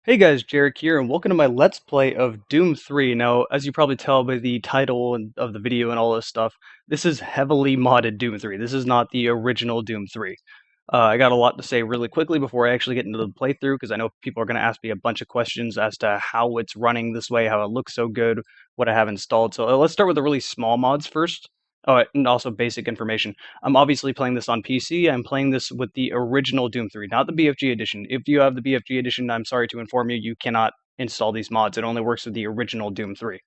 Hey guys, Jarek here, and welcome to my Let's Play of Doom 3. Now, as you probably tell by the title of the video and all this stuff, this is heavily modded Doom 3. This is not the original Doom 3. I got a lot to say really quickly before I actually get into the playthrough, because I know people are going to ask me a bunch of questions as to how it's running this way, how it looks so good, what I have installed. So let's start with the really small mods first. Oh, and also basic information. I'm obviously playing this on PC. I'm playing this with the original Doom 3, not the BFG edition. If you have the BFG edition, I'm sorry to inform you, you cannot install these mods. It only works with the original Doom 3.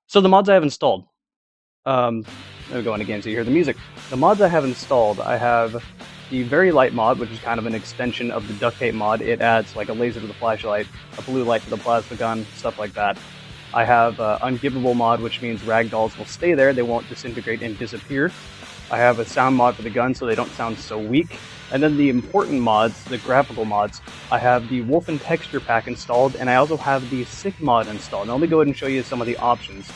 So the mods I have installed. Let me go in again so you hear the music. The mods I have installed, I have the Very Light mod, which is kind of an extension of the Duct Tape mod. It adds like a laser to the flashlight, a blue light to the plasma gun, stuff like that. I have Ungiveable mod, which means ragdolls will stay there, they won't disintegrate and disappear. I have a sound mod for the gun so they don't sound so weak. And then the important mods, the graphical mods, I have the Wolfen texture pack installed, and I also have the Sick mod installed. Now let me go ahead and show you some of the options.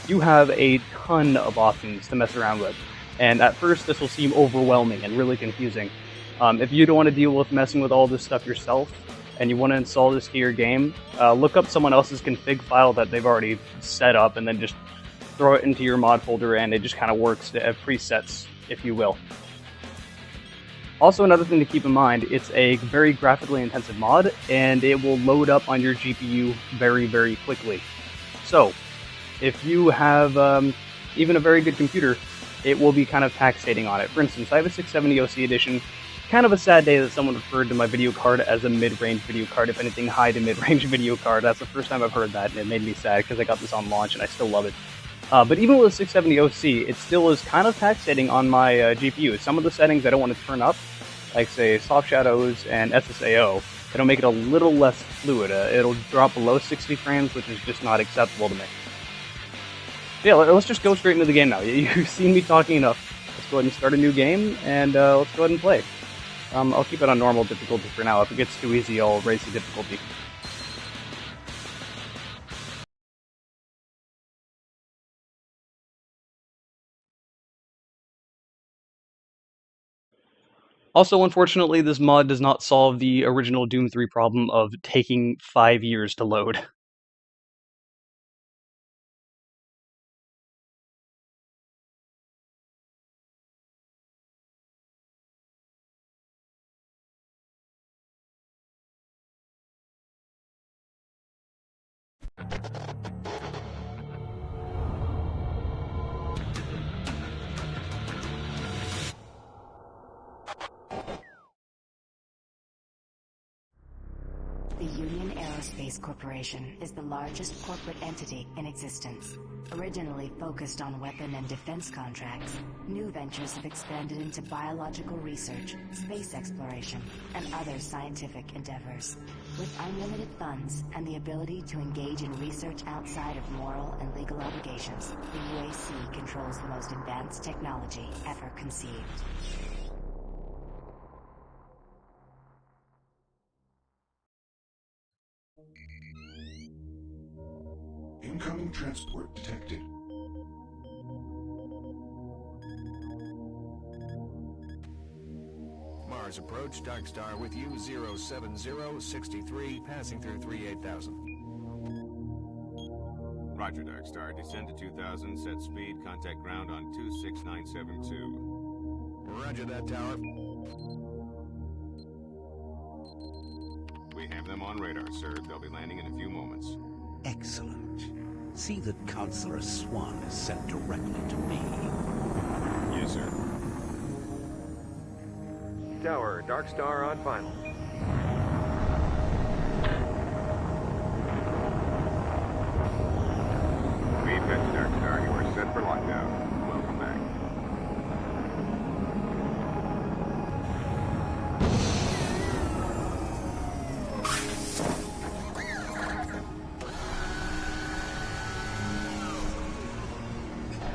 You have a ton of options to mess around with, and at first this will seem overwhelming and really confusing. If you don't want to deal with messing with all this stuff yourself, and you want to install this to your game, look up someone else's config file that they've already set up, and then just throw it into your mod folder, and it just kind of works to have presets, if you will. Also, another thing to keep in mind, it's a very graphically intensive mod, and it will load up on your GPU very, very quickly. So, if you have even a very good computer, it will be kind of taxating on it. For instance, I have a 670 OC edition. Kind of a sad day that someone referred to my video card as a mid-range video card, if anything, high to mid-range video card. That's the first time I've heard that, and it made me sad because I got this on launch and I still love it. But even with a 670 OC, it still is kind of taxating on my GPU. Some of the settings I don't want to turn up, like say soft shadows and SSAO, it'll make it a little less fluid. It'll drop below 60 frames, which is just not acceptable to me. Yeah, let's just go straight into the game now. You've seen me talking enough. Let's go ahead and start a new game, and let's go ahead and play. I'll keep it on normal difficulty for now. If it gets too easy, I'll raise the difficulty. Also, unfortunately, this mod does not solve the original Doom 3 problem of taking 5 years to load. The Union Aerospace Corporation is the largest corporate entity in existence. Originally focused on weapon and defense contracts, new ventures have expanded into biological research, space exploration, and other scientific endeavors. With unlimited funds and the ability to engage in research outside of moral and legal obligations, the UAC controls the most advanced technology ever conceived. Incoming transport detected. Mars approach, Dark Star with you, 07063, passing through 38000. Roger, Dark Star. Descend to 2000, set speed, contact ground on 26972. Roger that, tower. We have them on radar, sir. They'll be landing in a few moments. Excellent. See that Counselor Swan is sent directly to me. Yes, sir. Tower, Dark Star on final. We've got you, Dark Star. You are set for lockdown. Welcome back.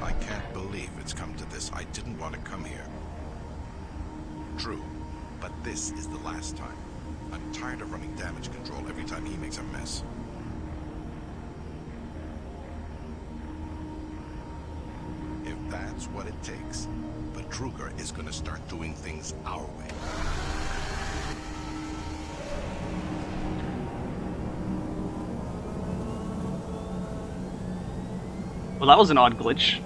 I can't believe it's come to this. I didn't want to come here. True, but this is the last time. I'm tired of running damage control every time he makes a mess. If that's what it takes, the Kruger is gonna start doing things our way. Well, that was an odd glitch.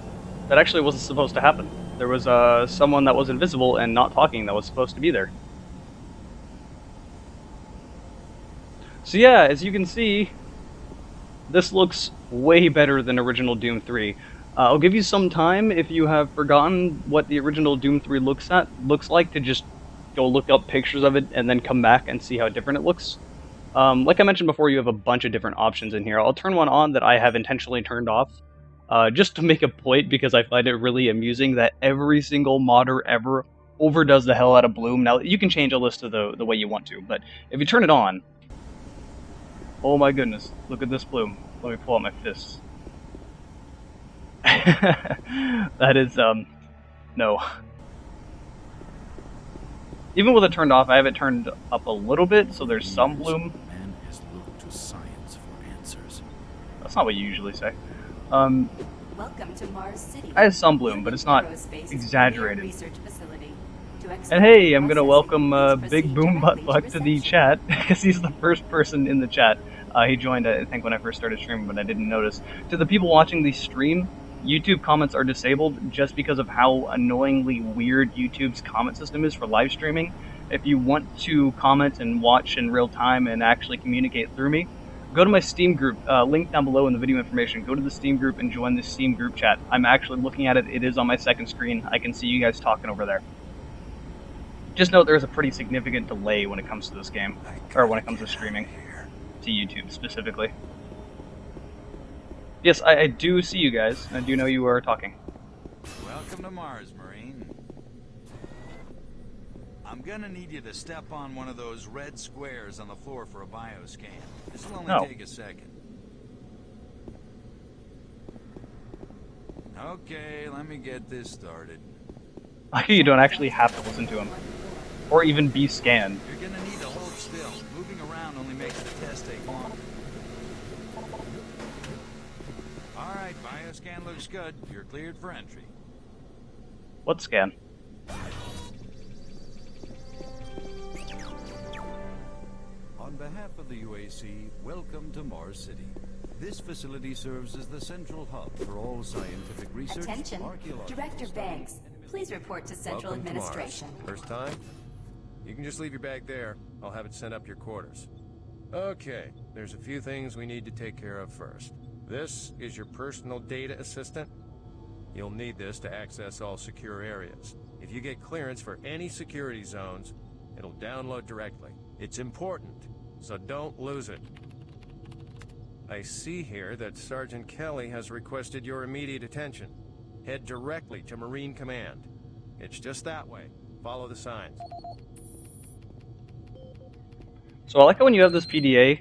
That actually wasn't supposed to happen. There was someone that was invisible and not talking that was supposed to be there. So yeah, as you can see, this looks way better than original Doom 3. I'll give you some time if you have forgotten what the original Doom 3 looks like to just go look up pictures of it and then come back and see how different it looks. Like I mentioned before, you have a bunch of different options in here. I'll turn one on that I have intentionally turned off, just to make a point, because I find it really amusing that every single modder ever overdoes the hell out of Bloom. Now, you can change a list of the way you want to, but if you turn it on, oh my goodness, look at this Bloom. Let me pull out my fists. That is, no. Even with it turned off, I have it turned up a little bit, so there's some Bloom. Man has looked to science for answers. That's not what you usually say. Welcome to Mars City. I have some Bloom, but it's not Aerospace's exaggerated. research facility. And hey, I'm gonna welcome Big Boom Buttfuck to the chat, because he's the first person in the chat. He joined, I think, when I first started streaming, but I didn't notice. To the people watching the stream, YouTube comments are disabled just because of how annoyingly weird YouTube's comment system is for live streaming. If you want to comment and watch in real time and actually communicate through me, go to my Steam group, link down below in the video information. Go to the Steam group and join the Steam group chat. I'm actually looking at it. It is on my second screen. I can see you guys talking over there. Just note there's a pretty significant delay when it comes to this game, or when it comes to streaming, to YouTube specifically. Yes, I do see you guys. I do know you are talking. Welcome to Mars, Marine. I'm gonna need you to step on one of those red squares on the floor for a bioscan. This will only take a second. Okay, let me get this started. I hear you don't actually have to listen to him, or even be scanned. You're gonna need to hold still. Moving around only makes the test take longer. Alright, bioscan looks good. You're cleared for entry. What scan? On behalf of the UAC, welcome to Mars City. This facility serves as the central hub for all scientific research. Attention, Director Banks. Please report to Central Welcome to Mars. Administration. First time? You can just leave your bag there. I'll have it sent up your quarters. Okay, there's a few things we need to take care of first. This is your personal data assistant. You'll need this to access all secure areas. If you get clearance for any security zones, it'll download directly. It's important, so don't lose it. I see here that Sergeant Kelly has requested your immediate attention. Head directly to Marine Command. It's just that way. Follow the signs. So I like how when you have this PDA,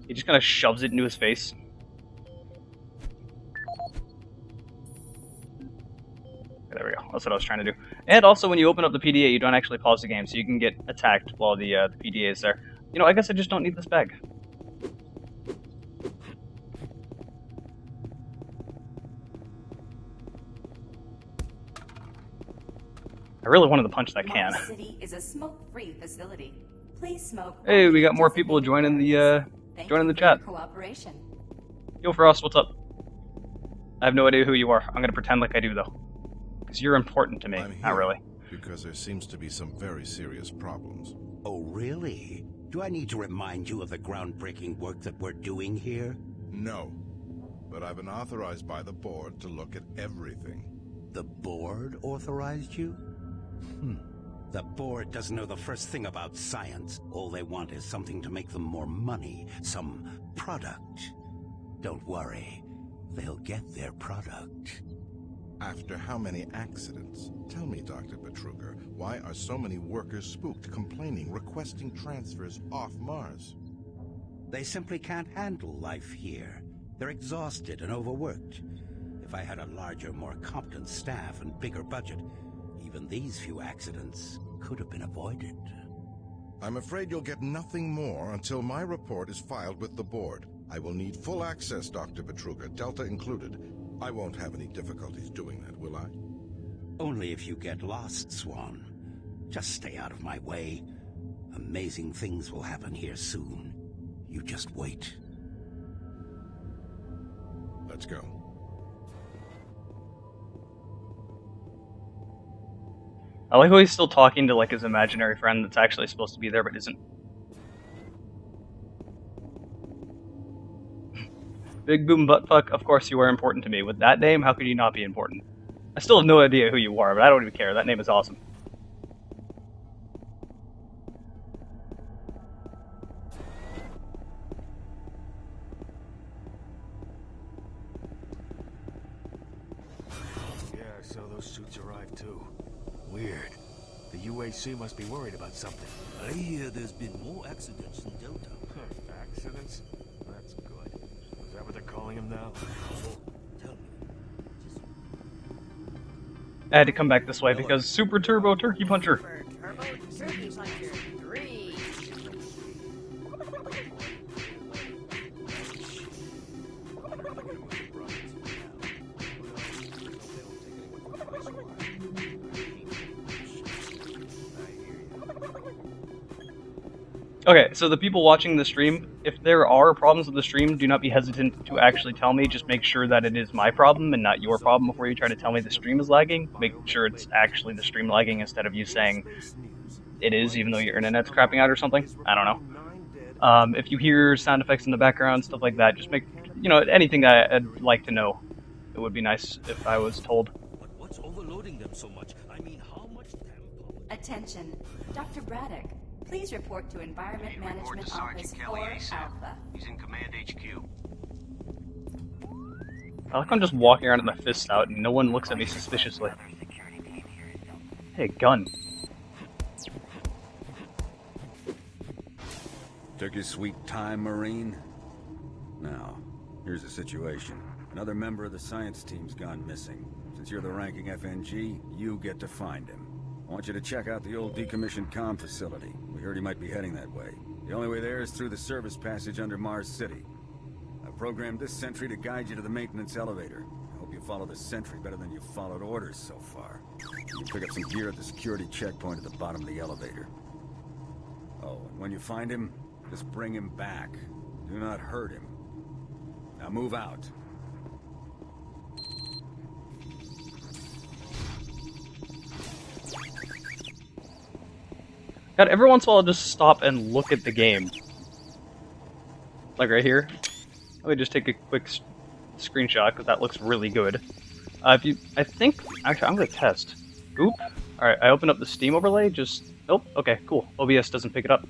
he just kind of shoves it into his face. Okay, there we go. That's what I was trying to do. And also, when you open up the PDA, you don't actually pause the game, so you can get attacked while the PDA is there. You know, I guess I just don't need this bag. I really wanted to punch that can. Mars City is a smoke-free facility. Please smoke. Hey, we got more people joining the chat. Cooperation. Yo, Frost, what's up? I have no idea who you are. I'm gonna pretend like I do, though. Because you're important to me. I'm here Not really. because there seems to be some very serious problems. Oh, really? Do I need to remind you of the groundbreaking work that we're doing here? No, but I've been authorized by the board to look at everything. The board authorized you? The board doesn't know the first thing about science. All they want is something to make them more money, some product. Don't worry, they'll get their product. After how many accidents? Tell me, Dr. Betruger, why are so many workers spooked, complaining, requesting transfers off Mars? They simply can't handle life here. They're exhausted and overworked. If I had a larger, more competent staff and bigger budget, even these few accidents could have been avoided. I'm afraid you'll get nothing more until my report is filed with the board. I will need full access, Dr. Betruger, Delta included. I won't have any difficulties doing that, will I? Only if you get lost, Swan. Just stay out of my way. Amazing things will happen here soon. You just wait. Let's go. I like how he's still talking to like his imaginary friend that's actually supposed to be there but isn't. Big Boom Buttfuck, of course you are important to me. With that name, how could you not be important? I still have no idea who you are, but I don't even care. That name is awesome. Yeah, so those suits arrived too. Weird. The UAC must be worried about something. I hear there's been more accidents in Delta. Accidents? That's good. Is that what they're calling them now? Tell me. I had to come back this way because Super Turbo Turkey Puncher. Turbo Turkey Puncher 3. Okay, so the people watching the stream, if there are problems with the stream, do not be hesitant to actually tell me. Just make sure that it is my problem and not your problem before you try to tell me the stream is lagging. Make sure it's actually the stream lagging instead of you saying it is, even though your internet's crapping out or something. I don't know. If you hear sound effects in the background, stuff like that, just make, you know, anything that I'd like to know. It would be nice if I was told. But what's overloading them so much? I mean, how much damn power? Attention, Dr. Braddock. Please report to Environment Management Office 4 Alpha. He's in Command HQ. I like I'm just walking around with my fists out and no one looks at me suspiciously. Hey, gun. Took your sweet time, Marine? Now, here's the situation. Another member of the science team's gone missing. Since you're the ranking FNG, you get to find him. I want you to check out the old decommissioned comm facility. We heard he might be heading that way. The only way there is through the service passage under Mars City. I've programmed this sentry to guide you to the maintenance elevator. I hope you follow the sentry better than you've followed orders so far. You pick up some gear at the security checkpoint at the bottom of the elevator. Oh, and when you find him, just bring him back. Do not hurt him. Now move out. God, every once in a while I'll just stop and look at the game. Like right here. Let me just take a quick screenshot because that looks really good. Actually, I'm gonna test. Oop. Alright, I open up the Steam overlay, nope, okay, cool. OBS doesn't pick it up.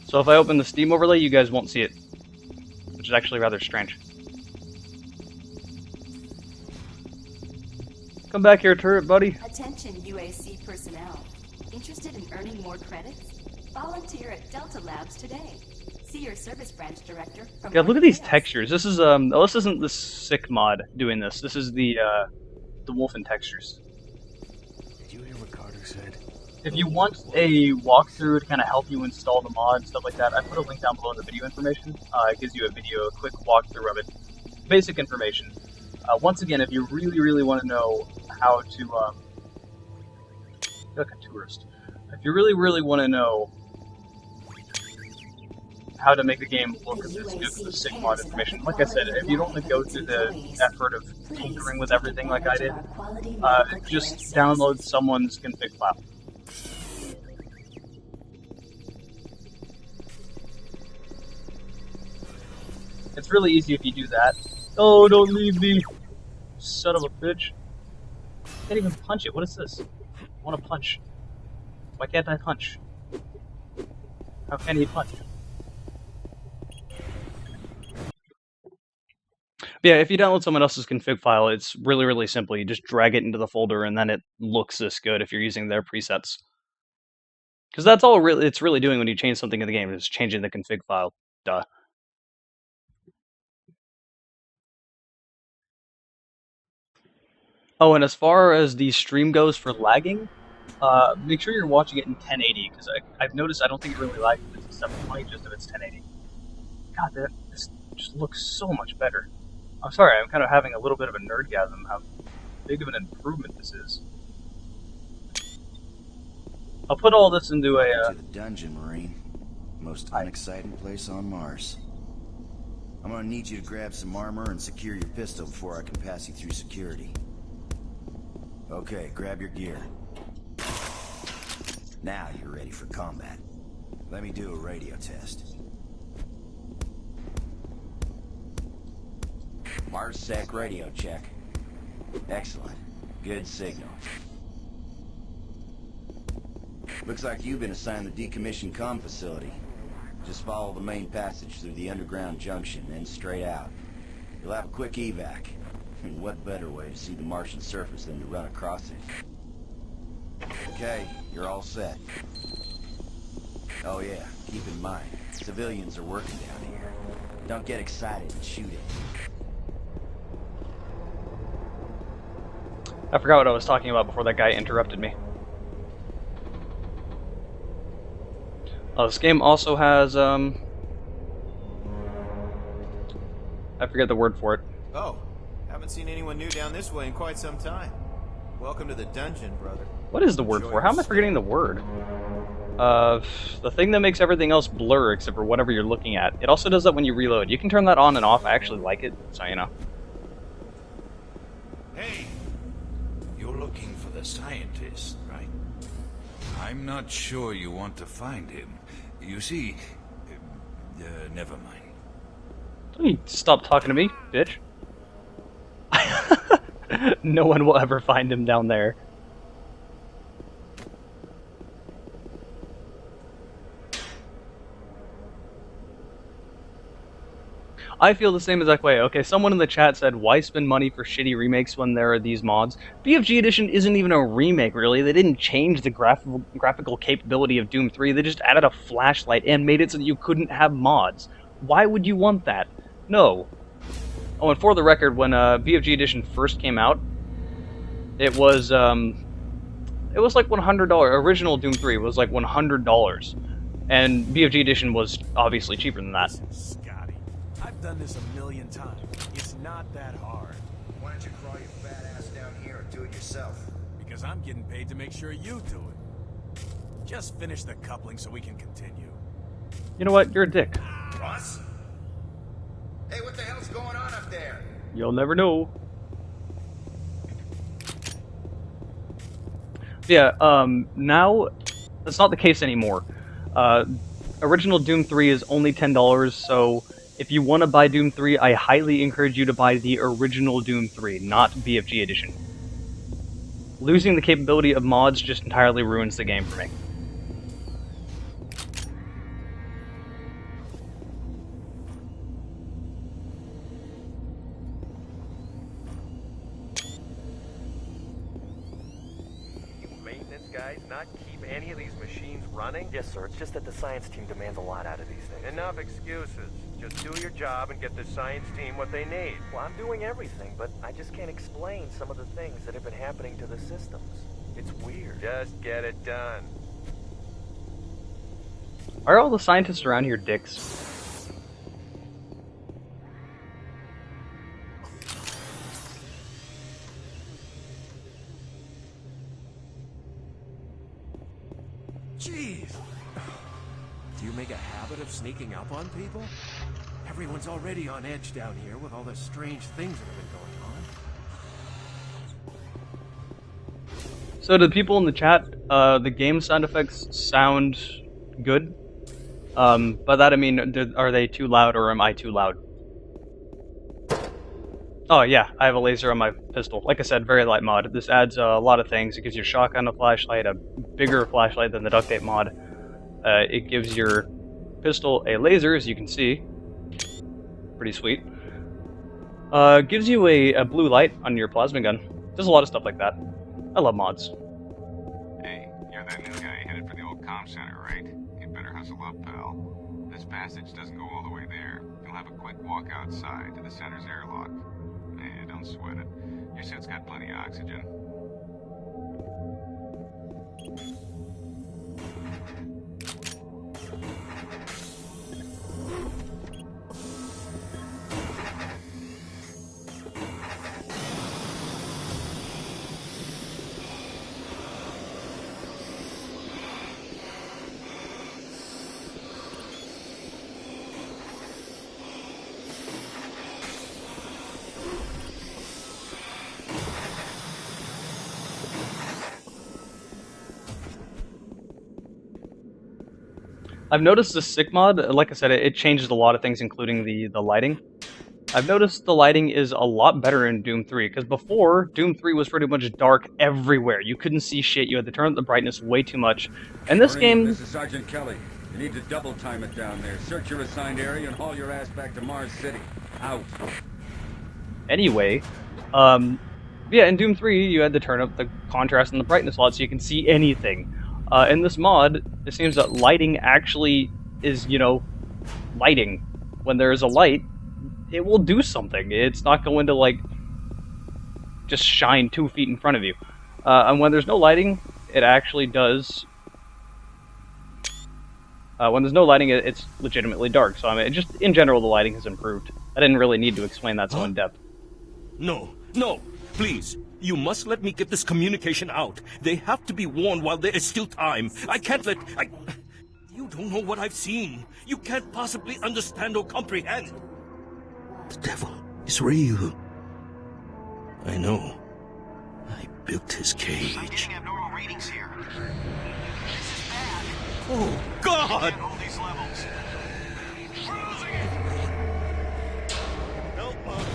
So if I open the Steam overlay, you guys won't see it. Which is actually rather strange. Come back here, turret buddy. Attention UAC personnel. Interested in earning more credits? Volunteer at Delta Labs today. See your service branch director. Yeah, look at these textures. This is this isn't the sick mod doing this. This is the Wolfen textures. Did you hear what Carter said? If you want a walkthrough to kind of help you install the mod, stuff like that, I put a link down below in the video information. It gives you a quick walkthrough of it. Basic information. Once again, if you really want to know how to, like a tourist. If you really want to know how to make the game look as good as the sick mod information, like I said, if you don't want to go through the effort of tinkering with everything like I did, just download someone's config file. It's really easy if you do that. Oh, don't leave me, son of a bitch. Can't even punch it. What is this? I want to punch. Why can't I punch? How can he punch? But yeah, if you download someone else's config file, it's really simple. You just drag it into the folder and then it looks this good if you're using their presets. Because that's all it's really doing when you change something in the game, is changing the config file. Duh. Oh, and as far as the stream goes for lagging, make sure you're watching it in 1080, because I've noticed I don't think it really lags if it's 720, just if it's 1080. God, this just looks so much better. I'm sorry, I'm kind of having a little bit of a nerdgasm how big of an improvement this is. I'll put all this into a... To the dungeon, Marine. Most unexciting place on Mars. I'm gonna need you to grab some armor and secure your pistol before I can pass you through security. Okay, grab your gear. Now you're ready for combat. Let me do a radio test. MarsSec radio check. Excellent. Good signal. Looks like you've been assigned the decommissioned comm facility. Just follow the main passage through the underground junction, then straight out. You'll have a quick evac. And what better way to see the Martian surface than to run across it? Okay, you're all set. Oh yeah, keep in mind, civilians are working down here. Don't get excited and shoot it. I forgot what I was talking about before that guy interrupted me. This game also has, I forget the word for it. Oh, haven't seen anyone new down this way in quite some time. Welcome to the dungeon, brother. What is the word for? How am I forgetting the word? The thing that makes everything else blur except for whatever you're looking at. It also does that when you reload. You can turn that on and off. I actually like it, so you know. Hey! You're looking for the scientist, right? I'm not sure you want to find him. You see... never mind. Don't you stop talking to me, bitch. No one will ever find him down there. I feel the same exact way. Okay, someone in the chat said, why spend money for shitty remakes when there are these mods? BFG Edition isn't even a remake, really. They didn't change the graphical capability of Doom 3. They just added a flashlight and made it so that you couldn't have mods. Why would you want that? No. Oh, and for the record, when BFG Edition first came out, it was like $100. Original Doom 3 was like $100. And BFG Edition was obviously cheaper than that. Scotty, I've done this a million times. It's not that hard. Why don't you crawl your fat ass down here and do it yourself? Because I'm getting paid to make sure you do it. Just finish the coupling so we can continue. You know what? You're a dick. Boss? Hey, what the hell's going on up there? You'll never know. Yeah, now, that's not the case anymore. Original Doom 3 is only $10, so if you want to buy Doom 3, I highly encourage you to buy the original Doom 3, not BFG Edition. Losing the capability of mods just entirely ruins the game for me. Guys, not keep any of these machines running? Yes, sir. It's just that the science team demands a lot out of these things. Enough excuses. Just do your job and get the science team what they need. Well, I'm doing everything, but I just can't explain some of the things that have been happening to the systems. It's weird. Just get it done. Are all the scientists around here dicks? Jeez! Do you make a habit of sneaking up on people? Everyone's already on edge down here with all the strange things that have been going on. So to the people in the chat, the game sound effects sound good. By that I mean, are they too loud or am I too loud? Oh yeah, I have a laser on my pistol. Like I said, very light mod. This adds a lot of things. It gives your shotgun a flashlight, a bigger flashlight than the duct tape mod. It gives your pistol a laser, as you can see. Pretty sweet. Gives you a blue light on your plasma gun. There's a lot of stuff like that. I love mods. Hey, you're that new guy headed for the old comm center, right? You better hustle up, pal. This passage doesn't go all the way there. You'll have a quick walk outside to the center's airlock. Don't sweat it. Your suit's got plenty of oxygen. I've noticed the sick mod, like I said, it changes a lot of things, including the lighting. I've noticed the lighting is a lot better in Doom 3, because before, Doom 3 was pretty much dark everywhere. You couldn't see shit, you had to turn up the brightness way too much. And this Marine, game... This is Sergeant Kelly. You need to double time it down there. Search your assigned area and haul your ass back to Mars City. Out. Anyway, yeah, in Doom 3, you had to turn up the contrast and the brightness a lot so you can see anything. In this mod, it seems that lighting actually is, you know, lighting. When there is a light, it will do something. It's not going to, like, just shine 2 feet in front of you. And when there's no lighting, it actually does... when there's no lighting, it's legitimately dark. So, I mean, just, in general, the lighting has improved. I didn't really need to explain that so in depth. No, no, please. You must let me get this communication out. They have to be warned while there is still time. I can't let... You don't know what I've seen. You can't possibly understand or comprehend. The devil is real. I know. I built his cage. I'm getting abnormal readings here. This is bad. Oh, God! Can't hold these levels. Help us!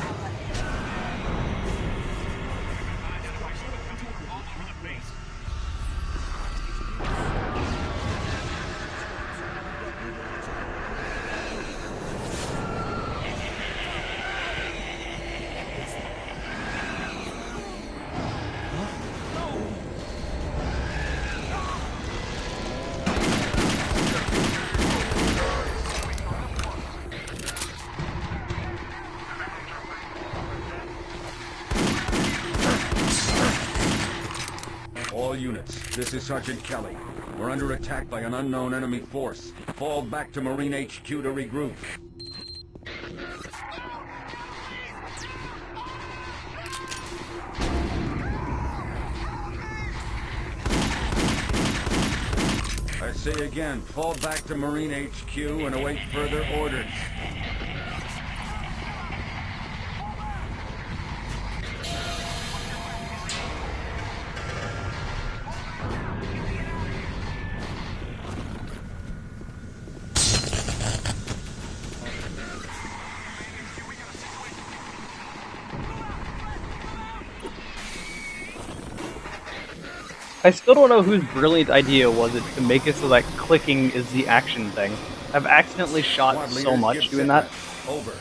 All units, this is Sergeant Kelly. We're under attack by an unknown enemy force. Fall back to Marine HQ to regroup. I say again, fall back to Marine HQ and await further orders. I still don't know whose brilliant idea was it to make it so that clicking is the action thing. I've accidentally shot so much doing that. Over.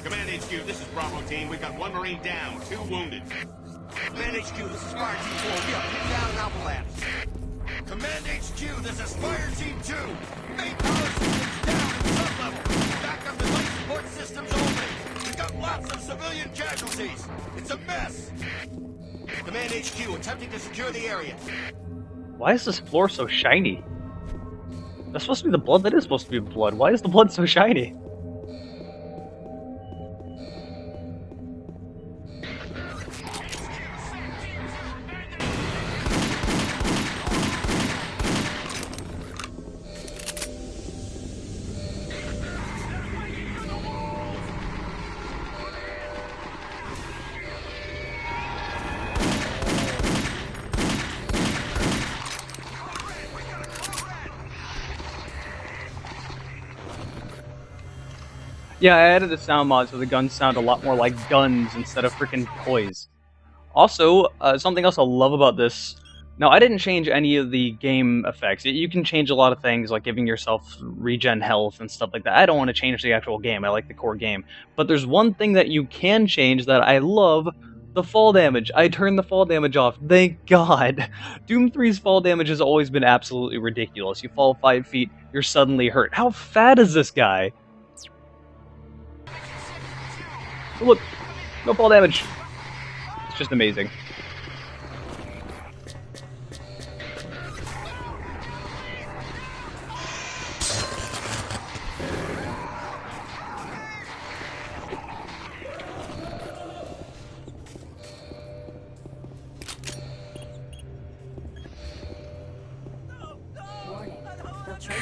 Command HQ, this is Bravo team. We've got 1 Marine down, 2 wounded. Command HQ, this is Fire Team 4. We are pinned down in Alpha Labs. Command HQ, this is Fire Team 2. Main power systems down in sub-level. Backup and life support systems only. We've got lots of civilian casualties. It's a mess. Command HQ, attempting to secure the area. Why is this floor so shiny? That's supposed to be the blood. That is supposed to be blood. Why is the blood so shiny? Yeah, I added a sound mod so the guns sound a lot more like guns instead of freaking toys. Also, something else I love about this... Now, I didn't change any of the game effects. You can change a lot of things, like giving yourself regen health and stuff like that. I don't want to change the actual game. I like the core game. But there's one thing that you can change that I love: the fall damage. I turned the fall damage off. Thank God. Doom 3's fall damage has always been absolutely ridiculous. You fall 5 feet, you're suddenly hurt. How fat is this guy? Look, no fall damage. It's just amazing.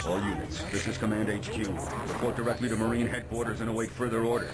All units, this is Command HQ. Report directly to Marine Headquarters and await further orders.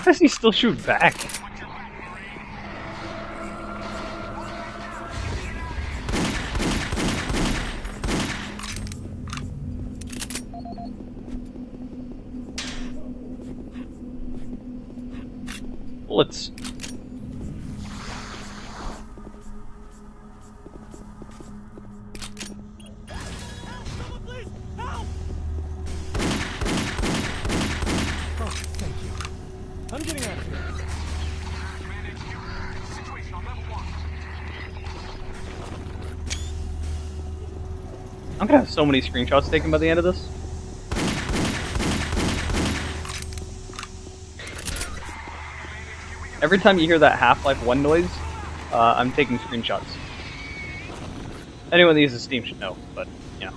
does he still shoot back? Bullets. I'm getting out of here. I'm gonna have so many screenshots taken by the end of this. Every time you hear that Half-Life 1 noise, I'm taking screenshots. Anyone that uses Steam should know, but, you know.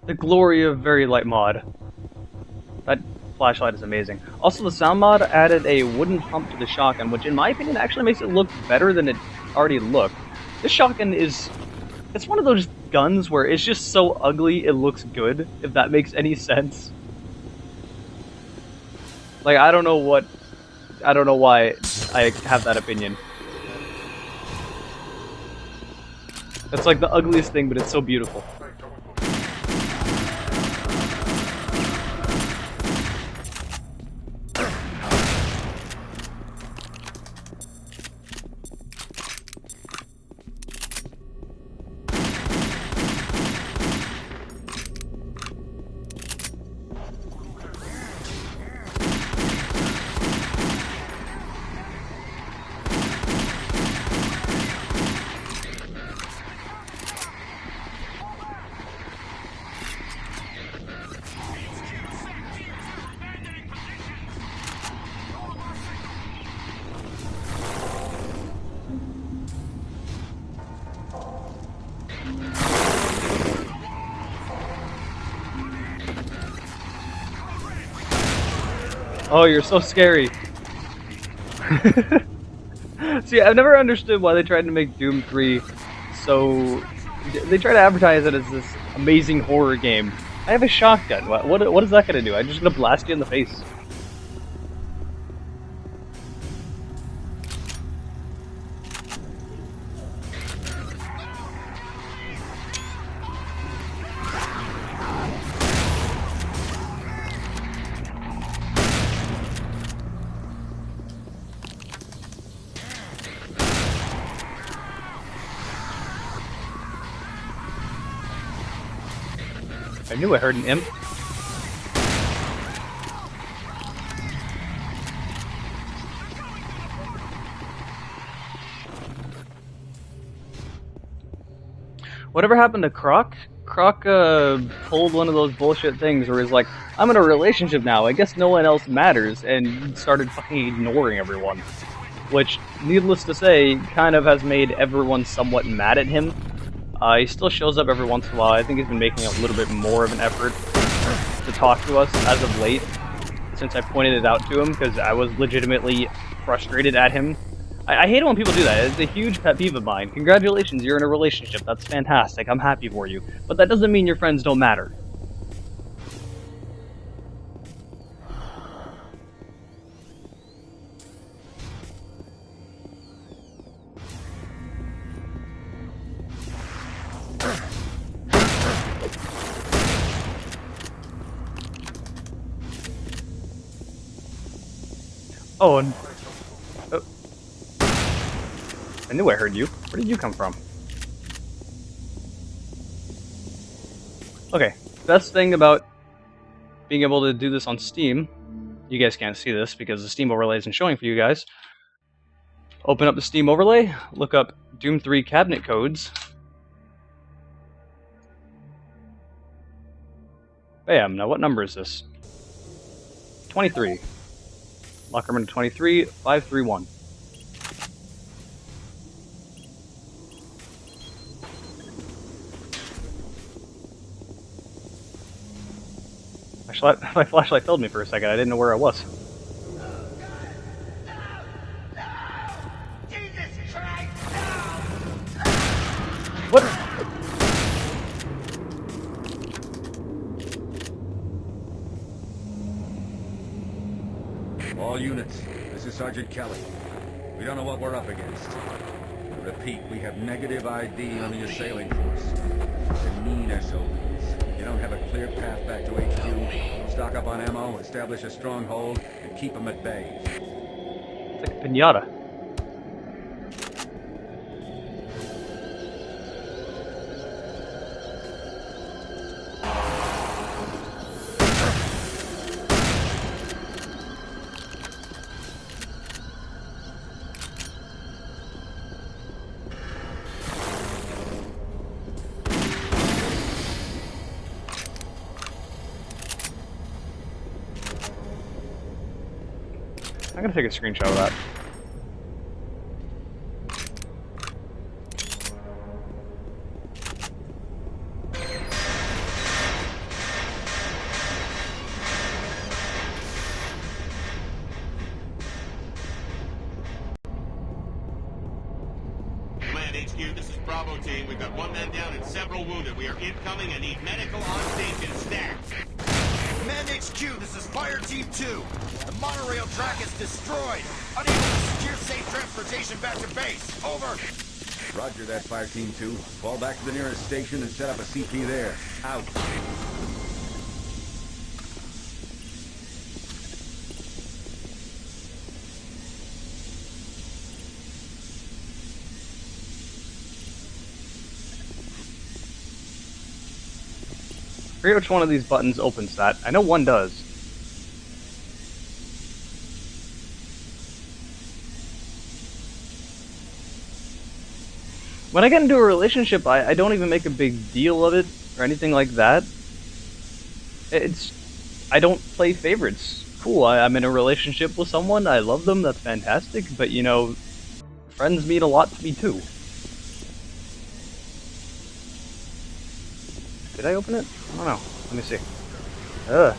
The glory of very light mod. That flashlight is amazing. Also, the sound mod added a wooden pump to the shotgun, which in my opinion actually makes it look better than it already looked. This shotgun is... it's one of those guns where it's just so ugly it looks good, if that makes any sense. Like, I don't know why I have that opinion. It's like the ugliest thing, but it's so beautiful. Oh, you're so scary. See, I've never understood why they tried to make Doom 3 so... they try to advertise it as this amazing horror game. I have a shotgun. What is that gonna do? I'm just gonna blast you in the face. I knew I heard an imp. Whatever happened to Croc? Croc pulled one of those bullshit things where he's like, I'm in a relationship now, I guess no one else matters, and started fucking ignoring everyone. Which, needless to say, kind of has made everyone somewhat mad at him. He still shows up every once in a while. I think he's been making a little bit more of an effort to talk to us as of late, since I pointed it out to him, because I was legitimately frustrated at him. I hate it when people do that. It's a huge pet peeve of mine. Congratulations, you're in a relationship. That's fantastic. I'm happy for you. But that doesn't mean your friends don't matter. Oh, and... I knew I heard you. Where did you come from? Okay, best thing about being able to do this on Steam, you guys can't see this because the Steam overlay isn't showing for you guys. Open up the Steam overlay, look up Doom 3 cabinet codes. Bam, now what number is this? 23. Lock room into 23, 531. My flashlight failed me for a second. I didn't know where I was. units. This is Sergeant Kelly. We don't know what we're up against. I repeat, we have negative ID on the assailing force. They're mean SOBs. You don't have a clear path back to HQ. Stock up on ammo, establish a stronghold, and keep them at bay. It's like a pinata. I'm gonna take a screenshot of that. Command HQ, this is Bravo team. We've got one man down and several wounded. We are incoming and need medical on station stat. Command HQ, this is Fire Team 2. The monorail track is destroyed. Unable to secure safe transportation back to base. Over. Roger that, Fire Team 2. Fall back to the nearest station and set up a CP there. Out. I forget which one of these buttons opens that. I know one does. When I get into a relationship, I don't even make a big deal of it or anything like that. I don't play favorites. Cool, I'm in a relationship with someone, I love them, that's fantastic, but you know, friends mean a lot to me too. Did I open it? I don't know. Let me see. Ugh.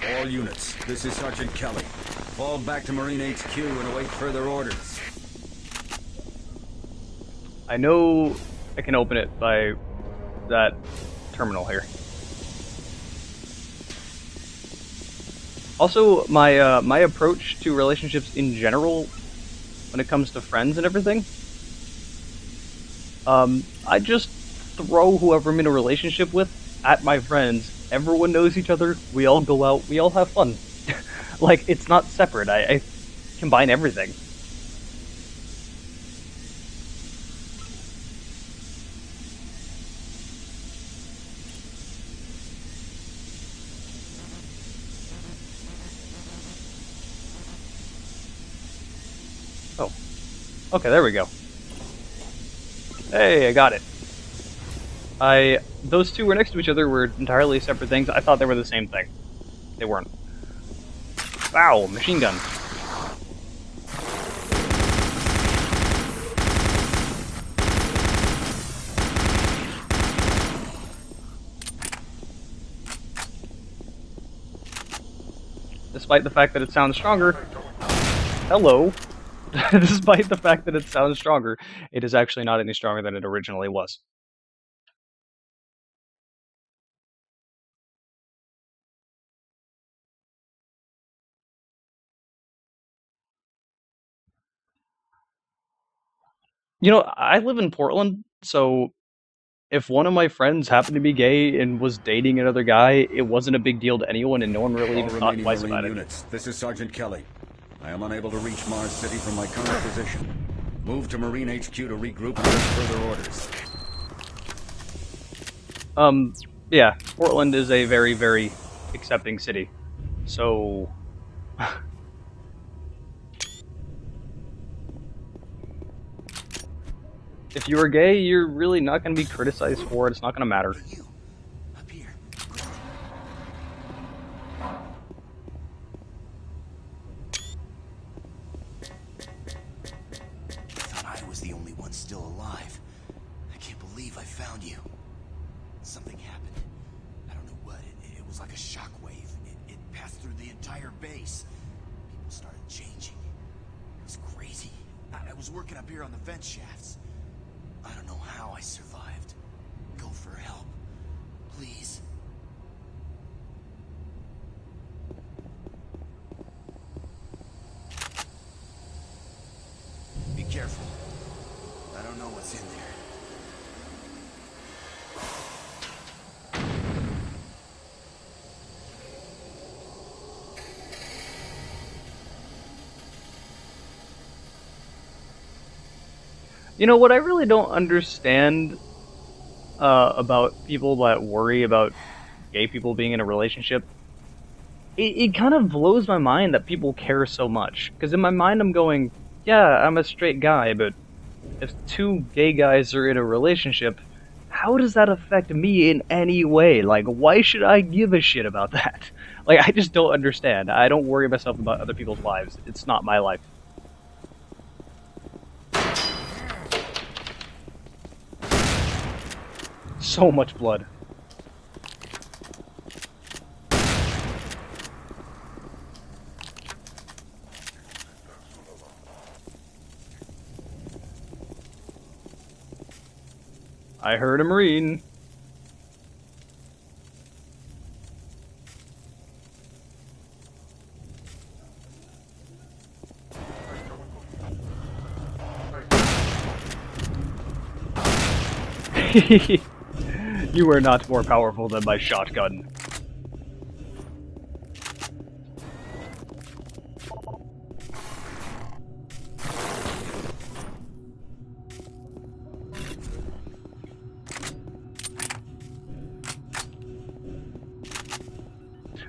All units, this is Sergeant Kelly. Fall back to Marine HQ and await further orders. I know I can open it by that terminal here. Also, my approach to relationships in general, when it comes to friends and everything, I just throw whoever I'm in a relationship with at my friends. Everyone knows each other, we all go out, we all have fun. Like, it's not separate, I combine everything. Oh. Okay, there we go. Hey, I got it. Those two were next to each other, were entirely separate things. I thought they were the same thing. They weren't. Wow, machine gun. Despite the fact that it sounds stronger. Hello. Despite the fact that it sounds stronger, it is actually not any stronger than it originally was. You know, I live in Portland, so if one of my friends happened to be gay and was dating another guy, it wasn't a big deal to anyone, and no one really even thought twice about it. Units, this is Sergeant Kelly. I am unable to reach Mars City from my current position. Move to Marine HQ to regroup and await further orders. Yeah, Portland is a very, very accepting city. So... if you are gay, you're really not going to be criticized for it. It's not going to matter. I thought I was the only one still alive. I can't believe I found you. Something happened. I don't know what. It was like a shockwave. It passed through the entire base. People started changing. It was crazy. I was working up here on the vent shafts. I don't know how I survived. Go for help. Please. Be careful. I don't know what's in there. You know what I really don't understand about people that worry about gay people being in a relationship? It kind of blows my mind that people care so much. Because in my mind I'm going, yeah, I'm a straight guy, but if two gay guys are in a relationship, how does that affect me in any way? Like, why should I give a shit about that? Like, I just don't understand. I don't worry myself about other people's lives. It's not my life. So much blood. I heard a Marine. You are not more powerful than my shotgun.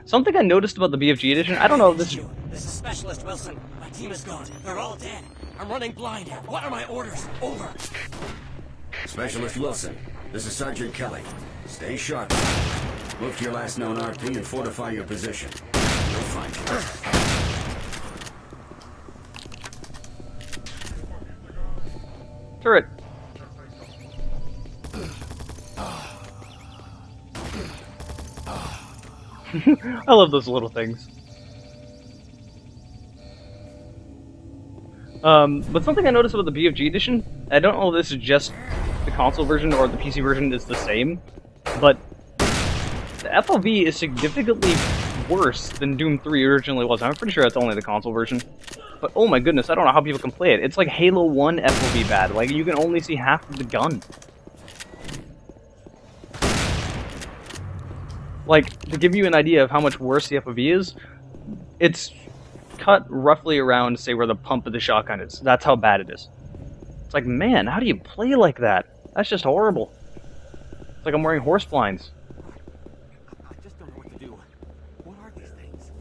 Something I noticed about the BFG edition, I don't know if this is... This is Specialist Wilson. My team is gone. They're all dead. I'm running blind. What are my orders? Over. Specialist Wilson, this is Sergeant Kelly. Stay sharp. Move to your last known RP and fortify your position. You'll find you. Turret. I love those little things. But something I noticed about the BFG edition, I don't know if this is just the console version or the PC version is the same, but the FOV is significantly worse than Doom 3 originally was. I'm pretty sure that's only the console version. But oh my goodness, I don't know how people can play it. It's like Halo 1 FOV bad. Like, you can only see half of the gun. Like, to give you an idea of how much worse the FOV is, it's cut roughly around, say, where the pump of the shotgun is. That's how bad it is. It's like, man, how do you play like that? That's just horrible. It's like I'm wearing horse blinds. I just don't know what to do. What are these things?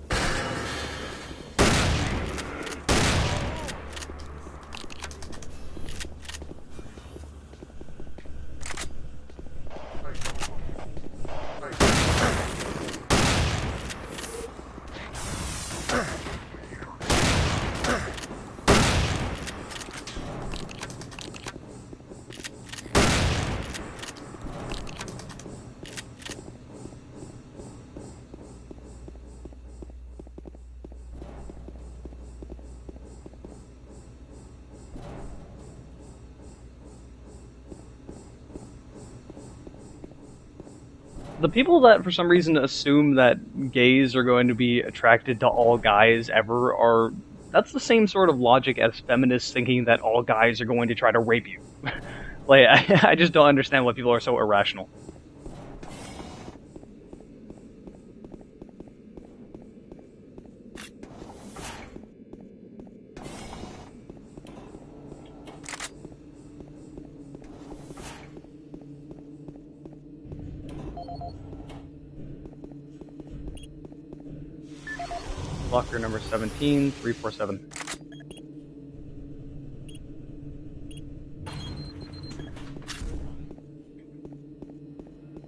The people that for some reason assume that gays are going to be attracted to all guys ever are... That's the same sort of logic as feminists thinking that all guys are going to try to rape you. Like, I just don't understand why people are so irrational. Locker number 17, 347.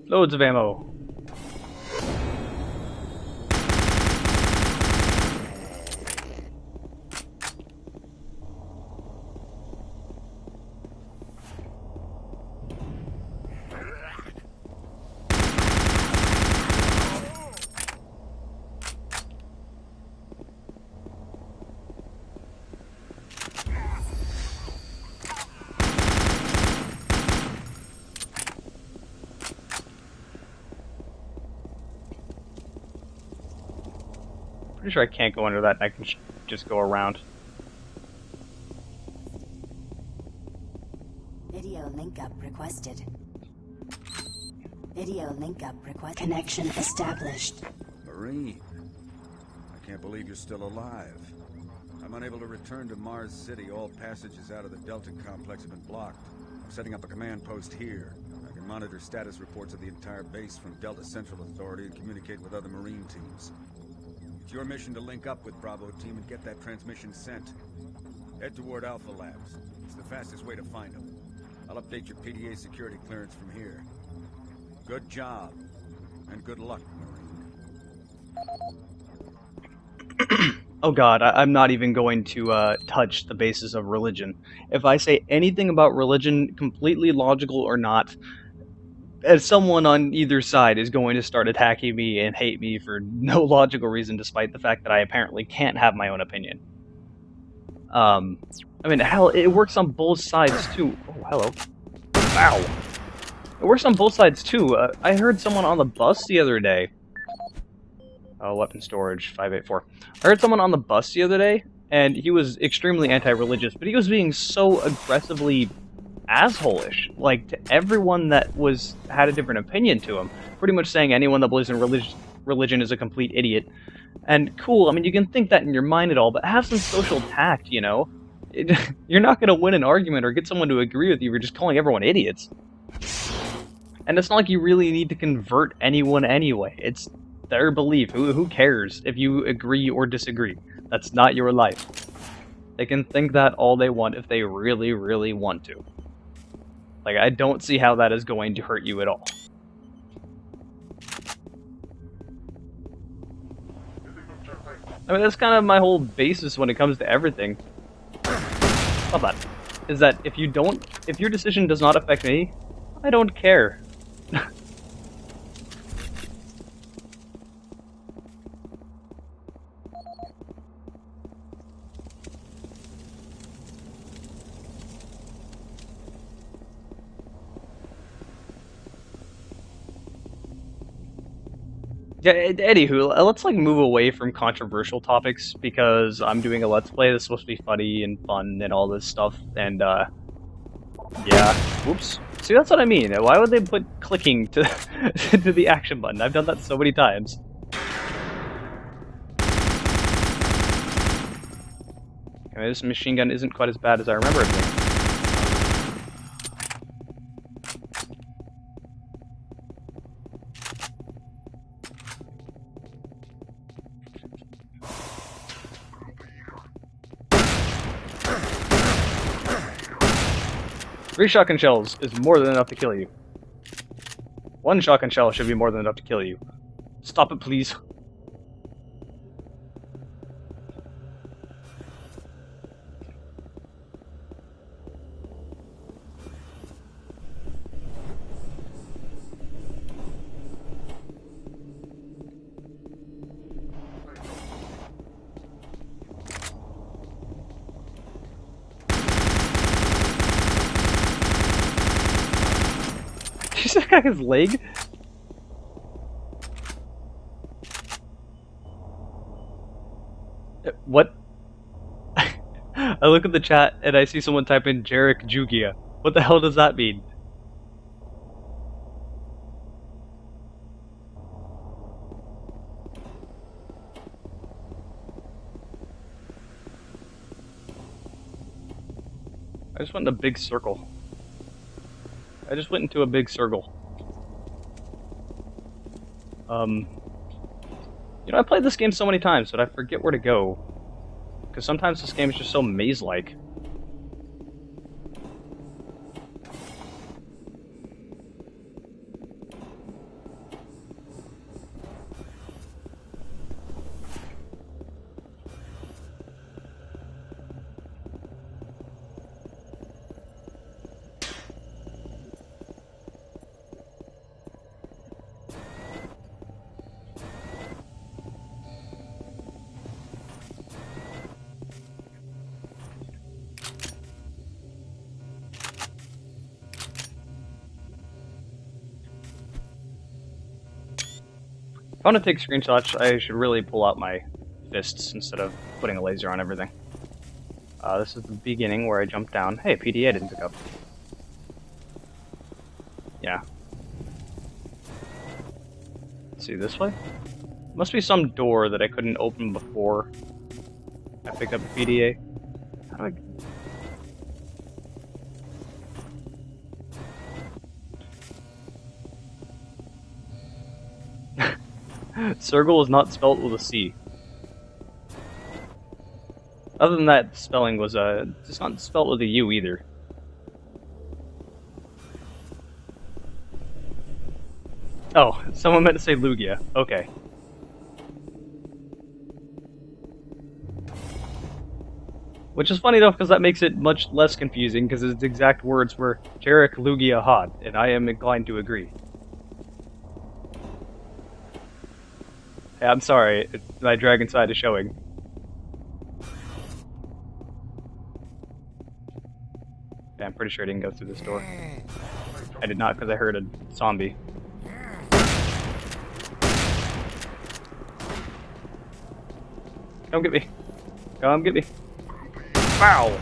Loads of ammo. Pretty sure I can't go under that, and I can just go around. Video link up requested. Video link up requested. Connection established. Marine, I can't believe you're still alive. I'm unable to return to Mars City. All passages out of the Delta complex have been blocked. I'm setting up a command post here. I can monitor status reports of the entire base from Delta Central Authority and communicate with other Marine teams. It's your mission to link up with Bravo Team and get that transmission sent. Head toward Alpha Labs. It's the fastest way to find them. I'll update your PDA security clearance from here. Good job, and good luck, Marine. Oh god, I'm not even going to touch the basis of religion. If I say anything about religion, completely logical or not, as someone on either side is going to start attacking me and hate me for no logical reason, despite the fact that I apparently can't have my own opinion. I mean, hell, it works on both sides too. Oh, hello. Wow. It works on both sides too. I heard someone on the bus the other day. Oh, weapon storage, 584. I heard someone on the bus the other day, and he was extremely anti-religious, but he was being so aggressively asshole-ish, like, to everyone that had a different opinion to him. Pretty much saying anyone that believes in religion is a complete idiot. And cool, I mean, you can think that in your mind at all, but have some social tact, you know? You're not going to win an argument or get someone to agree with you for just calling everyone idiots. And it's not like you really need to convert anyone anyway. It's their belief. Who cares if you agree or disagree? That's not your life. They can think that all they want if they really, really want to. Like, I don't see how that is going to hurt you at all. I mean, that's kind of my whole basis when it comes to everything. Not that. Is that if your decision does not affect me, I don't care. Yeah, anywho, let's like move away from controversial topics because I'm doing a Let's Play that's supposed to be funny and fun and all this stuff, and yeah, whoops. See, that's what I mean. Why would they put clicking to to the action button? I've done that so many times. Okay, this machine gun isn't quite as bad as I remember it being. Three shotgun shells is more than enough to kill you. One shotgun shell should be more than enough to kill you. Stop it, please. That guy his leg? What? I look at the chat and I see someone type in Jarek Jugia. What the hell does that mean? I just went in a big circle. I just went into a big circle. You know, I played this game so many times, but I forget where to go. Because sometimes this game is just so maze-like. If I want to take screenshots, I should really pull out my fists instead of putting a laser on everything. This is the beginning where I jumped down. Hey, PDA didn't pick up. Yeah. Let's see, this way? Must be some door that I couldn't open before I picked up the PDA. How do I... Circle is not spelled with a C. Other than that, spelling was it's not spelled with a U either. Oh, someone meant to say Lugia. Okay. Which is funny though, because that makes it much less confusing, because his exact words were Jarek Lugia Hod, and I am inclined to agree. Yeah, I'm sorry, my dragon side is showing. Yeah, I'm pretty sure I didn't go through this door. I did not, because I heard a zombie. Come get me. Come get me. Wow!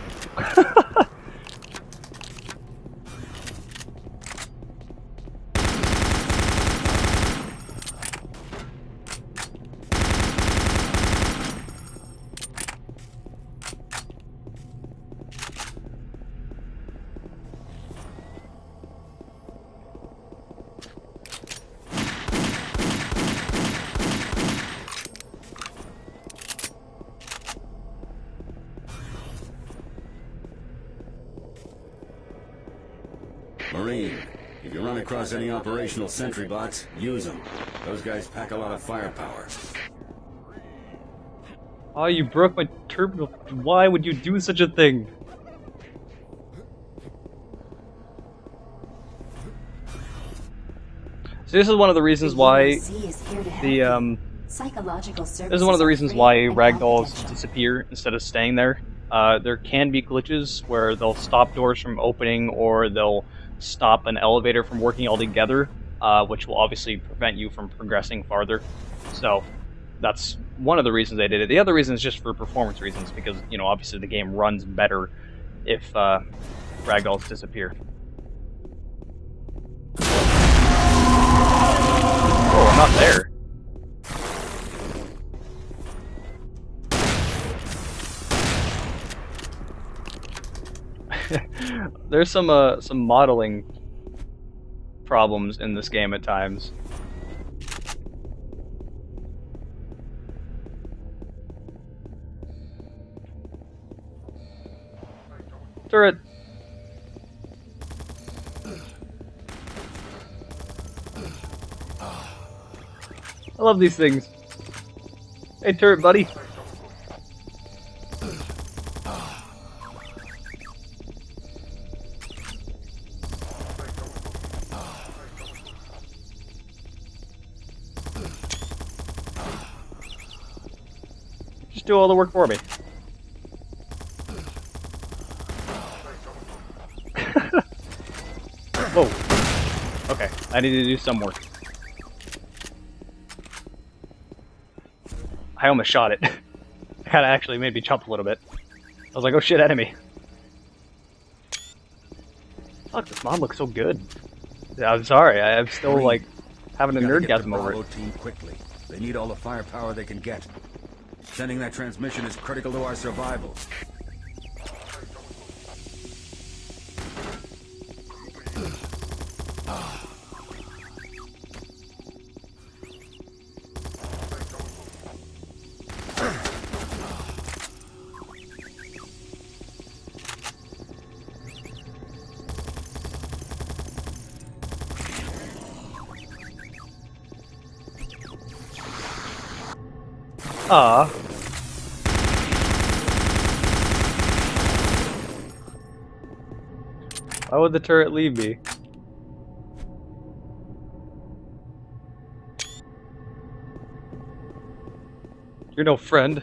Marine, if you run across any operational sentry bots, use them. Those guys pack a lot of firepower. Oh, you broke my terminal. Why would you do such a thing? So this is one of the reasons why the this is one of the reasons why ragdolls disappear instead of staying there. There can be glitches where they'll stop doors from opening, or they'll stop an elevator from working altogether, which will obviously prevent you from progressing farther. So that's one of the reasons I did it. The other reason is just for performance reasons, because, you know, obviously the game runs better if ragdolls disappear. Oh, I'm not there. There's some modeling problems in this game at times. Turret. I love these things. Hey, turret buddy. Just do all the work for me. Whoa. Okay, I need to do some work. I almost shot it. It kinda actually made me jump a little bit. I was like, oh shit, enemy. Fuck, this mod looks so good. Yeah, I'm sorry, I'm still like having a nerdgasm over it. Team quickly. They need all the firepower they can get. Sending that transmission is critical to our survival. Ah. Why would the turret leave me? You're no friend.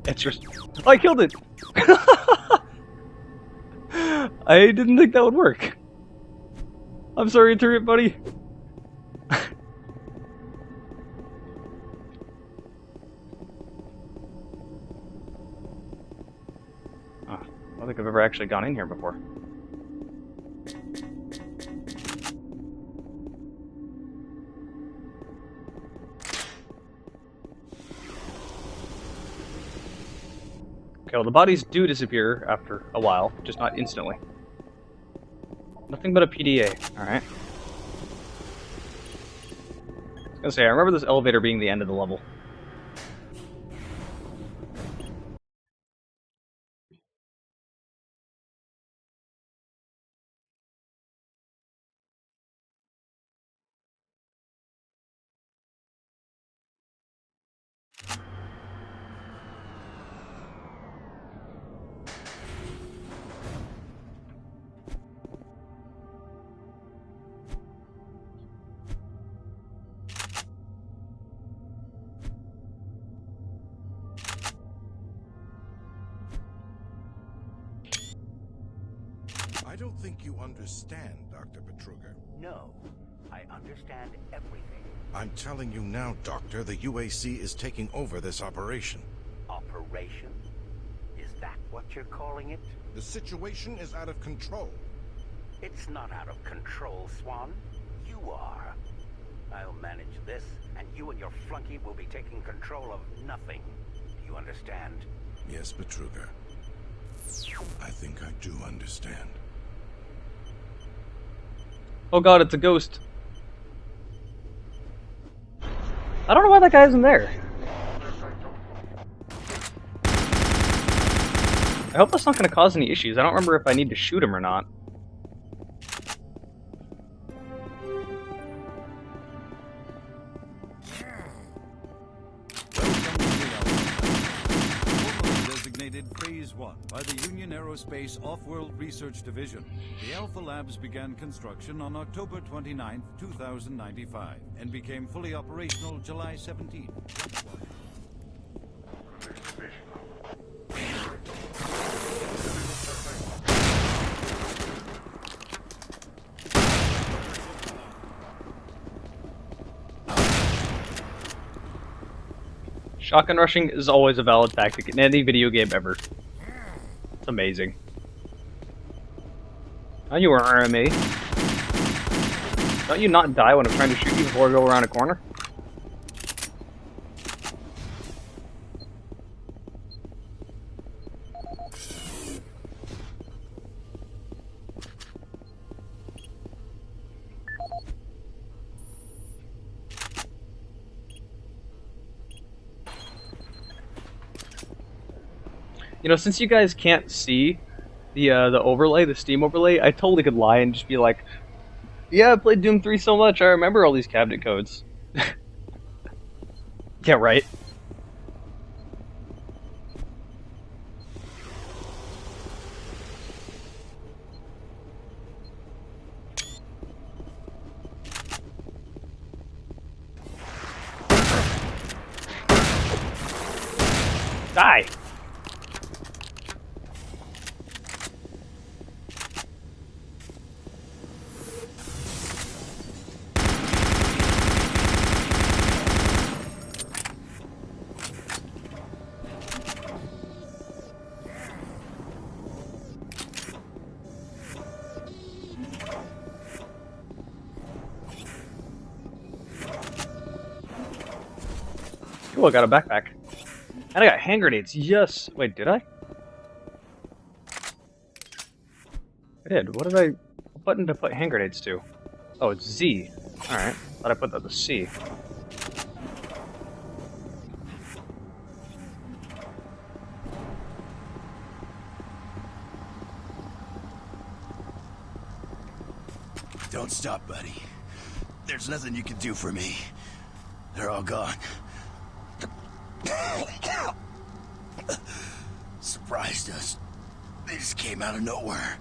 It's your... Oh, I killed it! I didn't think that would work. I'm sorry to it, buddy. I don't think I've ever actually gone in here before. Okay, well, the bodies do disappear after a while, just not instantly. Nothing but a PDA, alright. I was gonna say, I remember this elevator being the end of the level. I don't think you understand, Dr. Petruger. No, I understand everything. I'm telling you now, Doctor, the UAC is taking over this operation. Operation? Is that what you're calling it? The situation is out of control. It's not out of control, Swan. You are. I'll manage this, and you and your flunky will be taking control of nothing. Do you understand? Yes, Petruger. I think I do understand. Oh god, it's a ghost. I don't know why that guy isn't there. I hope that's not going to cause any issues. I don't remember if I need to shoot him or not. Designated Phase 1 by the Union Aerospace Off-World Research Division. The Alpha Labs began construction on October 29, 2095, and became fully operational July 17. Shotgun rushing is always a valid tactic in any video game ever. It's amazing. Oh, you were RMA. Don't you not die when I'm trying to shoot you before I go around a corner? You know, since you guys can't see the overlay, the Steam overlay, I totally could lie and just be like, yeah, I played Doom 3 so much, I remember all these cabinet codes. Yeah, right. Die! Oh, I got a backpack. And I got hand grenades. Yes. Wait, did I? I did. What button to put hand grenades to? Oh, it's Z. Alright. Thought I put that to C. Don't stop, buddy. There's nothing you can do for me. They're all gone. Surprised us. They just came out of nowhere.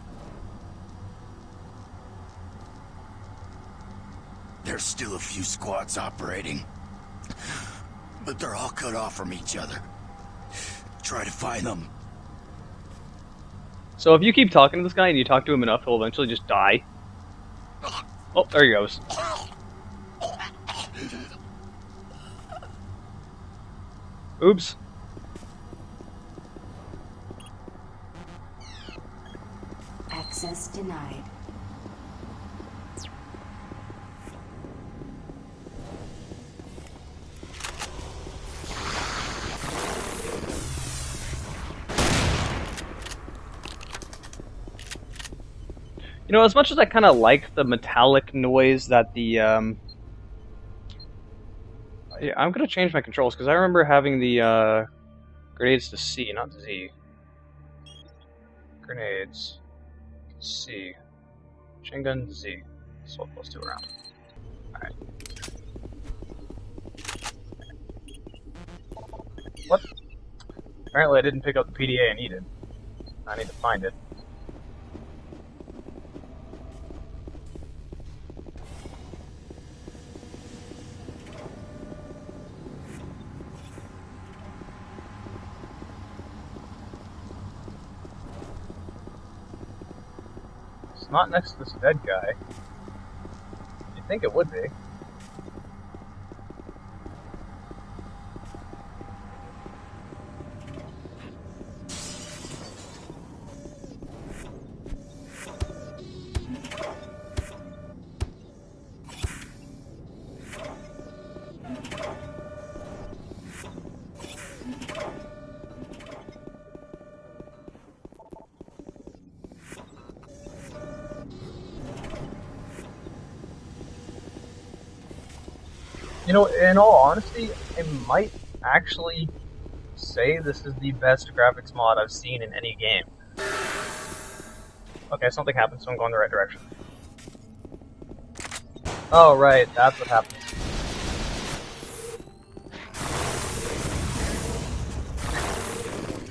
There's still a few squads operating, but they're all cut off from each other. Try to find them. So if you keep talking to this guy and you talk to him enough, he'll eventually just die. Oh, there he goes. Oops. Access denied. You know, as much as I kind of like the metallic noise that the, yeah, I'm gonna change my controls, because I remember having the, grenades to C, not Z. Grenades. C. Chain gun Z. Swap those two around. Alright. What? Apparently I didn't pick up the PDA I needed. I need to find it. It's not next to this dead guy. You'd think it would be. You know, in all honesty, I might actually say this is the best graphics mod I've seen in any game. Okay, something happened, so I'm going the right direction. Oh, right, that's what happens.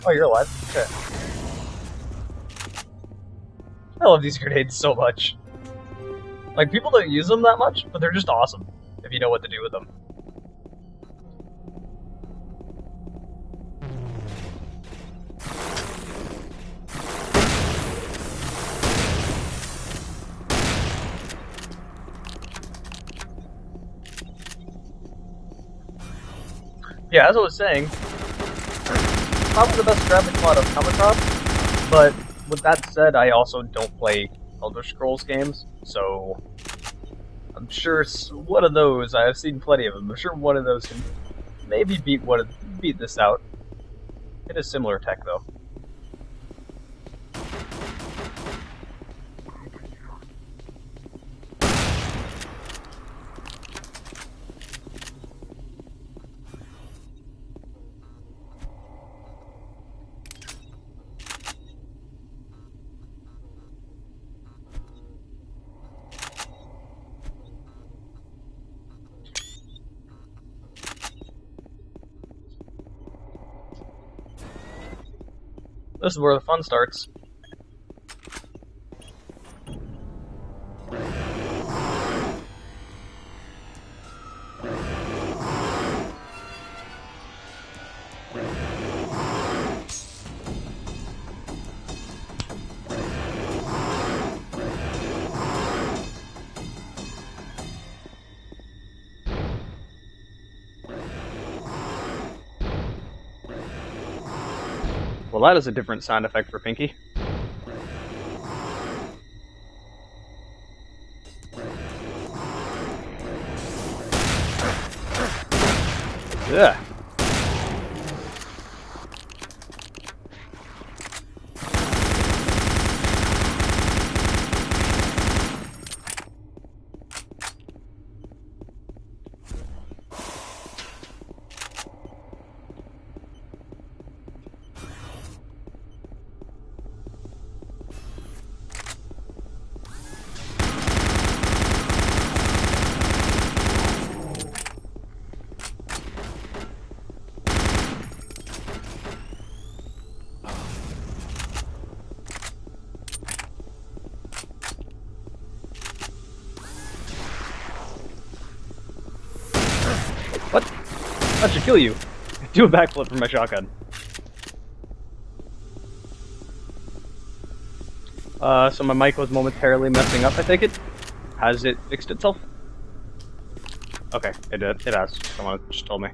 Oh, you're alive. Okay. I love these grenades so much. Like, people don't use them that much, but they're just awesome if you know what to do with them. Yeah, as I was saying, probably the best graphics mod I've come across, but with that said, I also don't play Elder Scrolls games, so I'm sure one of those, I've seen plenty of them, I'm sure one of those can maybe beat this out. It is similar tech, though. This is where the fun starts. Well, that is a different sound effect for Pinky. Yeah. What? That should kill you. Do a backflip from my shotgun. So my mic was momentarily messing up, I take it? Has it fixed itself? Okay, it did. It has. Someone just told me.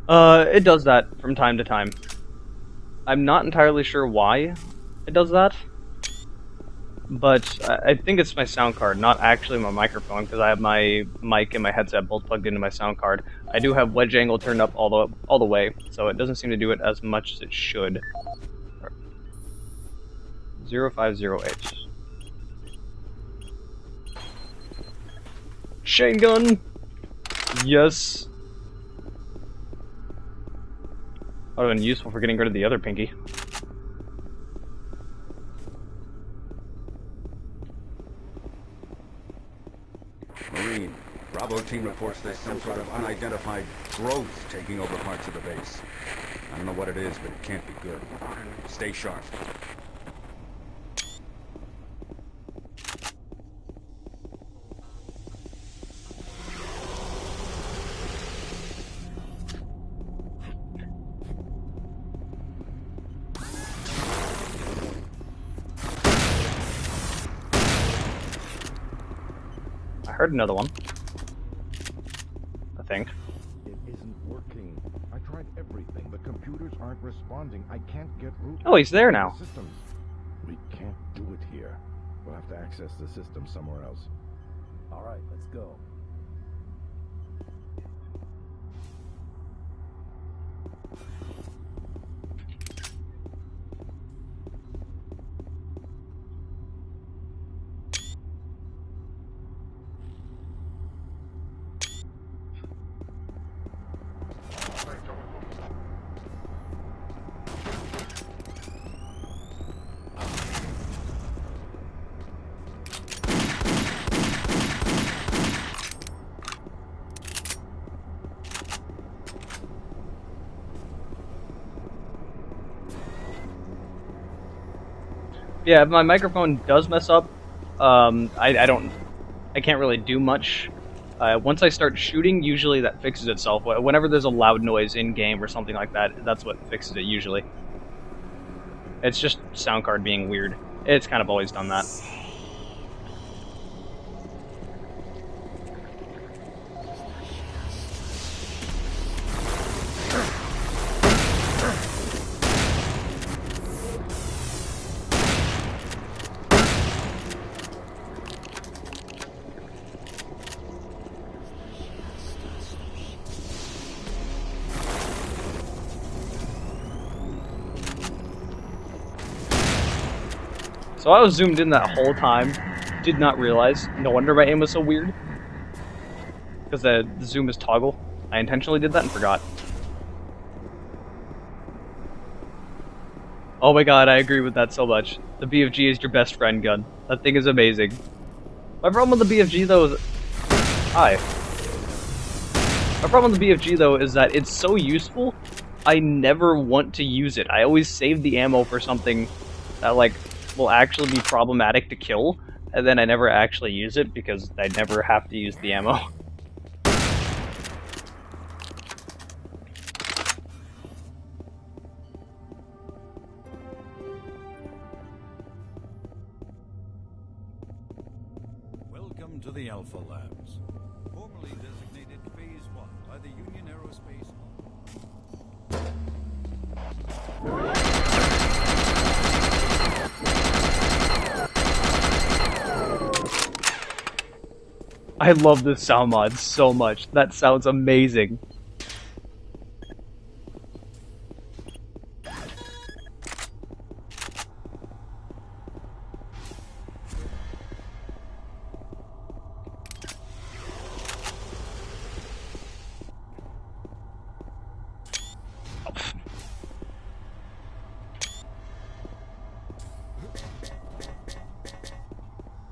It does that from time to time. I'm not entirely sure why it does that, but I think it's my sound card, not actually my microphone, because I have my mic and my headset both plugged into my sound card. I do have wedge angle turned up all the way, so it doesn't seem to do it as much as it should. 0508. Chain gun! Yes! That would have been useful for getting rid of the other pinky. Marine, Bravo team reports there's some sort of unidentified growth taking over parts of the base. I don't know what it is, but it can't be good. Stay sharp. I heard another one. I think. It isn't working. I tried everything. The computers aren't responding. I can't get root. Oh, he's there now. Systems. We can't do it here. We'll have to access the system somewhere else. All right, let's go. Yeah, if my microphone does mess up, I can't really do much. Once I start shooting, usually that fixes itself. Whenever there's a loud noise in game or something like that, that's what fixes it usually. It's just sound card being weird. It's kind of always done that. So I was zoomed in that whole time, did not realize. No wonder my aim was so weird. Because the zoom is toggle. I intentionally did that and forgot. Oh my god, I agree with that so much. The BFG is your best friend gun. That thing is amazing. My problem with the BFG though is... Hi. My problem with the BFG though is that it's so useful, I never want to use it. I always save the ammo for something that like will actually be problematic to kill, and then I never actually use it because I never have to use the ammo. Welcome to the Alpha Labs, formerly designated Phase 1 by the Union Aerospace. I love this sound mod so much. That sounds amazing.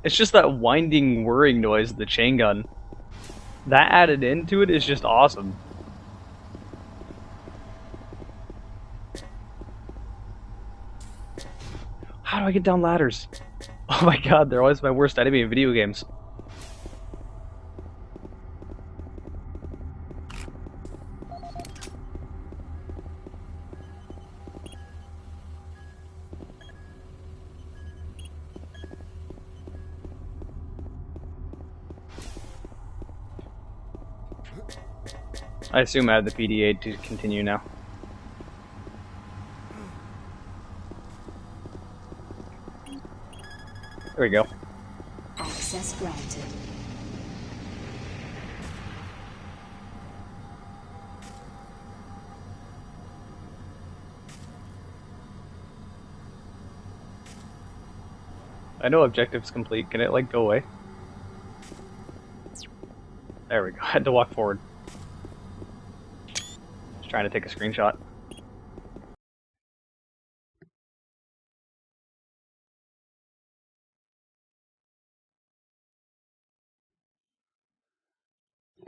It's just that winding, whirring noise of the chain gun. That added into it is just awesome. How do I get down ladders? Oh my god, they're always my worst enemy in video games. I assume I have the PDA to continue now. There we go. Access granted. I know objective's complete. Can it, like, go away? There we go. I had to walk forward. Just trying to take a screenshot.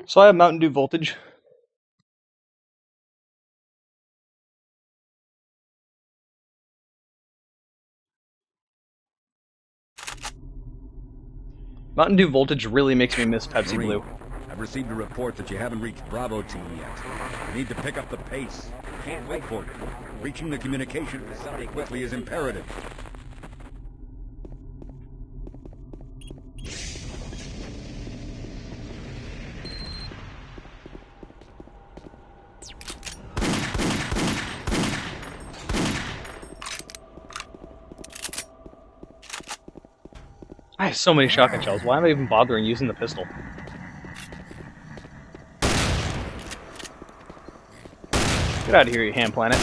So I have Mountain Dew Voltage. Mountain Dew Voltage really makes me miss Pepsi Marine, Blue. I've received a report that you haven't reached Bravo Team yet. You need to pick up the pace. Can't wait for you. Reaching the communication facility quickly is imperative. I have so many shotgun shells. Why am I even bothering using the pistol? Get out of here, you ham planet.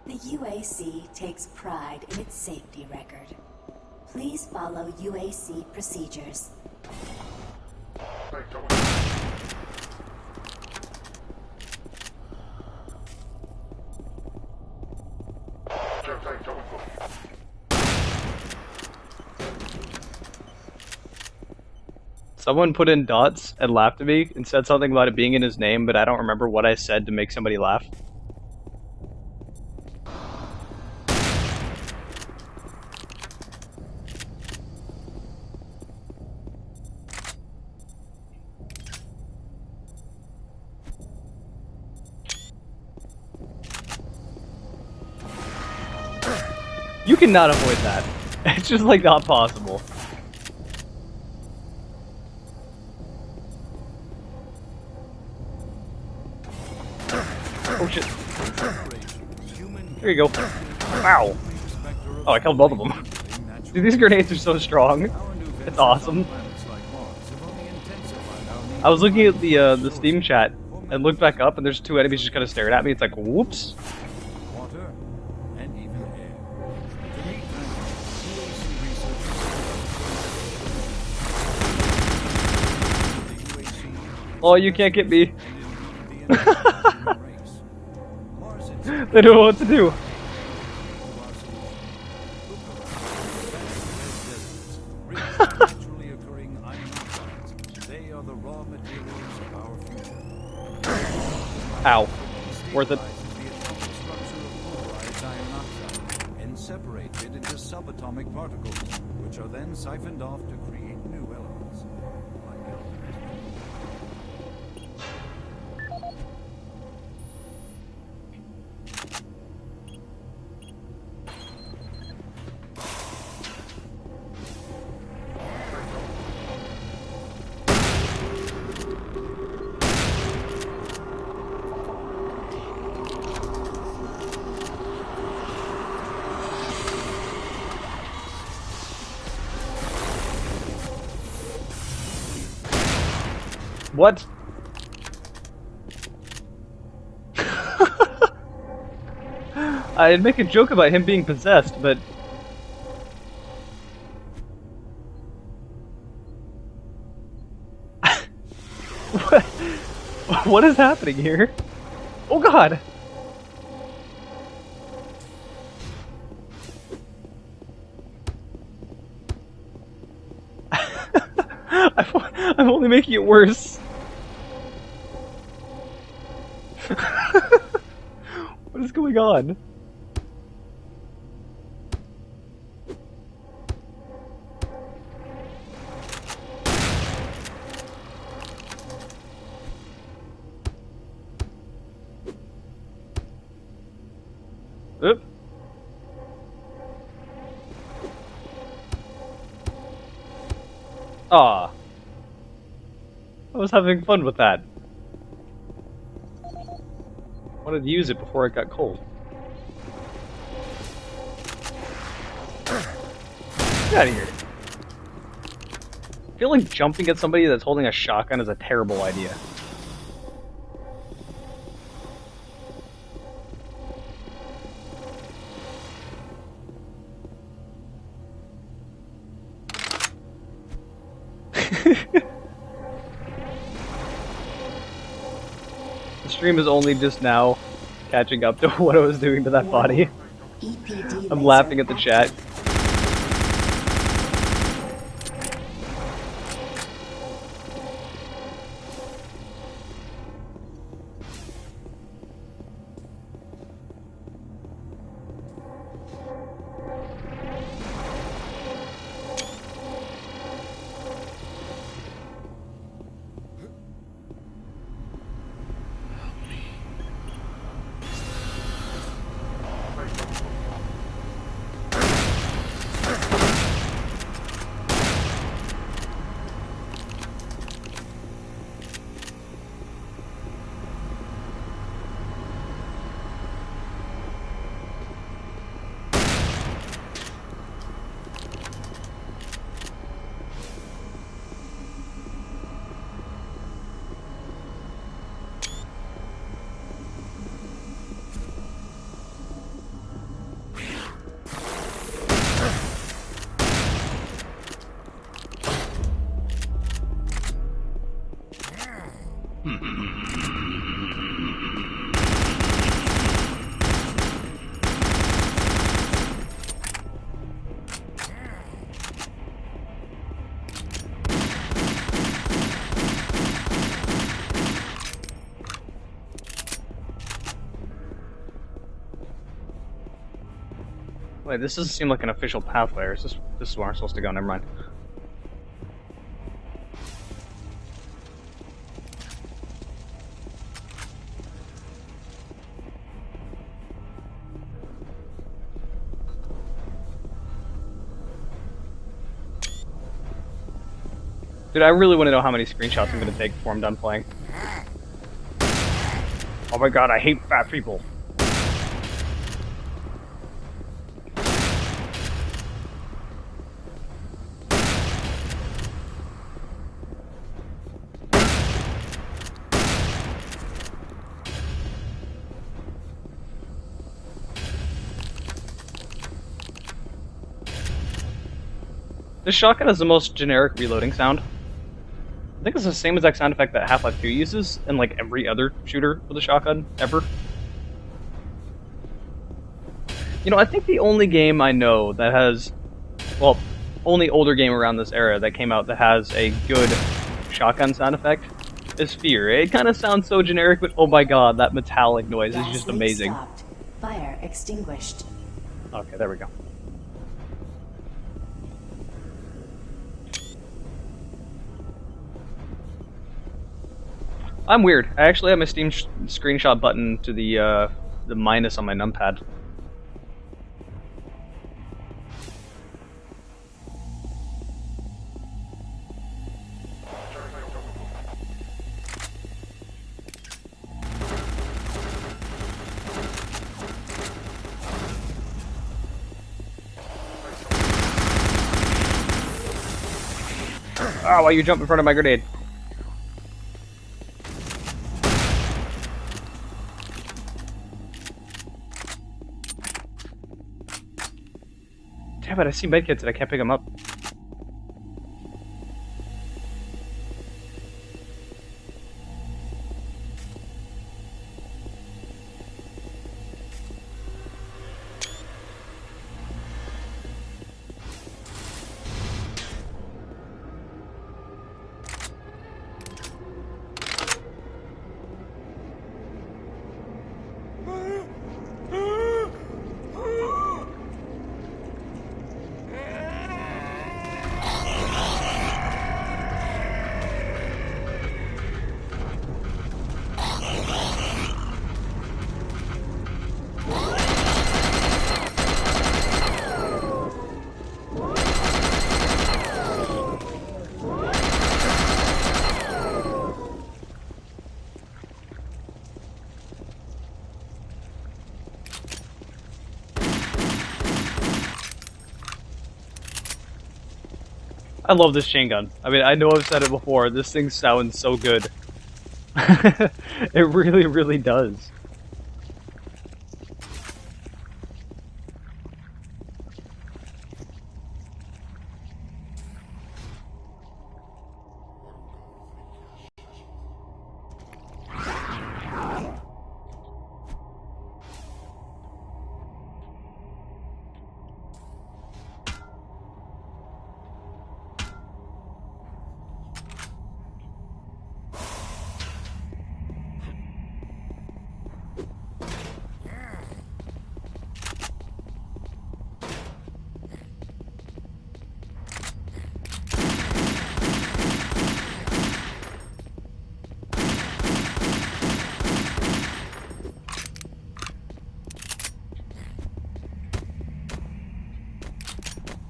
The UAC takes pride in its safety record. Please follow UAC procedures. Someone put in dots and laughed at me and said something about it being in his name, but I don't remember what I said to make somebody laugh. You cannot avoid that. It's just like not possible. Oh shit. Here you go. Wow. Oh, I killed both of them. Dude, these grenades are so strong. It's awesome. I was looking at the Steam chat and looked back up and there's two enemies just kind of staring at me. It's like, whoops. Oh, you can't get me. They don't know what to do. Ow. Worth it. And separated into subatomic particles, which are then siphoned off to create new elements. What? I'd make a joke about him being possessed, but... What is happening here? Oh god! I'm only making it worse. What is going on? Aw. I was having fun with that. Wanted to use it before it got cold. Get out of here. I feel like jumping at somebody that's holding a shotgun is a terrible idea. The stream is only just now catching up to what I was doing to that body. I'm laughing at the chat. Wait, this doesn't seem like an official pathway, or is this is where I'm supposed to go? Never mind. Dude, I really want to know how many screenshots I'm going to take before I'm done playing. Oh my god, I hate fat people. This shotgun has the most generic reloading sound. I think it's the same exact sound effect that Half-Life 2 uses, and like every other shooter with a shotgun, ever. You know, I think the only game I know that has, well, only older game around this era that came out that has a good shotgun sound effect is Fear. It kind of sounds so generic, but oh my god, that metallic noise is just amazing. Stopped. Fire extinguished. Okay, there we go. I'm weird. I actually have my Steam screenshot button to the minus on my numpad. Ah, why you jump in front of my grenade? Damn it, I see medkits and I can't pick them up. I love this chain gun. I mean, I know I've said it before. This thing sounds so good. It really, really does.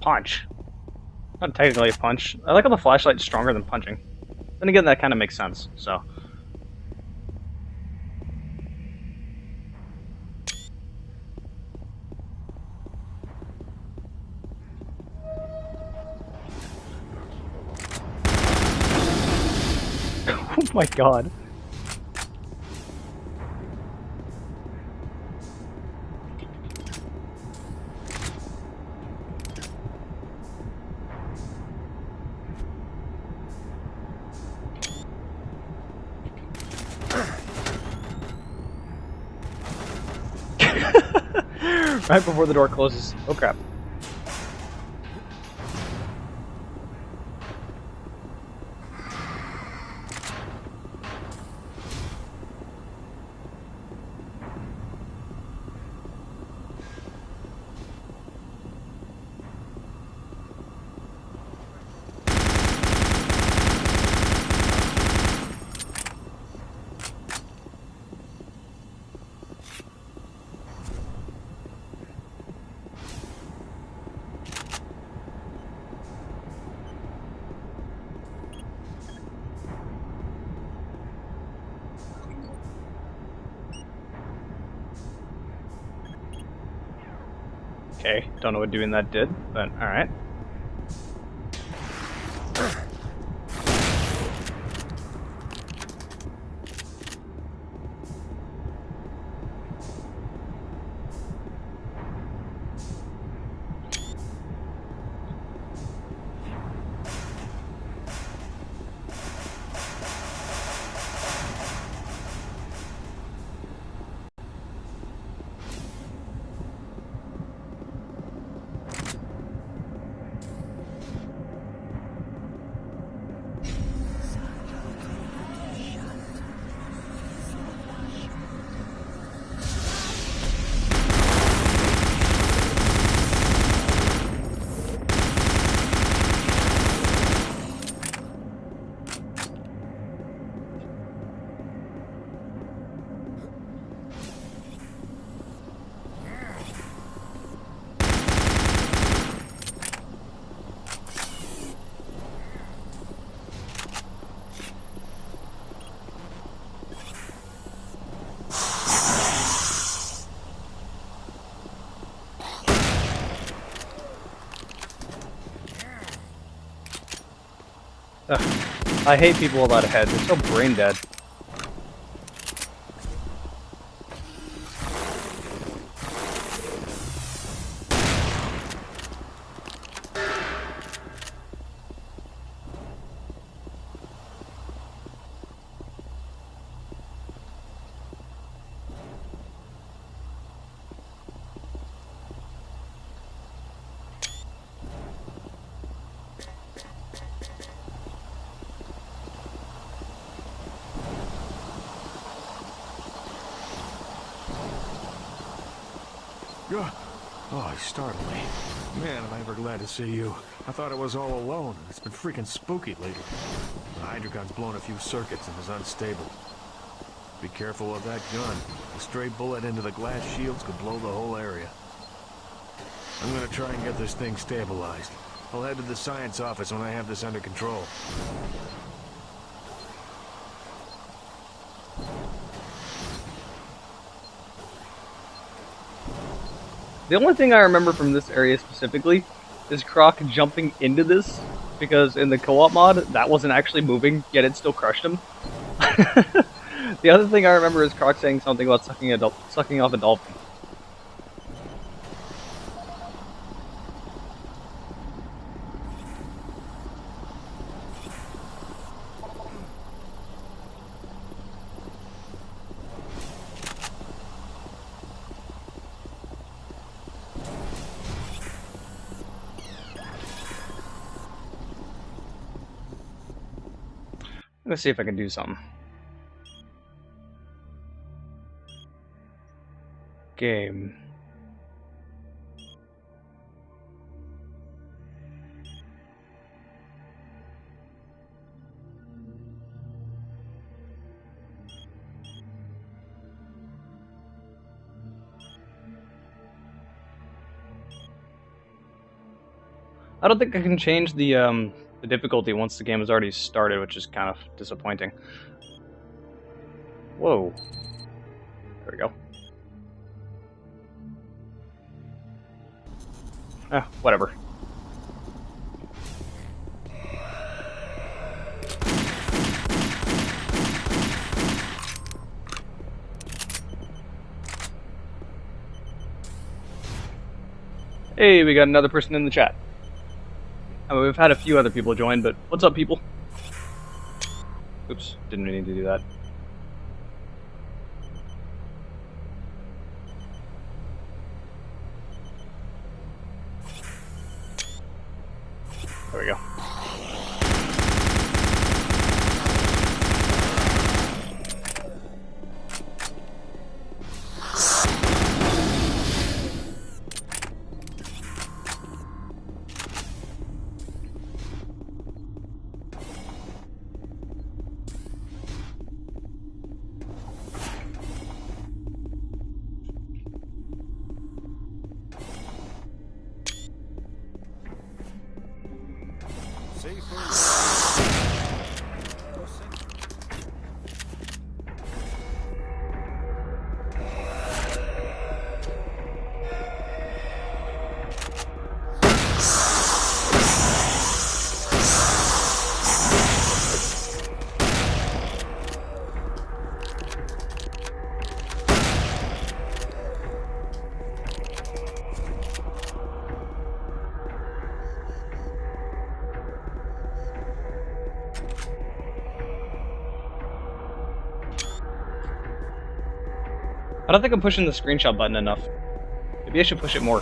Punch. Not technically a punch. I like how the flashlight's stronger than punching. Then again, that kind of makes sense, so. Oh my god. Right before the door closes. Oh crap. Okay, don't know what doing that did, but alright. Ugh. I hate people without a head. They're so brain dead. Oh, you startled me. Man, am I ever glad to see you. I thought I was all alone. It's been freaking spooky lately. The Hydrogon's blown a few circuits and is unstable. Be careful of that gun. A stray bullet into the glass shields could blow the whole area. I'm gonna try and get this thing stabilized. I'll head to the science office when I have this under control. The only thing I remember from this area specifically is Croc jumping into this because in the co-op mod, that wasn't actually moving, yet it still crushed him. The other thing I remember is Croc saying something about sucking off a dolphin. Let's see if I can do something. Game. I don't think I can change the difficulty once the game has already started, which is kind of disappointing. Whoa. There we go. Ah, whatever. Hey, we got another person in the chat. I mean, we've had a few other people join, but what's up, people? Oops, didn't need to do that. There we go. I don't think I'm pushing the screenshot button enough. Maybe I should push it more.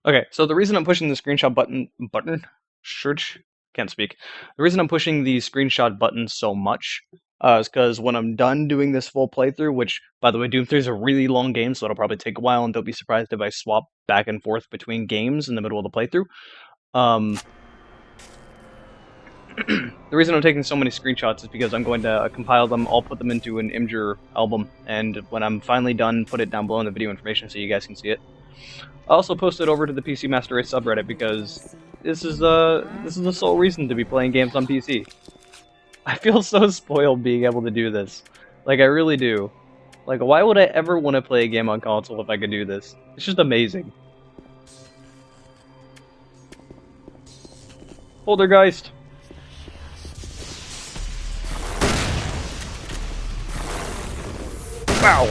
Okay, so the reason I'm pushing the screenshot can't speak. The reason I'm pushing the screenshot button so much is because when I'm done doing this full playthrough, which, by the way, Doom 3 is a really long game, so it'll probably take a while, and don't be surprised if I swap back and forth between games in the middle of the playthrough. The reason I'm taking so many screenshots is because I'm going to compile them, I'll put them into an Imgur album, and when I'm finally done, put it down below in the video information so you guys can see it. I'll also post it over to the PC Master Race subreddit because this is the sole reason to be playing games on PC. I feel so spoiled being able to do this. Like, I really do. Like, why would I ever want to play a game on console if I could do this? It's just amazing. Poltergeist! Wow!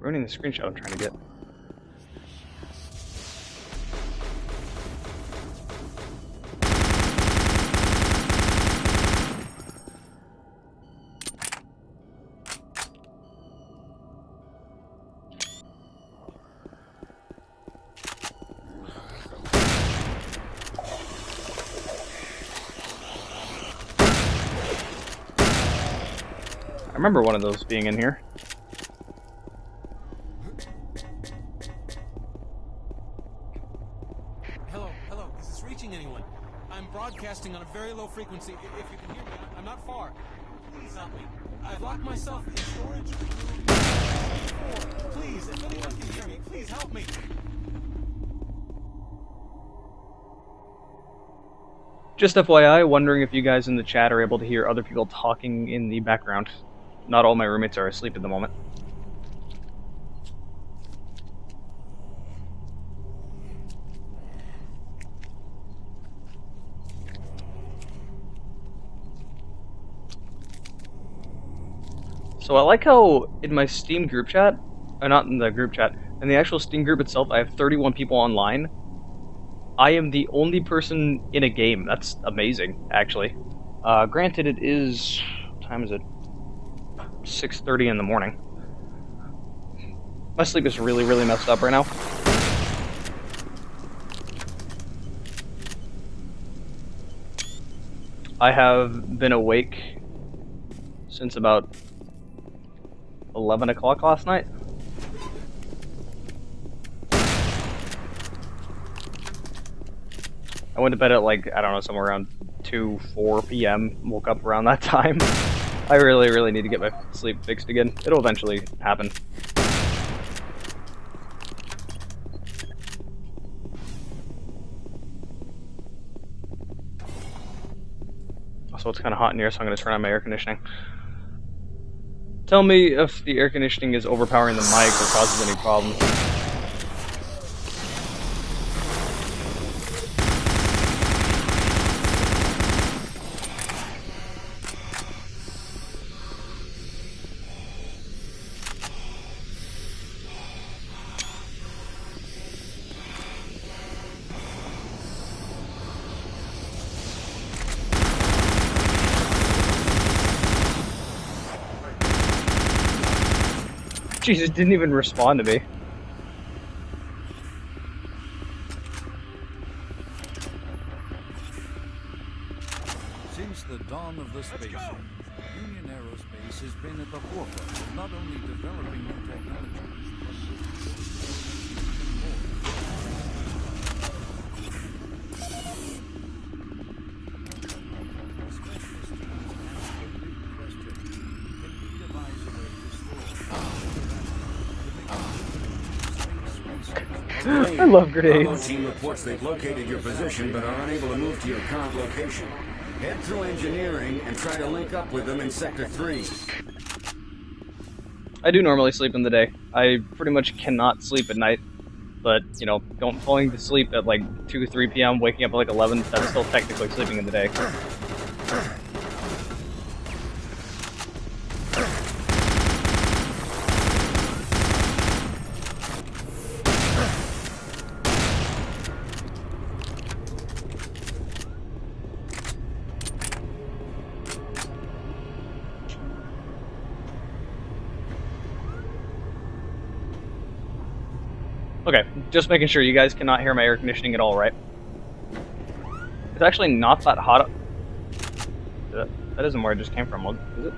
Ruining the screenshot I'm trying to get. I remember one of those being in here. Hello, is this reaching anyone? I'm broadcasting on a very low frequency. If you can hear me, I'm not far. Please help me. I've locked myself in storage room 4. Please, if anyone can hear me, please help me. Just FYI, wondering if you guys in the chat are able to hear other people talking in the background. Not all my roommates are asleep at the moment. So I like how in my Steam group chat, not in the group chat, in the actual Steam group itself, I have 31 people online. I am the only person in a game. That's amazing, actually. Granted, it is... what time is it? 6:30 in the morning. My sleep is really, really messed up right now. I have been awake since about 11 o'clock last night. I went to bed at like, I don't know, somewhere around 2, 4 p.m. Woke up around that time. I really, really need to get my sleep fixed again. It'll eventually happen. Also, it's kind of hot in here, so I'm going to turn on my air conditioning. Tell me if the air conditioning is overpowering the mic or causes any problems. Jesus, didn't even respond to me. Since the dawn of the space age, Union Aerospace has been at the forefront of not only developing new technologies, I love grenades. Bravo team reports they've located your position but are unable to move to your current location. Head through engineering and try to link up with them in Sector 3. I do normally sleep in the day. I pretty much cannot sleep at night. But, you know, falling to sleep at like 2, 3 p.m., waking up at like 11, that's still technically sleeping in the day. Okay, just making sure you guys cannot hear my air conditioning at all, right? It's actually not that hot. That isn't where I just came from, is it?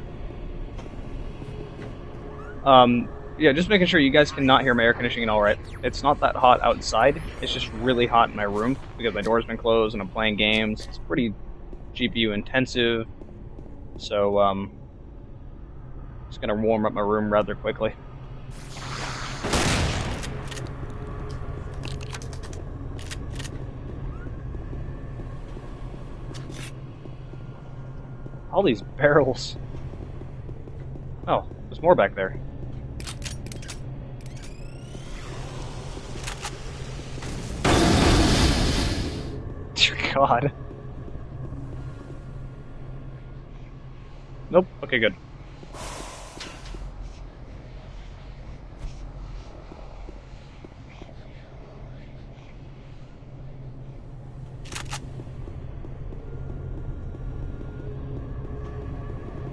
Yeah, just making sure you guys cannot hear my air conditioning at all, right? It's not that hot outside, it's just really hot in my room because my door's been closed and I'm playing games. It's pretty GPU intensive, so just gonna warm up my room rather quickly. All these barrels. Oh, there's more back there. Dear God. Nope. Okay, good.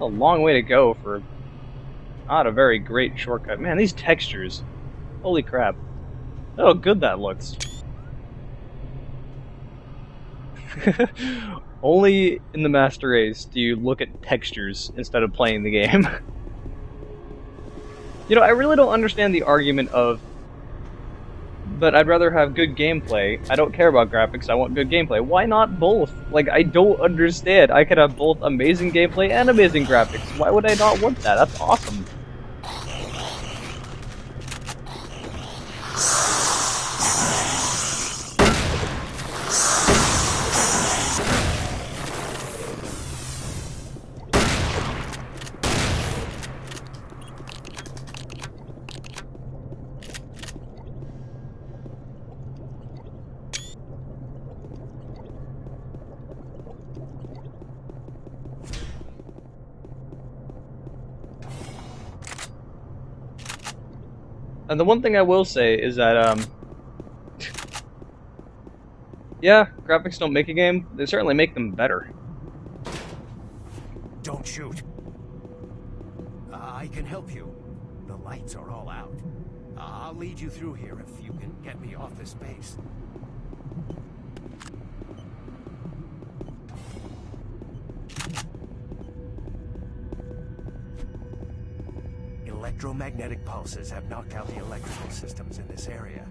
A long way to go for not a very great shortcut. Man, these textures. Holy crap. Oh, good that looks. Only in the Master Race do you look at textures instead of playing the game. You know, I really don't understand the argument of but I'd rather have good gameplay. I don't care about graphics, I want good gameplay. Why not both? Like, I don't understand. I could have both amazing gameplay and amazing graphics. Why would I not want that? That's awesome. And the one thing I will say is that, yeah, graphics don't make a game. They certainly make them better. Don't shoot. I can help you. The lights are all out. I'll lead you through here if you can get me off this base. Electromagnetic pulses have knocked out the electrical systems in this area.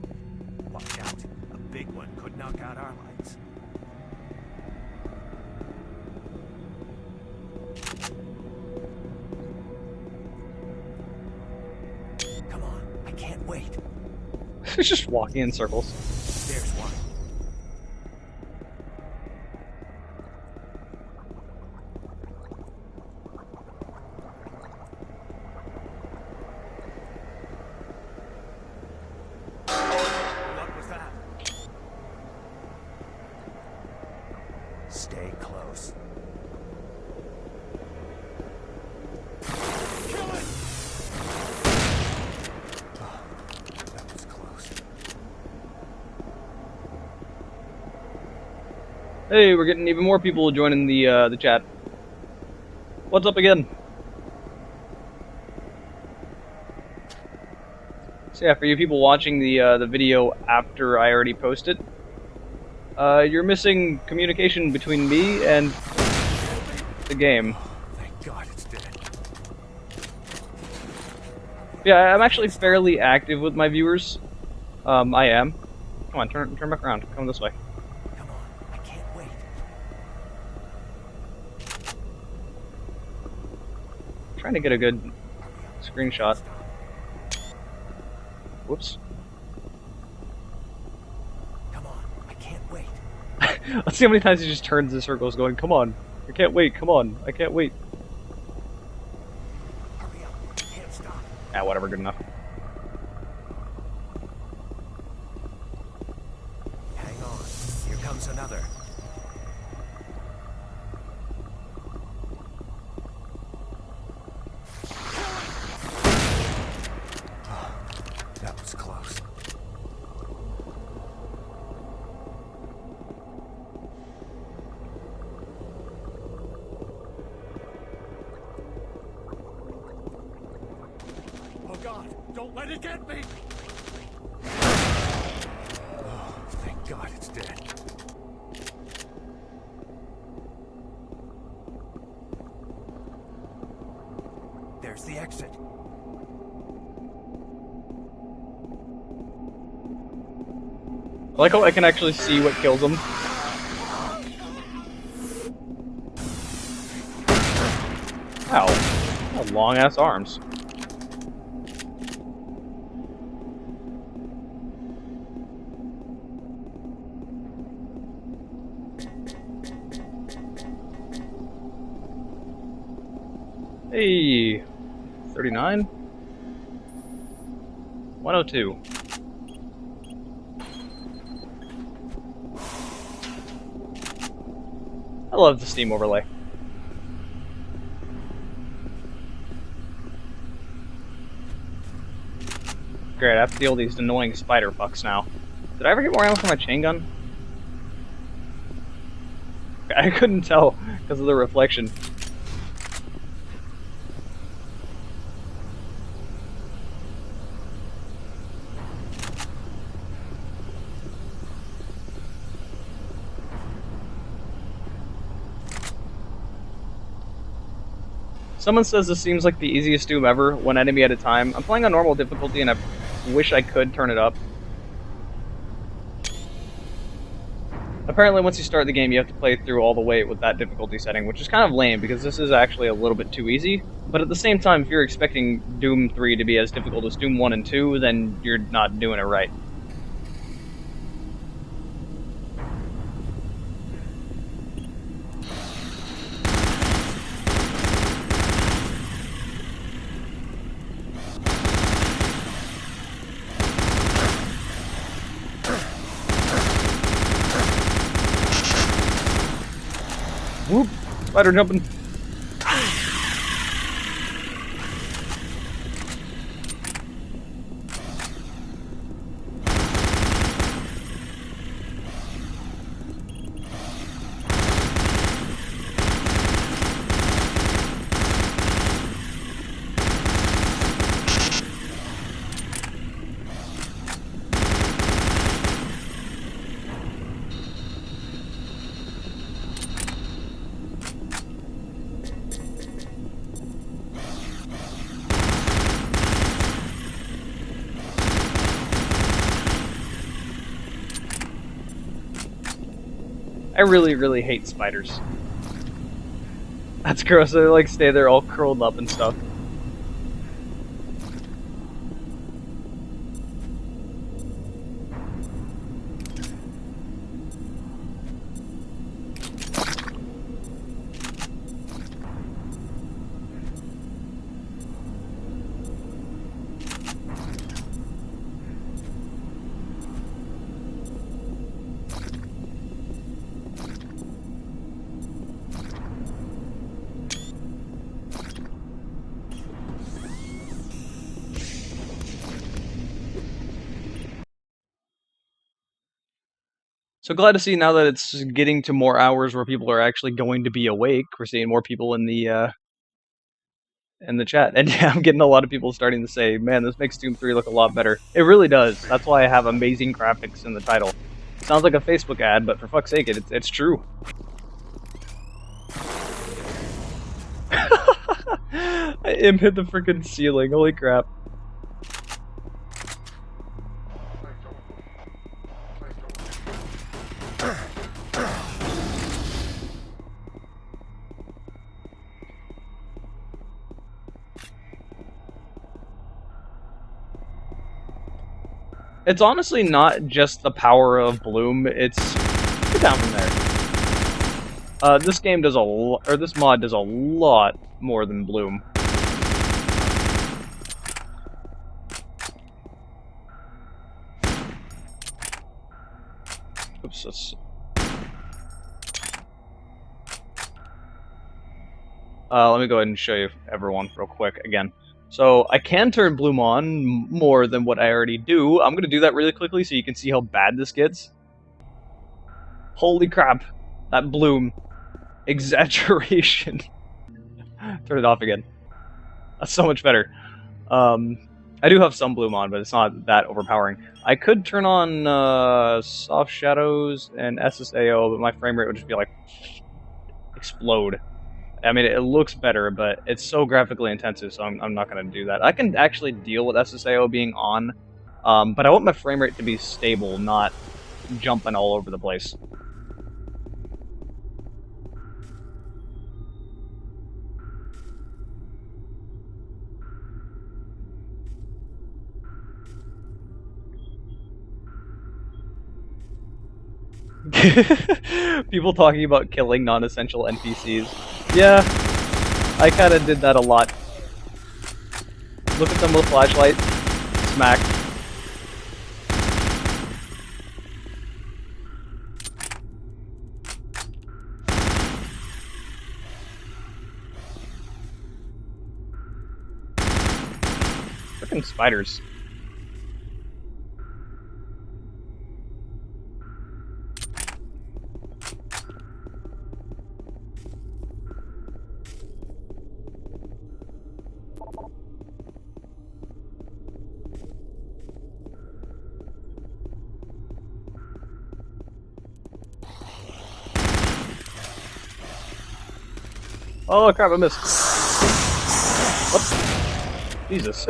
Watch out. A big one could knock out our lights. Come on. I can't wait. It's just walking in circles. There's one. Stay close. Kill it! Oh, that was close. Hey, we're getting even more people joining the chat. What's up again? So yeah, for you people watching the video after I already posted, you're missing communication between me and the game. Thank God it's dead. Yeah, I'm actually fairly active with my viewers. I am. Come on, turn back around. Come this way. Come on, I can't wait. Trying to get a good screenshot. Whoops. Let's see how many times he just turns in circles going, come on, I can't wait, come on, I can't wait. Hurry up, I can't stop. Ah, whatever, good enough. Hang on, here comes another. Oh, that was close. Don't let it get me! Oh, thank God it's dead. There's the exit. I like how I can actually see what kills them. Ow. Long ass arms. Hey, 39? 102. I love the Steam overlay. Great, I have to deal with these annoying spider fucks now. Did I ever get more ammo for my chain gun? I couldn't tell because of the reflection. Someone says this seems like the easiest Doom ever, one enemy at a time. I'm playing on normal difficulty and I wish I could turn it up. Apparently, once you start the game, you have to play through all the way with that difficulty setting, which is kind of lame because this is actually a little bit too easy. But at the same time, if you're expecting Doom 3 to be as difficult as Doom 1 and 2, then you're not doing it right. Whoop! Spider jumping. I really, really hate spiders. That's gross. They like stay there all curled up and stuff. So glad to see now that it's getting to more hours where people are actually going to be awake. We're seeing more people in the chat, and yeah, I'm getting a lot of people starting to say, "Man, this makes Doom 3 look a lot better." It really does. That's why I have amazing graphics in the title. Sounds like a Facebook ad, but for fuck's sake, it's true. Im hit the freaking ceiling. Holy crap. It's honestly not just the power of Bloom, it's... Get down from there. This game does this mod does a lot more than Bloom. Oops, that's... let me go ahead and show you everyone real quick again. So, I can turn Bloom on more than what I already do. I'm gonna do that really quickly so you can see how bad this gets. Holy crap. That Bloom. Exaggeration. Turn it off again. That's so much better. I do have some Bloom on, but it's not that overpowering. I could turn on Soft Shadows and SSAO, but my frame rate would just be like... explode. I mean, it looks better, but it's so graphically intensive, so I'm not going to do that. I can actually deal with SSAO being on, but I want my frame rate to be stable, not jumping all over the place. People talking about killing non-essential NPCs. Yeah, I kinda did that a lot. Look at them with a flashlight. Smack. Frickin' spiders. Oh crap, I missed. Whoops. Jesus.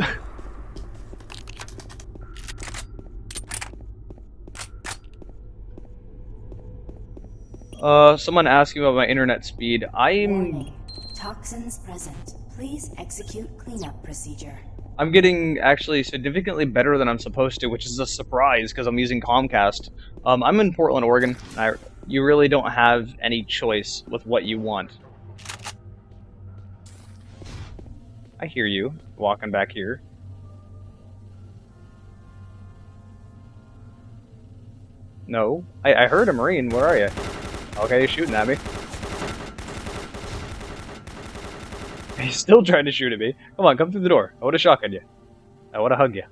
Someone asked me about my internet speed. Warning. Toxins present. Please execute cleanup procedure. I'm getting actually significantly better than I'm supposed to, which is a surprise because I'm using Comcast. I'm in Portland, Oregon. You really don't have any choice with what you want. I hear you walking back here. No, I heard a Marine. Where are you? Okay, he's shooting at me. He's still trying to shoot at me. Come on, come through the door. I would have shotgunned you. I would have hugged you.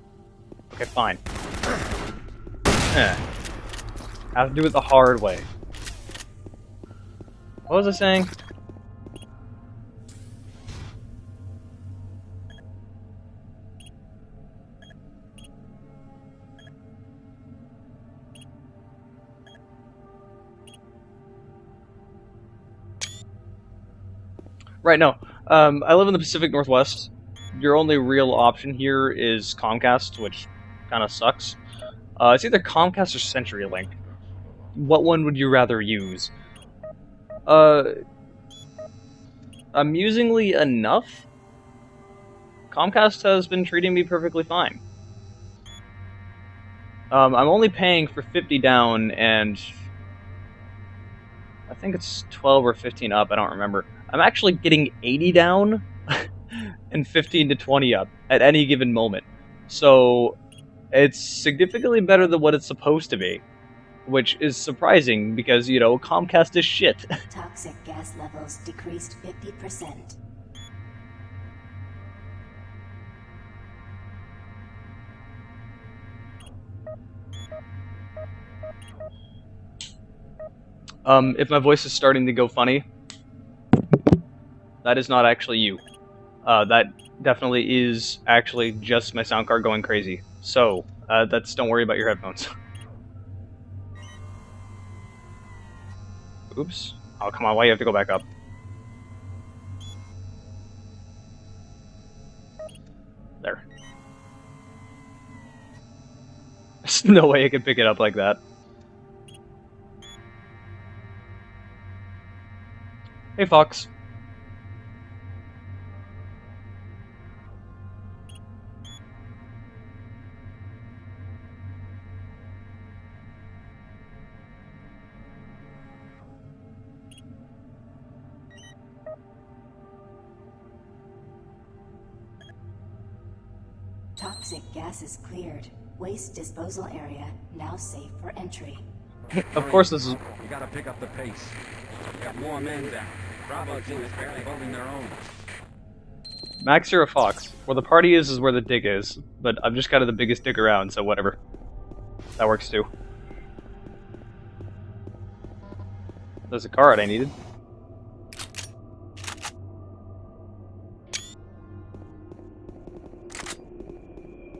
Okay, fine. Have to do it the hard way. What was I saying? Right, no. I live in the Pacific Northwest. Your only real option here is Comcast, which kind of sucks. It's either Comcast or CenturyLink. What one would you rather use? Amusingly enough, Comcast has been treating me perfectly fine. I'm only paying for 50 down and I think it's 12 or 15 up, I don't remember. I'm actually getting 80 down and 15 to 20 up at any given moment. So it's significantly better than what it's supposed to be, which is surprising because, you know, Comcast is shit. Toxic gas levels decreased 50%. If my voice is starting to go funny, that is not actually you. That definitely is actually just my sound card going crazy. So, don't worry about your headphones. Oops. Oh, come on, why do you have to go back up? There. There's no way I can pick it up like that. Hey, Fox. Toxic gases cleared. Waste disposal area now safe for entry. Of course this is... You gotta pick up the pace. We got more men down. Bravo team is barely holding their own. Max, you're a Fox. Where the party is where the dig is. But I'm just kind of the biggest dig around, so whatever. That works too. There's a card I needed.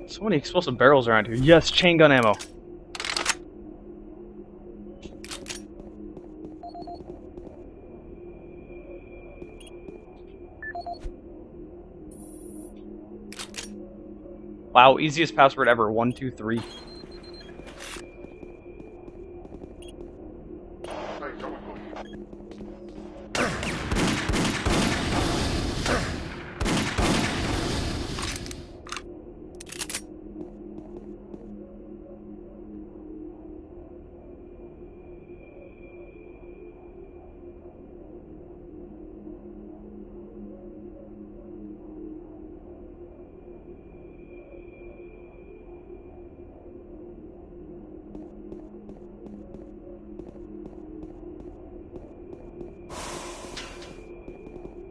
So many explosive barrels around here. Yes, chain gun ammo. Wow, easiest password ever. 123.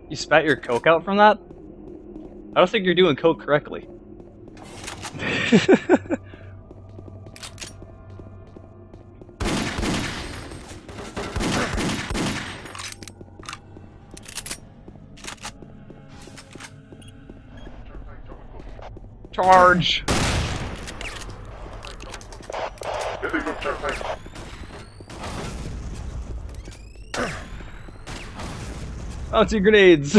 You spat your coke out from that? I don't think you're doing coke correctly. Charge! Bouncy grenades!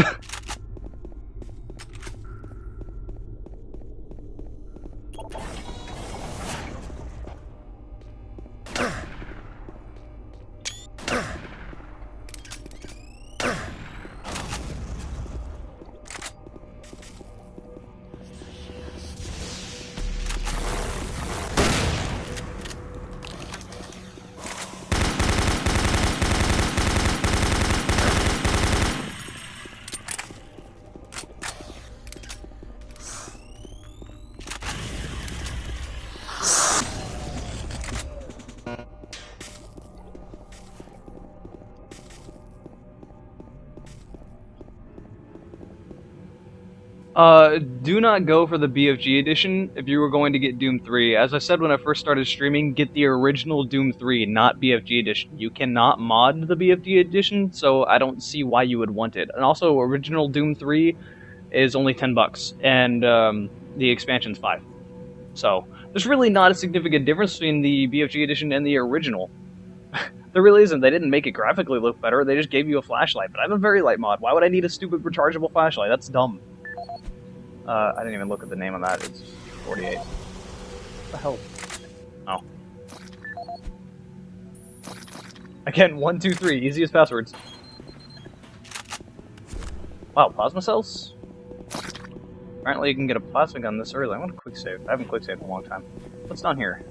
Do not go for the BFG edition if you were going to get Doom 3. As I said when I first started streaming, get the original Doom 3, not BFG edition. You cannot mod the BFG edition, so I don't see why you would want it. And also, original Doom 3 is only $10, and the expansion's $5. So, there's really not a significant difference between the BFG edition and the original. There really isn't. They didn't make it graphically look better, they just gave you a flashlight. But I have a very light mod. Why would I need a stupid rechargeable flashlight? That's dumb. I didn't even look at the name on that. It's 48. What the hell? Oh. Again, 1, 2, 3. Easiest passwords. Wow, plasma cells? Apparently you can get a plasma gun this early. I want to quick save. I haven't quick saved in a long time. What's down here?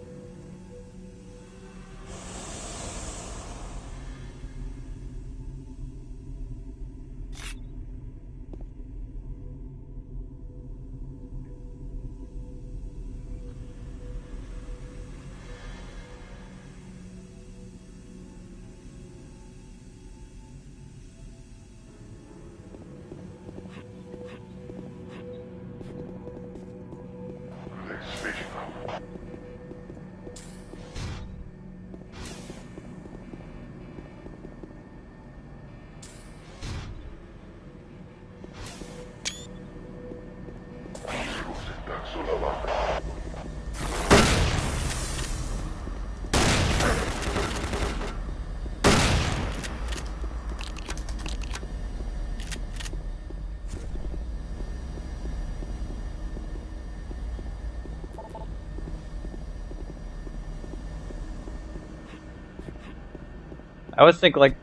I always think, like,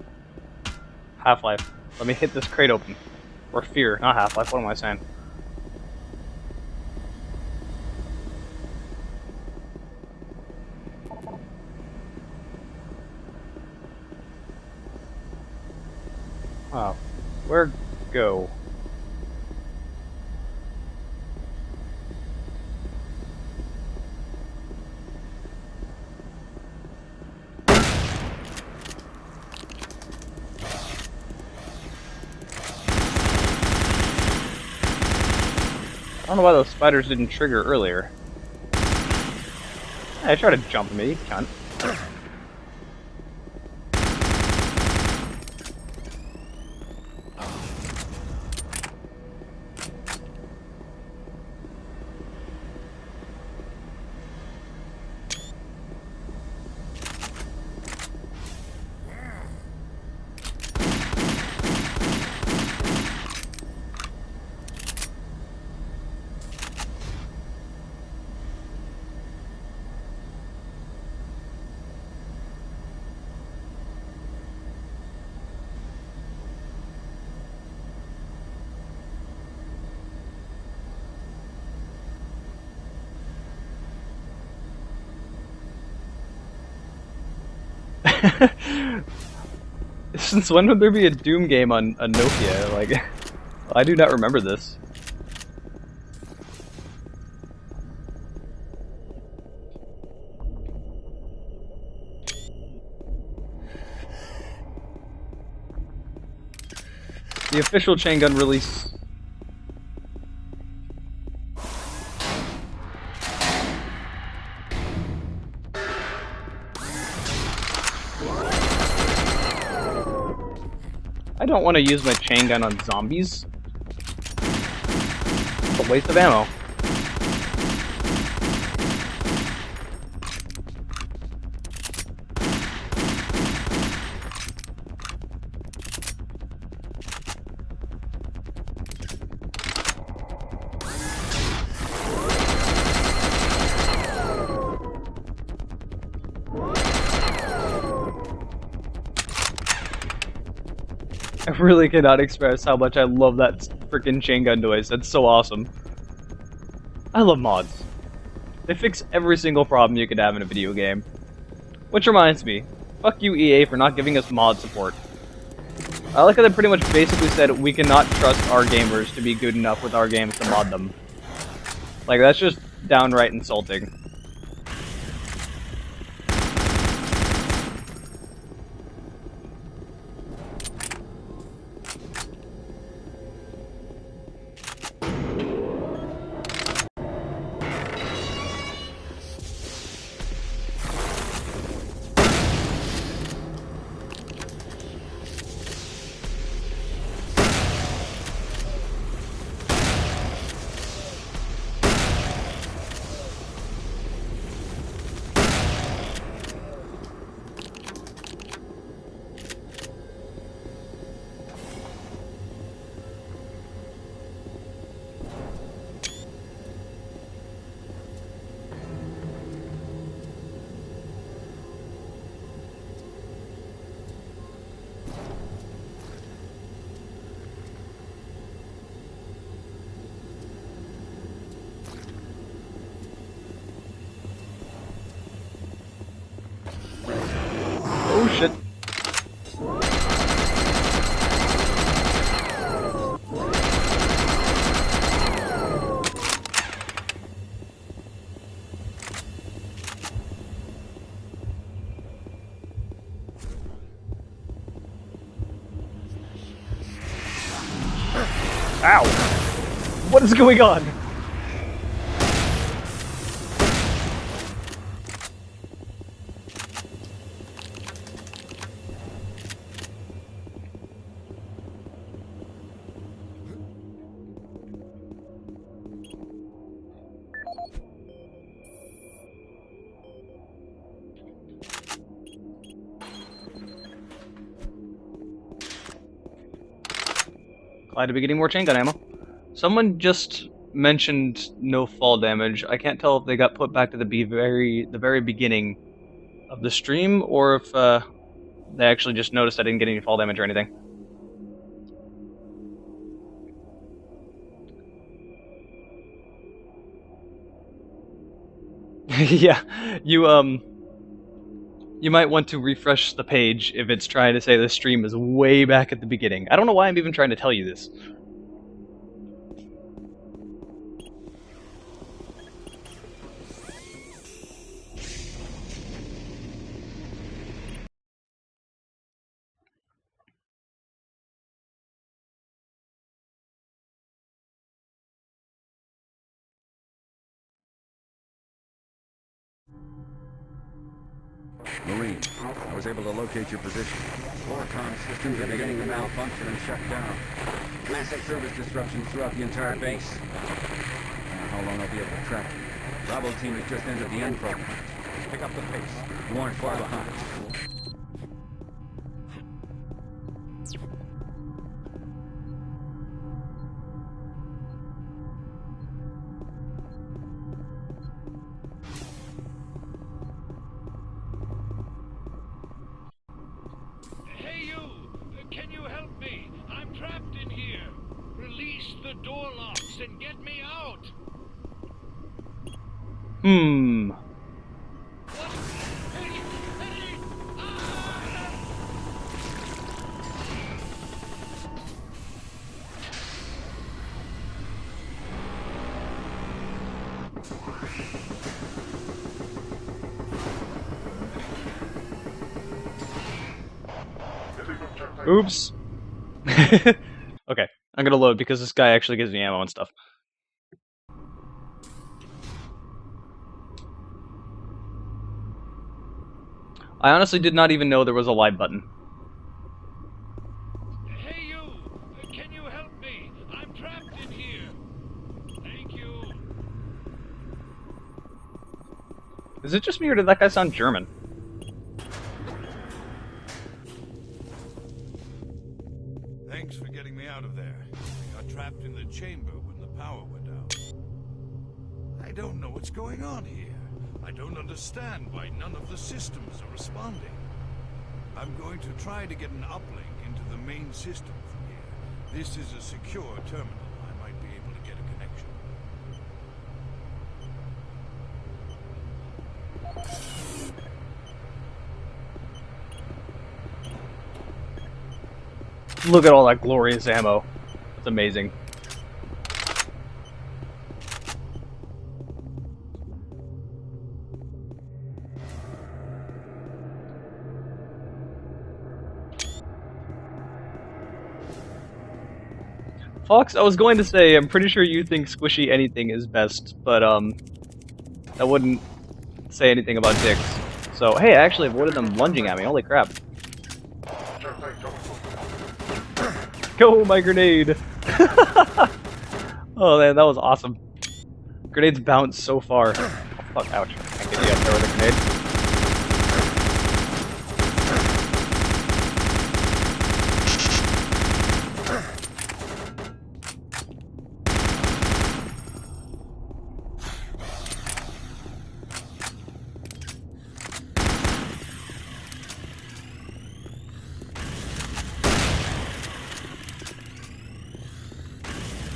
Half-Life. Let me hit this crate open. Or Fear, not Half-Life, what am I saying? Oh, where go? I don't know why those spiders didn't trigger earlier. Hey, try to jump me, cunt. Since when would there be a Doom game on a Nokia? Like, I do not remember this. The official chain gun release. I don't want to use my chain gun on zombies. It's a waste of ammo. I really cannot express how much I love that freaking chain gun noise. That's so awesome. I love mods. They fix every single problem you could have in a video game. Which reminds me, fuck you EA for not giving us mod support. I like how they pretty much basically said we cannot trust our gamers to be good enough with our games to mod them. Like, that's just downright insulting. Ow! What is going on? Glad to be getting more chain gun ammo. Someone just mentioned no fall damage. I can't tell if they got put back to the very beginning of the stream, or if they actually just noticed I didn't get any fall damage or anything. Yeah, you might want to refresh the page if it's trying to say the stream is way back at the beginning. I don't know why I'm even trying to tell you this. Marine, I was able to locate your position. Core comm systems are beginning to malfunction and shut down. Massive service disruptions throughout the entire base. I don't know how long I'll be able to track you. Bravo team has just entered the end program. Pick up the pace. You aren't far behind. Hey you! Can you help me? I'm trapped in here. Release the door locks and get me out! Hmm. Oops. Okay, I'm gonna load because this guy actually gives me ammo and stuff. I honestly did not even know there was a live button. Hey you! Can you help me? I'm trapped in here. Thank you. Is it just me or did that guy sound German? Thanks for getting me out of there. I got trapped in the chamber when the power went out. I don't know what's going on here. I don't understand why none of the systems are responding. I'm going to try to get an uplink into the main system from here. This is a secure terminal. I might be able to get a connection. Look at all that glorious ammo. It's amazing. Fox, I was going to say, I'm pretty sure you think squishy anything is best, but that wouldn't say anything about dicks. So, hey, I actually avoided them lunging at me, holy crap. Go, my grenade! Oh man, that was awesome. Grenades bounce so far. Oh, fuck, ouch. I can't get you up there with a grenade.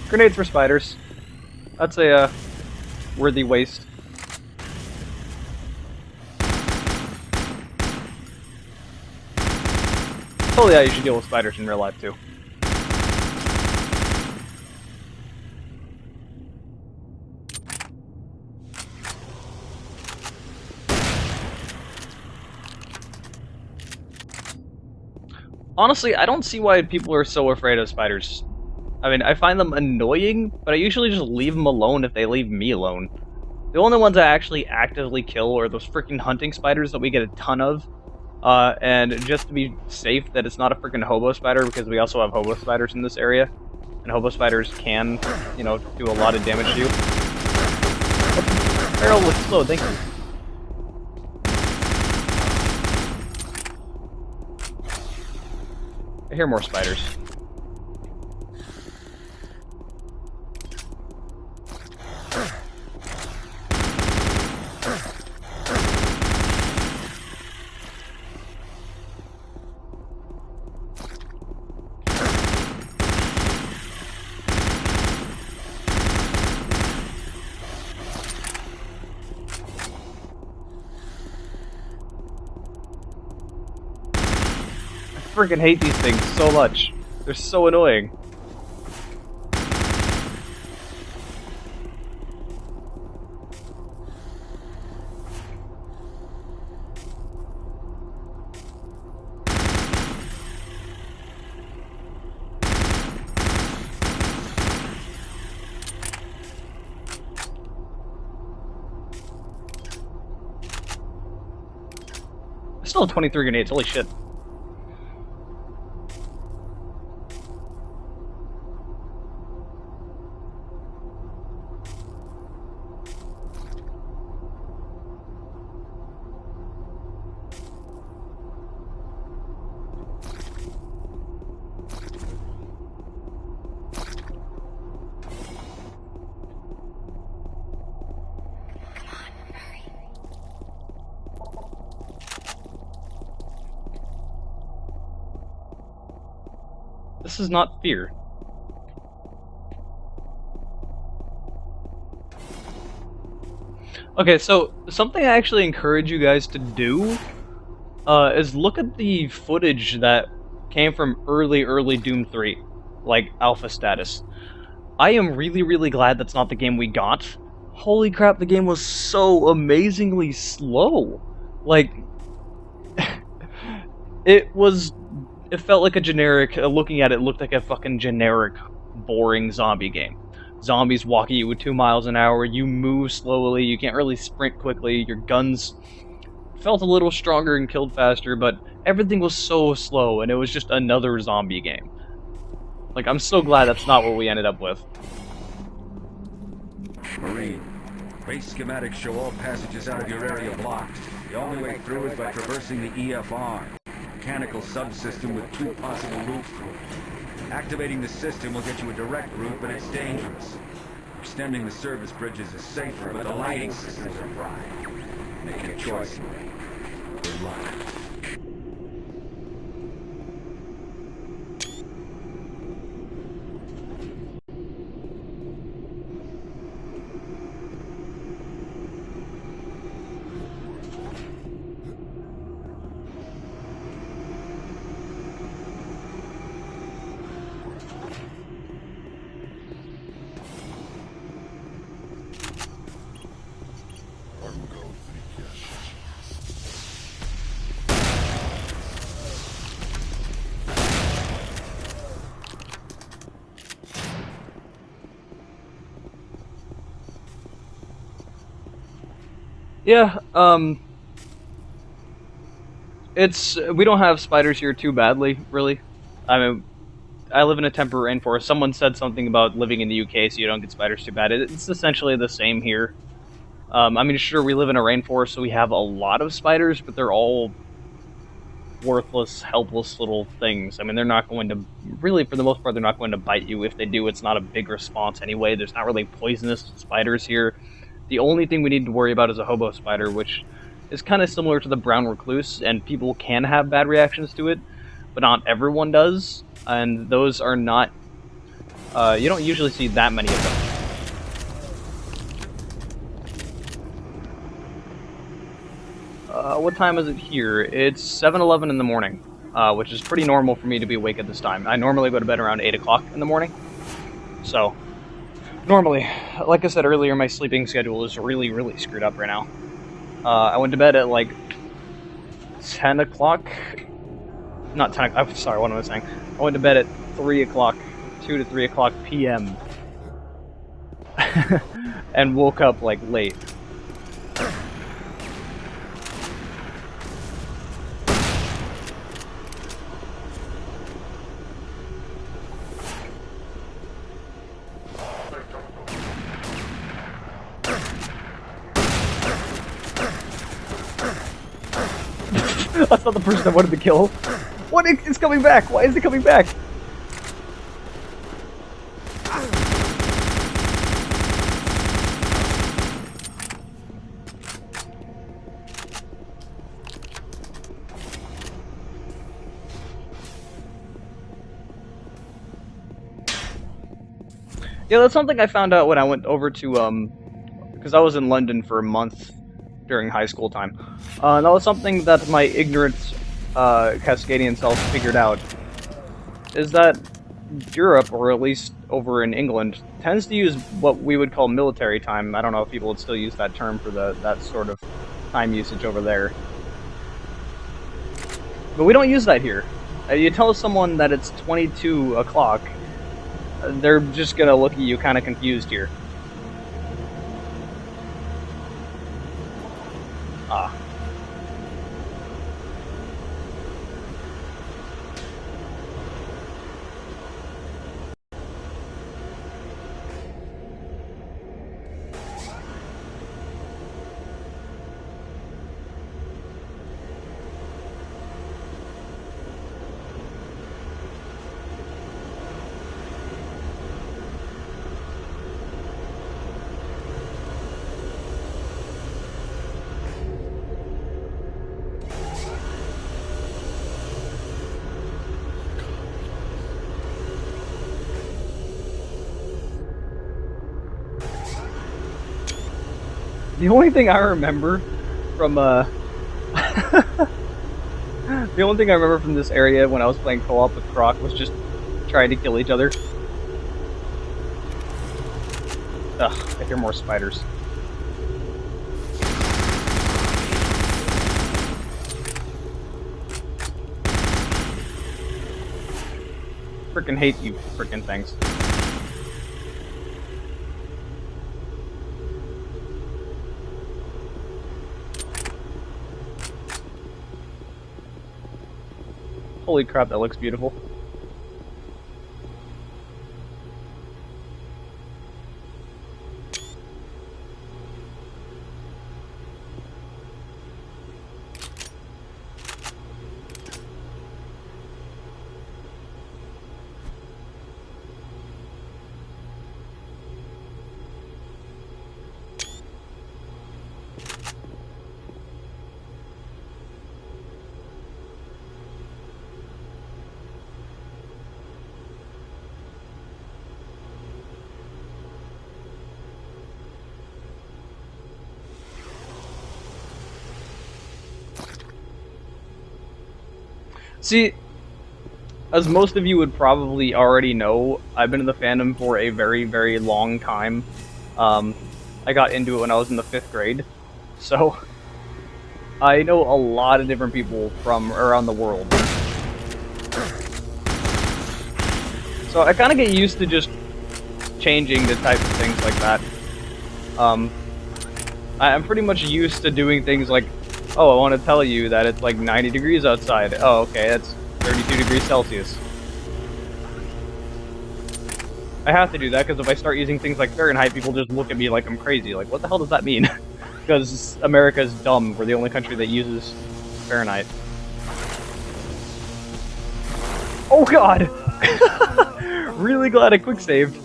Grenades for spiders. That's a worthy waste. Oh yeah, you should deal with spiders in real life too. Honestly, I don't see why people are so afraid of spiders. I mean, I find them annoying, but I usually just leave them alone if they leave me alone. The only ones I actually actively kill are those freaking hunting spiders that we get a ton of. And just to be safe that it's not a freaking hobo spider, because we also have hobo spiders in this area. And hobo spiders can, you know, do a lot of damage to you. Oh, barrel looks slow, thank you. I hear more spiders. I freaking hate these things so much. They're so annoying. I still have 23 grenades, holy shit. This is not fear. Okay, so something I actually encourage you guys to do is look at the footage that came from early Doom 3, like alpha status. I am really glad that's not the game we got. Holy crap, the game was so amazingly slow. Like, it felt like a generic, looking at it looked like a fucking generic, boring zombie game. Zombies walk at you with 2 miles an hour, you move slowly, you can't really sprint quickly, your guns felt a little stronger and killed faster, but everything was so slow, and it was just another zombie game. Like, I'm so glad that's not what we ended up with. Marine, base schematics show all passages out of your area blocked. The only way through is by traversing the EFR. Mechanical subsystem with 2 possible routes through it. Activating the system will get you a direct route, but it's dangerous. Extending the service bridges is safer, but the lighting systems are fried. Make your choice, Marine. Good luck. Yeah, we don't have spiders here too badly, really. I mean, I live in a temperate rainforest. Someone said something about living in the UK so you don't get spiders too bad. It's essentially the same here. I mean, sure, we live in a rainforest, so we have a lot of spiders, but they're all worthless, helpless little things. I mean, they're not going to, really, for the most part, they're not going to bite you. If they do, it's not a big response anyway. There's not really poisonous spiders here. The only thing we need to worry about is a hobo spider, which is kind of similar to the brown recluse, and people can have bad reactions to it, but not everyone does, and those are not, you don't usually see that many of them. What time is it here? It's 7:11 in the morning, which is pretty normal for me to be awake at this time. I normally go to bed around 8 o'clock in the morning, so normally, like I said earlier, my sleeping schedule is really screwed up right now. I went to bed at like 10 o'clock. Not 10 o'clock. Sorry, what am I saying? I went to bed at 3 o'clock 2 to 3 o'clock p.m. and woke up like late. That's not the person I wanted to kill. What? It's coming back! Why is it coming back? Yeah, that's something I found out when I went over to, because I was in London for a month during high school time. And that was something that my ignorant, Cascadian self figured out, is that Europe, or at least over in England, tends to use what we would call military time. I don't know if people would still use that term for that sort of time usage over there. But we don't use that here. You tell someone that it's 22 o'clock, they're just gonna look at you kind of confused here. Ah. The only thing I remember from, the only thing I remember from this area when I was playing co-op with Croc was just trying to kill each other. Ugh, I hear more spiders. Frickin' hate you frickin' things. Holy crap, that looks beautiful. See, as most of you would probably already know, I've been in the fandom for a very, very long time. I got into it when I was in the 5th grade, so I know a lot of different people from around the world. So I kind of get used to just changing the type of things like that. I'm pretty much used to doing things like, oh, I want to tell you that it's like 90 degrees outside. Oh, okay, that's 32 degrees Celsius. I have to do that because if I start using things like Fahrenheit, people just look at me like I'm crazy. Like, what the hell does that mean? Because America's dumb. We're the only country that uses Fahrenheit. Oh god! Really glad I quick saved.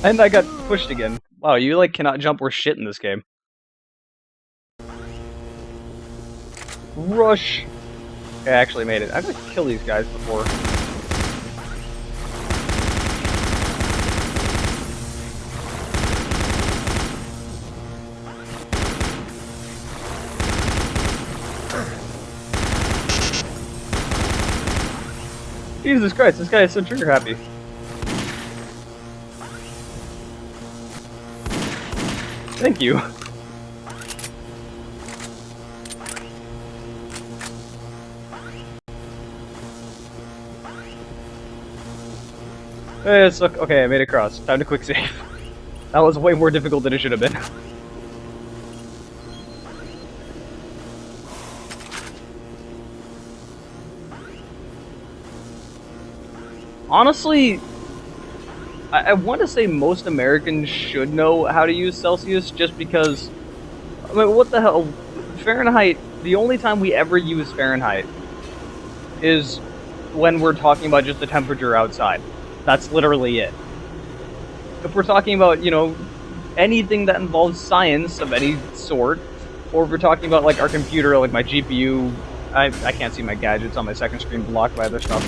And I got pushed again. Wow, you like cannot jump or shit in this game. Rush! Okay, I actually made it. I have to kill these guys before. Jesus Christ, this guy is so trigger happy. Thank you. Hey, it's okay, I made it across. Time to quick save. That was way more difficult than it should have been. Honestly, I want to say most Americans should know how to use Celsius just because, I mean, what the hell? Fahrenheit, the only time we ever use Fahrenheit is when we're talking about just the temperature outside. That's literally it. If we're talking about, you know, anything that involves science of any sort, or if we're talking about, like, our computer, like my GPU, I can't see my gadgets on my second screen blocked by other stuff.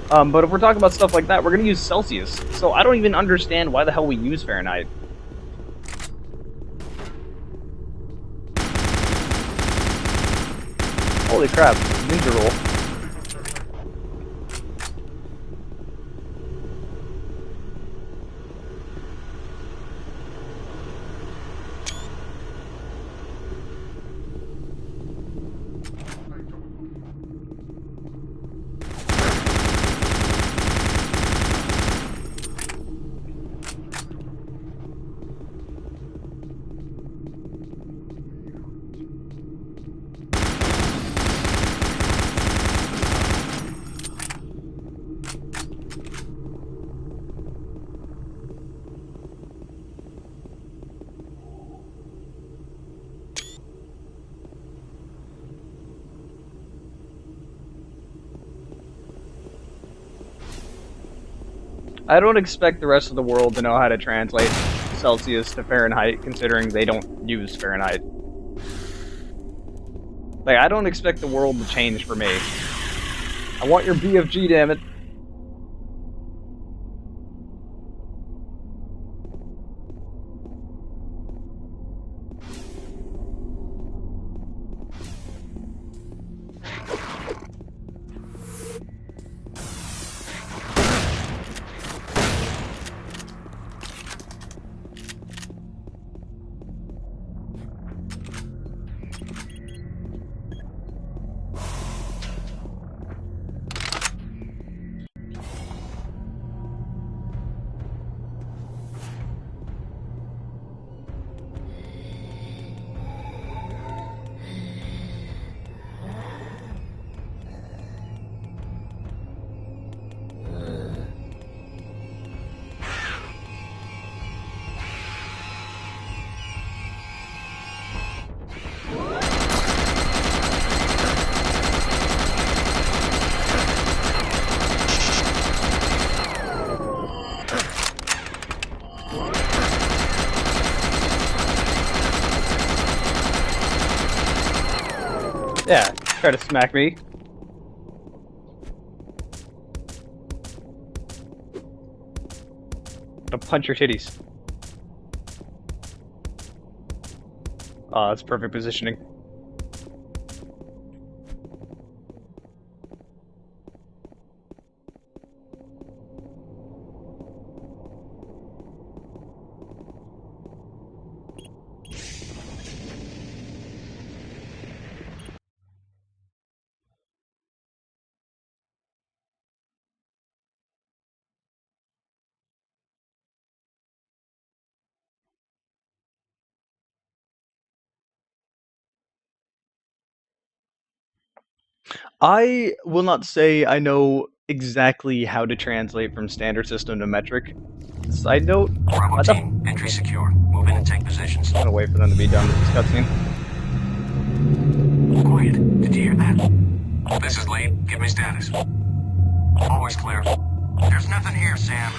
But if we're talking about stuff like that, we're going to use Celsius. So I don't even understand why the hell we use Fahrenheit. Holy crap, ninja roll. I don't expect the rest of the world to know how to translate Celsius to Fahrenheit, considering they don't use Fahrenheit. Like, I don't expect the world to change for me. I want your BFG, damn it. Yeah, try to smack me. I'll punch your titties. Oh, that's perfect positioning. I will not say I know exactly how to translate from standard system to metric. Side note, Bravo team, entry secure. Move in and take positions. I'm gonna wait for them to be done with this cutscene. Quiet. Did you hear that? This is Lee. Give me status. Always clear. There's nothing here, Sam.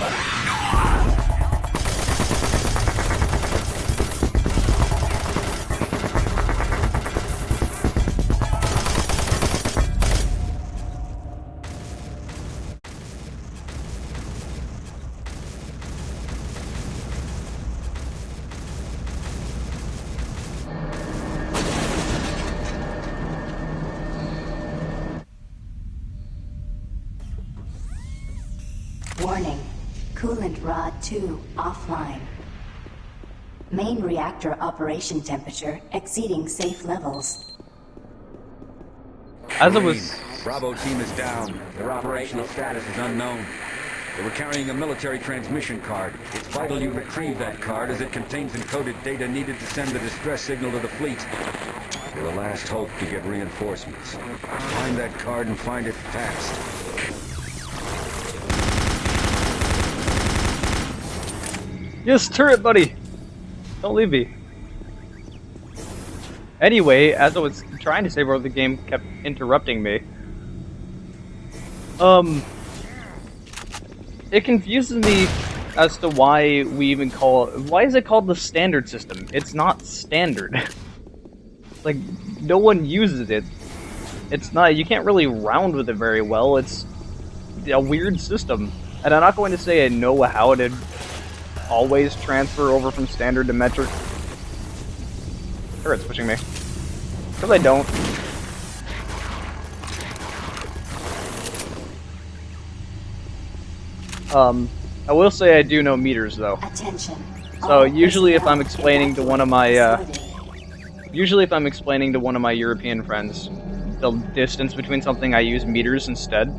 Coolant rod 2 offline. Main reactor operation temperature exceeding safe levels. As it was... Bravo team is down. Their operational status is unknown. They were carrying a military transmission card. It's vital you retrieve that card as it contains encoded data needed to send the distress signal to the fleet. You're the last hope to get reinforcements. Find that card and find it fast. Yes, turret buddy! Don't leave me. Anyway, as I was trying to say where the game kept interrupting me. It confuses me as to why we even why is it called the standard system? It's not standard. Like, no one uses it. It's not, you can't really round with it very well. It's a weird system. And I'm not going to say I know how to always transfer over from standard to metric. Turret's pushing me. Because I don't. I will say I do know meters though. Attention. So usually if I'm explaining to one of my European friends the distance between something, I use meters instead.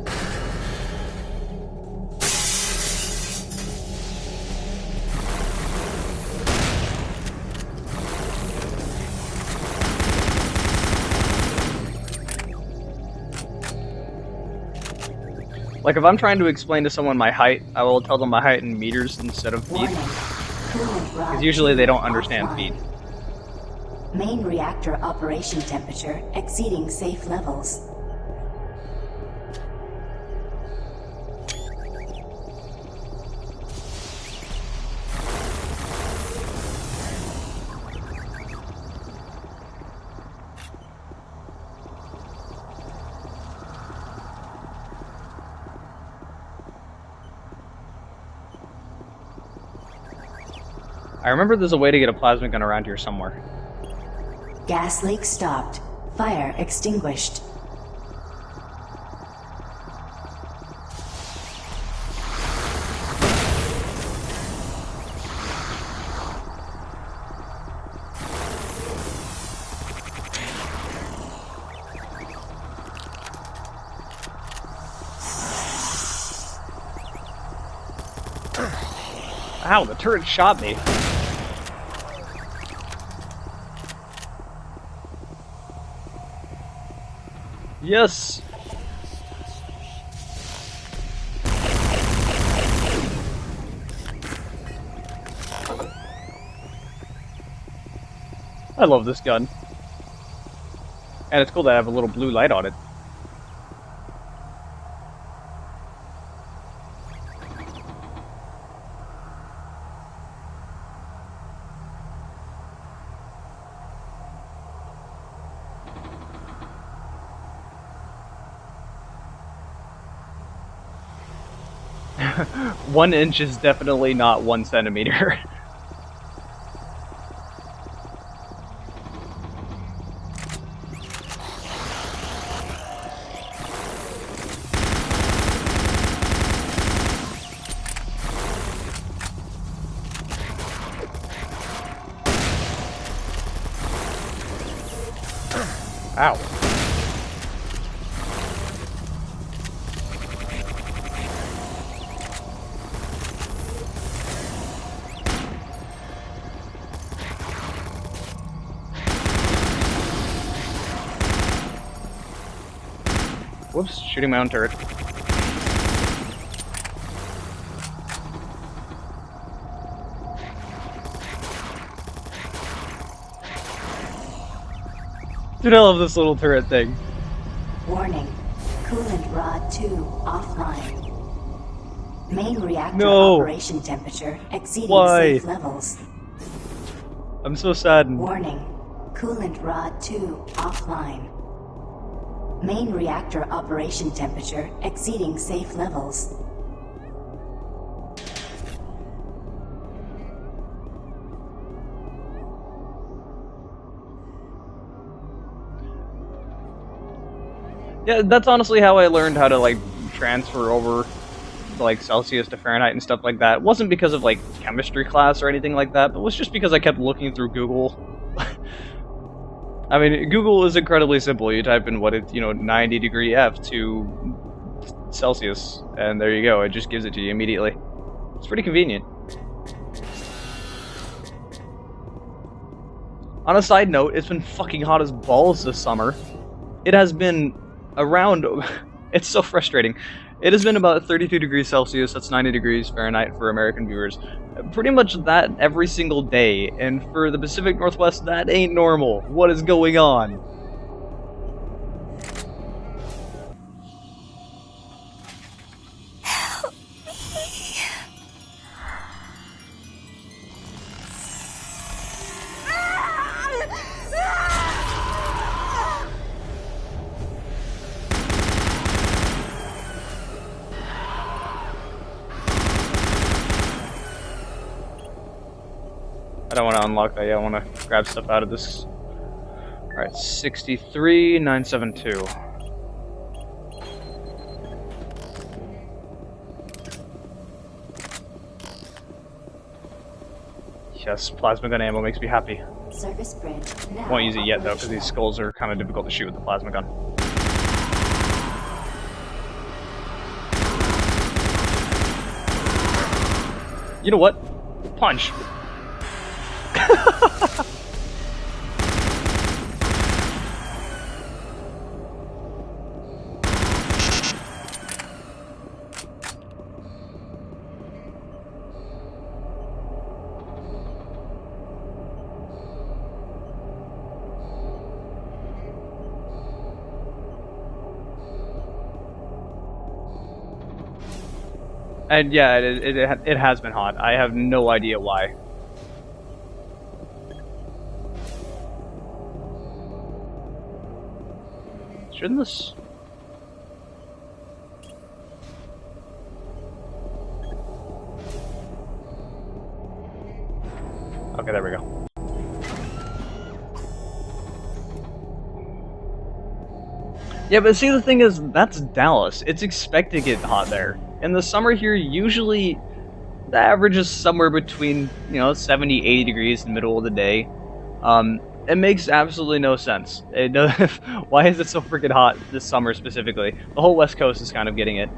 Like, if I'm trying to explain to someone my height, I will tell them my height in meters instead of feet. Because usually they don't understand feet. Main reactor operation temperature exceeding safe levels. I remember there's a way to get a plasma gun around here somewhere. Gas leak stopped. Fire extinguished. Ow, the turret shot me. Yes! I love this gun. And it's cool that I have a little blue light on it. One inch is definitely not 1 centimeter. Ow. Whoops, shooting my own turret. Dude, I love this little turret thing. Warning. Coolant rod 2 offline. Main reactor operation temperature exceeding safe levels. I'm so sad. Warning. Coolant rod 2 offline. Main reactor operation temperature exceeding safe levels. Yeah, that's honestly how I learned how to, like, transfer over to like Celsius to Fahrenheit and stuff like that. It wasn't because of like chemistry class or anything like that, but it was just because I kept looking through Google. I mean, Google is incredibly simple. You type in what it's, 90 degree F to Celsius, and there you go. It just gives it to you immediately. It's pretty convenient. On a side note, it's been fucking hot as balls this summer. It has been around... It's so frustrating. It has been about 32 degrees Celsius, that's 90 degrees Fahrenheit for American viewers. Pretty much that every single day, and for the Pacific Northwest, that ain't normal. What is going on? I don't want to unlock that yet. I want to grab stuff out of this. Alright, 63,972. Yes, plasma gun ammo makes me happy. Surface bridge now Won't use it yet though, because these skulls are kind of difficult to shoot with the plasma gun. You know what? Punch. And yeah, it has been hot. I have no idea why. Shouldn't this... Okay, there we go. Yeah, but see, the thing is, that's Dallas. It's expected to get hot there. In the summer here, usually the average is somewhere between, 70, 80 degrees in the middle of the day. It makes absolutely no sense. Why is it so freaking hot this summer specifically? The whole West Coast is kind of getting it.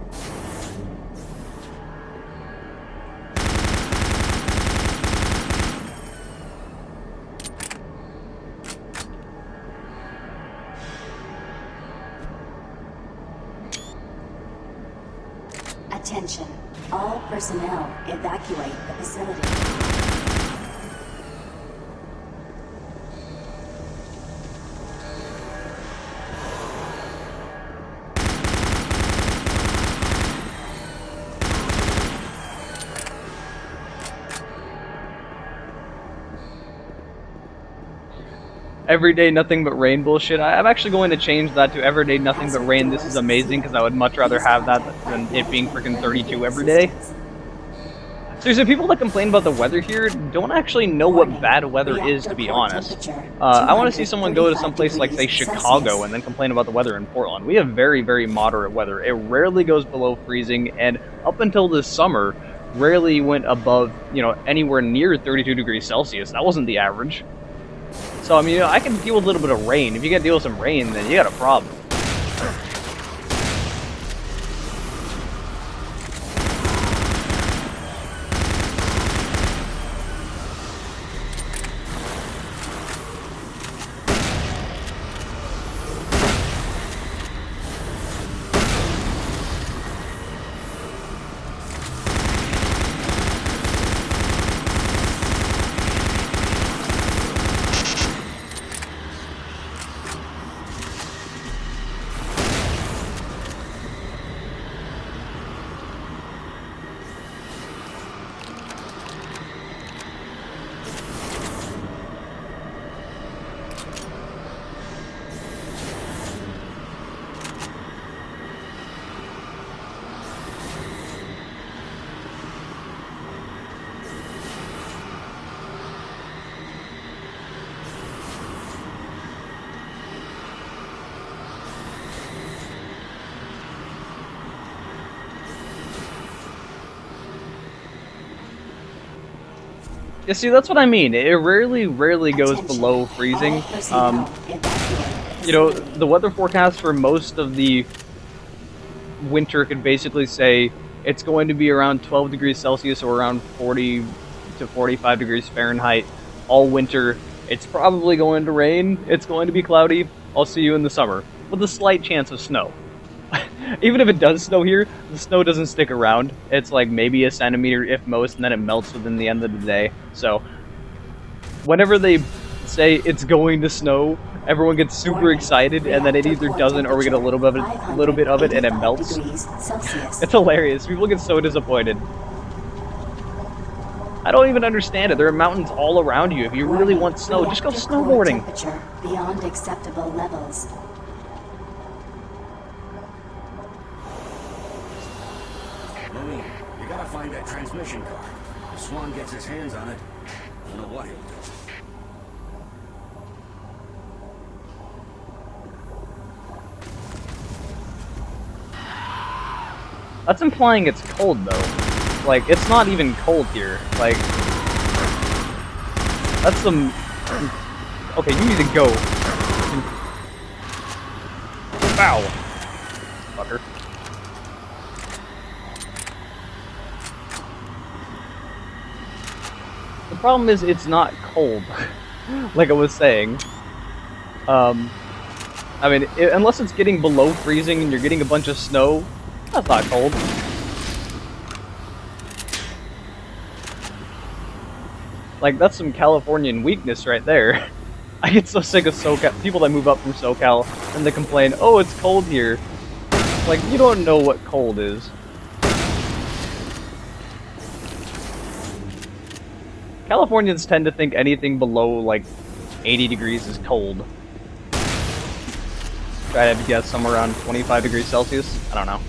Attention. All personnel evacuate the facility. Everyday nothing but rain bullshit. I'm actually going to change that to everyday nothing but rain. This is amazing because I would much rather have that than it being freaking 32 every day. Seriously, people that complain about the weather here don't actually know what bad weather is, to be honest. I want to see someone go to some place like, say, Chicago and then complain about the weather in Portland. We have very, very moderate weather. It rarely goes below freezing, and up until this summer, rarely went above, anywhere near 32 degrees Celsius. That wasn't the average. So, I mean, I can deal with a little bit of rain. If you can deal with some rain, then you got a problem. Yeah, see, that's what I mean. It rarely goes below freezing. You know, the weather forecast for most of the winter could basically say it's going to be around 12 degrees Celsius or around 40 to 45 degrees Fahrenheit all winter. It's probably going to rain. It's going to be cloudy. I'll see you in the summer, with a slight chance of snow. Even if it does snow here, the snow doesn't stick around. It's like maybe a centimeter if most, and then it melts within the end of the day. So, whenever they say it's going to snow, everyone gets super excited, and then it either doesn't or we get a little bit of it and it melts. It's hilarious. People get so disappointed. I don't even understand it. There are mountains all around you. If you really want snow, just go snowboarding. Beyond acceptable levels. Marine, you gotta find that transmission card. If Swan gets his hands on it, I don't know what he'll do. That's implying it's cold, though. Like, it's not even cold here. Like, that's some... Okay, you need to go. Foul. Fucker. The problem is, it's not cold. Like I was saying. I mean, unless it's getting below freezing and you're getting a bunch of snow, that's not cold. Like, that's some Californian weakness right there. I get so sick of SoCal, people that move up from SoCal, and they complain, oh, it's cold here. Like, you don't know what cold is. Californians tend to think anything below, like, 80 degrees is cold. Try to guess somewhere around 25 degrees Celsius? I don't know.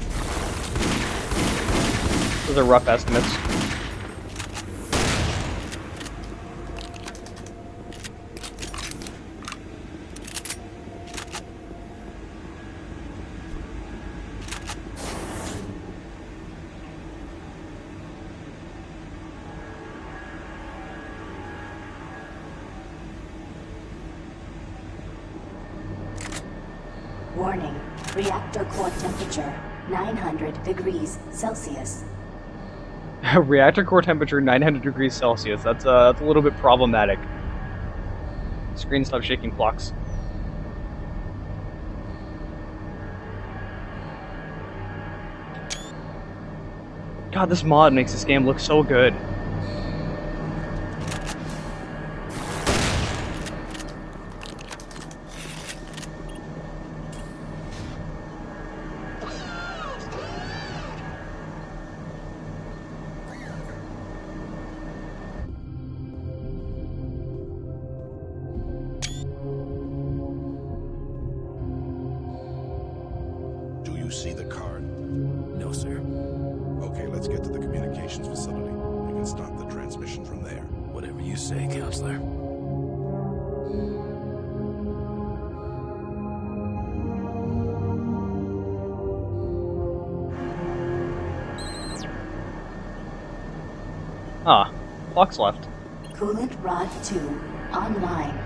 Those are rough estimates. Warning. Reactor core temperature 900 degrees Celsius. Reactor core temperature 900 degrees Celsius. That's a little bit problematic. Screen stop shaking clocks. God, this mod makes this game look so good. See the card? No, sir. Okay, let's get to the communications facility. We can start the transmission from there. Whatever you say, Counselor. Ah, clock's left. Coolant rod 2 online.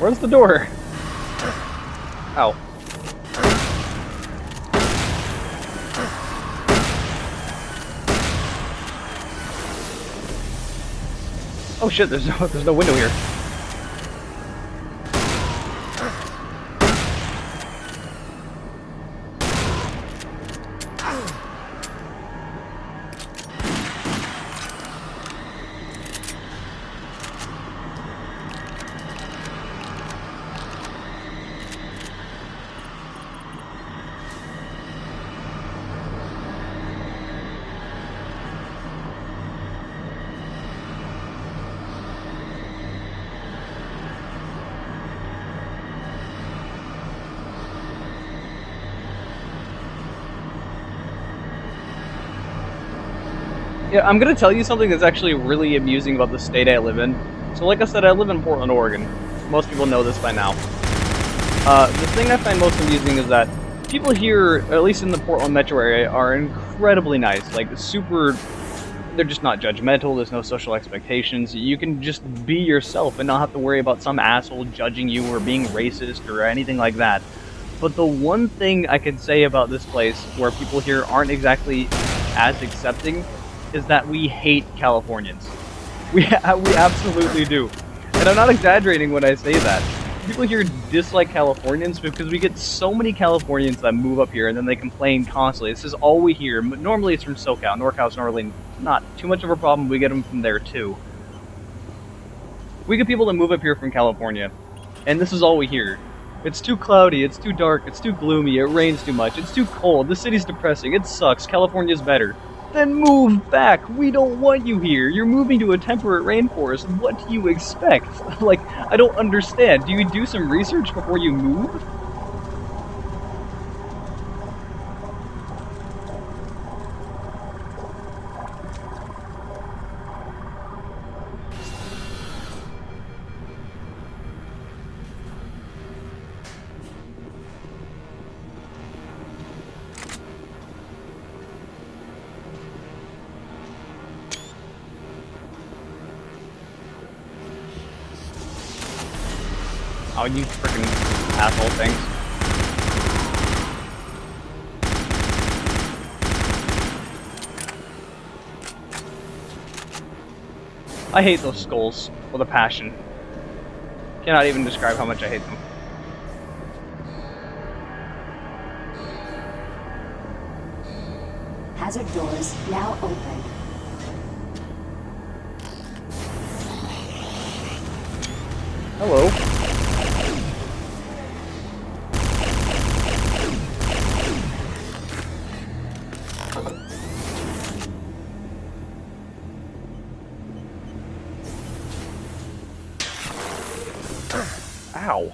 Where's the door? Ow. Oh shit, there's no window here. Yeah, I'm gonna tell you something that's actually really amusing about the state I live in. So like I said, I live in Portland, Oregon. Most people know this by now. The thing I find most amusing is that people here, at least in the Portland metro area, are incredibly nice. Like, super... They're just not judgmental, there's no social expectations. You can just be yourself and not have to worry about some asshole judging you or being racist or anything like that. But the one thing I can say about this place, where people here aren't exactly as accepting, is that we hate Californians. We absolutely do. And I'm not exaggerating when I say that. People here dislike Californians because we get so many Californians that move up here and then they complain constantly. This is all we hear. Normally it's from SoCal. NorCal's normally not too much of a problem. We get them from there too. We get people that move up here from California, and this is all we hear. It's too cloudy, it's too dark, it's too gloomy, it rains too much, it's too cold, the city's depressing, it sucks, California's better. Then move back! We don't want you here! You're moving to a temperate rainforest, what do you expect? Like, I don't understand. Do you do some research before you move? Oh, you freaking asshole things. I hate those skulls with a passion. Cannot even describe how much I hate them. Hazard doors now open. Hello. Ow.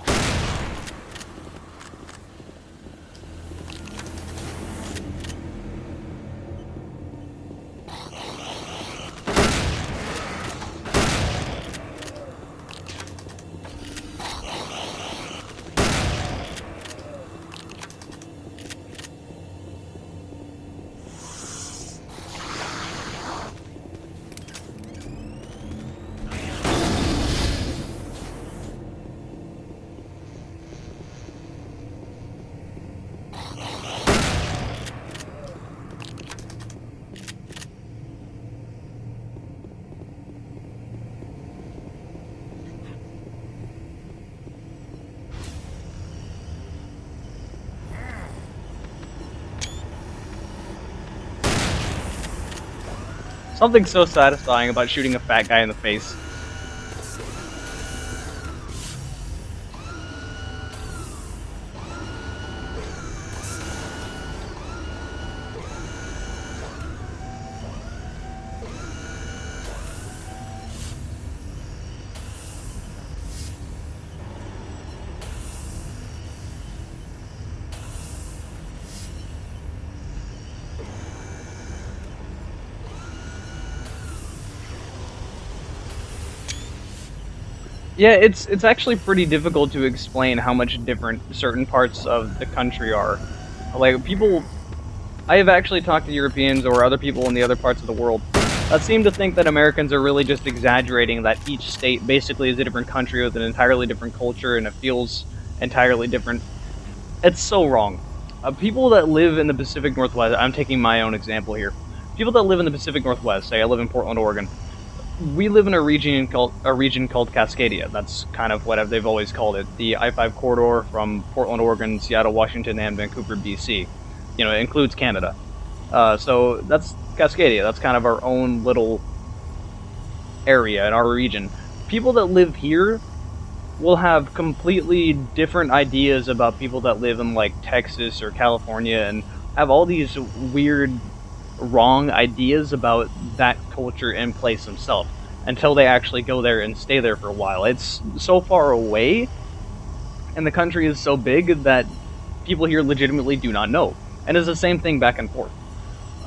Something so satisfying about shooting a fat guy in the face. Yeah, it's actually pretty difficult to explain how much different certain parts of the country are. Like, people... I have actually talked to Europeans or other people in the other parts of the world that seem to think that Americans are really just exaggerating that each state basically is a different country with an entirely different culture and it feels entirely different. It's so wrong. People that live in the Pacific Northwest, I'm taking my own example here. People that live in the Pacific Northwest, say I live in Portland, Oregon, we live in a region called Cascadia. That's kind of what they've always called it. The I-5 corridor from Portland, Oregon, Seattle, Washington, and Vancouver, BC. You know, it includes Canada. So that's Cascadia. That's kind of our own little area in our region. People that live here will have completely different ideas about people that live in, like, Texas or California, and have all these weird, wrong ideas about that culture and place themselves until they actually go there and stay there for a while. It's so far away, and the country is so big that people here legitimately do not know. And it's the same thing back and forth.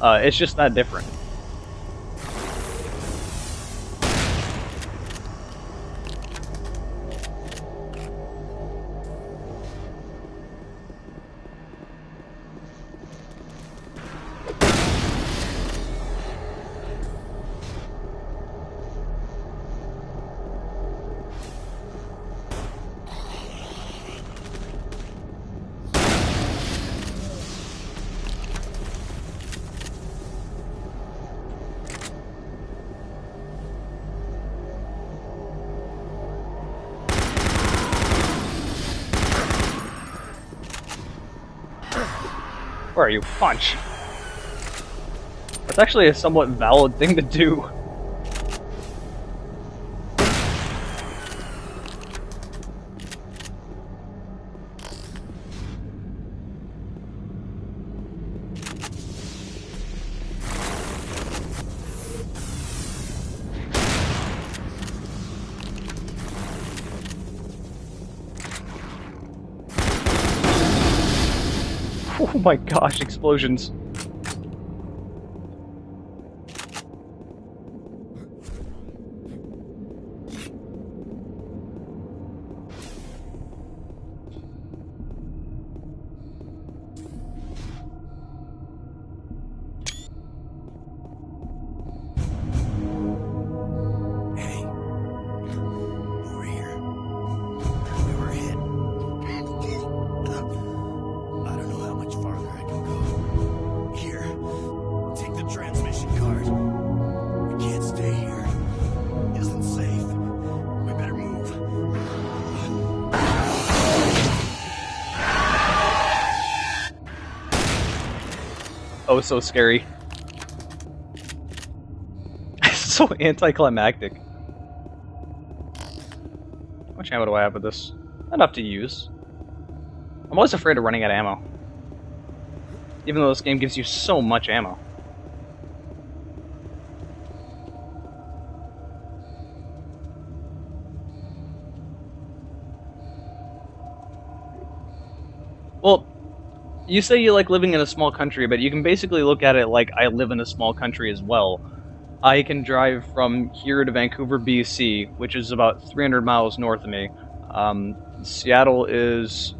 It's just that different. Where are you? Punch. That's actually a somewhat valid thing to do. Oh my gosh, explosions. Oh, so scary. So anticlimactic. How much ammo do I have with this? Enough to use. I'm always afraid of running out of ammo. Even though this game gives you so much ammo. Well, you say you like living in a small country, but you can basically look at it like I live in a small country as well. I can drive from here to Vancouver, BC, which is about 300 miles north of me. Seattle is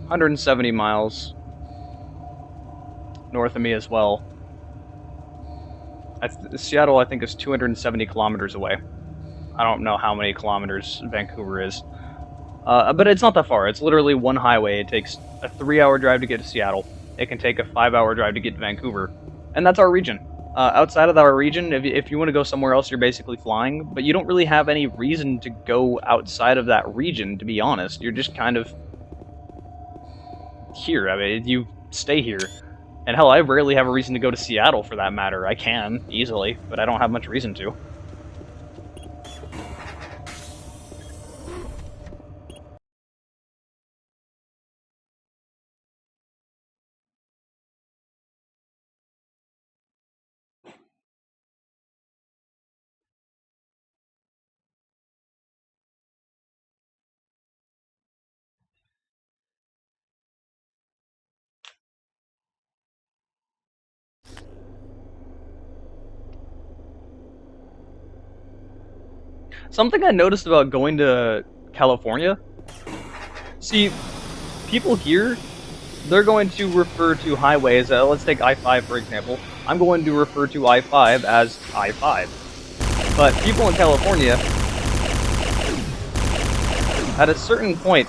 170 miles north of me as well. Seattle, I think, is 270 kilometers away. I don't know how many kilometers Vancouver is. But it's not that far. It's literally one highway. It takes a 3-hour drive to get to Seattle. It can take a 5-hour drive to get to Vancouver. And that's our region. Outside of our region, if you want to go somewhere else, you're basically flying. But you don't really have any reason to go outside of that region, to be honest. You're just kind of here. I mean, you stay here. And hell, I rarely have a reason to go to Seattle, for that matter. I can, easily, but I don't have much reason to. Something I noticed about going to California, see, people here, they're going to refer to highways, let's take I-5 for example. I'm going to refer to I-5 as I-5. But people in California, at a certain point,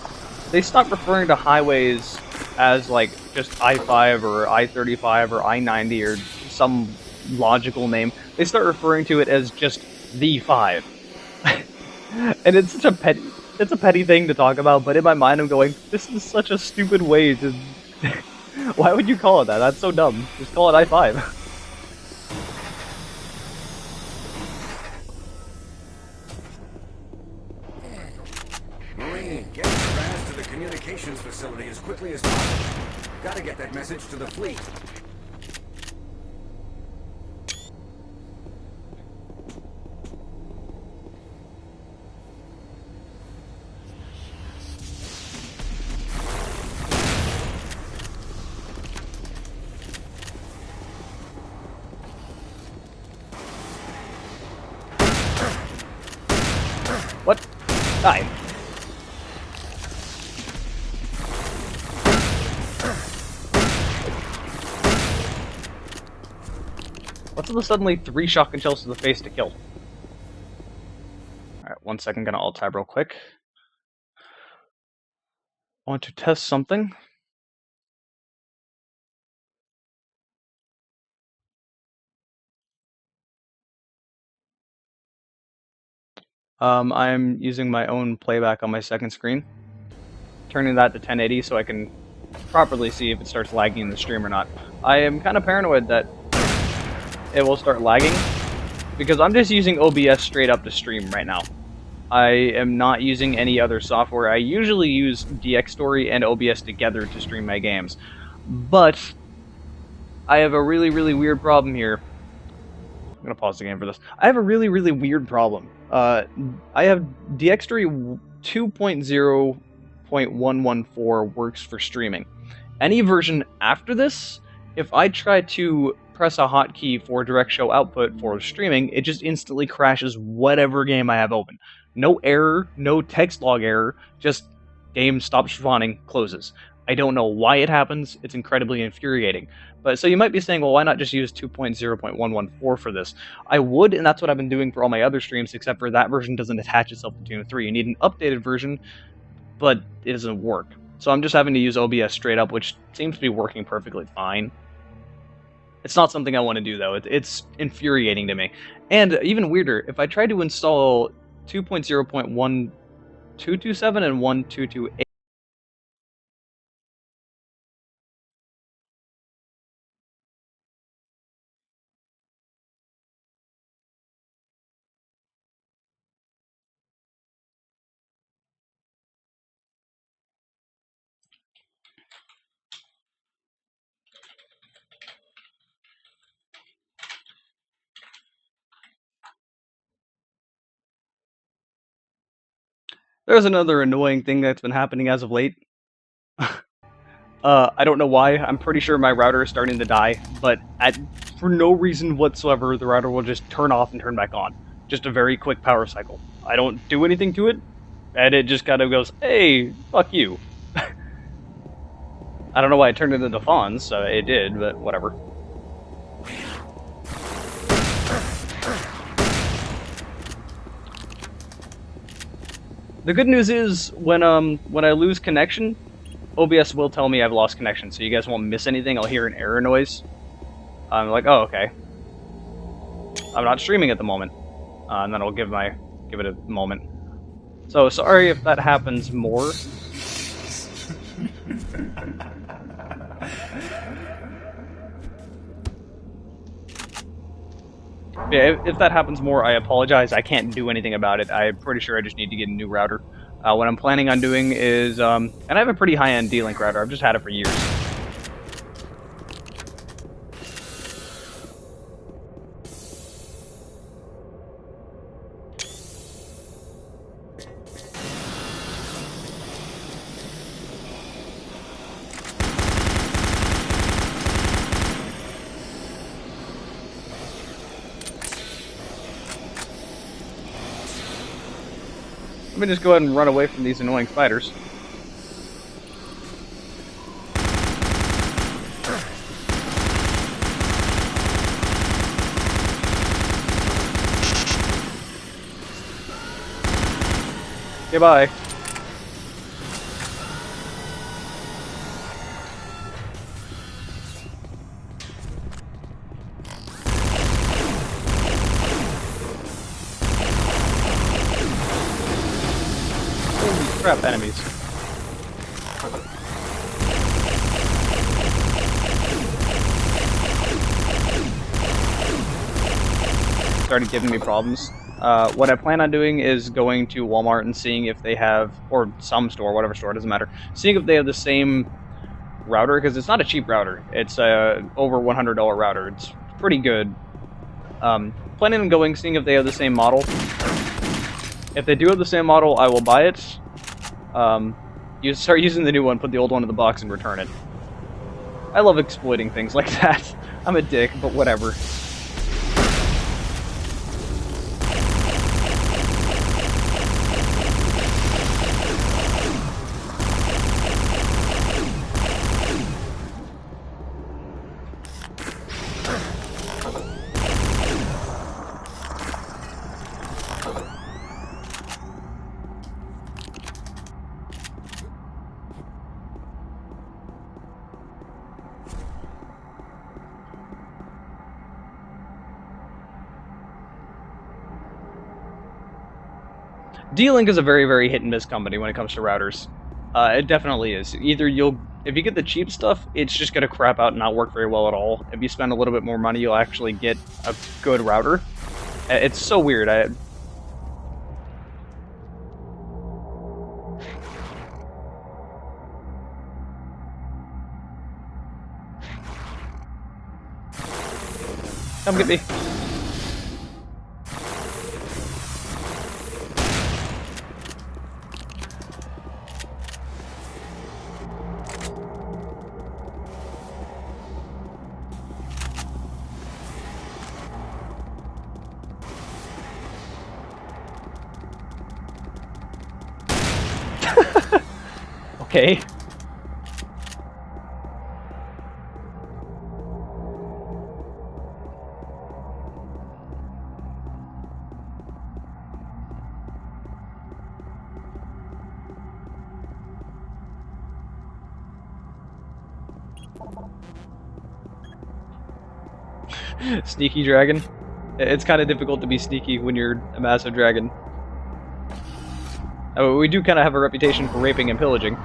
they stop referring to highways as like just I-5 or I-35 or I-90 or some logical name. They start referring to it as just the 5. And it's such a petty thing to talk about, but in my mind I'm going, this is such a stupid way to... Why would you call it that? That's so dumb. Just call it I-5. Marine, get your ass to the communications facility as quickly as possible. Gotta get that message to the fleet. What? Die. What's with the suddenly 3 shotgun shells to the face to kill? Alright, 1 second, gonna alt-tab real quick. I want to test something. I'm using my own playback on my second screen. Turning that to 1080 so I can properly see if it starts lagging in the stream or not. I am kind of paranoid that it will start lagging, because I'm just using OBS straight up to stream right now. I am not using any other software. I usually use DxStory and OBS together to stream my games. But I have a really, really weird problem here. I'm going to pause the game for this. I have a really, really weird problem. I have DxStory 2.0.114 works for streaming. Any version after this, if I try to press a hotkey for direct show output for streaming, it just instantly crashes whatever game I have open. No error, no text log error, just game stops spawning, closes. I don't know why it happens, it's incredibly infuriating. But so you might be saying, well, why not just use 2.0.114 for this? I would, and that's what I've been doing for all my other streams, except for that version doesn't attach itself to Doom 3. You need an updated version, but it doesn't work. So I'm just having to use OBS straight up, which seems to be working perfectly fine. It's not something I want to do, though. It's infuriating to me. And even weirder, if I try to install 2.0.1227 and 1228, there's another annoying thing that's been happening as of late. I don't know why. I'm pretty sure my router is starting to die, but for no reason whatsoever, the router will just turn off and turn back on. Just a very quick power cycle. I don't do anything to it, and it just kind of goes, hey, fuck you. I don't know why I turned it into Fonz, it did, but whatever. The good news is, when I lose connection, OBS will tell me I've lost connection, so you guys won't miss anything. I'll hear an error noise. I'm like, oh, okay. I'm not streaming at the moment. And then I'll give it a moment. So, sorry if that happens more. Yeah, if that happens more, I apologize. I can't do anything about it. I'm pretty sure I just need to get a new router. What I'm planning on doing is, and I have a pretty high-end D-Link router. I've just had it for years. Let me just go ahead and run away from these annoying spiders. Okay, bye. Crap, enemies. Started giving me problems. What I plan on doing is going to Walmart and seeing if they have, or some store, whatever store, doesn't matter, seeing if they have the same router, because it's not a cheap router. It's a over $100 router. It's pretty good. Planning on going, seeing if they have the same model. If they do have the same model, I will buy it. You start using the new one, put the old one in the box, and return it. I love exploiting things like that. I'm a dick, but whatever. D-Link is a very, very hit-and-miss company when it comes to routers. It definitely is. Either you'll If you get the cheap stuff, it's just gonna crap out and not work very well at all. If you spend a little bit more money, you'll actually get a good router. It's so weird. Come get me. Okay. Sneaky dragon. It's kind of difficult to be sneaky when you're a massive dragon. We do kind of have a reputation for raping and pillaging.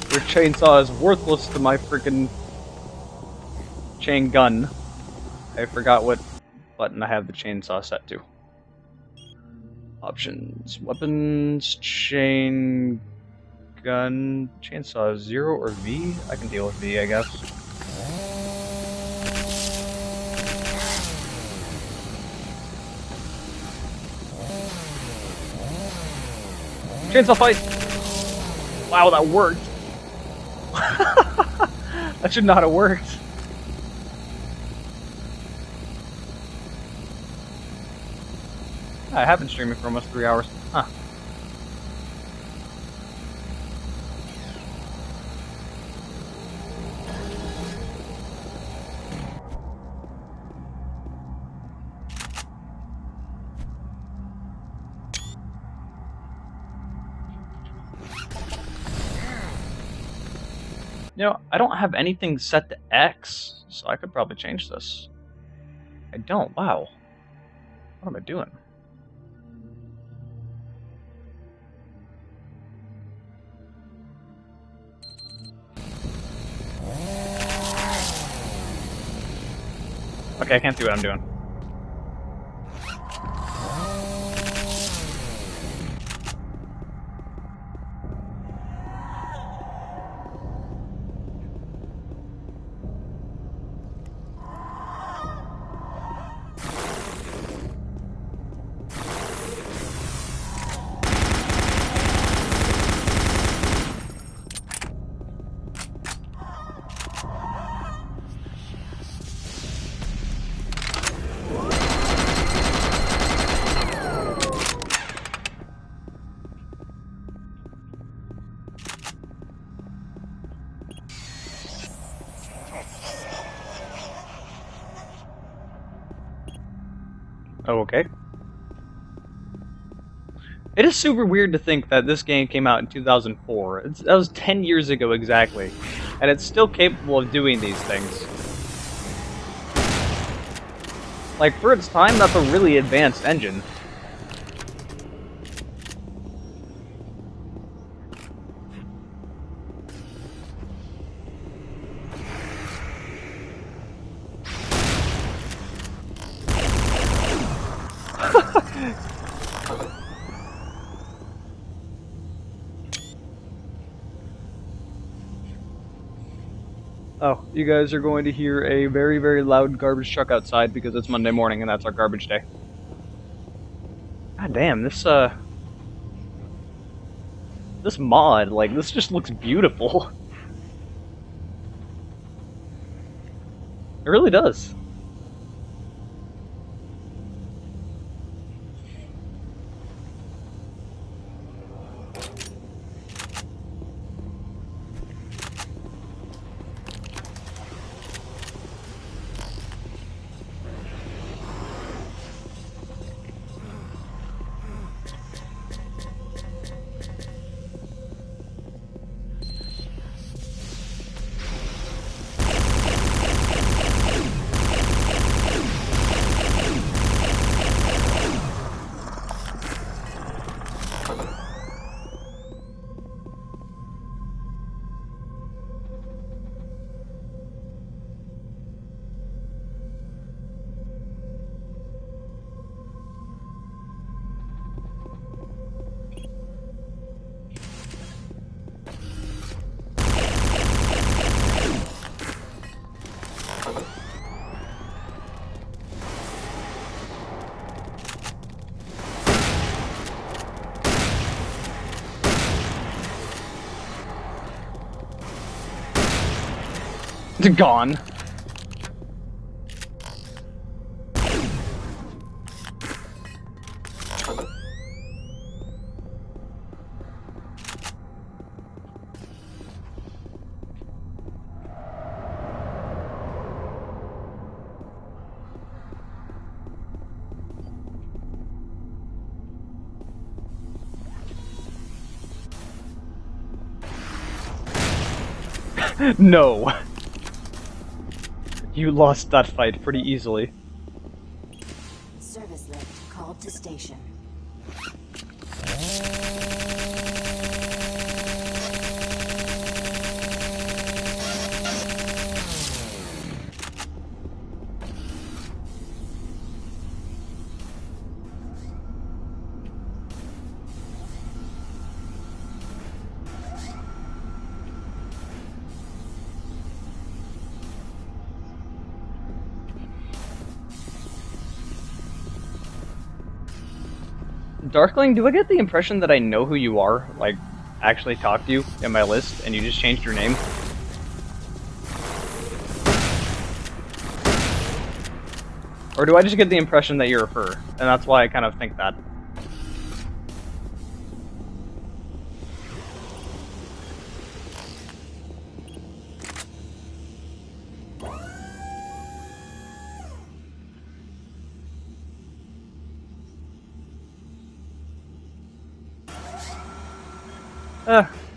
Your chainsaw is worthless to my freaking chain gun. I forgot what button I have the chainsaw set to. Options. Weapons, chain gun, chainsaw 0 or V? I can deal with V, I guess. Chainsaw fight! Wow, that worked! That should not have worked. I have been streaming for almost 3 hours. Huh. You know, I don't have anything set to X, so I could probably change this. I don't. Wow. What am I doing? Okay, I can't see what I'm doing. Oh, okay. It is super weird to think that this game came out in 2004. That was 10 years ago exactly. And it's still capable of doing these things. Like, for its time, that's a really advanced engine. Oh, you guys are going to hear a very, very loud garbage truck outside because it's Monday morning and that's our garbage day. God damn, this mod, like, this just looks beautiful. It really does. Gone. No. You lost that fight pretty easily. Service lift called to station. Darkling, do I get the impression that I know who you are? Like, actually talked to you in my list, and you just changed your name? Or do I just get the impression that you're a fur, and that's why I kind of think that?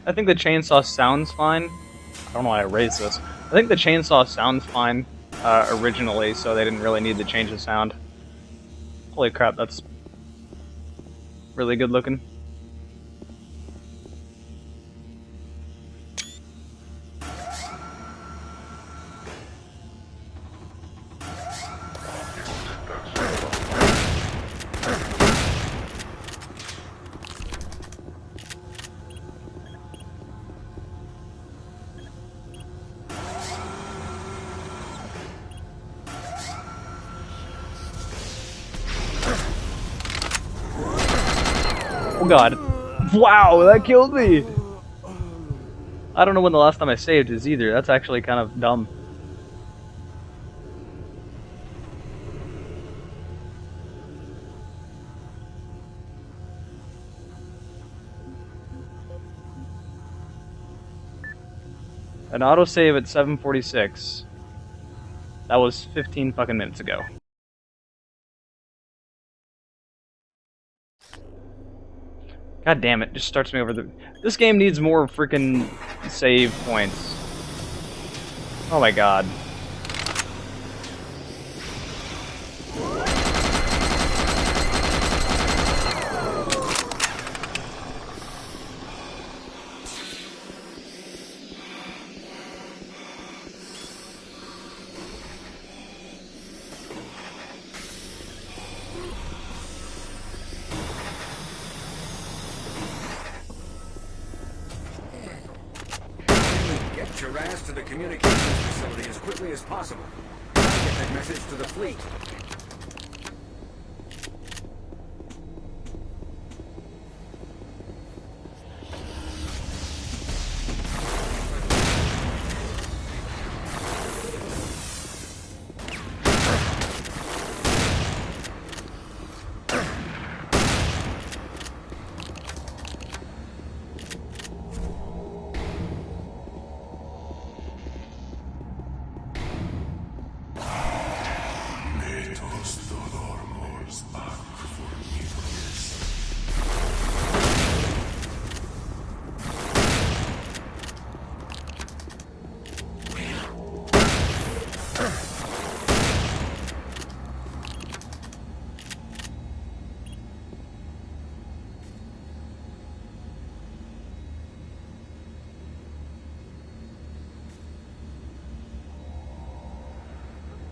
I think the chainsaw sounds fine. I don't know why I raised this. I think the chainsaw sounds fine originally, so they didn't really need to change the sound. Holy crap, that's really good looking. Oh god. Wow, that killed me! I don't know when the last time I saved is either. That's actually kind of dumb. An autosave at 7:46. That was 15 fucking minutes ago. God damn it, just starts me over the... This game needs more freaking save points. Oh my god. Get your ass to the communications facility as quickly as possible. Get that message to the fleet.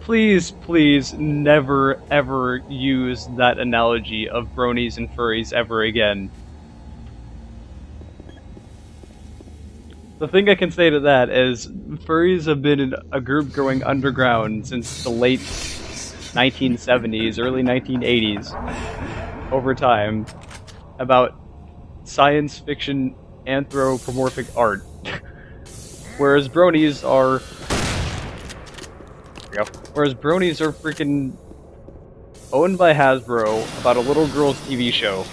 Please, please, never, ever use that analogy of bronies and furries ever again. The thing I can say to that is, furries have been a group growing underground since the late 1970s, early 1980s, over time, about science fiction anthropomorphic art. Whereas bronies are we go. Whereas bronies are freaking owned by Hasbro about a little girl's TV show.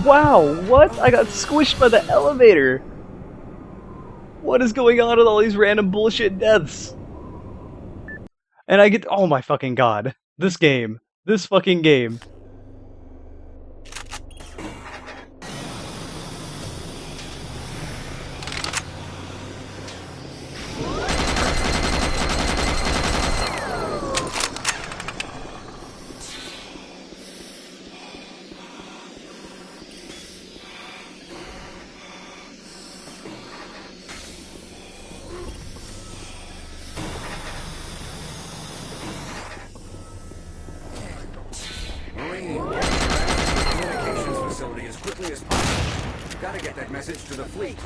Wow, what? I got squished by the elevator! What is going on with all these random bullshit deaths? And I get- oh my fucking god. This game. This fucking game. Marine, get to the communications facility as quickly as possible. Gotta get that message to the fleet.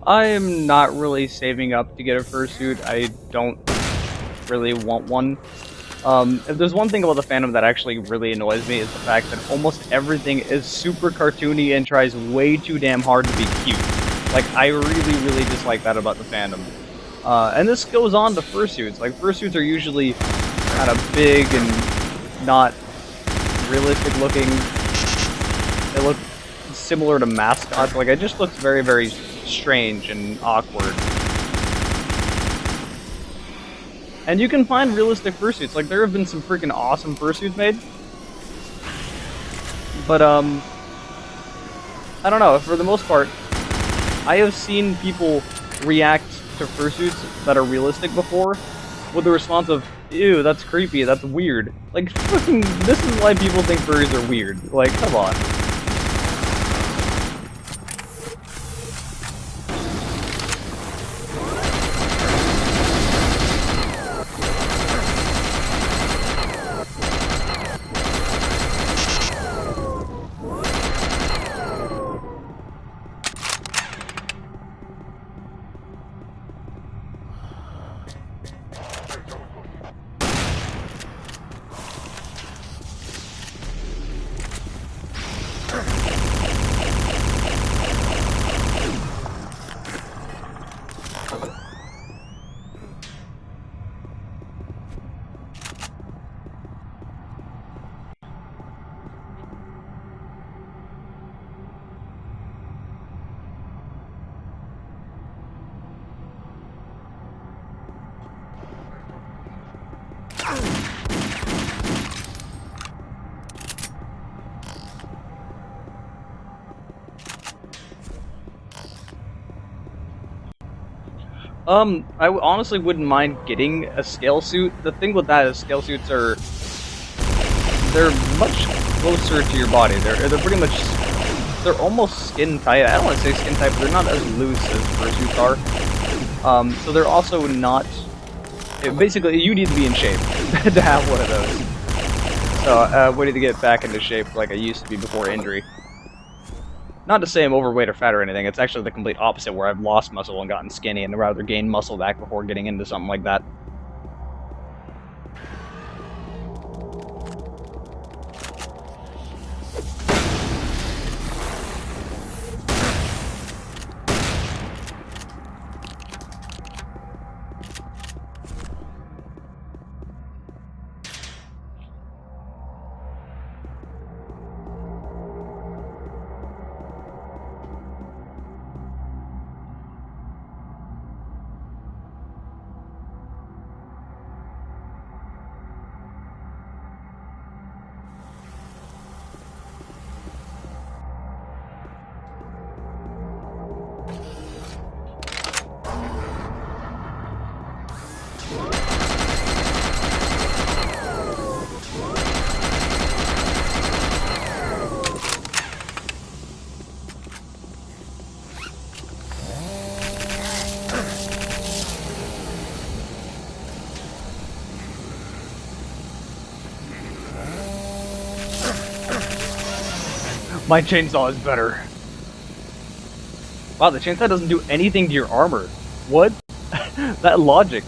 I am not really saving up to get a fursuit. I don't really want one. If there's one thing about the fandom that actually really annoys me is the fact that almost everything is super cartoony and tries way too damn hard to be cute. Like, I really dislike that about the fandom. And this goes on to fursuits. Like, fursuits are usually kind of big and not realistic looking. They look similar to mascots. Like, it just looks very strange and awkward. And you can find realistic fursuits. Like, there have been some freaking awesome fursuits made. But, I don't know. For the most part, I have seen people react to fursuits that are realistic before with the response of, ew, that's creepy, that's weird. Like, fucking, this is why people think furries are weird. Like, come on. I honestly wouldn't mind getting a scale suit. The thing with that is scale suits are... they're much closer to your body. They're pretty much... they're almost skin tight. I don't want to say skin tight, but they're not as loose as fursuits are. So they're also not... basically, you need to be in shape to have one of those. So, waiting to get back into shape like I used to be before injury. Not to say I'm overweight or fat or anything, it's actually the complete opposite, where I've lost muscle and gotten skinny, and I'd rather gain muscle back before getting into something like that. My chainsaw is better. Wow, the chainsaw doesn't do anything to your armor. What? That logic.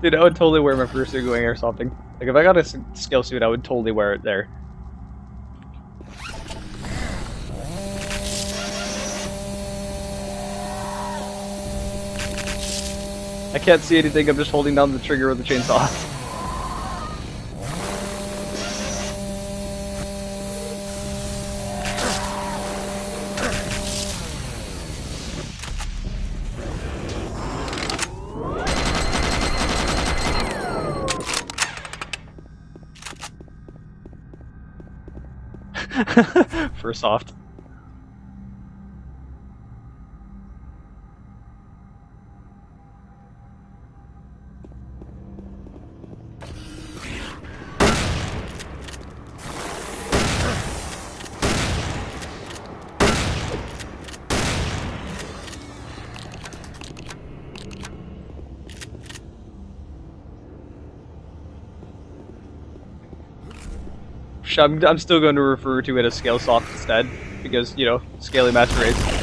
Dude, I would totally wear my fursuit going airsofting. Like, if I got a skill suit, I would totally wear it there. I can't see anything, I'm just holding down the trigger with the chainsaw. For soft. I'm still going to refer to it as Scale Soft instead, because, you know, Scaly Master Race.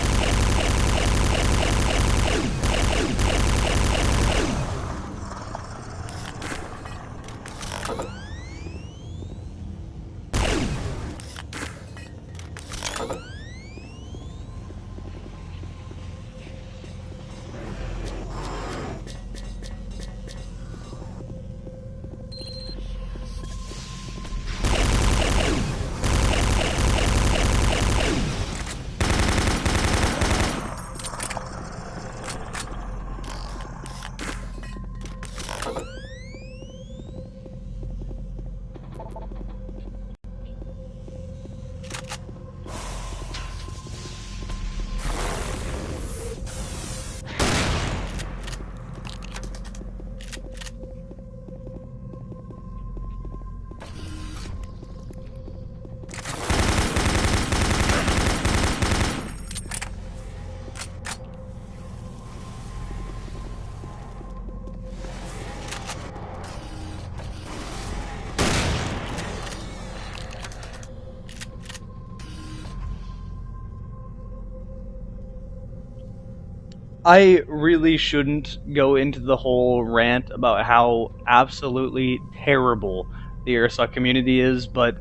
I really shouldn't go into the whole rant about how absolutely terrible the Airsoft community is, but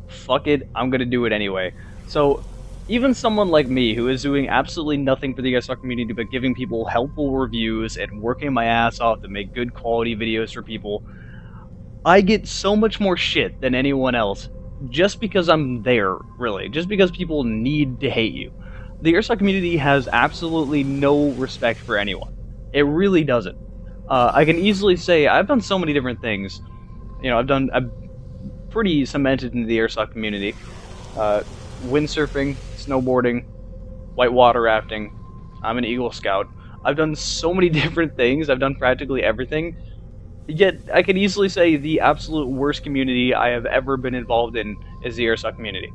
fuck it, I'm gonna do it anyway. So, even someone like me, who is doing absolutely nothing for the Airsoft community but giving people helpful reviews and working my ass off to make good quality videos for people, I get so much more shit than anyone else just because I'm there, really. Just because people need to hate you. The Airsoft community has absolutely no respect for anyone. It really doesn't. I can easily say I've done so many different things. You know, I'm pretty cemented into the Airsoft community. Windsurfing, snowboarding, whitewater rafting. I'm an Eagle Scout. I've done so many different things. I've done practically everything. Yet, I can easily say the absolute worst community I have ever been involved in is the Airsoft community.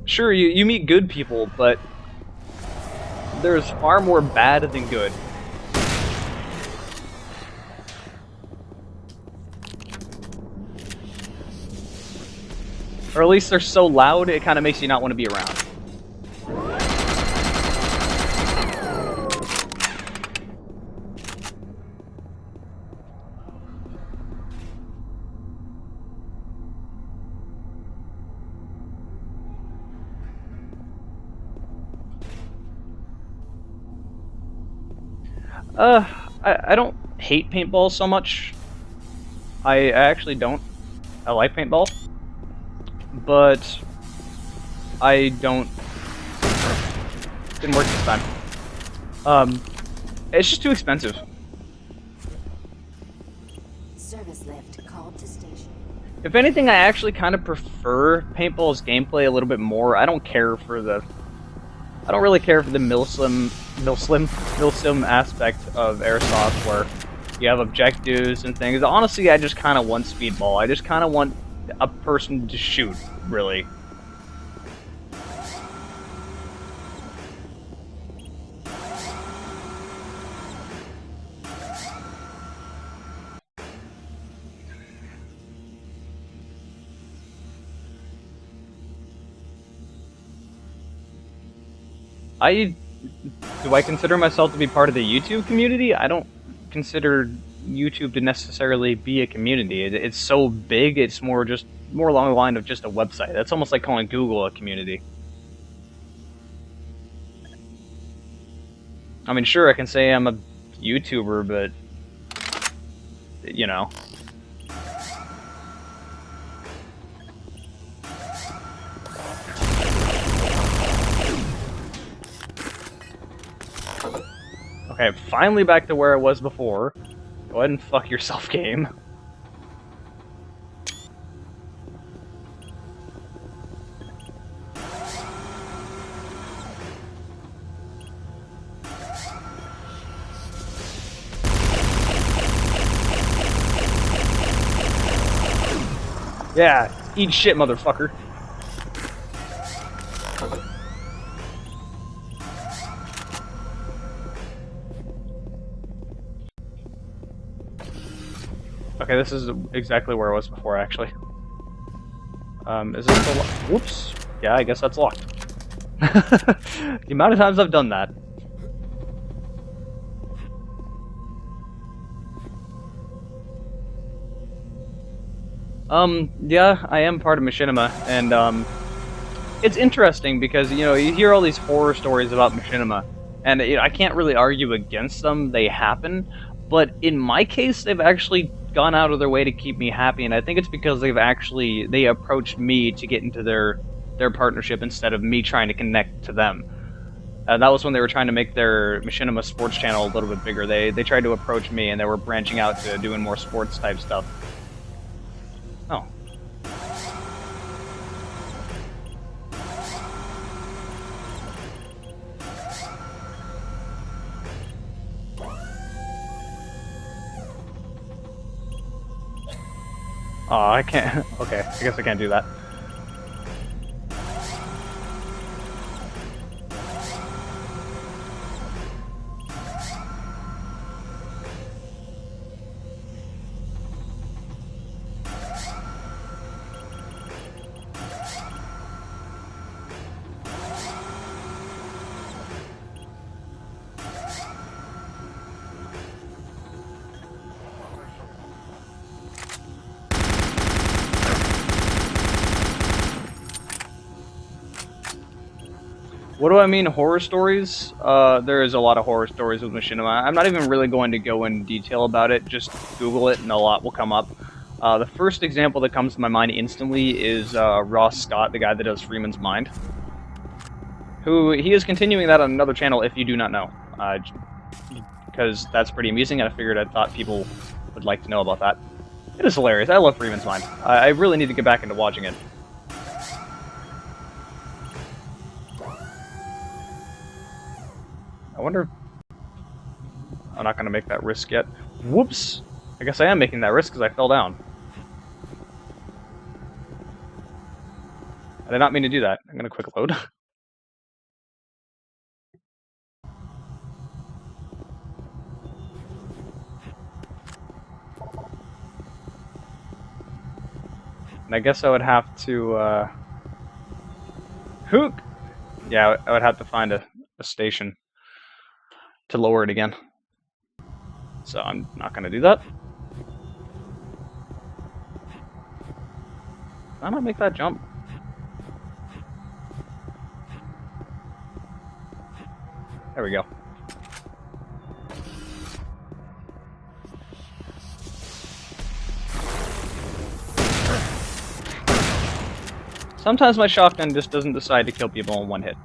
Sure, you meet good people, but there's far more bad than good. Or at least they're so loud, it kind of makes you not want to be around. I don't hate paintball so much. I actually don't. I like paintball. But I don't... Didn't work this time. It's just too expensive. Service lift called to station. If anything, I actually kind of prefer paintball's gameplay a little bit more. I don't care for the I don't really care for the milsim aspect of Airsoft, where you have objectives and things. Honestly, I just kind of want speedball. I just kind of want a person to shoot, really. Do I consider myself to be part of the YouTube community? I don't consider YouTube to necessarily be a community. It's so big, it's more along the line of just a website. That's almost like calling Google a community. I mean, sure, I can say I'm a YouTuber, but, you know. Okay, finally back to where I was before. Go ahead and fuck yourself, game. Yeah, eat shit, motherfucker. Okay, this is exactly where I was before, actually. Is this still locked? Whoops. Yeah, I guess that's locked. The amount of times I've done that. Yeah, I am part of Machinima, and, it's interesting because, you know, you hear all these horror stories about Machinima, and, you know, I can't really argue against them, they happen, but in my case, they've actually gone out of their way to keep me happy, and I think it's because they approached me to get into their partnership instead of me trying to connect to them. That was when they were trying to make their Machinima sports channel a little bit bigger. They tried to approach me, and they were branching out to doing more sports type stuff. Oh. Oh, I can't. Okay, I guess I can't do that. What do I mean, horror stories? There is a lot of horror stories with Machinima. I'm not even really going to go in detail about it, just Google it and a lot will come up. The first example that comes to my mind instantly is Ross Scott, the guy that does Freeman's Mind. He is continuing that on another channel if you do not know. Because that's pretty amusing, and I thought people would like to know about that. It is hilarious. I love Freeman's Mind. I really need to get back into watching it. I wonder if... I'm not going to make that risk yet. Whoops! I guess I am making that risk because I fell down. I did not mean to do that. I'm going to quick load. And I guess I would have to, hook! Yeah, I would have to find a station to lower it again. So I'm not going to do that. Why not make that jump? There we go. Sometimes my shotgun just doesn't decide to kill people in one hit.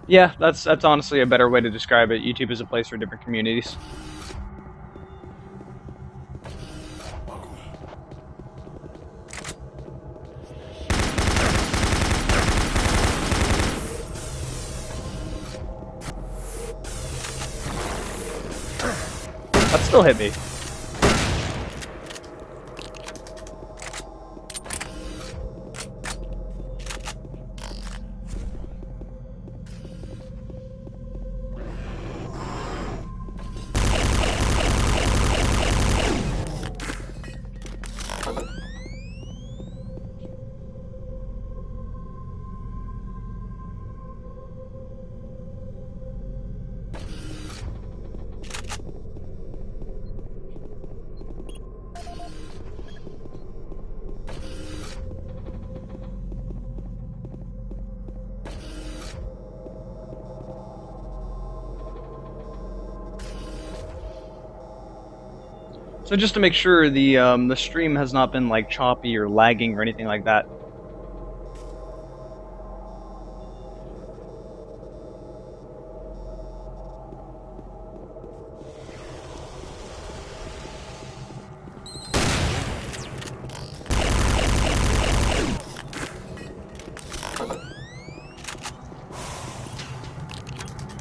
Yeah, that's honestly a better way to describe it. YouTube is a place for different communities. That still hit me. So just to make sure the stream has not been like choppy or lagging or anything like that.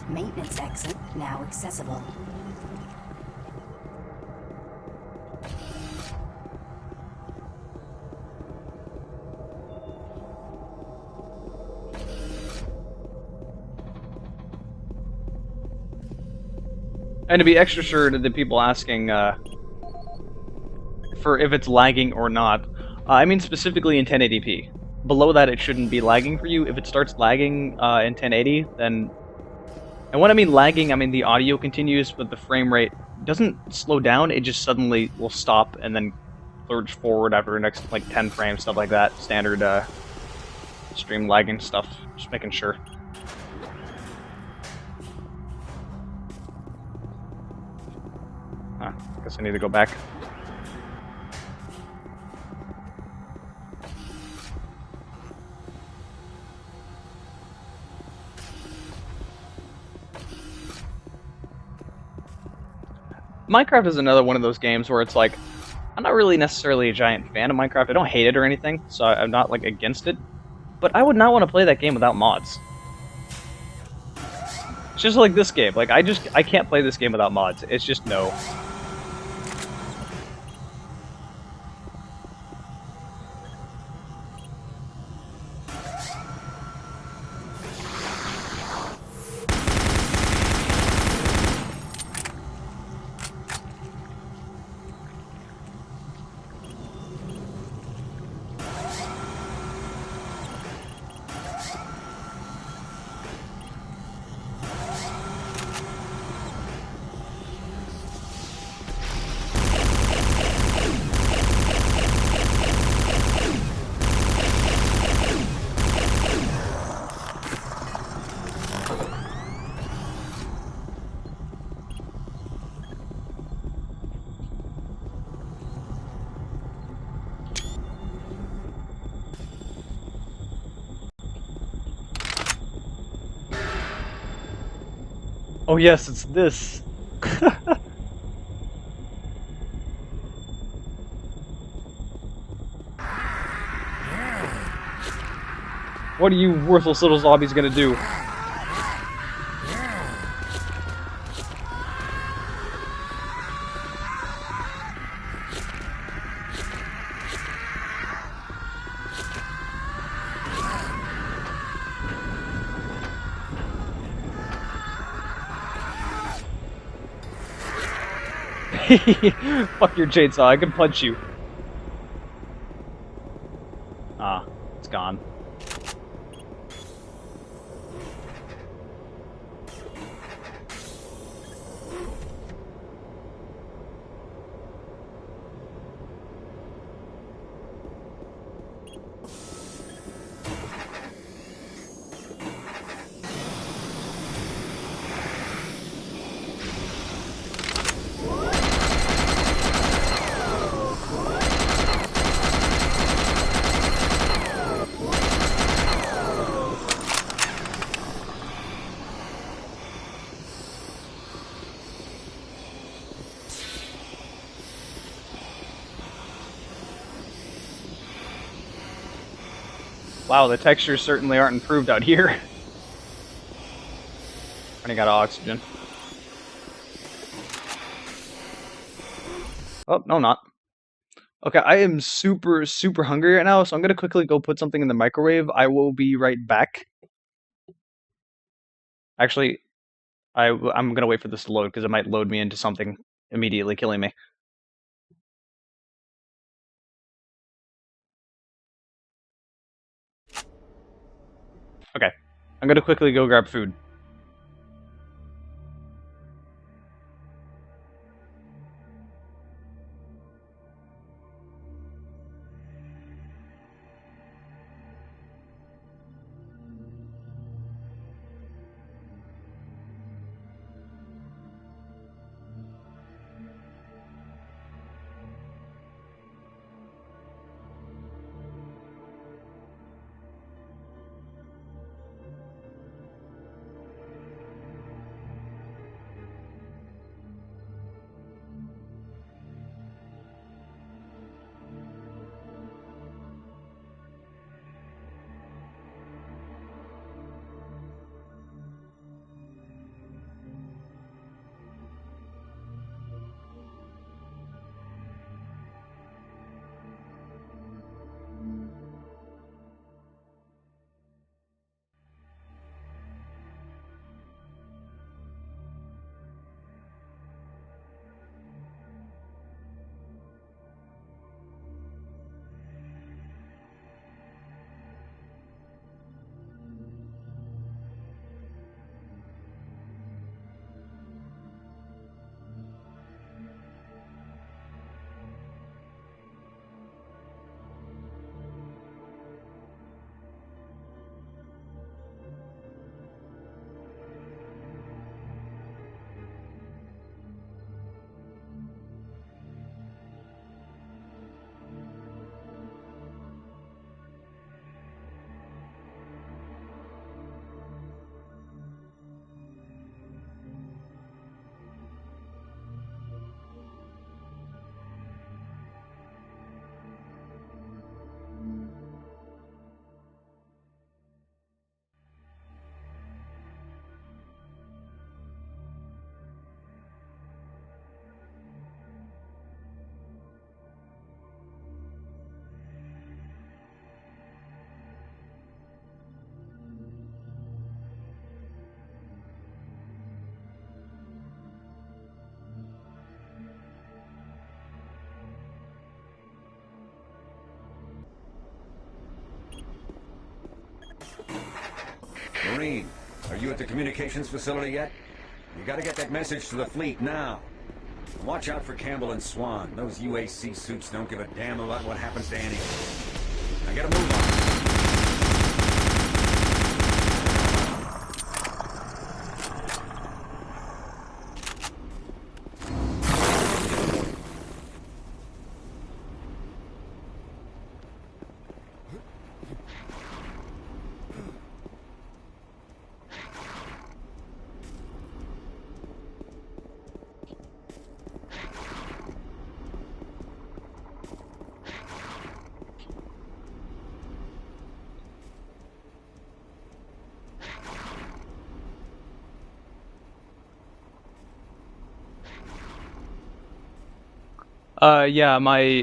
Maintenance exit now accessible. And to be extra sure to the people asking for if it's lagging or not, I mean specifically in 1080p. Below that, it shouldn't be lagging for you. If it starts lagging in 1080, then... And when I mean lagging, I mean the audio continues, but the frame rate doesn't slow down, it just suddenly will stop and then lurch forward after the next, like, 10 frames, stuff like that. Standard stream lagging stuff. Just making sure. Guess I need to go back. Minecraft is another one of those games where it's like, I'm not really necessarily a giant fan of Minecraft. I don't hate it or anything, so I'm not like against it. But I would not want to play that game without mods. It's just like this game. Like I can't play this game without mods. It's just no. Oh yes, it's this. What are you worthless little zombies gonna do? Fuck your chainsaw, I can punch you. Ah, it's gone. Wow, the textures certainly aren't improved out here. Running out of oxygen. Oh, no, not. Okay, I am super, super hungry right now, so I'm gonna quickly go put something in the microwave. I will be right back. Actually, I'm gonna wait for this to load, because it might load me into something immediately killing me. Okay, I'm gonna quickly go grab food. Marine, are you at the communications facility yet? You gotta get that message to the fleet now. Watch out for Campbell and Swan. Those UAC suits don't give a damn about what happens to anyone. Now get a move on. Yeah,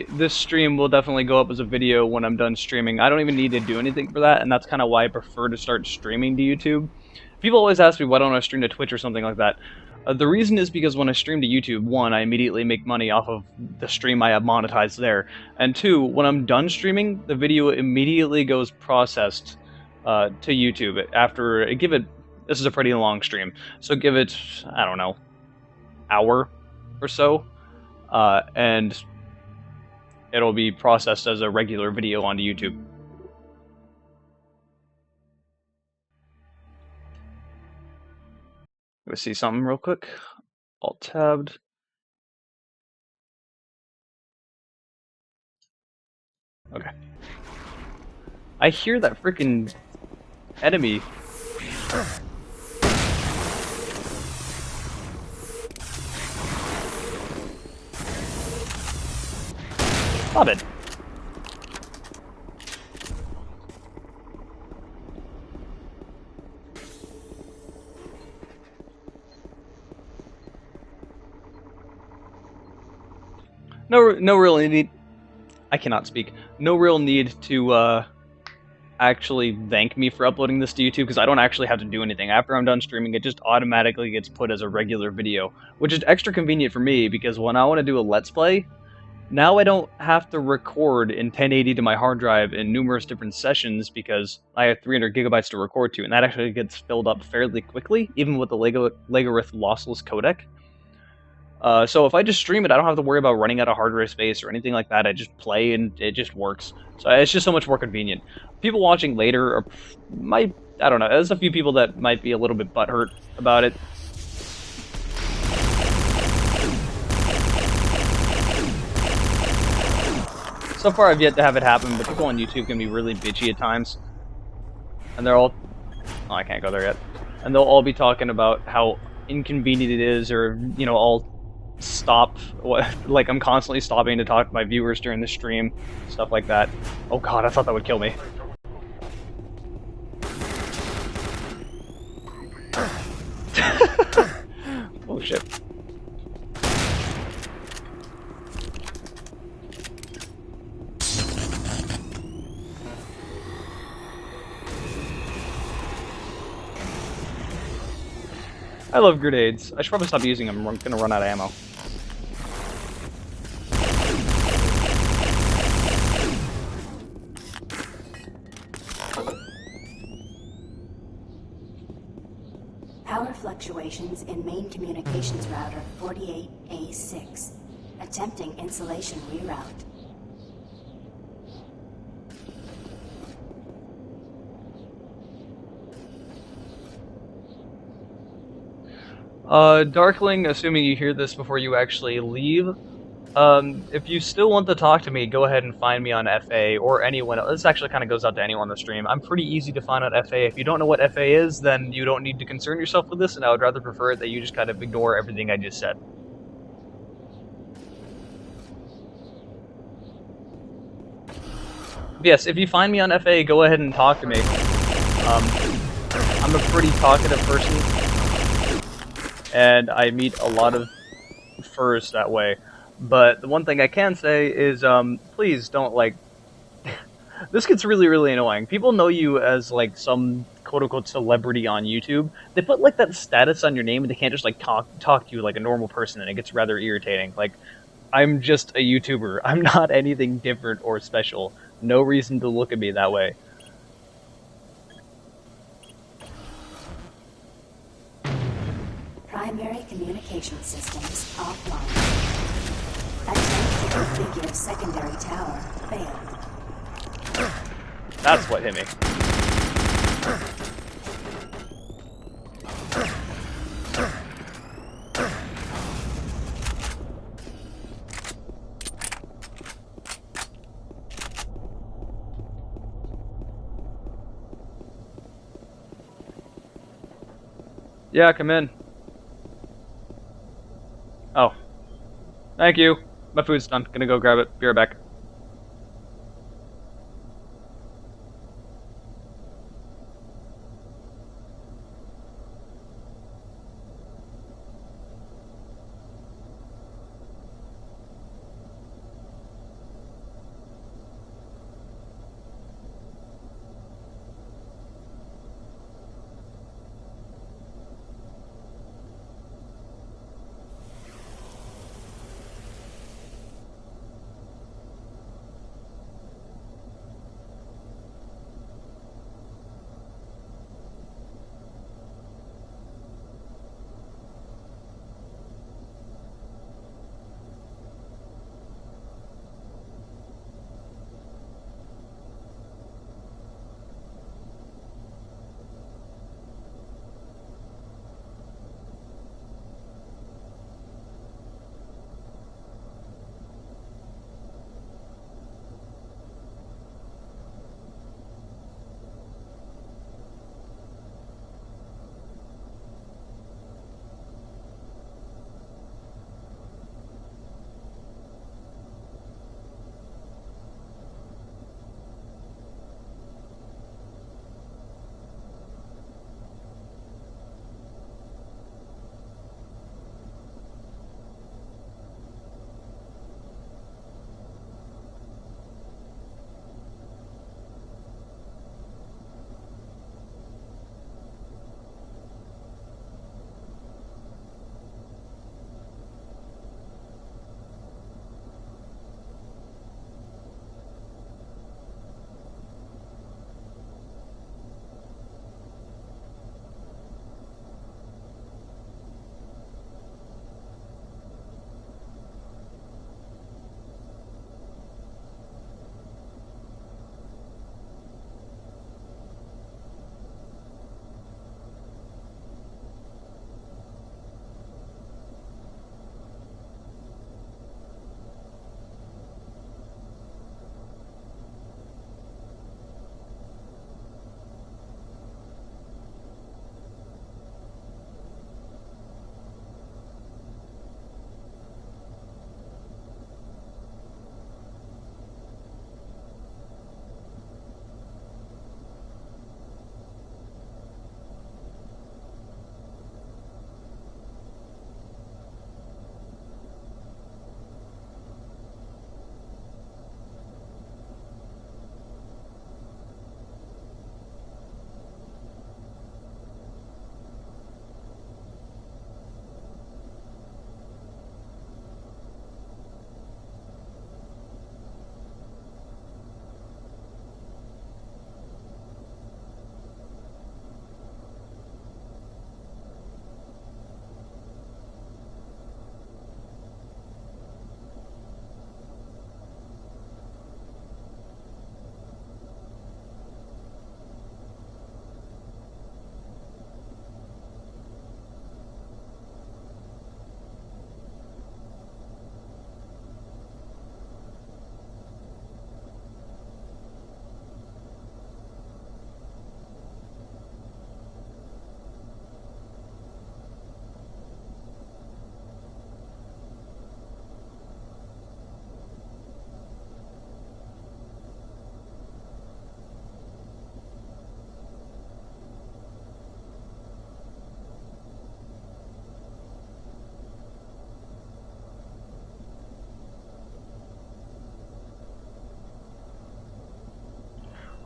this stream will definitely go up as a video when I'm done streaming. I don't even need to do anything for that, and that's kind of why I prefer to start streaming to YouTube. People always ask me why don't I stream to Twitch or something like that. The reason is because when I stream to YouTube, one, I immediately make money off of the stream I have monetized there, and two, when I'm done streaming, the video immediately goes processed to YouTube after this is a pretty long stream, so give it, I don't know, hour or so. And it'll be processed as a regular video onto YouTube. Let's see something real quick. Alt-tabbed. Okay. I hear that freaking enemy. Stop it. no real need. I cannot speak. No real need to actually thank me for uploading this to YouTube, because I don't actually have to do anything. After I'm done streaming, it just automatically gets put as a regular video, which is extra convenient for me, because when I want to do a Let's Play, now I don't have to record in 1080 to my hard drive in numerous different sessions, because I have 300 gigabytes to record to, and that actually gets filled up fairly quickly, even with the Legorith lossless codec. So if I just stream it, I don't have to worry about running out of hardware space or anything like that. I just play and it just works. So it's just so much more convenient. People watching later I don't know, there's a few people that might be a little bit butthurt about it. So far I've yet to have it happen, but people on YouTube can be really bitchy at times. And they're all... Oh, I can't go there yet. And they'll all be talking about how inconvenient it is, or, you know, I'll stop, like I'm constantly stopping to talk to my viewers during the stream, stuff like that. Oh god, I thought that would kill me. Oh shit. I love grenades. I should probably stop using them. I'm gonna run out of ammo. Power fluctuations in main communications router 48A6. Attempting insulation reroute. Darkling, assuming you hear this before you actually leave, if you still want to talk to me, go ahead and find me on FA, or anyone else. This actually kind of goes out to anyone on the stream. I'm pretty easy to find on FA. If you don't know what FA is, then you don't need to concern yourself with this, and I would rather prefer it that you just kind of ignore everything I just said. Yes, if you find me on FA, go ahead and talk to me. I'm a pretty talkative person, and I meet a lot of furs that way. But the one thing I can say is, please don't, like... This gets really, really annoying. People know you as, like, some quote-unquote celebrity on YouTube. They put, like, that status on your name, and they can't just, like, talk to you like a normal person, and it gets rather irritating. Like, I'm just a YouTuber. I'm not anything different or special. No reason to look at me that way. Primary communication systems offline. Attempt to configure secondary tower failed. That's what hit me. Yeah, come in. Oh. Thank you. My food's done. Gonna go grab it. Be right back.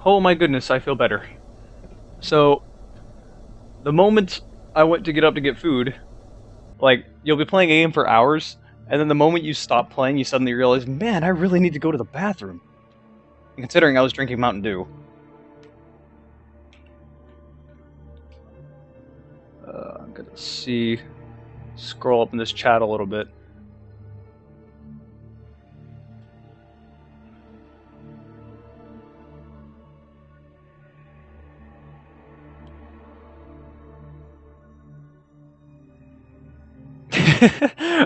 Oh my goodness, I feel better. So, the moment I went to get up to get food, like, you'll be playing a game for hours, and then the moment you stop playing, you suddenly realize, man, I really need to go to the bathroom. And considering I was drinking Mountain Dew. I'm gonna see, scroll up in this chat a little bit.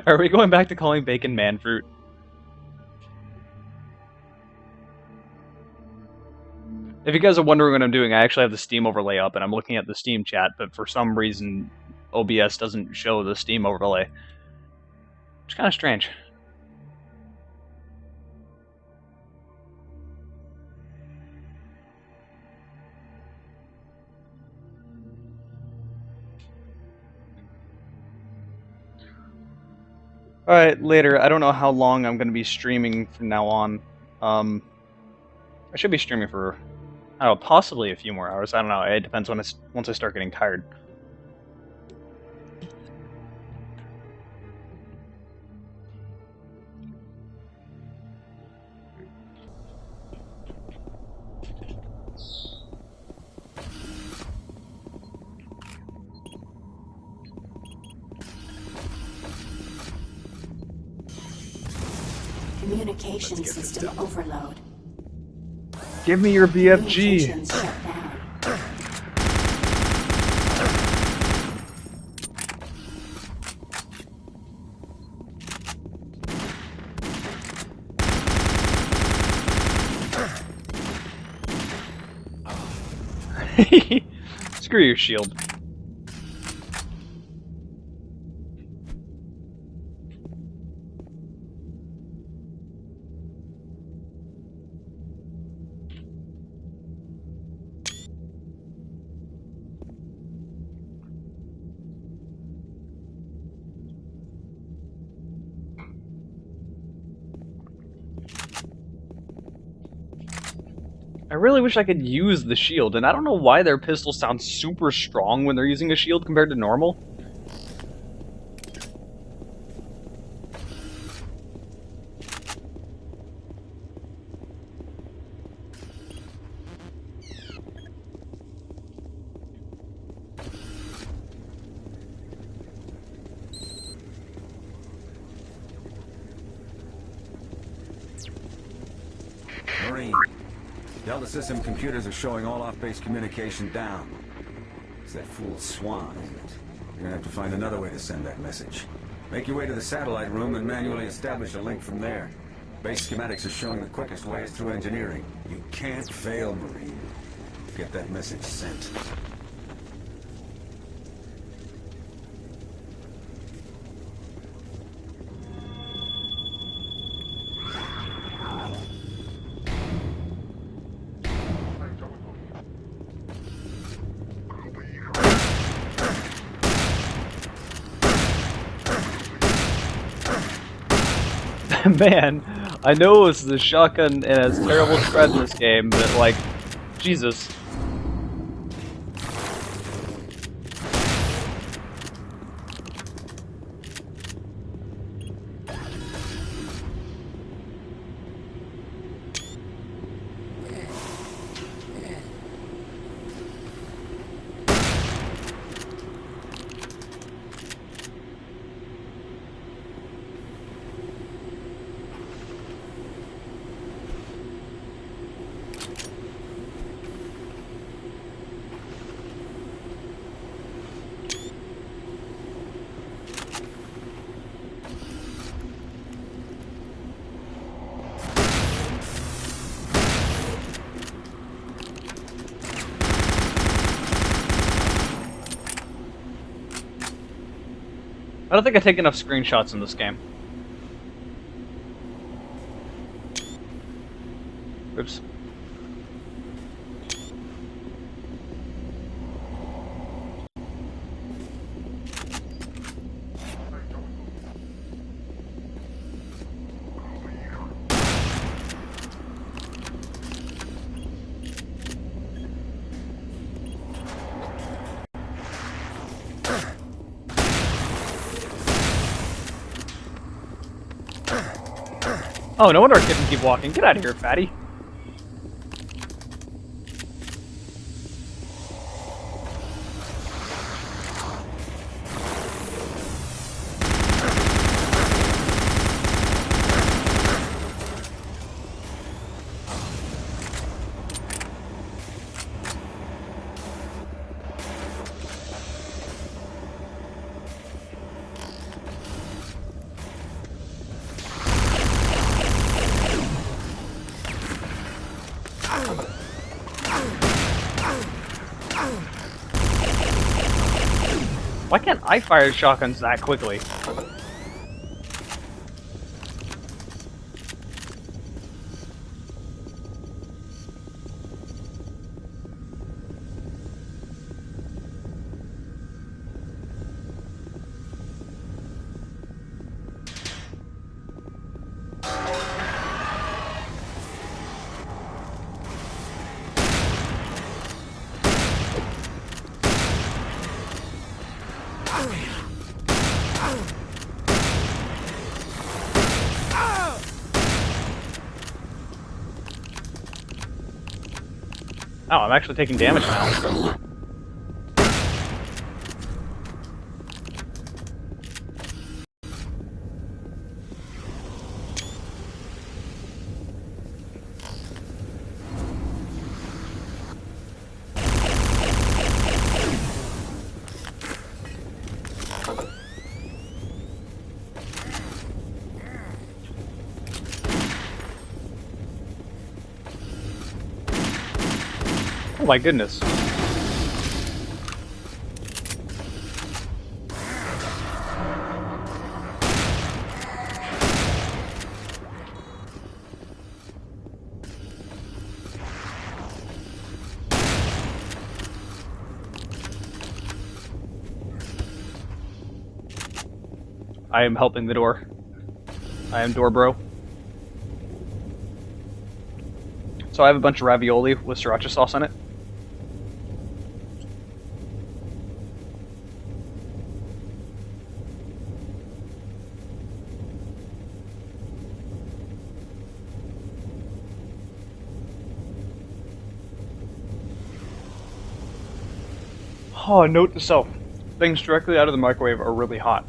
Are we going back to calling bacon man fruit? If you guys are wondering what I'm doing, I actually have the Steam overlay up and I'm looking at the Steam chat, but for some reason OBS doesn't show the Steam overlay. It's kind of strange. Alright, later. I don't know how long I'm going to be streaming from now on. I should be streaming for, I don't know, possibly a few more hours. I don't know. It depends when once I start getting tired. Communication system overload. Give me your BFG. Communications shut down. Screw your shield. I really wish I could use the shield, and I don't know why their pistols sound super strong when they're using a shield compared to normal. Marine. Delta System computers are showing all off-base communication down. It's that fool Swan, isn't it? You're gonna have to find another way to send that message. Make your way to the satellite room and manually establish a link from there. Base schematics are showing the quickest way is through engineering. You can't fail, Marine. Get that message sent. Man, I know this is a shotgun and has terrible spread in this game, but like, Jesus. I don't think I take enough screenshots in this game. Oops. Oh, no wonder I couldn't keep walking. Get out of here, fatty. Why can't I fire shotguns that quickly? Oh, I'm actually taking damage now. Oh my goodness. I am helping the door. I am door bro. So I have a bunch of ravioli with sriracha sauce on it. Oh, note to self. Things directly out of the microwave are really hot.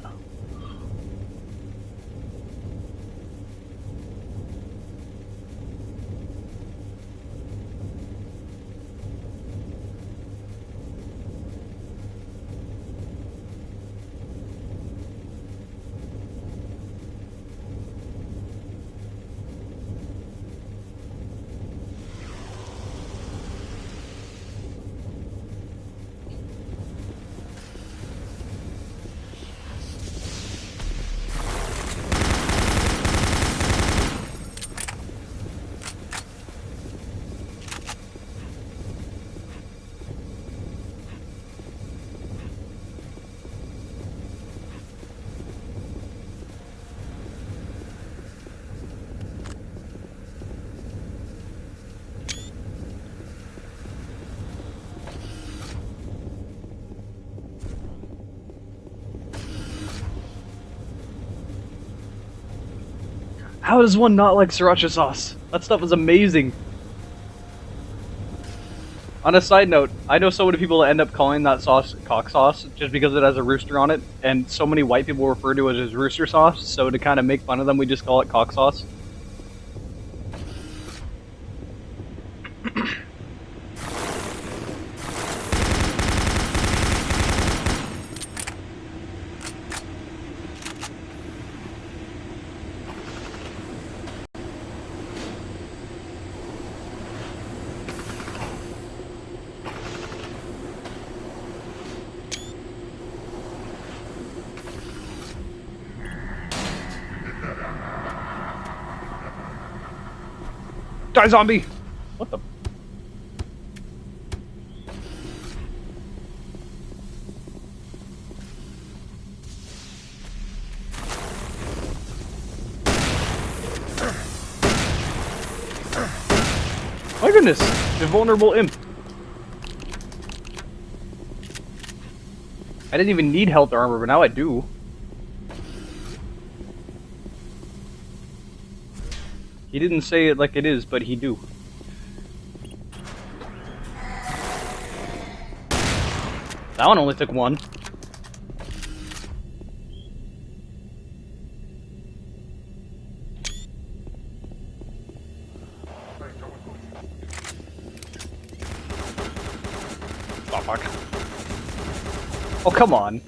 How does one not like sriracha sauce? That stuff is amazing. On a side note, I know so many people that end up calling that sauce cock sauce just because it has a rooster on it, and so many white people refer to it as rooster sauce, so to kind of make fun of them, we just call it cock sauce. Die, zombie! What the? My goodness! The vulnerable imp. I didn't even need health armor, but now I do. He didn't say it like it is, but he do. That one only took one. Oh, fuck. Oh, come on.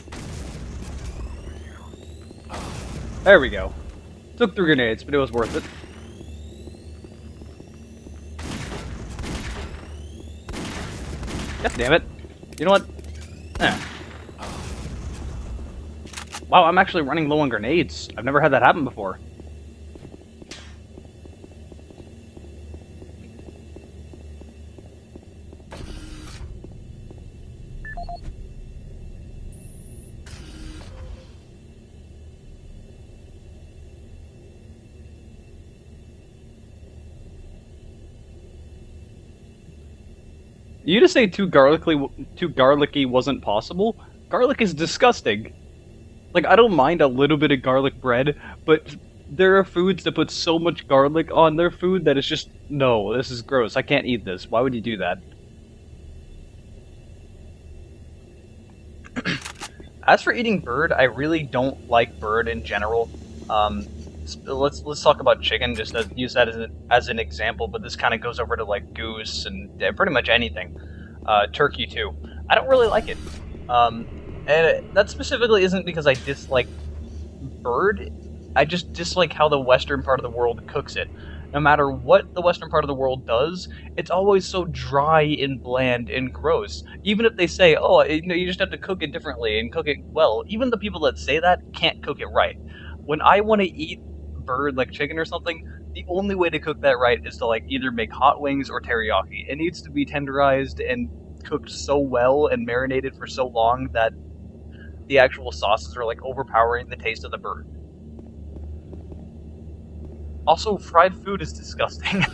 There we go. Took 3 grenades, but it was worth it. God damn it. You know what? Wow, I'm actually running low on grenades. I've never had that happen before. You just say too garlicky wasn't possible? Garlic is disgusting. Like, I don't mind a little bit of garlic bread, but there are foods that put so much garlic on their food that it's just, no, this is gross. I can't eat this. Why would you do that? As for eating bird, I really don't like bird in general. Let's talk about chicken, just to use that as an example, but this kind of goes over to like goose and pretty much anything. Turkey too. I don't really like it. And that specifically isn't because I dislike bird, I just dislike how the western part of the world cooks it. No matter what the western part of the world does, it's always so dry and bland and gross. Even if they say, oh, you just have to cook it differently and cook it well, even the people that say that can't cook it right. When I want to eat bird like chicken or something, the only way to cook that right is to like either make hot wings or teriyaki. It needs to be tenderized and cooked so well and marinated for so long that the actual sauces are like overpowering the taste of the bird. Also, fried food is disgusting.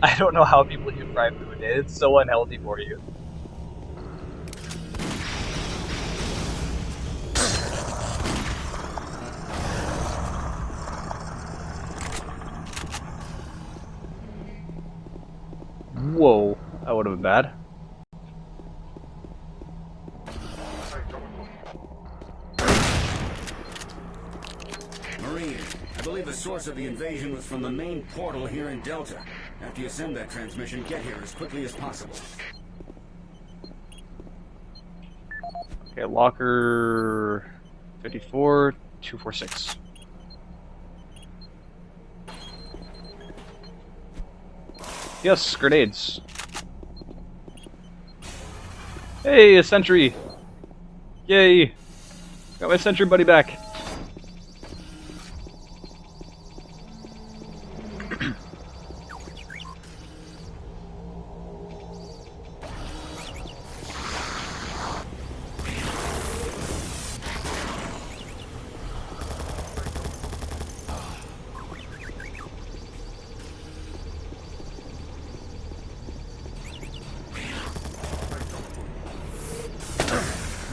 I don't know how people eat fried food. It's so unhealthy for you. Whoa, that would have been bad. Marine, I believe the source of the invasion was from the main portal here in Delta. After you send that transmission, get here as quickly as possible. Okay, locker 54, 246. Yes, grenades. Hey, a sentry! Yay! Got my sentry buddy back.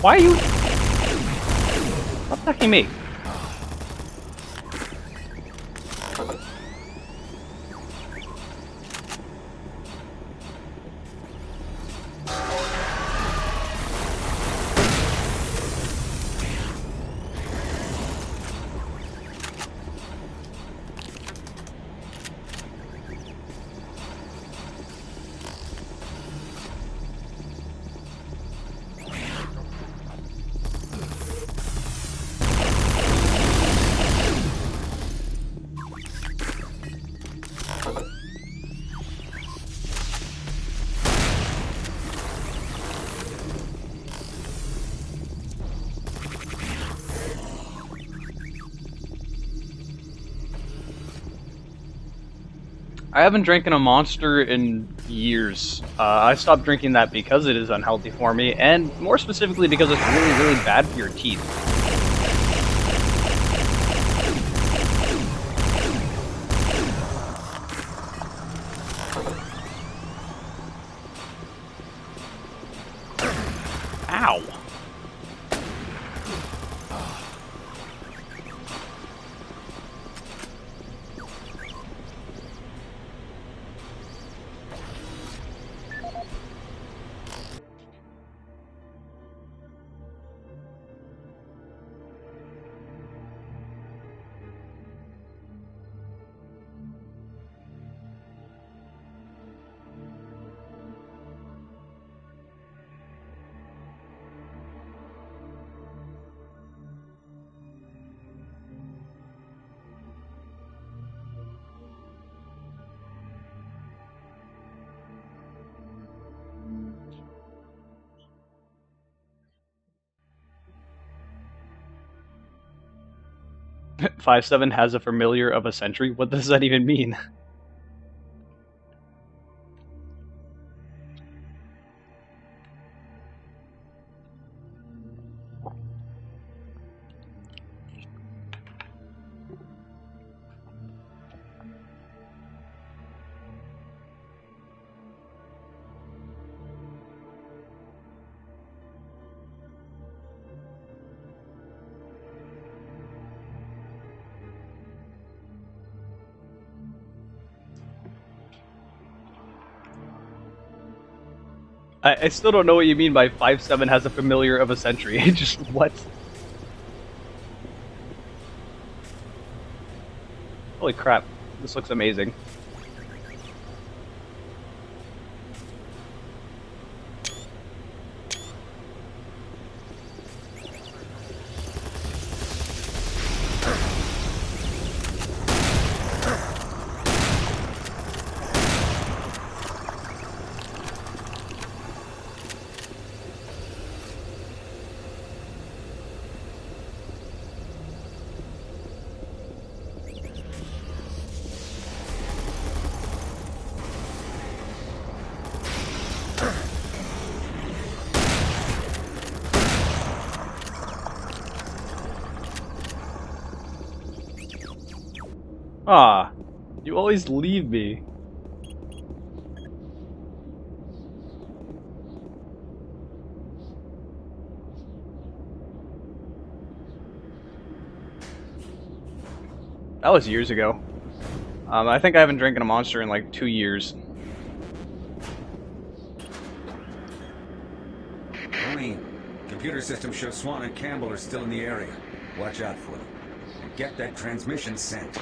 Why are you attacking me? I haven't drinking a Monster in years. I stopped drinking that because it is unhealthy for me, and more specifically because it's really, really bad for your teeth. Ow! 5-7 has a familiar of a century? What does that even mean? I still don't know what you mean by 5-7 has a familiar of a century. Just what? Holy crap, this looks amazing. Ah, you always leave me. That was years ago. I think I haven't drinking a Monster in like 2 years. Marine, computer system shows Swan and Campbell are still in the area. Watch out for them. And get that transmission sent.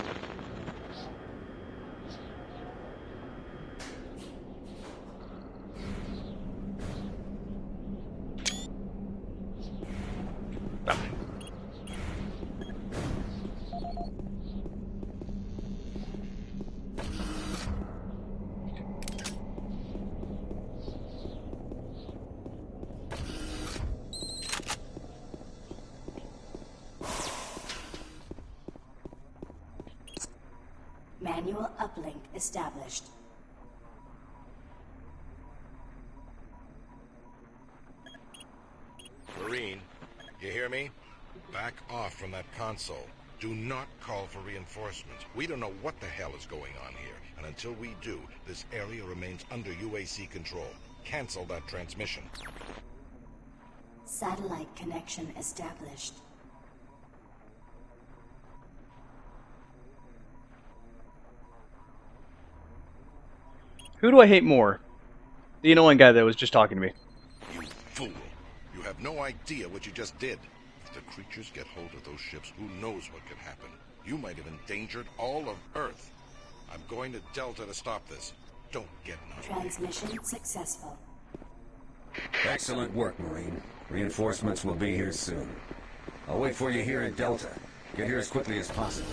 Manual uplink established. Marine, you hear me? Back off from that console. Do not call for reinforcements. We don't know what the hell is going on here. And until we do, this area remains under UAC control. Cancel that transmission. Satellite connection established. Who do I hate more? The annoying guy that was just talking to me. You fool. You have no idea what you just did. If the creatures get hold of those ships, who knows what could happen. You might have endangered all of Earth. I'm going to Delta to stop this. Don't get naughty. Transmission successful. Excellent work, Marine. Reinforcements will be here soon. I'll wait for you here at Delta. Get here as quickly as possible.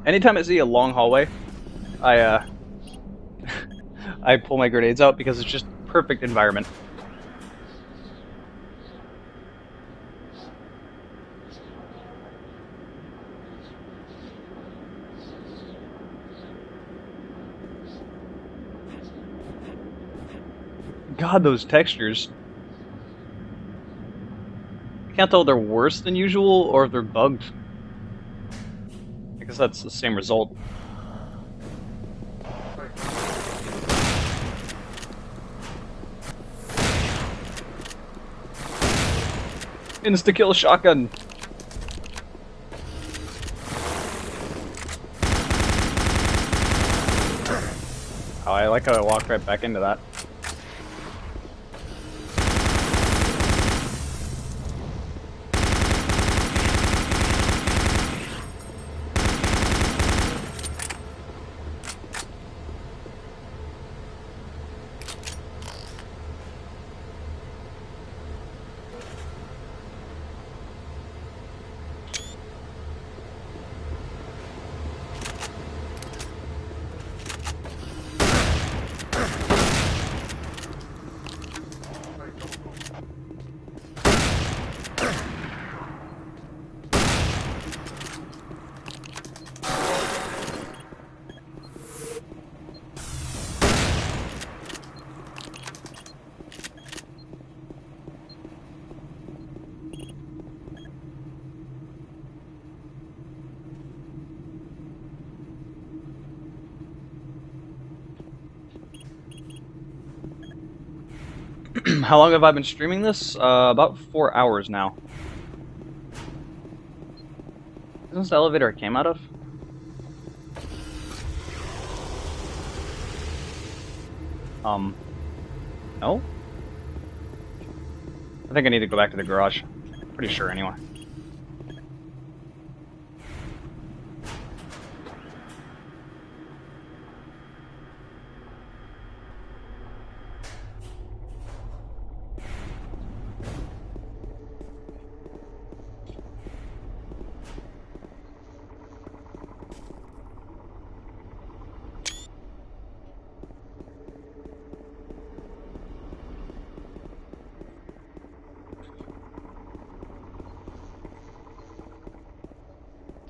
Anytime I see a long hallway, I I pull my grenades out because it's just perfect environment. God, those textures. I can't tell if they're worse than usual or if they're bugged. I guess that's the same result. Insta-kill shotgun! Oh, I like how I walked right back into that. How long have I been streaming this? About 4 hours now. Isn't this the elevator I came out of? No? I think I need to go back to the garage. Pretty sure, anyway.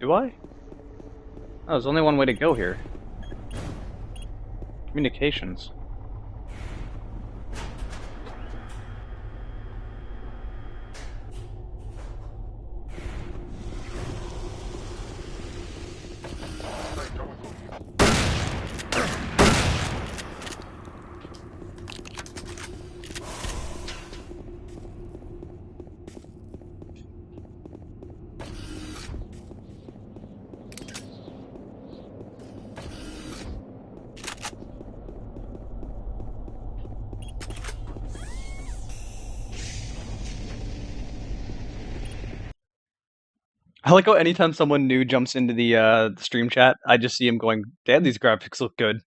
Do I? Oh, there's only one way to go here. Communications. I like how anytime someone new jumps into the stream chat, I just see him going, "Damn, these graphics look good."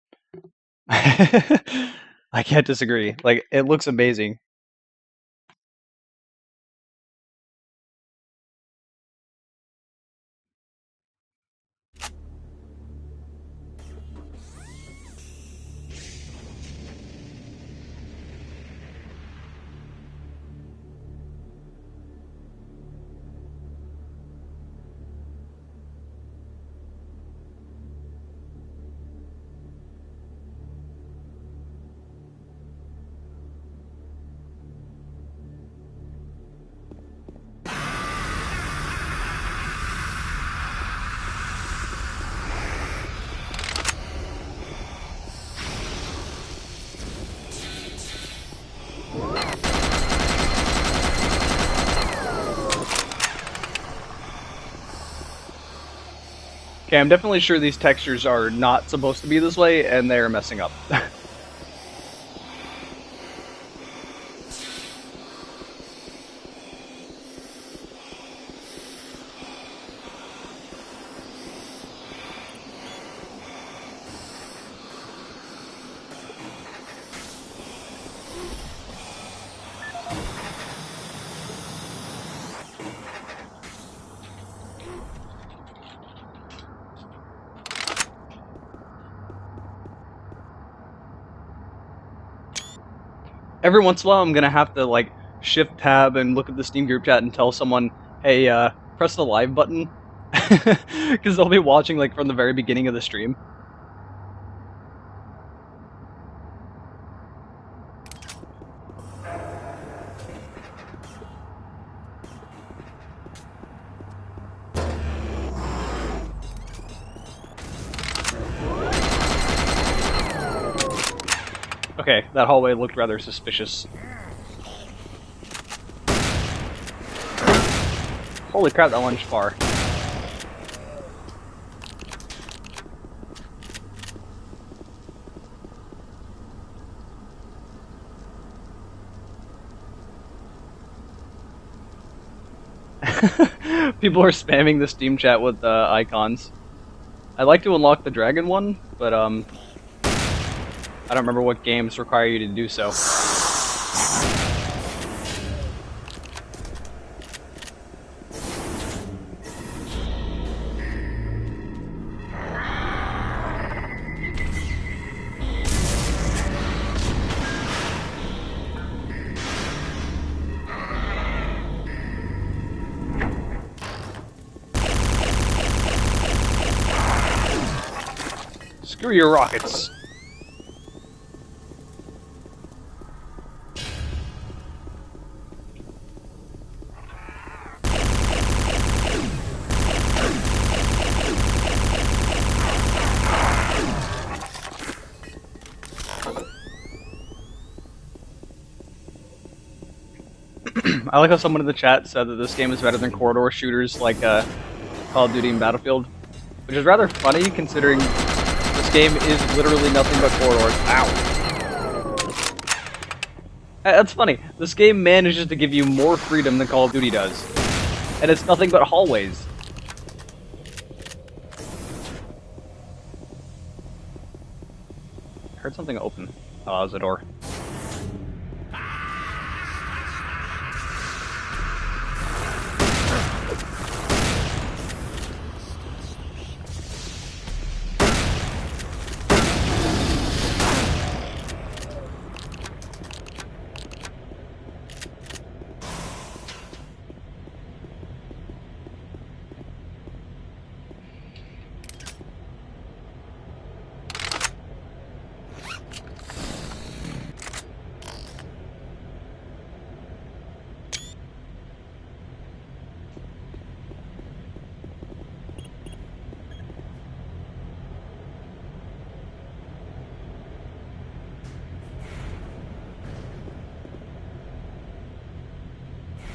I can't disagree. Like, it looks amazing. Okay, I'm definitely sure these textures are not supposed to be this way, and they're messing up. Every once in a while, I'm gonna have to like shift tab and look at the Steam group chat and tell someone, "Hey, press the live button," because they'll be watching like from the very beginning of the stream. Okay, that hallway looked rather suspicious. Holy crap, that lunged far. People are spamming the Steam chat with icons. I'd like to unlock the dragon one, but I don't remember what games require you to do so. Screw your rockets. I like how someone in the chat said that this game is better than corridor shooters like Call of Duty and Battlefield, which is rather funny considering this game is literally nothing but corridors. Ow. That's funny. This game manages to give you more freedom than Call of Duty does, and it's nothing but hallways. I heard something open. Oh, it was a door.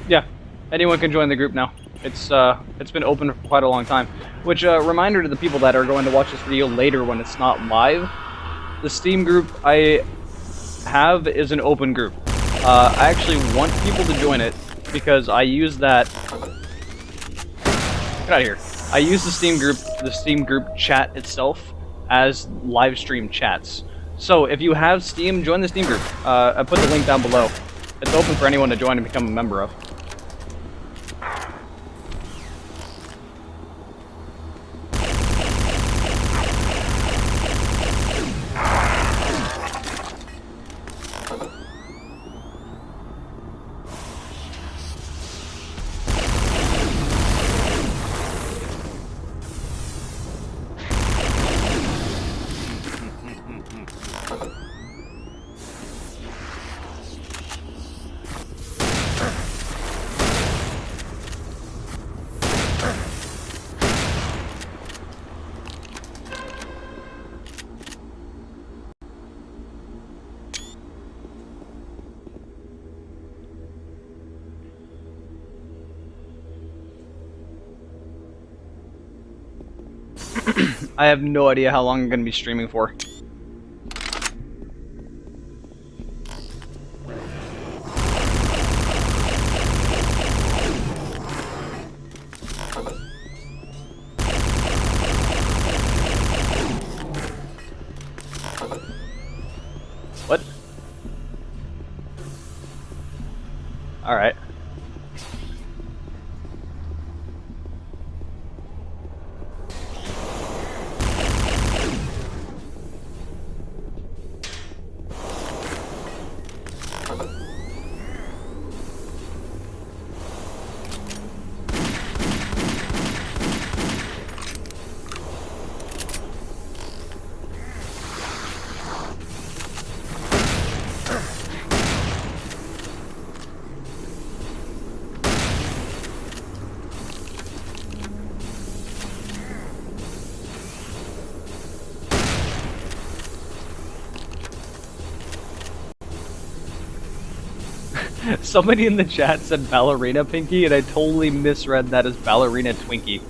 Yeah, anyone can join the group now. It's been open for quite a long time. Which, reminder to the people that are going to watch this video later when it's not live, the Steam group I have is an open group. I actually want people to join it because I use that... Get out of here. I use the Steam group chat itself as live stream chats. So if you have Steam, join the Steam group. I put the link down below. It's open for anyone to join and become a member of. I have no idea how long I'm going to be streaming for. What? Alright. Somebody in the chat said Ballerina Pinky, and I totally misread that as Ballerina Twinkie.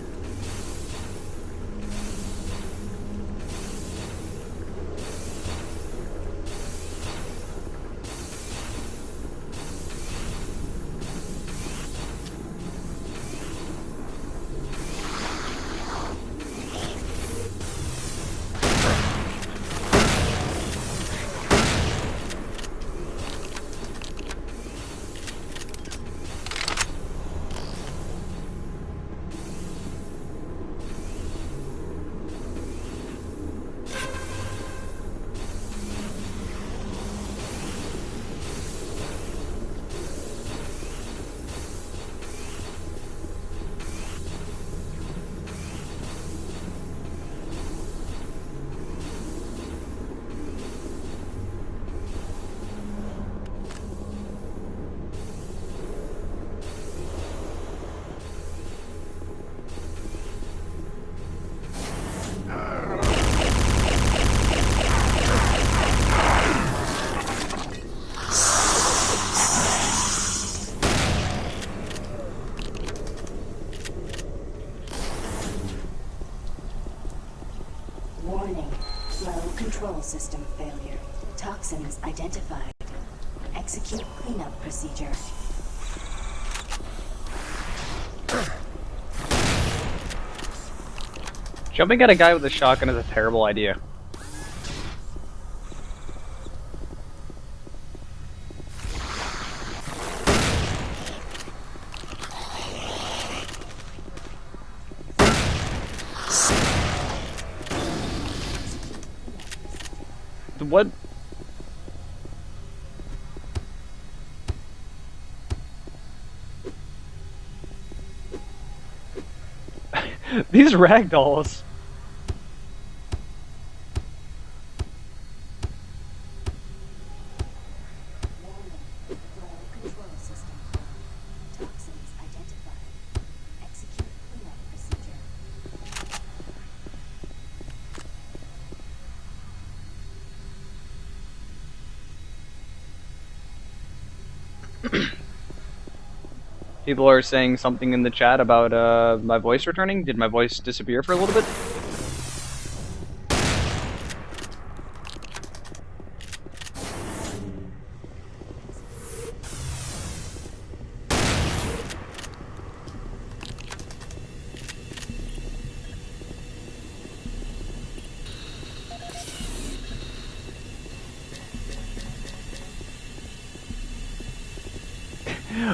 Control system failure. Toxins identified. Execute cleanup procedure. Jumping at a guy with a shotgun is a terrible idea. What? These ragdolls. People are saying something in the chat about my voice returning. Did my voice disappear for a little bit?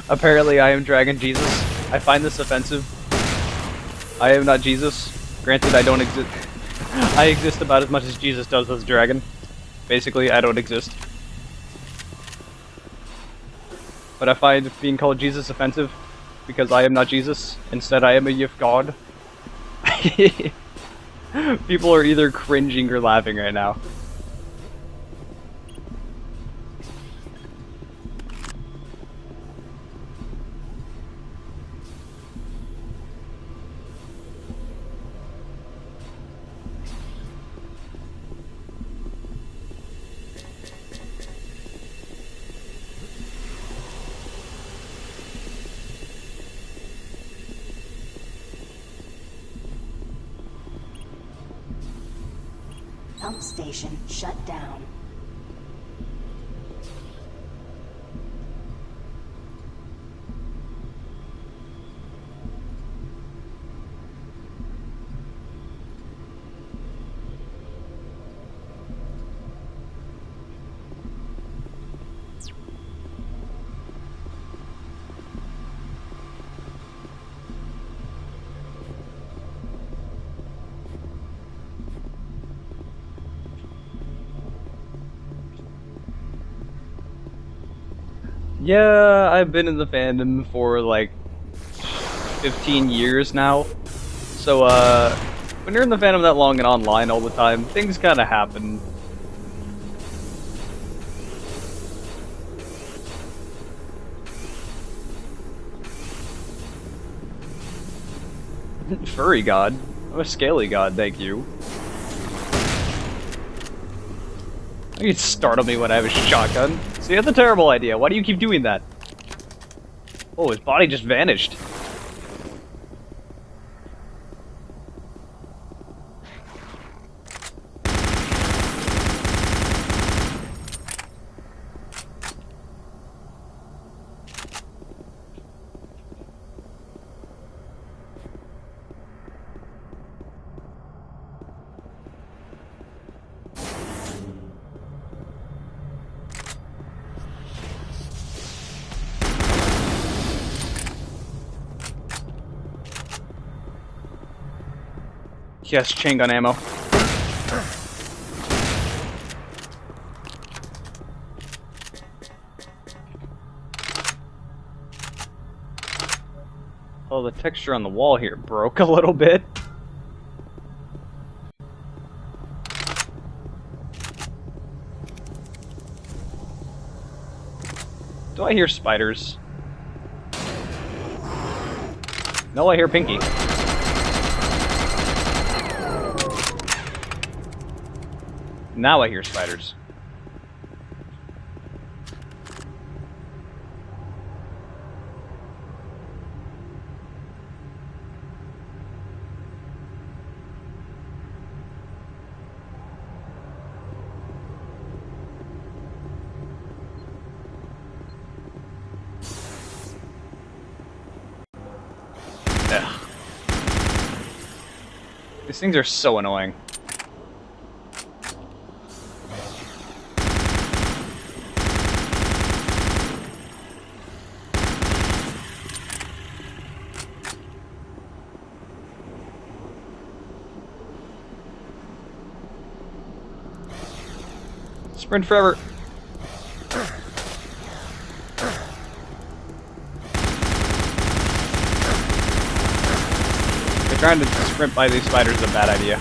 Apparently I am Dragon Jesus. I find this offensive. I am not Jesus. Granted, I don't exist. I exist about as much as Jesus does as Dragon. Basically, I don't exist. But I find being called Jesus offensive because I am not Jesus. Instead, I am a Yif God. People are either cringing or laughing right now. Pump station shut down. Yeah, I've been in the fandom for like 15 years now. So, when you're in the fandom that long and online all the time, things kinda happen. Furry god. I'm a scaly god, thank you. You startle me when I have a shotgun. See, that's a terrible idea. Why do you keep doing that? Oh, his body just vanished. Yes, chain gun ammo. Oh, the texture on the wall here broke a little bit. Do I hear spiders? No, I hear Pinky. Now I hear spiders. Ugh. These things are so annoying. Sprint forever. Trying to sprint by these spiders is a bad idea.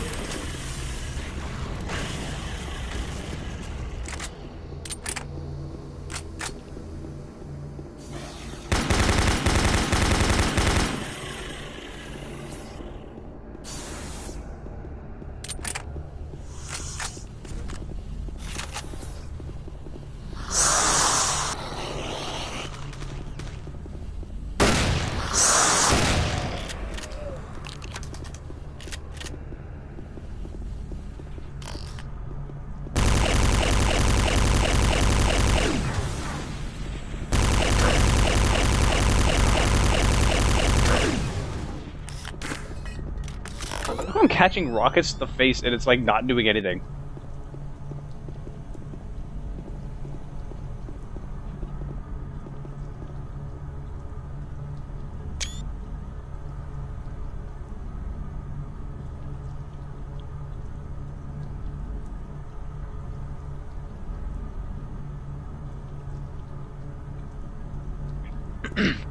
I'm catching rockets to the face and it's like not doing anything.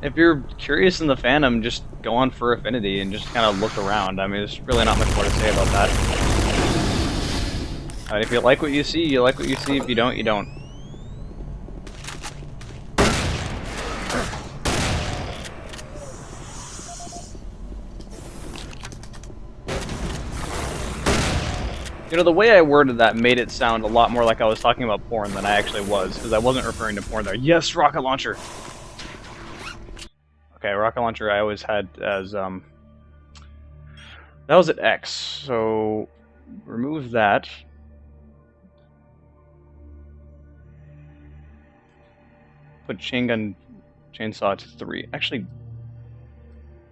If you're curious in the Phantom, just go on for Affinity and just kind of look around. I mean, there's really not much more to say about that. If you like what you see, you like what you see. If you don't, you don't. You know, the way I worded that made it sound a lot more like I was talking about porn than I actually was, because I wasn't referring to porn there. Yes, rocket launcher! Okay, rocket launcher I always had as, that was at X, so remove that. Put chainsaw to 3. Actually,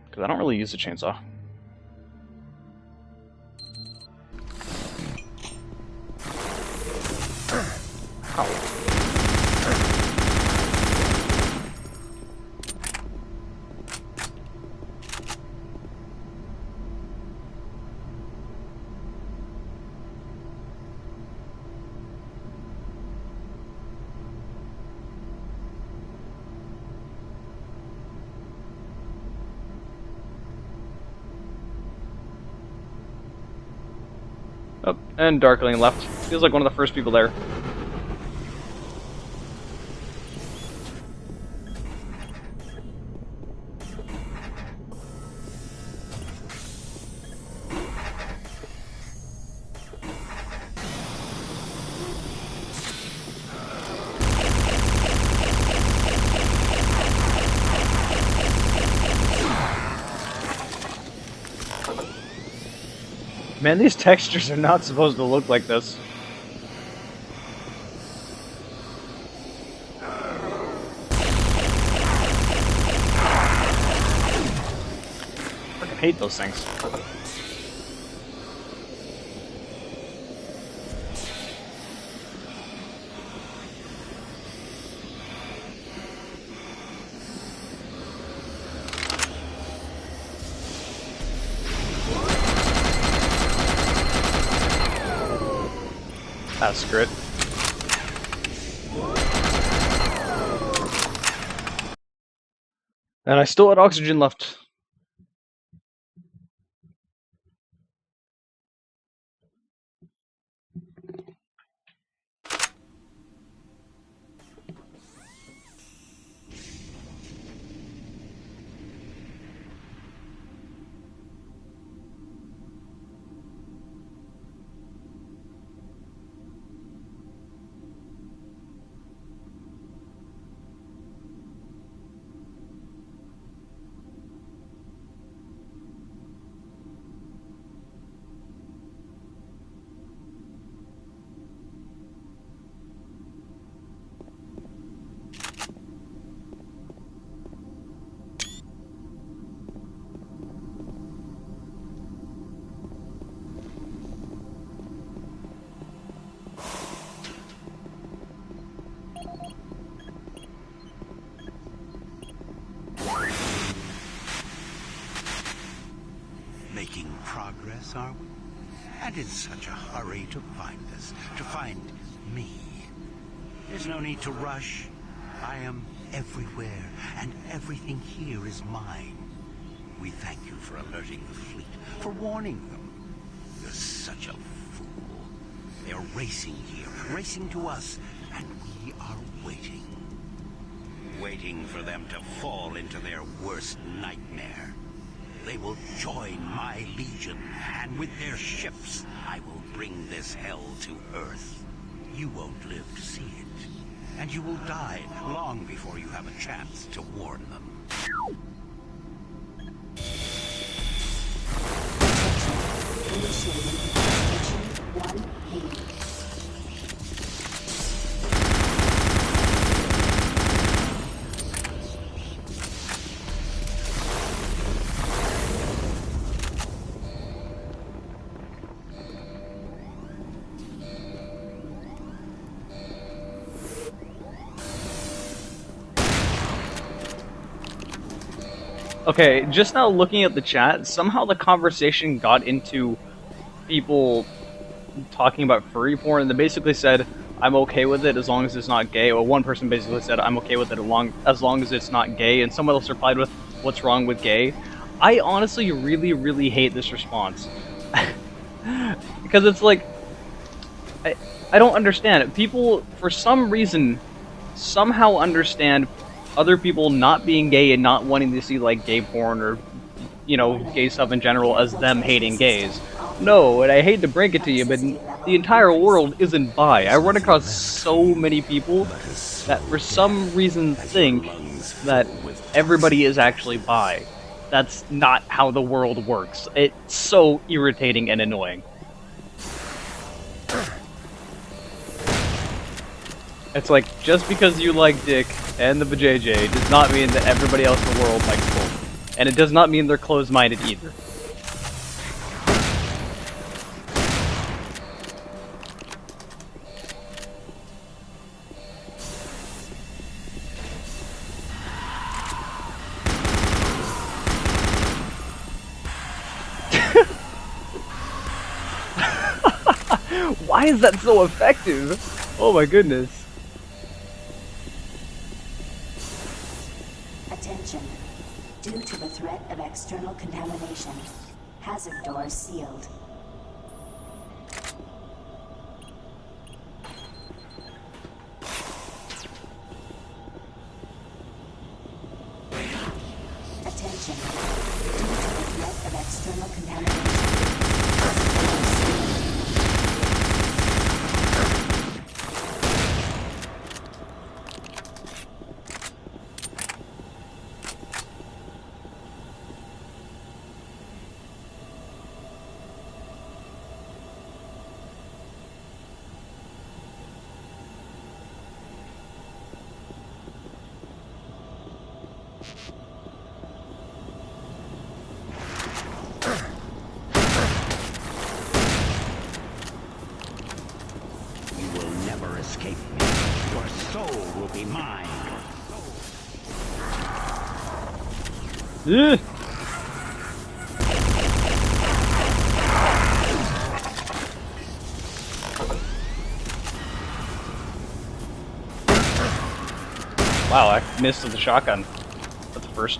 because I don't really use the chainsaw. Ow. Oh, and Darkling left. Feels like one of the first people there. Man, these textures are not supposed to look like this. I fucking hate those things. Ah, screw it. And I still had oxygen left. making progress, are we? And in such a hurry to find us, to find me. There's no need to rush. I am everywhere, and everything here is mine. We thank you for alerting the fleet, for warning them. You're such a fool. They're racing here, racing to us, and we are waiting. Waiting for them to fall into their worst nightmare. They will join my legion, and with their ships, I will bring this hell to Earth. You won't live to see it, and you will die long before you have a chance to warn them. Okay, just now looking at the chat, somehow the conversation got into people talking about furry porn, and they basically said, I'm okay with it as long as it's not gay, or one person basically said, I'm okay with it as long as it's not gay, and someone else replied with, what's wrong with gay? I honestly really, really hate this response. Because it's like, I don't understand it. People, for some reason, somehow understand other people not being gay and not wanting to see, like, gay porn or, you know, gay stuff in general as them hating gays. No, and I hate to break it to you, but the entire world isn't bi. I run across so many people that for some reason think that everybody is actually bi. That's not how the world works. It's so irritating and annoying. It's like, just because you like dick and the vajayjay does not mean that everybody else in the world likes both. And it does not mean they're closed-minded either. Why is that so effective? Oh my goodness. Attention. Due to the threat of external contamination, hazard doors sealed. Attention. Due to the threat of external contamination, hazard doors sealed. You will never escape me. Your soul will be mine. Ugh. Wow, I missed with the shotgun. That's the first.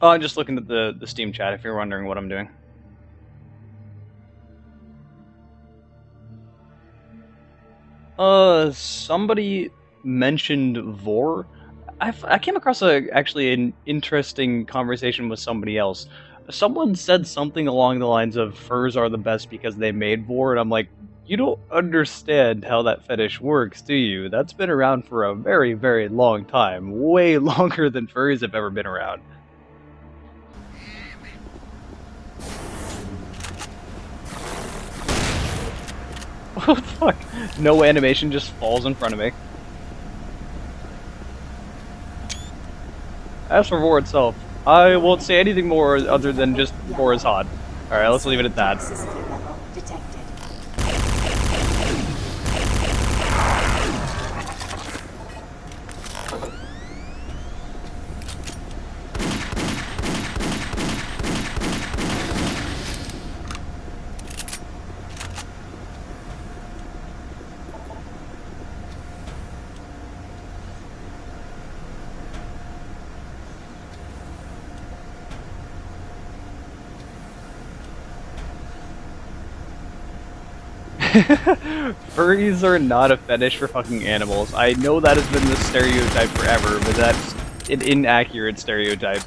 Oh, I'm just looking at the Steam chat if you're wondering what I'm doing. Somebody mentioned Vor. I came across actually an interesting conversation with somebody else. Someone said something along the lines of furs are the best because they made Vor, and I'm like, you don't understand how that fetish works, do you? That's been around for a very, very long time. Way longer than furries have ever been around. What the fuck? No animation, just falls in front of me. As for Vor itself, I won't say anything more other than just Vor is hot. Alright, let's leave it at that. Furries are not a fetish for fucking animals. I know that has been the stereotype forever, but that's an inaccurate stereotype.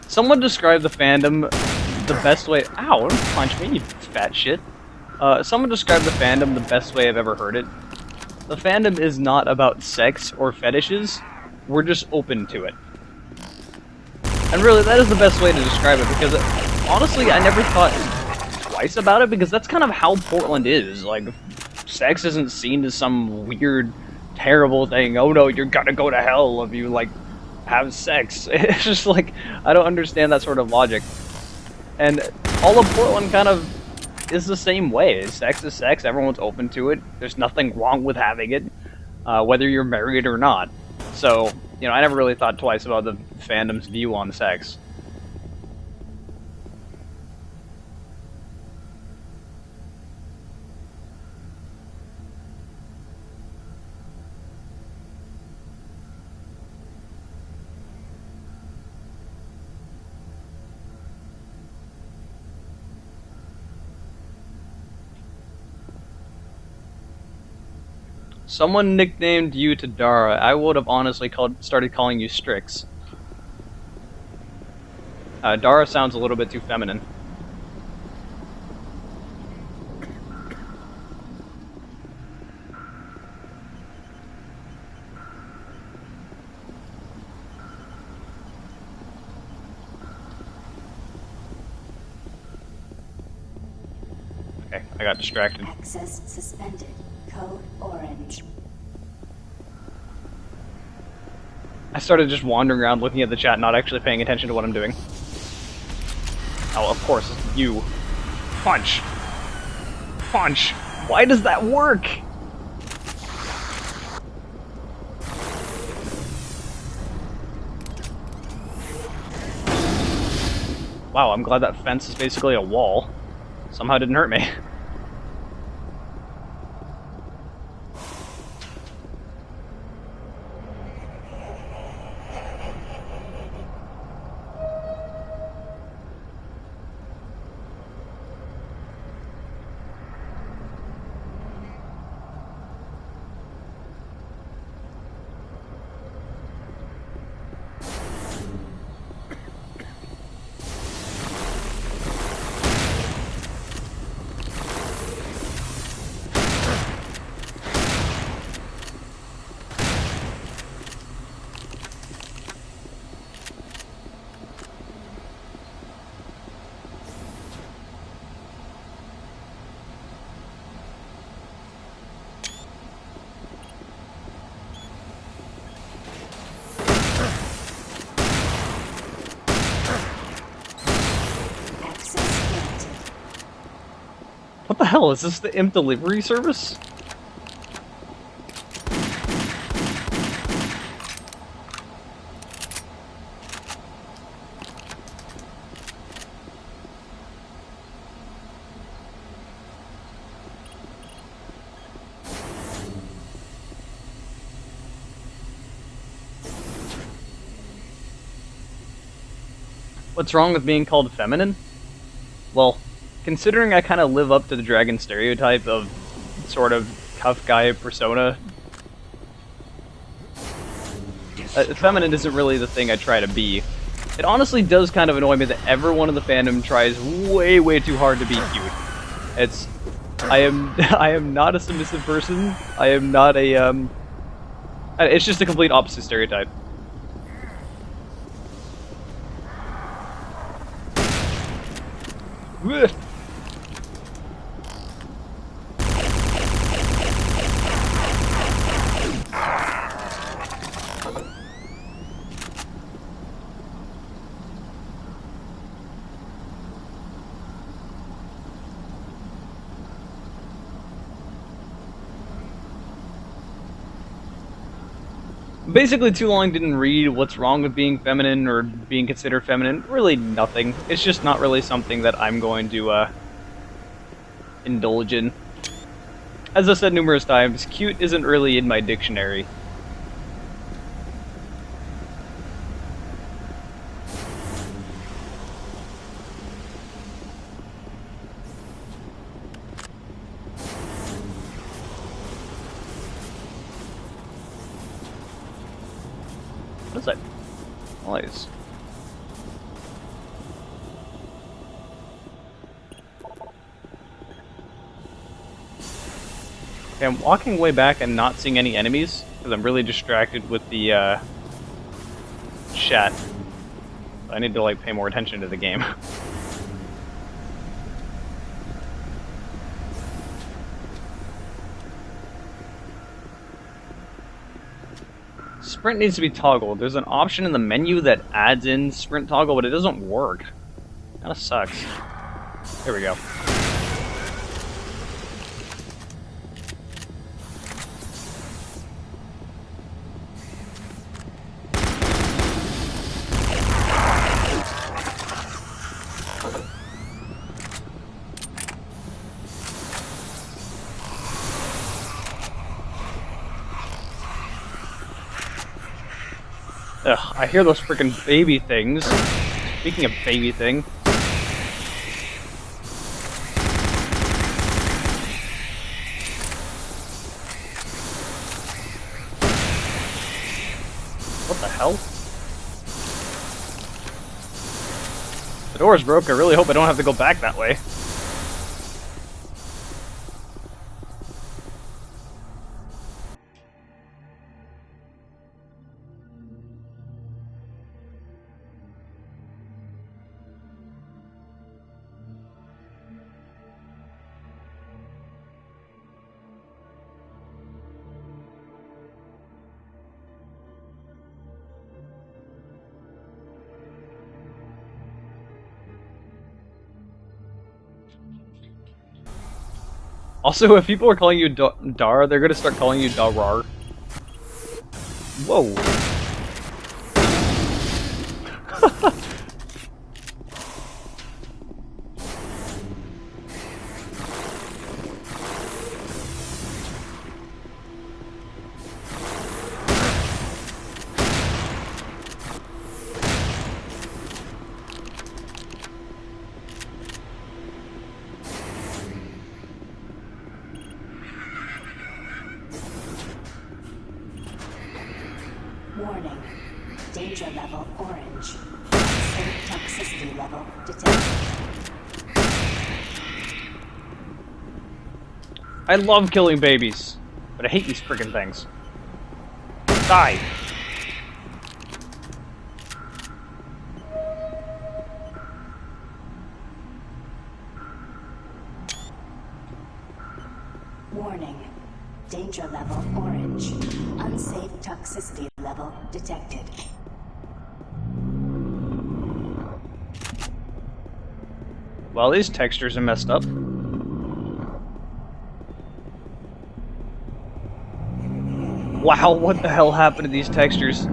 Someone described the fandom the best way— ow, don't punch me, you fat shit. Someone described the fandom the best way I've ever heard it. The fandom is not about sex or fetishes, we're just open to it. And really, that is the best way to describe it, because honestly, I never thought twice about it, because that's kind of how Portland is. Like, sex isn't seen as some weird, terrible thing. Oh no, you're gonna go to hell if you, like, have sex. It's just like, I don't understand that sort of logic. And all of Portland kind of is the same way. Sex is sex, everyone's open to it. There's nothing wrong with having it, whether you're married or not. So, you know, I never really thought twice about the fandom's view on sex. Someone nicknamed you to Dara. I would have honestly started calling you Strix. Dara sounds a little bit too feminine. Okay, I got distracted. Access suspended. Code orange. I started just wandering around looking at the chat, not actually paying attention to what I'm doing. Oh, of course, it's you. Punch! Punch! Why does that work? Wow, I'm glad that fence is basically a wall. Somehow it didn't hurt me. What the hell, is this the imp delivery service? What's wrong with being called feminine? Well, considering I kind of live up to the dragon stereotype of sort of tough guy persona, feminine isn't really the thing I try to be. It honestly does kind of annoy me that everyone in the fandom tries way, way too hard to be cute. I am not a submissive person. I am not a, it's just a complete opposite stereotype. Ugh. Basically, Too Long didn't read what's wrong with being feminine or being considered feminine. Really nothing. It's just not really something that I'm going to indulge in. As I said numerous times, cute isn't really in my dictionary. What's that? Noise. Okay, I'm walking way back and not seeing any enemies because I'm really distracted with the chat. I need to like pay more attention to the game. Sprint needs to be toggled. There's an option in the menu that adds in sprint toggle, but it doesn't work. Kinda sucks. There we go. Ugh, I hear those freaking baby things. Speaking of baby thing. What the hell? The door's broke. I really hope I don't have to go back that way. Also, if people are calling you Dar, they're gonna start calling you Darar. Whoa. Warning. Danger level orange. Safe toxicity level detected. I love killing babies, but I hate these friggin' things. Die! Warning. Danger level orange. Unsafe toxicity level detected. Well, these textures are messed up. Wow, what the hell happened to these textures?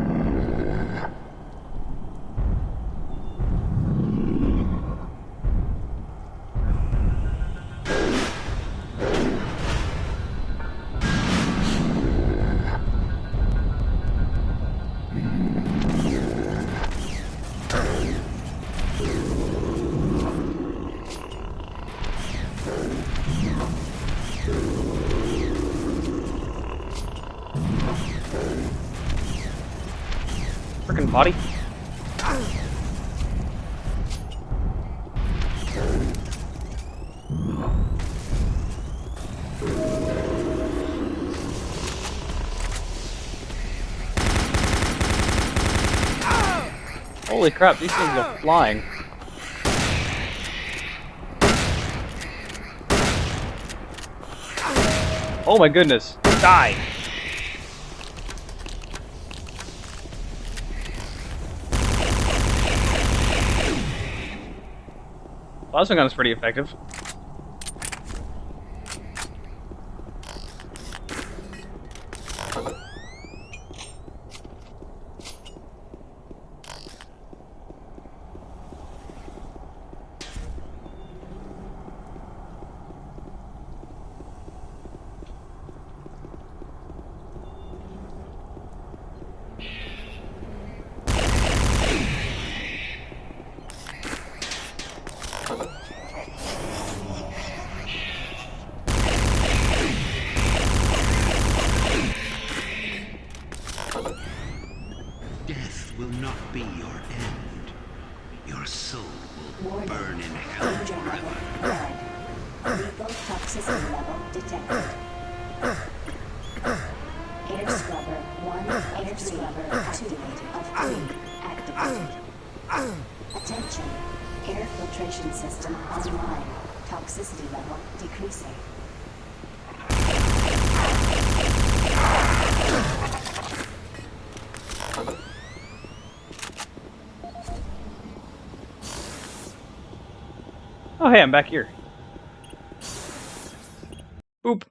Frickin' body. Holy crap, these things go flying. Oh my goodness. Die! Plasma gun is pretty effective. Death will not be your end. Your soul will burn in hell forever. Lethal toxicity level detected. Air scrubber 1, air scrubber activated of 3 activated. Attention, air filtration system online. Toxicity level decreasing. Oh hey, I'm back here. Boop.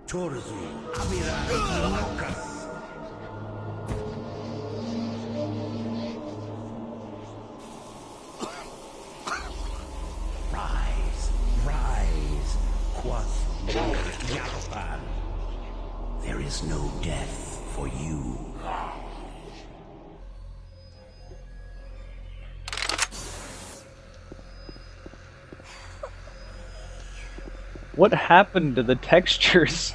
Torzu, Amira, Nokas. Rise, rise, Quas Yalapan. There is no death for you. What happened to the textures?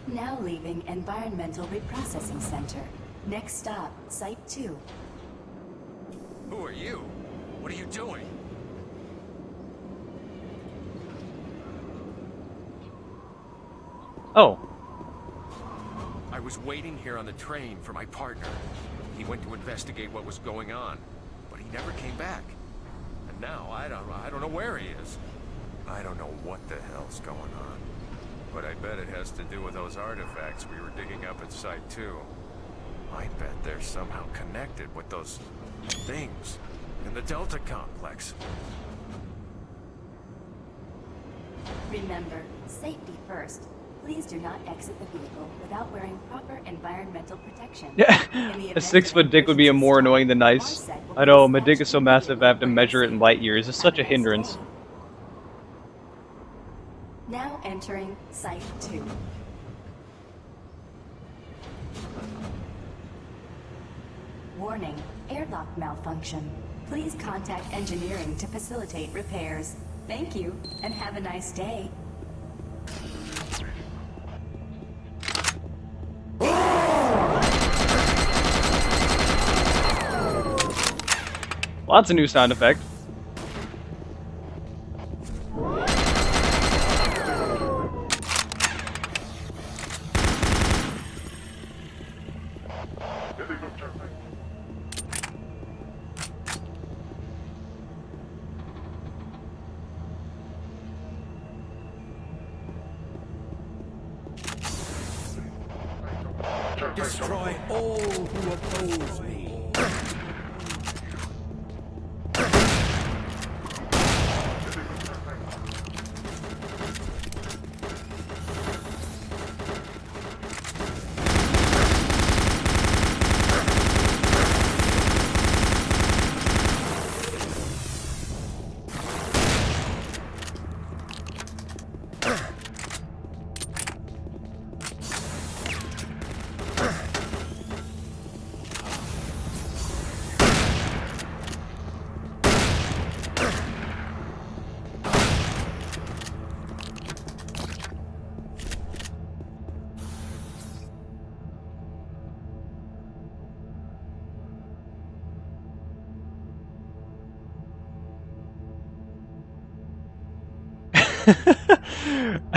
Now leaving Environmental Reprocessing Center. Next stop, Site 2. Who are you? What are you doing? Oh. I was waiting here on the train for my partner. He went to investigate what was going on, but he never came back. And now I don't know where he is. I don't know what the hell's going on. But I bet it has to do with those artifacts we were digging up at Site 2. I bet they're somehow connected with those things in the Delta Complex. Remember, safety first. Please do not exit the vehicle without wearing proper environmental protection. Yeah, a 6-foot dick would be more annoying than nice. I know, my dick is so massive I have to measure it in light years. It's such a hindrance. Now entering Site 2. Warning, airlock malfunction. Please contact engineering to facilitate repairs. Thank you, and have a nice day. Lots of new sound effects. Destroy all who oppose me.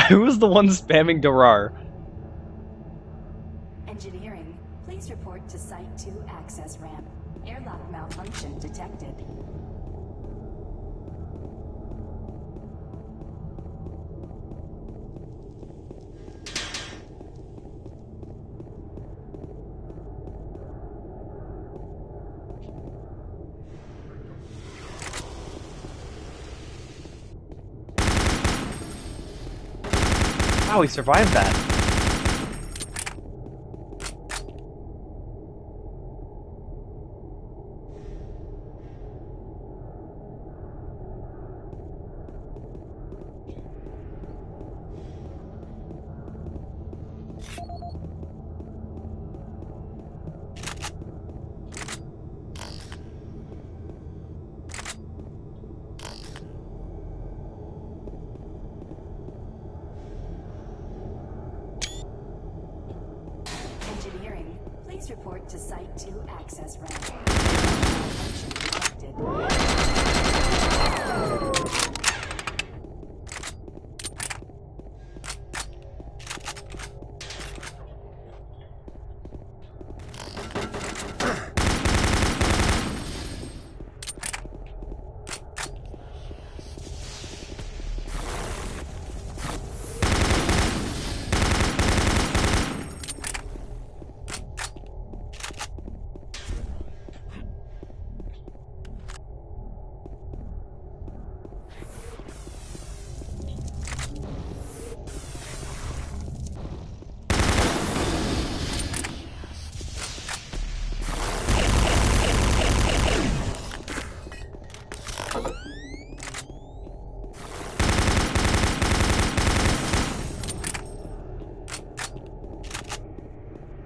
Who was the one spamming Durar? Engineering, please report to Site 2 access ramp. Airlock malfunction detected. Wow, he survived that. Engineering, please report to Site 2 access ramp. Malfunction detected.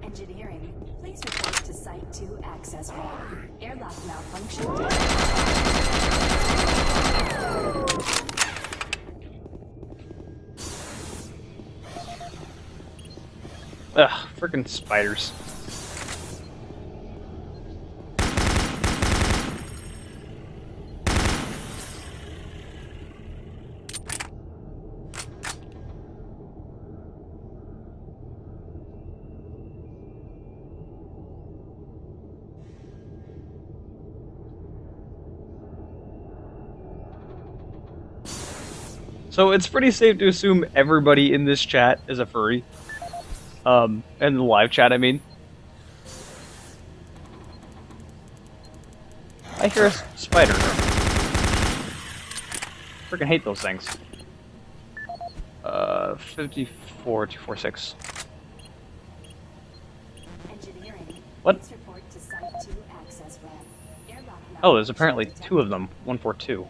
Engineering, please report to Site 2 access ramp. Airlock malfunction Ugh, freaking spiders. So it's pretty safe to assume everybody in this chat is a furry. In the live chat, I mean. I hear a spider. Freaking hate those things. 54246. What? Oh, there's apparently 2 of them. 142.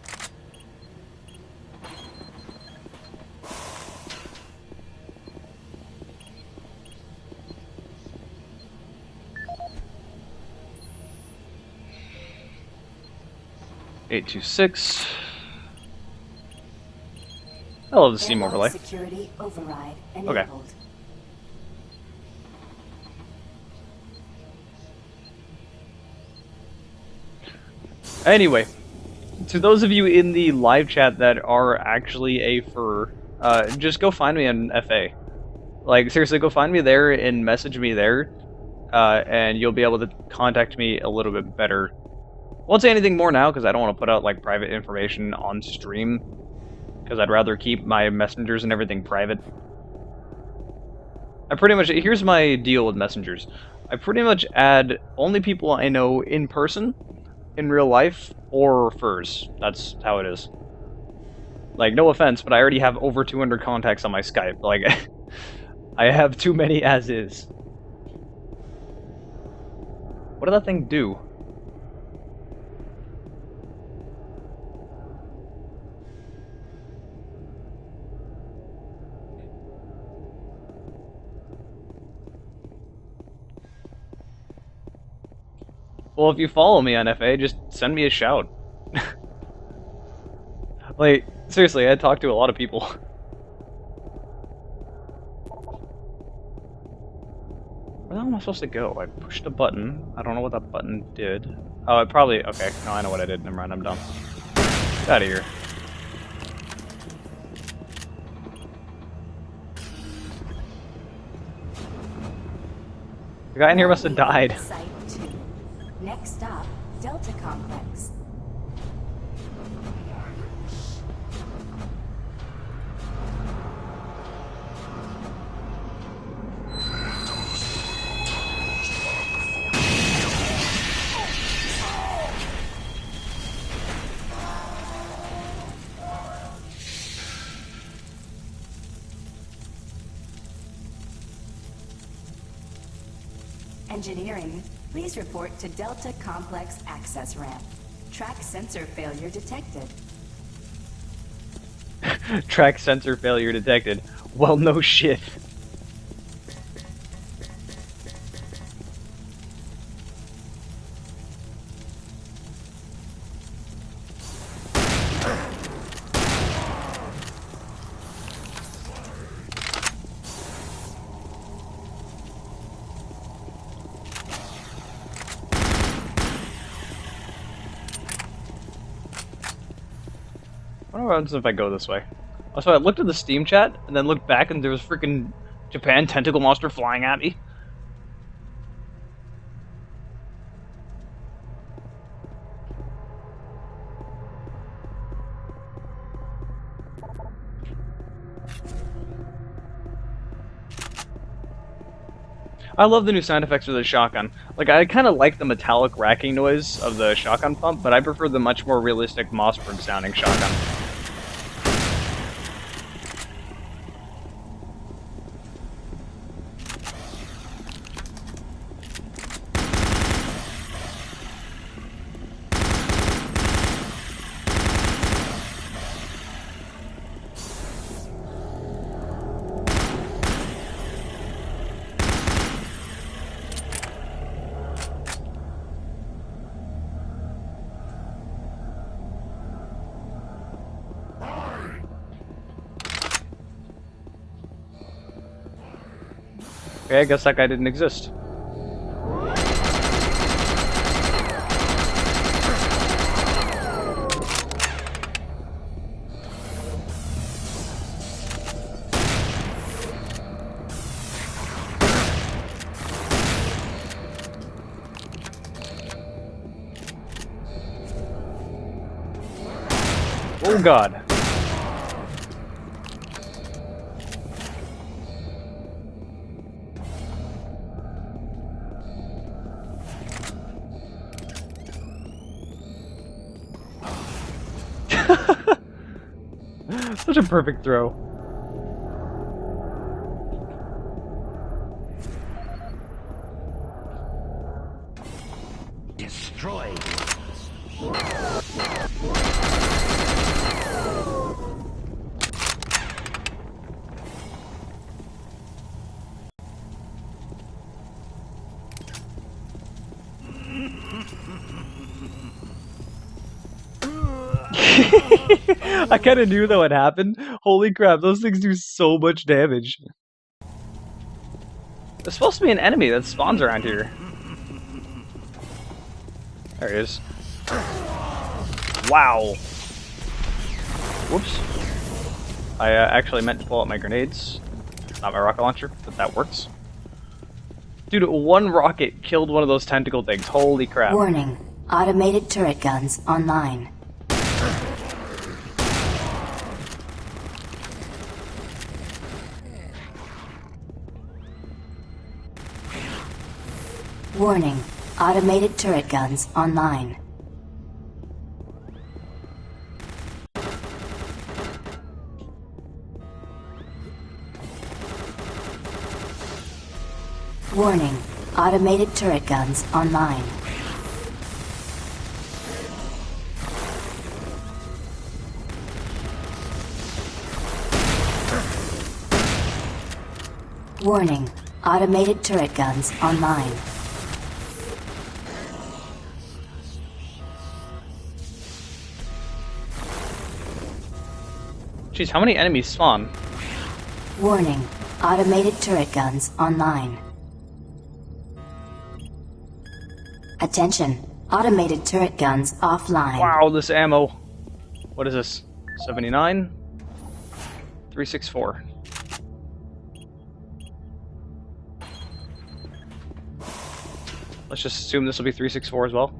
.826. I love the Steam overlay. security override Okay. enabled. Anyway, to those of you in the live chat that are actually a fur, just go find me on FA. Like, seriously, go find me there and message me there, and you'll be able to contact me a little bit better. Won't say anything more now, because I don't want to put out, like, private information on stream, because I'd rather keep my messengers and everything private. I pretty much, here's my deal with messengers. I pretty much add only people I know in person, in real life, or furs. That's how it is. Like, no offense, but I already have over 200 contacts on my Skype. Like, I have too many as is. What did that thing do? Well, if you follow me on FA, just send me a shout. Like, seriously, I talk to a lot of people. Where the hell am I supposed to go? I pushed a button. I don't know what that button did. Oh, it probably... Okay, no, I know what I did. Never mind, I'm dumb. Get out of here. The guy in here must have died. Site 2. Next stop, Delta Complex. Engineering, please report to Delta Complex access ramp. Track sensor failure detected. Track sensor failure detected. Well, no shit. I wonder what happens if I go this way. Also, I looked at the Steam chat, and then looked back, and there was freaking Japan tentacle monster flying at me. I love the new sound effects for the shotgun. Like, I kind of like the metallic racking noise of the shotgun pump, but I prefer the much more realistic Mossberg sounding shotgun. Okay, I guess that guy didn't exist. Oh god. Such a perfect throw. Destroyed. I kind of knew that would happen. Holy crap, those things do so much damage. There's supposed to be an enemy that spawns around here. There he is. Wow. Whoops. I actually meant to pull out my grenades. Not my rocket launcher, but that works. Dude, one rocket killed one of those tentacle things. Holy crap. Warning. Automated turret guns online. Warning. Automated turret guns online. Warning. Automated turret guns online. Warning. Automated turret guns online. Jeez, how many enemies spawn? Warning. Automated turret guns online. Attention. Automated turret guns offline. Wow, this ammo. What is this? 79? 364. Let's just assume this will be 364 as well.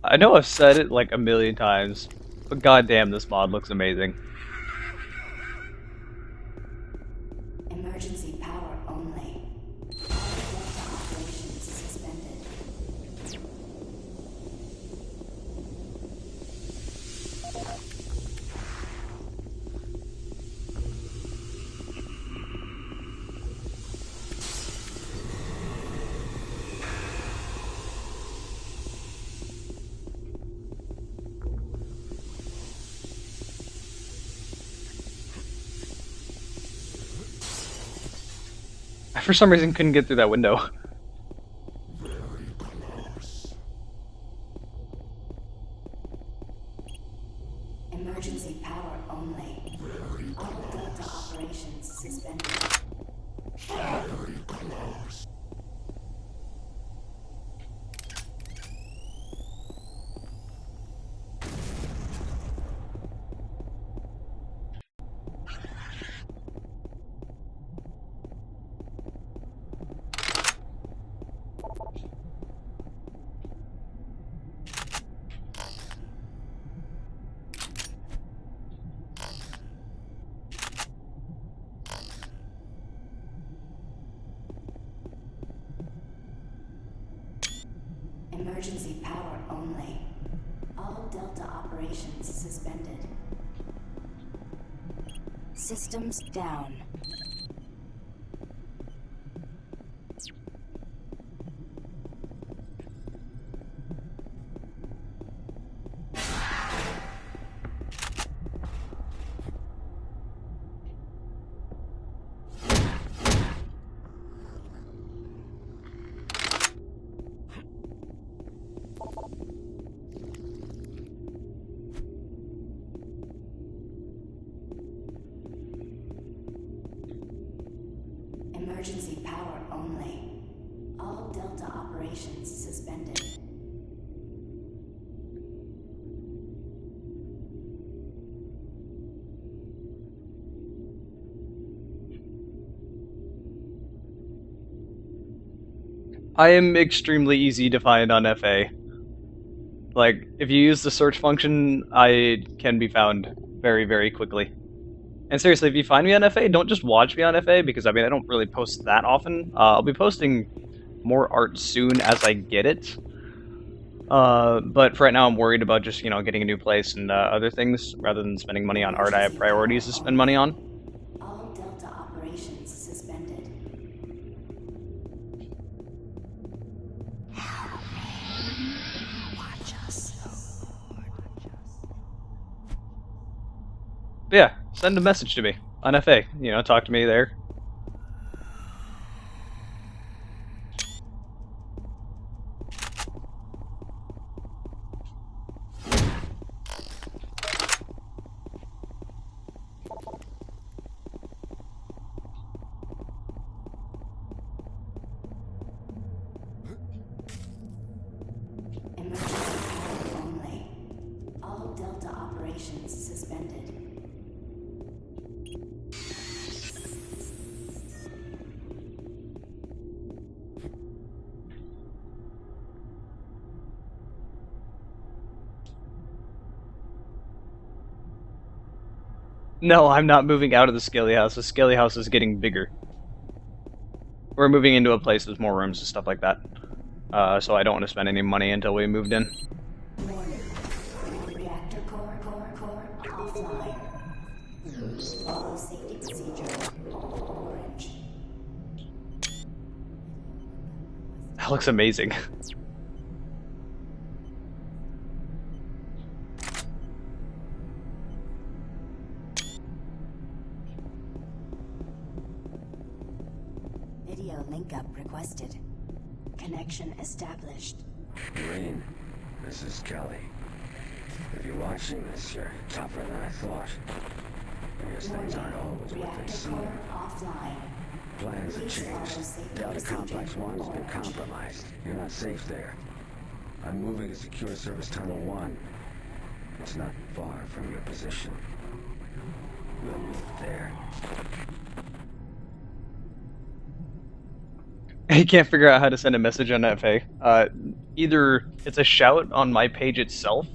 I know I've said it like a million times, but goddamn, this mod looks amazing. Emergency power only. Delta operations suspended. I for some reason couldn't get through that window. Emergency power only. All Delta operations suspended. Very close. Emergency power only. All Delta operations suspended. Systems down. Emergency power only. All Delta operations suspended. I am extremely easy to find on FA. Like, if you use the search function, I can be found very, very quickly. And seriously, if you find me on FA, don't just watch me on FA, because I mean, I don't really post that often. I'll be posting more art soon as I get it. But for right now, I'm worried about just, you know, getting a new place and other things. Rather than spending money on art, I have priorities to spend money on. All Delta operations suspended. Watch us. But yeah, send a message to me on FA. You know, talk to me there. Emergency power only. All Delta operations suspended. No, I'm not moving out of the Skelly House. The Skelly House is getting bigger. We're moving into a place with more rooms and stuff like that. So I don't want to spend any money until we moved in. Reactor core offline. Follow safety procedure. Orange. That looks amazing. Video link up requested. Connection established. Green, this is Kelly. If you're watching this, you're tougher than I thought. I guess things aren't always what they seem. Offline. Plans have changed. Delta Complex 1 has been compromised. You're not safe there. I'm moving to Secure Service Tunnel 1. It's not far from your position. We'll meet there. I can't figure out how to send a message on FA. Either it's a shout on my page itself,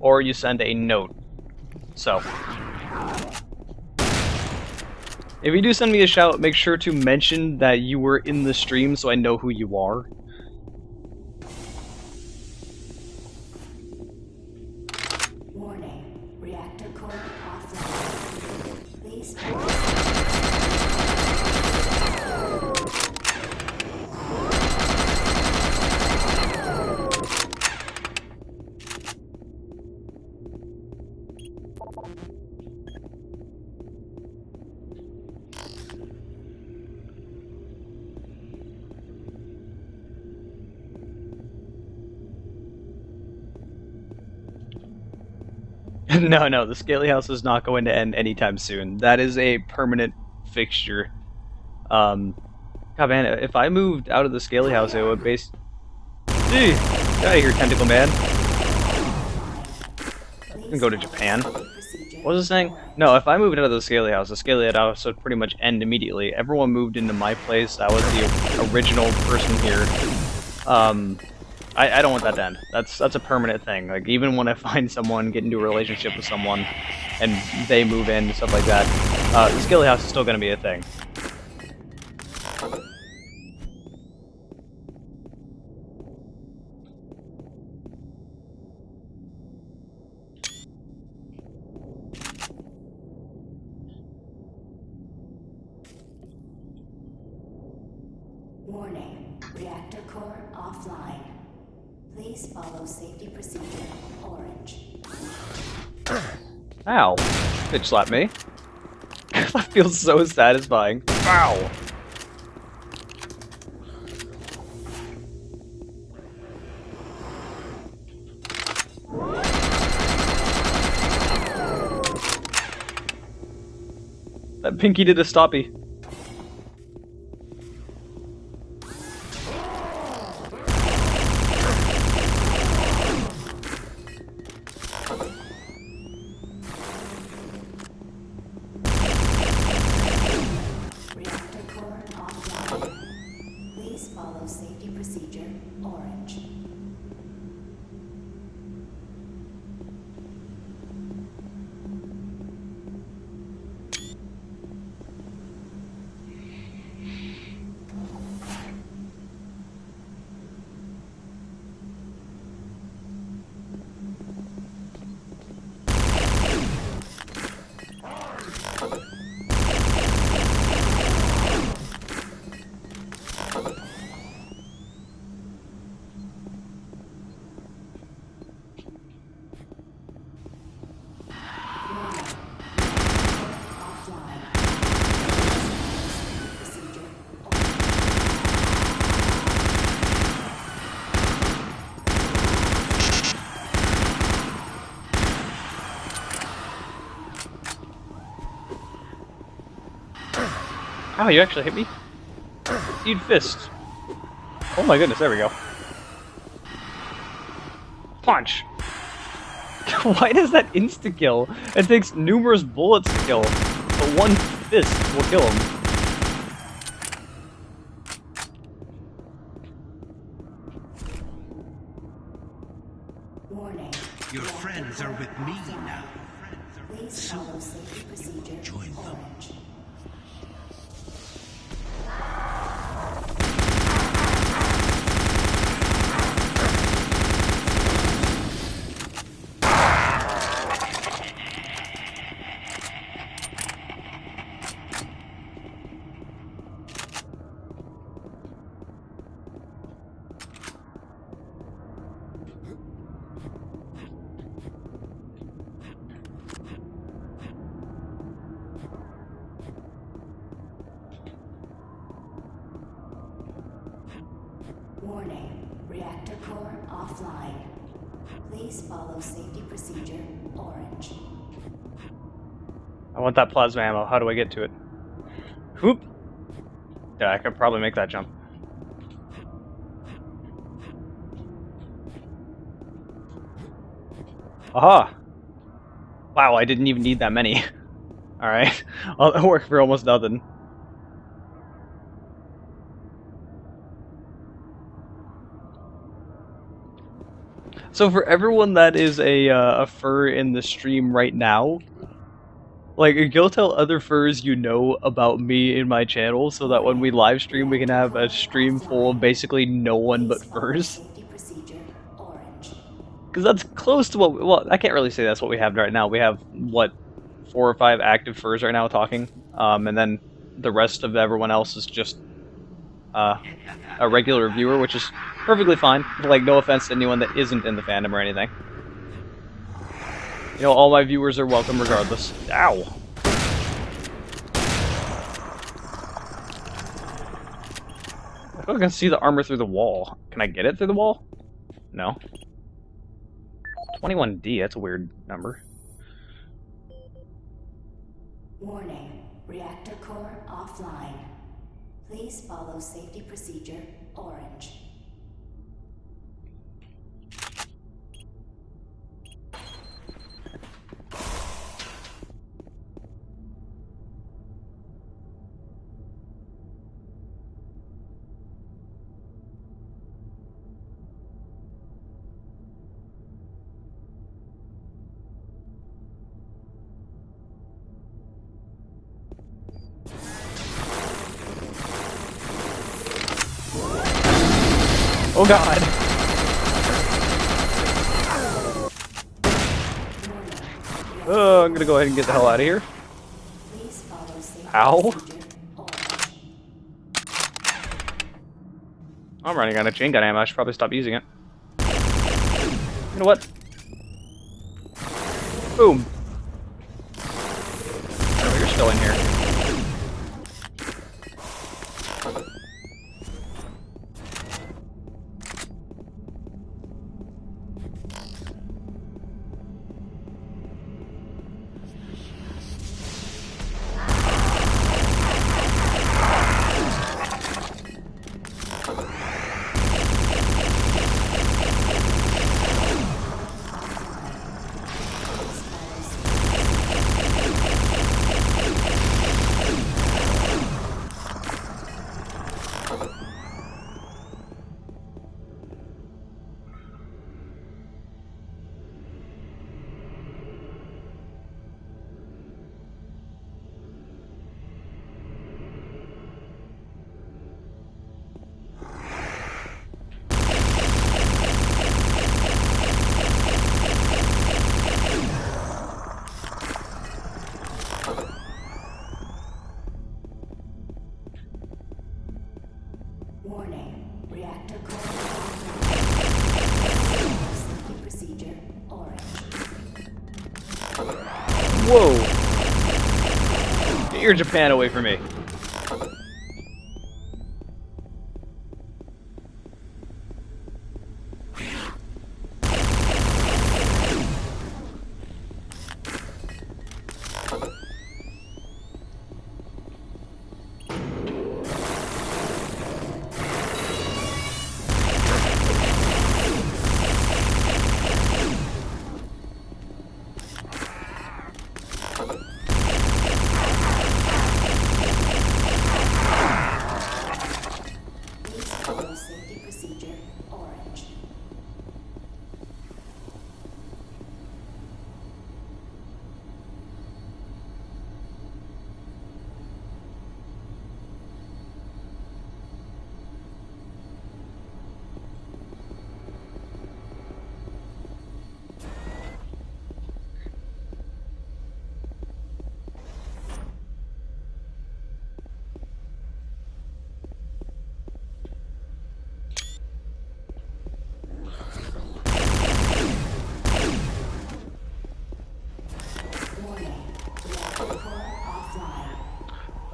or you send a note. So, if you do send me a shout, make sure to mention that you were in the stream so I know who you are. Warning. Reactor core offline. Please. No, the Scaly House is not going to end anytime soon. That is a permanent fixture. God, man, if I moved out of the Scaly House, it would base. Gee, get out of here, Tentacle Man. I can go to Japan. What was I saying? No, if I moved out of the Scaly House would pretty much end immediately. Everyone moved into my place. I was the original person here. I don't want that to end. That's a permanent thing. Like, even when I find someone, get into a relationship with someone, and they move in, stuff like that, the Scaly House is still going to be a thing. Warning. Reactor core offline. Please follow safety procedure. Orange. Ow. Bitch slapped me. That feels so satisfying. Ow. That Pinky did a stoppy. Oh, you actually hit me? Seed fist. Oh my goodness, there we go. Punch! Why does that insta-kill? It takes numerous bullets to kill, but one fist will kill him. Warning. Your friends are with me now. Please follow safety procedure. Join them. Orange. Warning. Reactor core offline. Please follow safety procedure orange. I want that plasma ammo. How do I get to it? Whoop! Yeah, I could probably make that jump. Aha! Wow, I didn't even need that many. Alright, I'll work for almost nothing. So for everyone that is a fur in the stream right now, like, go tell other furs you know about me in my channel so that when we live stream we can have a stream full of basically no one but furs. Because that's close to what, well, I can't really say that's what we have right now. We have, what, 4 or 5 active furs right now talking, and then the rest of everyone else is just a regular viewer, which is perfectly fine. Like, no offense to anyone that isn't in the fandom or anything. You know, all my viewers are welcome regardless. Ow! I feel like I can see the armor through the wall. Can I get it through the wall? No. 21D, that's a weird number. Warning. Reactor core offline. Please follow safety procedure orange. Oh god! Oh, I'm gonna go ahead and get the hell out of here. Ow! I'm running out of chain gun ammo. I should probably stop using it. You know what? Boom! Oh, you're still in here. Warning. Reactor core safety procedure orange. Whoa! Get your Japan away from me. Safety procedure orange.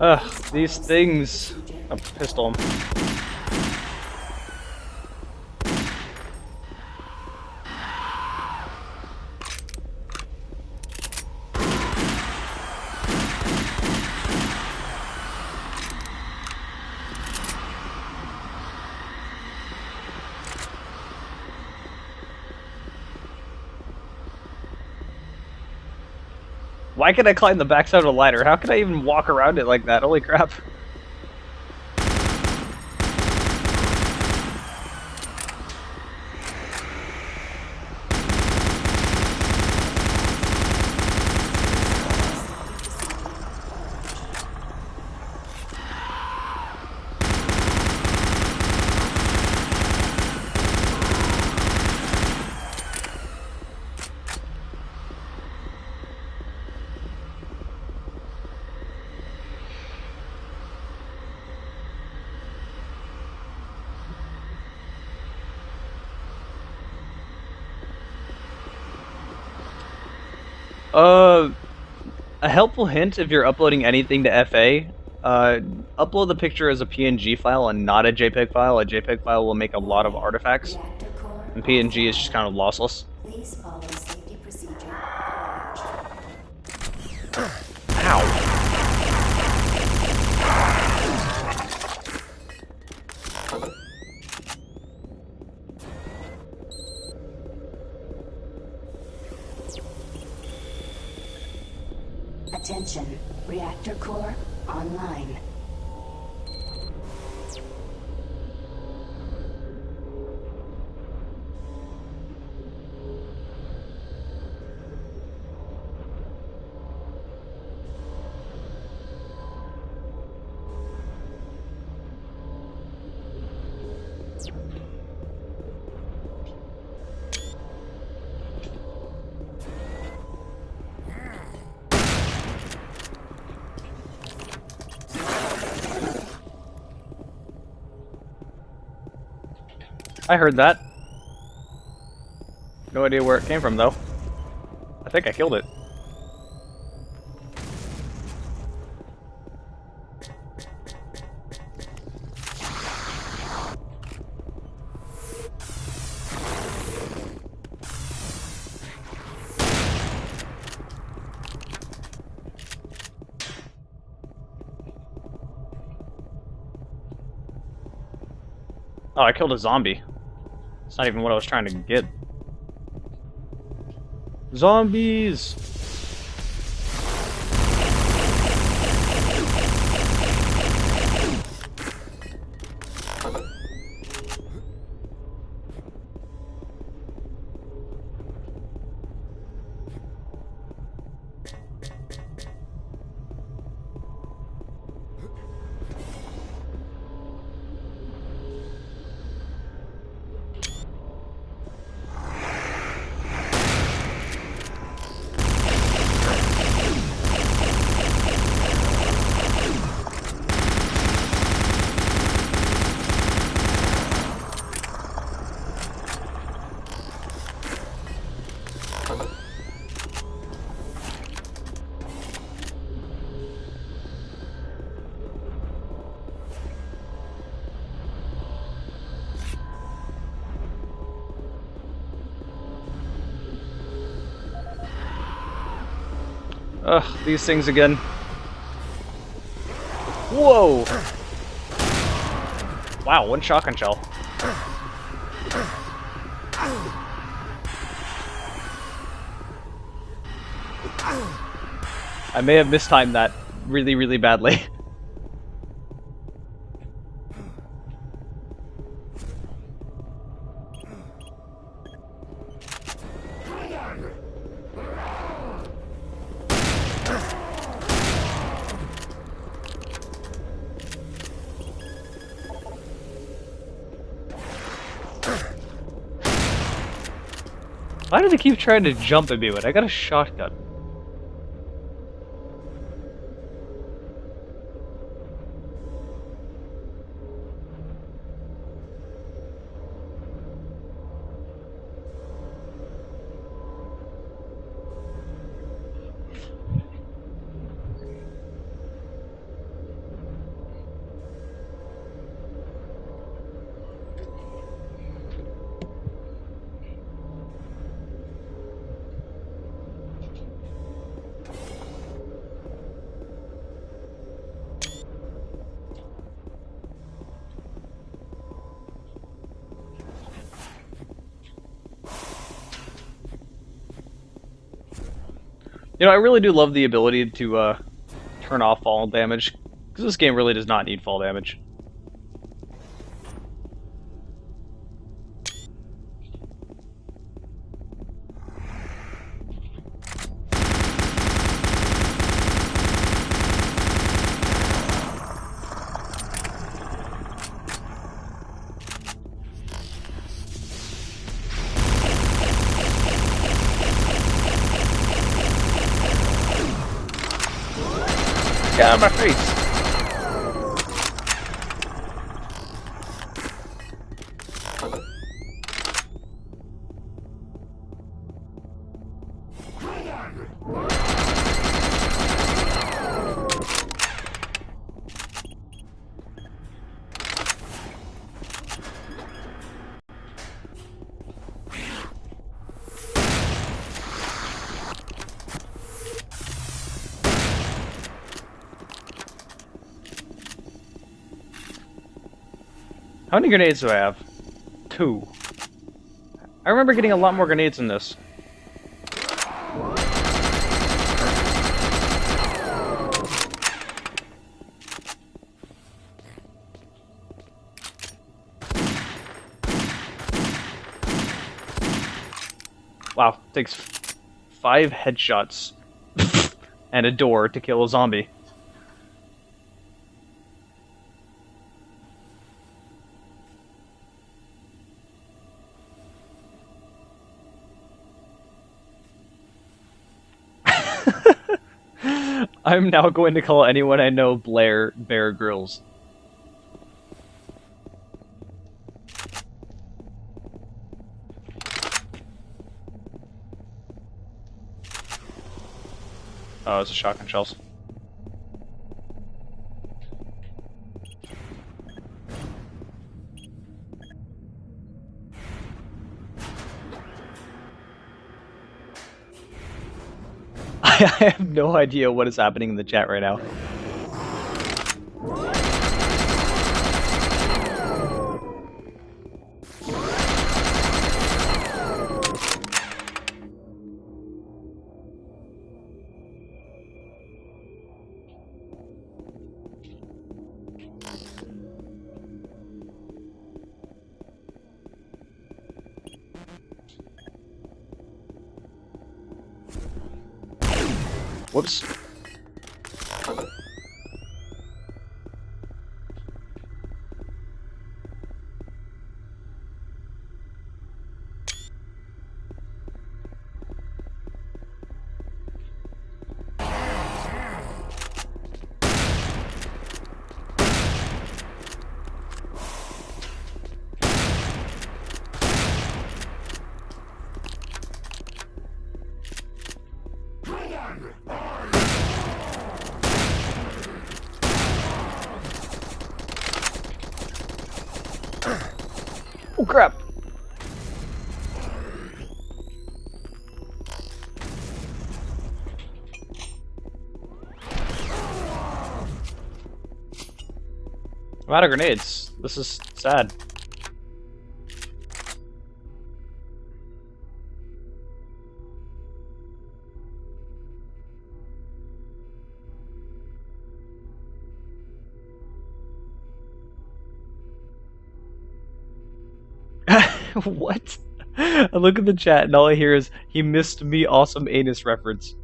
Ugh, these things. I'm pissed on. Why can I climb the backside of a ladder? How can I even walk around it like that? Holy crap. A helpful hint if you're uploading anything to FA, upload the picture as a PNG file and not a JPEG file. A JPEG file will make a lot of artifacts, and PNG is just kind of lossless. Please follow safety procedure. Ow. Attention, reactor core online. I heard that. No idea where it came from, though. I think I killed it. Oh, I killed a zombie. It's not even what I was trying to get. Zombies! Ugh, these things again. Whoa! Wow, one shotgun shell. I may have mistimed that really, really badly. Why do they keep trying to jump at me when I got a shotgun? You know, I really do love the ability to turn off fall damage, because this game really does not need fall damage. Get out of my face! How many grenades do I have? 2. I remember getting a lot more grenades in this. Wow, takes 5 headshots and a door to kill a zombie. I'm now going to call anyone I know Blair Bear Grylls. Oh, it's a shotgun shells. I have no idea what is happening in the chat right now. Whoops. Oh crap! I'm out of grenades. This is sad. What? I look at the chat and all I hear is, he missed me awesome anus reference.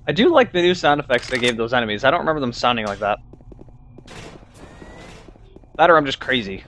I do like the new sound effects they gave those enemies. I don't remember them sounding like that. That or I'm just crazy.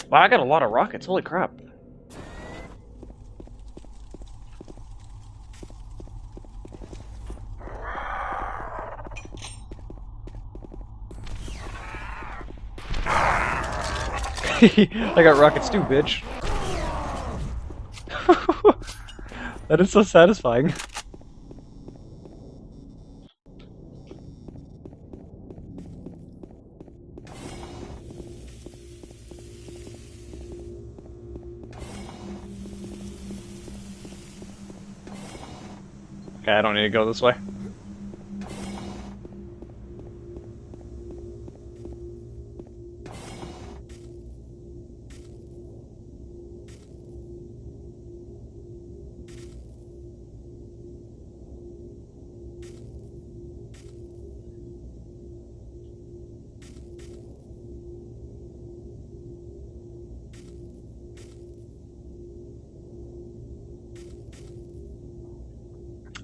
Wow, I got a lot of rockets. Holy crap. I got rockets too, bitch. That is so satisfying. Okay, I don't need to go this way.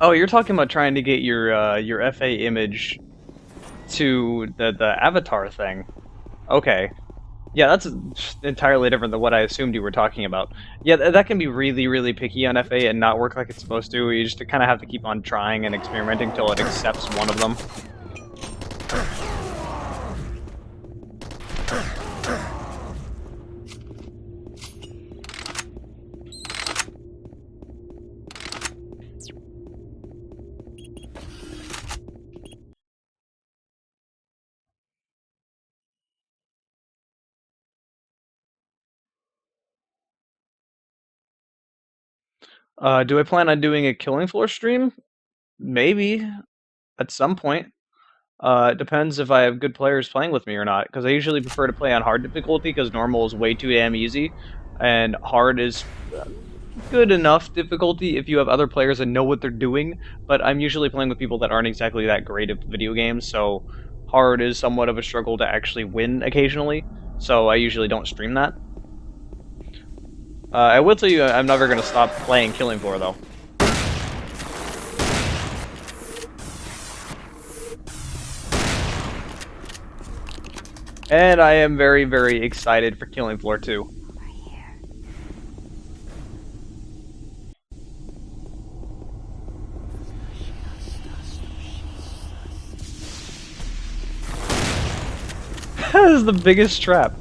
Oh, you're talking about trying to get your FA image to the avatar thing. Okay. Yeah, that's entirely different than what I assumed you were talking about. Yeah, that can be really, really picky on FA and not work like it's supposed to. You just kind of have to keep on trying and experimenting until it accepts one of them. Do I plan on doing a Killing Floor stream? Maybe, at some point. It depends if I have good players playing with me or not, because I usually prefer to play on hard difficulty, because normal is way too damn easy, and hard is good enough difficulty if you have other players that know what they're doing, but I'm usually playing with people that aren't exactly that great at video games, so hard is somewhat of a struggle to actually win occasionally, so I usually don't stream that. I will tell you, I'm never going to stop playing Killing Floor, though. And I am very, very excited for Killing Floor 2. That is the biggest trap.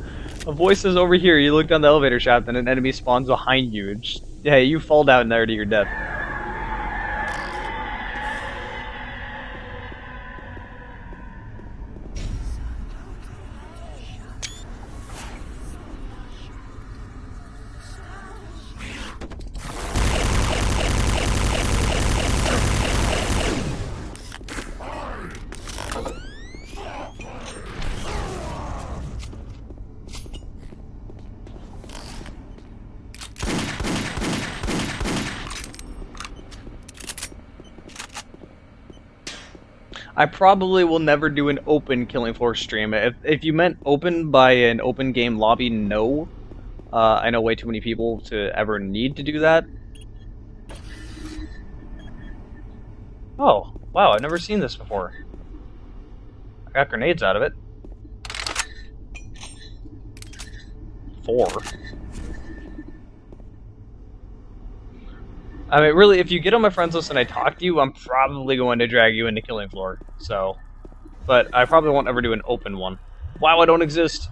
A voice says over here, you look down the elevator shaft and an enemy spawns behind you. And just, yeah, you fall down there to your death. I probably will never do an open Killing Floor stream. If you meant open by an open game lobby, no. I know way too many people to ever need to do that. Oh, wow, I've never seen this before. I got grenades out of it. 4. I mean, really, if you get on my friends list and I talk to you, I'm probably going to drag you into Killing Floor, so... But I probably won't ever do an open one. Wow, I don't exist!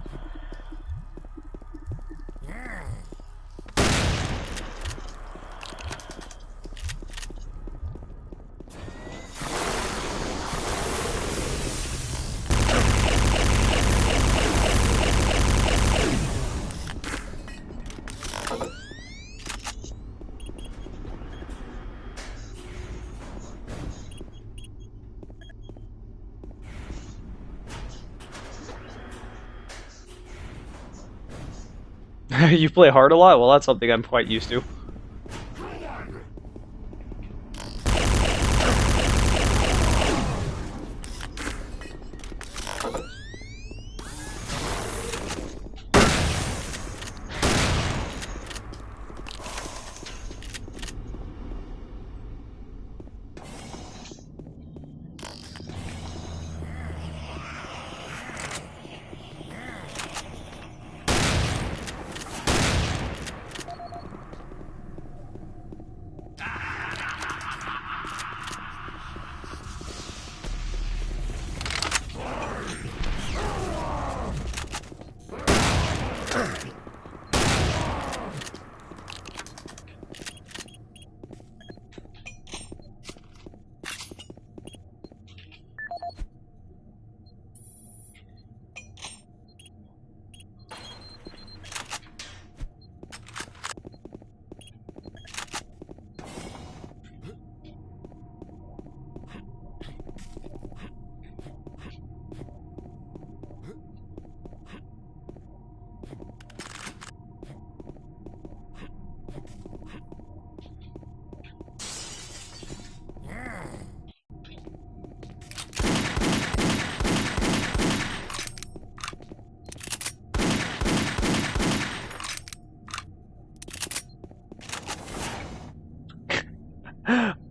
You play hard a lot? Well, that's something I'm quite used to.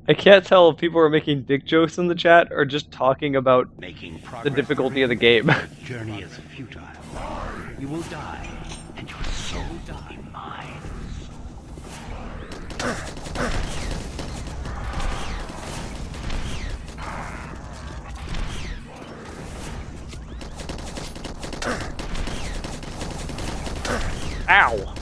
I can't tell if people are making dick jokes in the chat or just talking about Making the difficulty of the game. Your journey is futile. You will die, and your soul will be mine. Ow!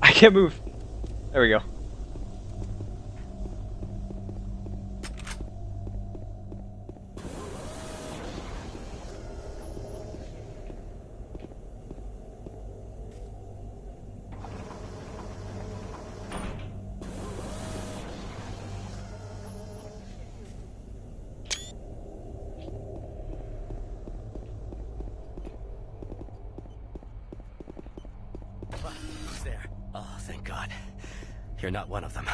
I can't move. There we go. Who's there? Oh, thank God. You're not one of them.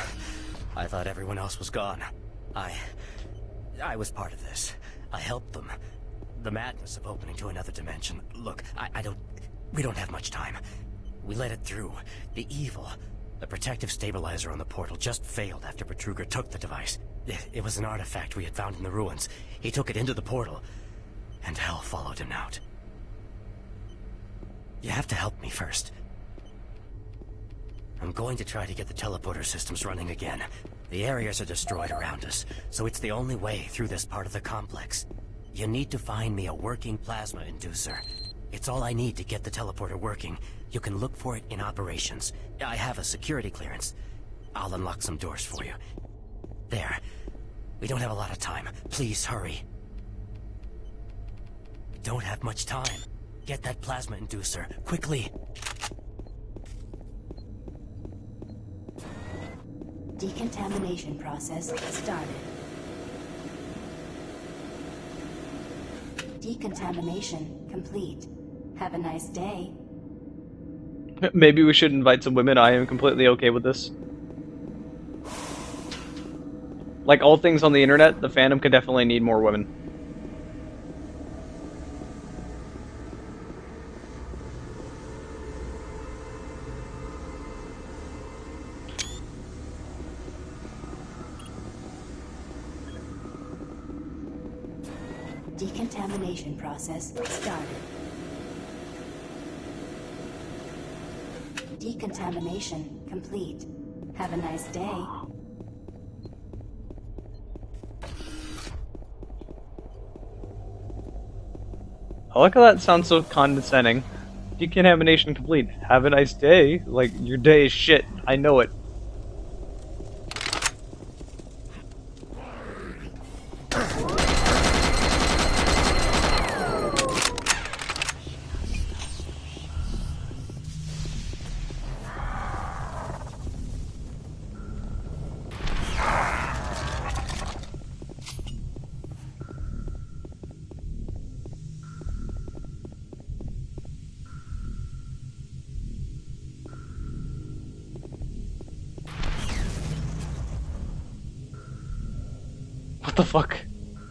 I thought everyone else was gone. I was part of this. I helped them. The madness of opening to another dimension. Look, we don't have much time. We let it through. The evil, the protective stabilizer on the portal just failed after Betruger took the device. It was an artifact we had found in the ruins. He took it into the portal, and hell followed him out. You have to help me first. I'm going to try to get the teleporter systems running again. The areas are destroyed around us, so it's the only way through this part of the complex. You need to find me a working plasma inducer. It's all I need to get the teleporter working. You can look for it in operations. I have a security clearance. I'll unlock some doors for you. There. We don't have a lot of time. Please hurry. We don't have much time. Get that plasma inducer, quickly. Decontamination process started. Decontamination complete. Have a nice day. Maybe we should invite some women. I am completely okay with this. Like all things on the internet, the fandom could definitely need more women. Decontamination process started. Decontamination complete. Have a nice day. I like how that sounds so condescending. Decontamination complete. Have a nice day. Like, your day is shit. I know it. What the fuck?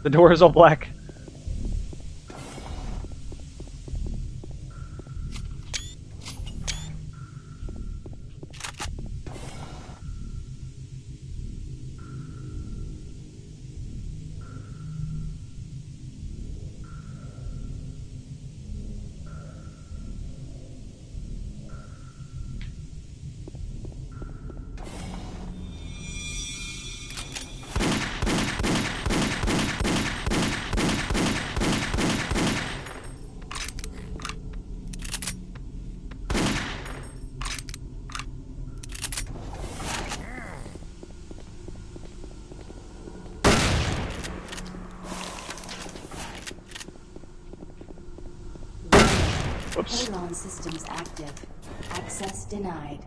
The door is all black. Whoops. Payload systems active. Access denied.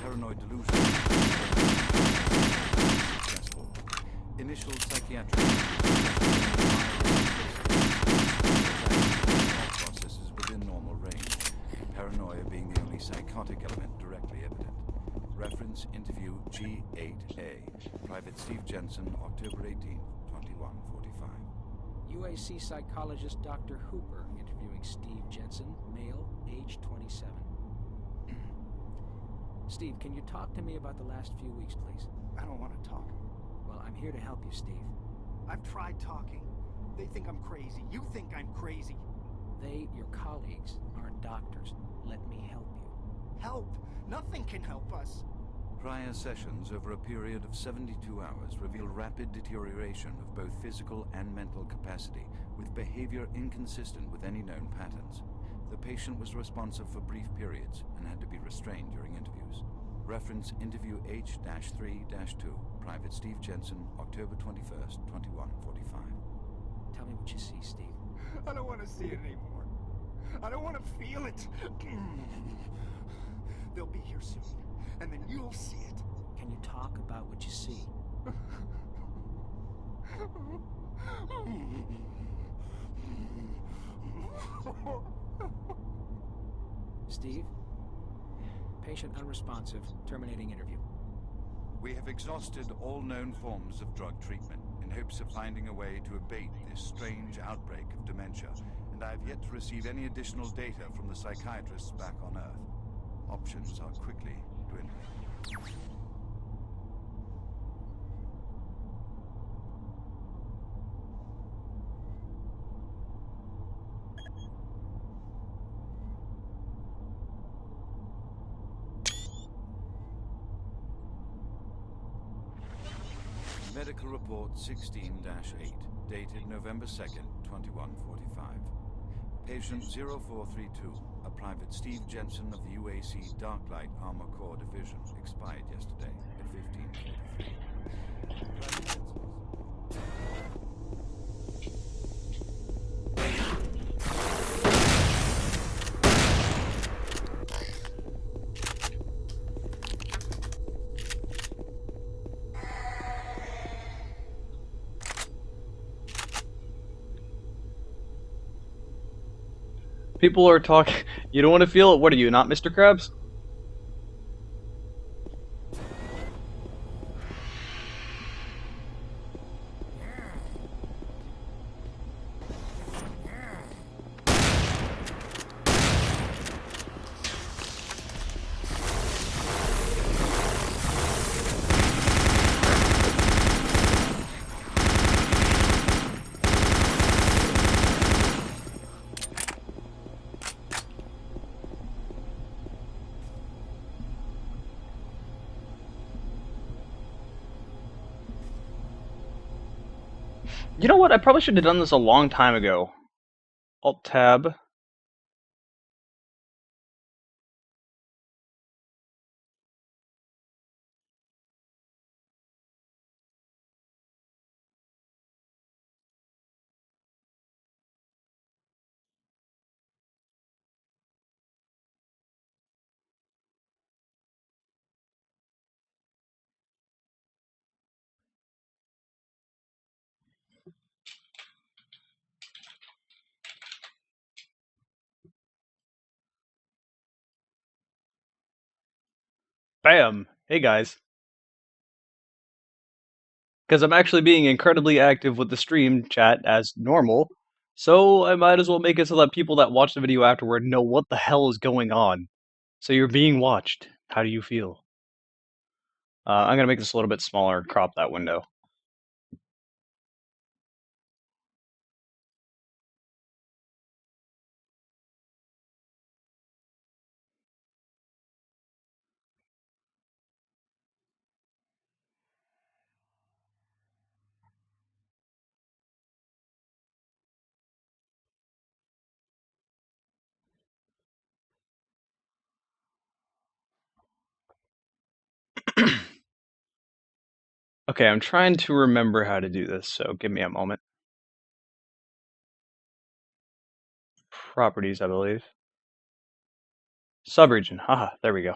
Paranoid delusion. Successful. Initial psychiatric processes within normal range. Paranoia being the only psychotic element directly evident. Reference interview G8A. Private Steve Jensen, October 18, 2145. UAC psychologist Dr. Hooper interviewing Steve Jensen, male, age 27. Steve, can you talk to me about the last few weeks, please? I don't want to talk. Well, I'm here to help you, Steve. I've tried talking. They think I'm crazy. You think I'm crazy. They, your colleagues, aren't doctors. Let me help you. Help? Nothing can help us. Prior sessions over a period of 72 hours reveal rapid deterioration of both physical and mental capacity, with behavior inconsistent with any known patterns. The patient was responsive for brief periods and had to be restrained during interviews. Reference interview H-3-2, Private Steve Jensen, October 21st, 2145. Tell me what you see, Steve. I don't want to see it anymore. I don't want to feel it. They'll be here soon, and then you'll see it. Can you talk about what you see? Steve? Patient unresponsive. Terminating interview. We have exhausted all known forms of drug treatment in hopes of finding a way to abate this strange outbreak of dementia, and I have yet to receive any additional data from the psychiatrists back on Earth. Options are quickly dwindling. Medical Report 16-8, dated November 2nd, 2145. Patient 0432, a Private Steve Jensen of the UAC Darklight Armor Corps Division, expired yesterday at 15:43. People are talking. You don't want to feel it? What are you, not Mr. Krabs? You know what? I probably should have done this a long time ago. Alt-Tab. Bam! Hey guys. Because I'm actually being incredibly active with the stream chat as normal, so I might as well make it so that people that watch the video afterward know what the hell is going on. So you're being watched. How do you feel? I'm gonna make this a little bit smaller and crop that window. Okay, I'm trying to remember how to do this, so give me a moment. Properties, I believe. Subregion, haha, there we go.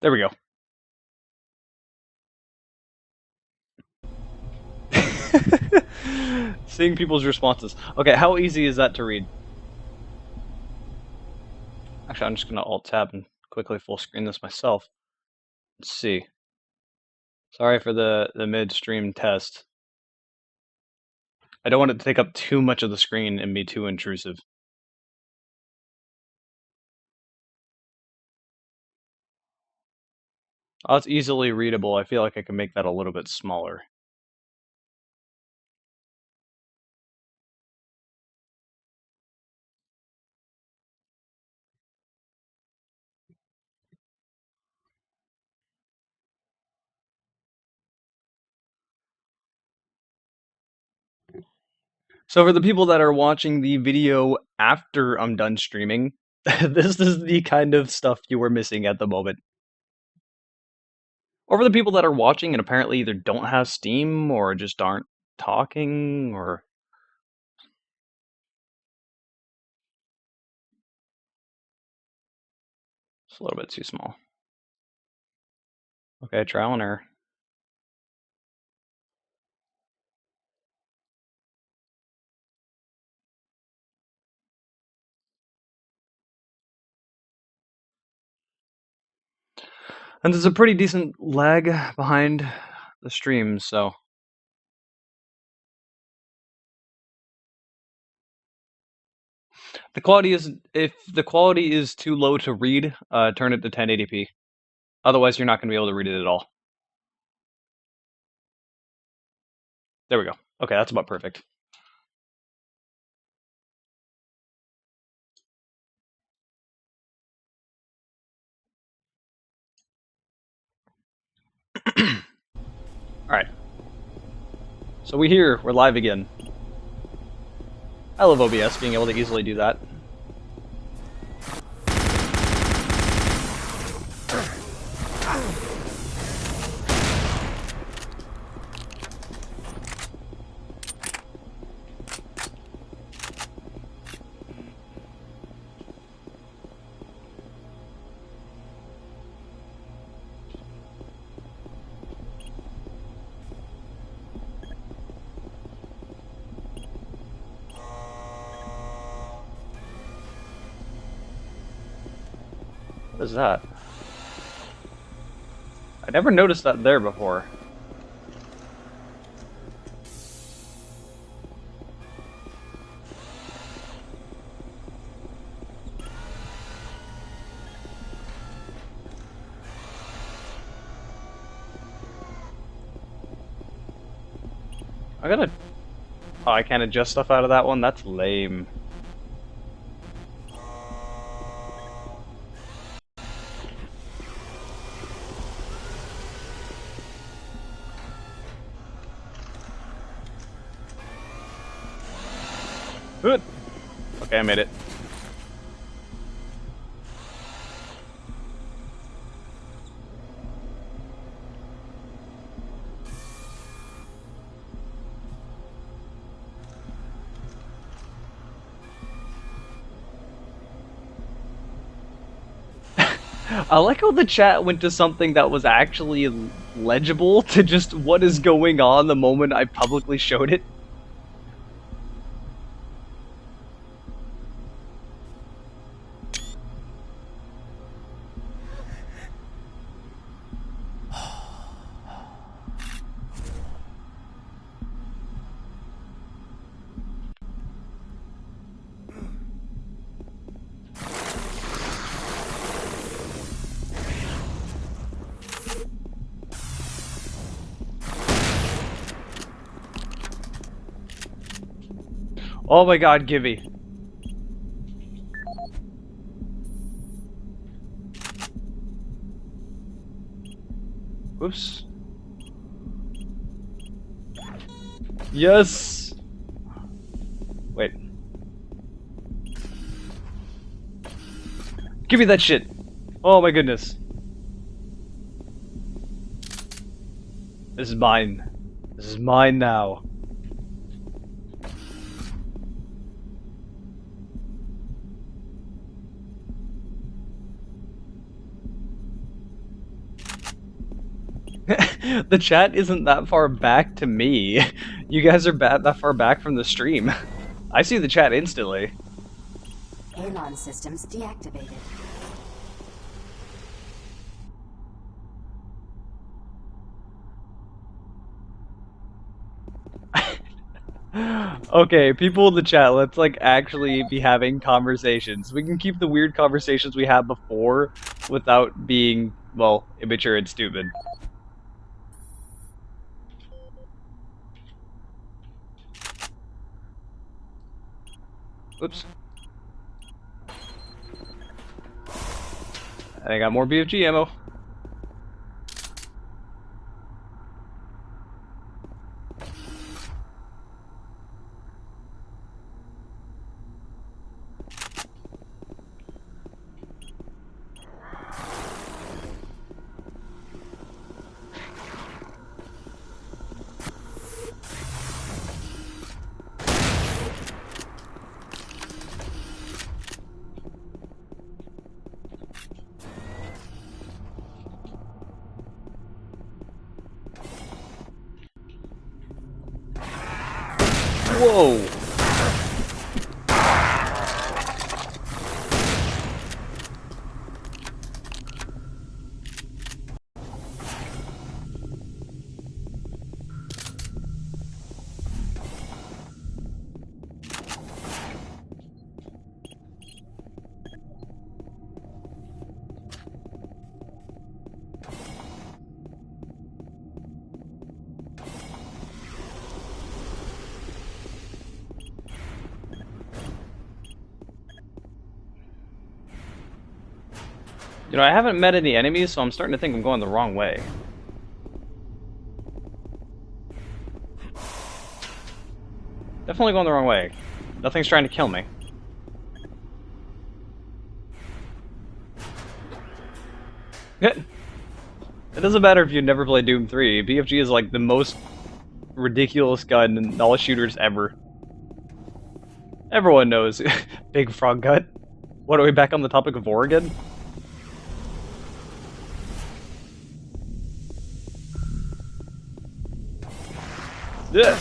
There we go. Seeing people's responses. Okay, how easy is that to read? Actually, I'm just gonna Alt-Tab and quickly full screen this myself. Let's see. Sorry for the midstream test. I don't want it to take up too much of the screen and be too intrusive. Oh, it's easily readable. I feel like I can make that a little bit smaller. So for the people that are watching the video after I'm done streaming, this is the kind of stuff you were missing at the moment. Or for the people that are watching and apparently either don't have Steam or just aren't talking or... It's a little bit too small. Okay, trial and error. And there's a pretty decent lag behind the stream, so... The quality is... If the quality is too low to read, turn it to 1080p. Otherwise, you're not going to be able to read it at all. There we go. Okay, that's about perfect. Alright. So we're live again. I love OBS, being able to easily do that. What is that? I never noticed that there before. I gotta... Oh, I can't adjust stuff out of that one? That's lame. Good. Okay, I made it. I like how the chat went to something that was actually legible to just what is going on the moment I publicly showed it. Oh my god, Gibby. Whoops. Yes! Wait. Give me that shit! Oh my goodness. This is mine. This is mine now. The chat isn't that far back to me. You guys are that far back from the stream. I see the chat instantly. Halon systems deactivated. Okay, people in the chat, let's like actually be having conversations. We can keep the weird conversations we had before without being, well, immature and stupid. Oops. I got more BFG ammo. Whoa! You know, I haven't met any enemies, so I'm starting to think I'm going the wrong way. Definitely going the wrong way. Nothing's trying to kill me. It doesn't matter if you've never played Doom 3. BFG is like the most ridiculous gun in all shooters ever. Everyone knows. Big frog gut. What, are we back on the topic of Oregon? Yeah.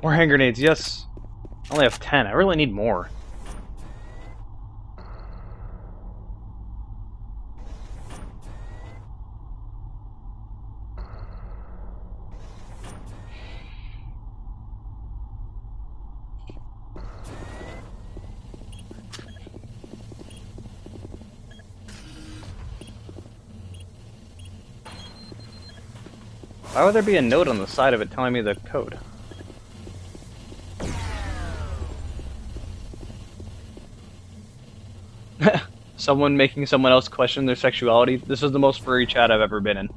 More hand grenades, yes. I only have 10. I really need more. Why would there be a note on the side of it telling me the code? Someone making someone else question their sexuality. This is the most furry chat I've ever been in.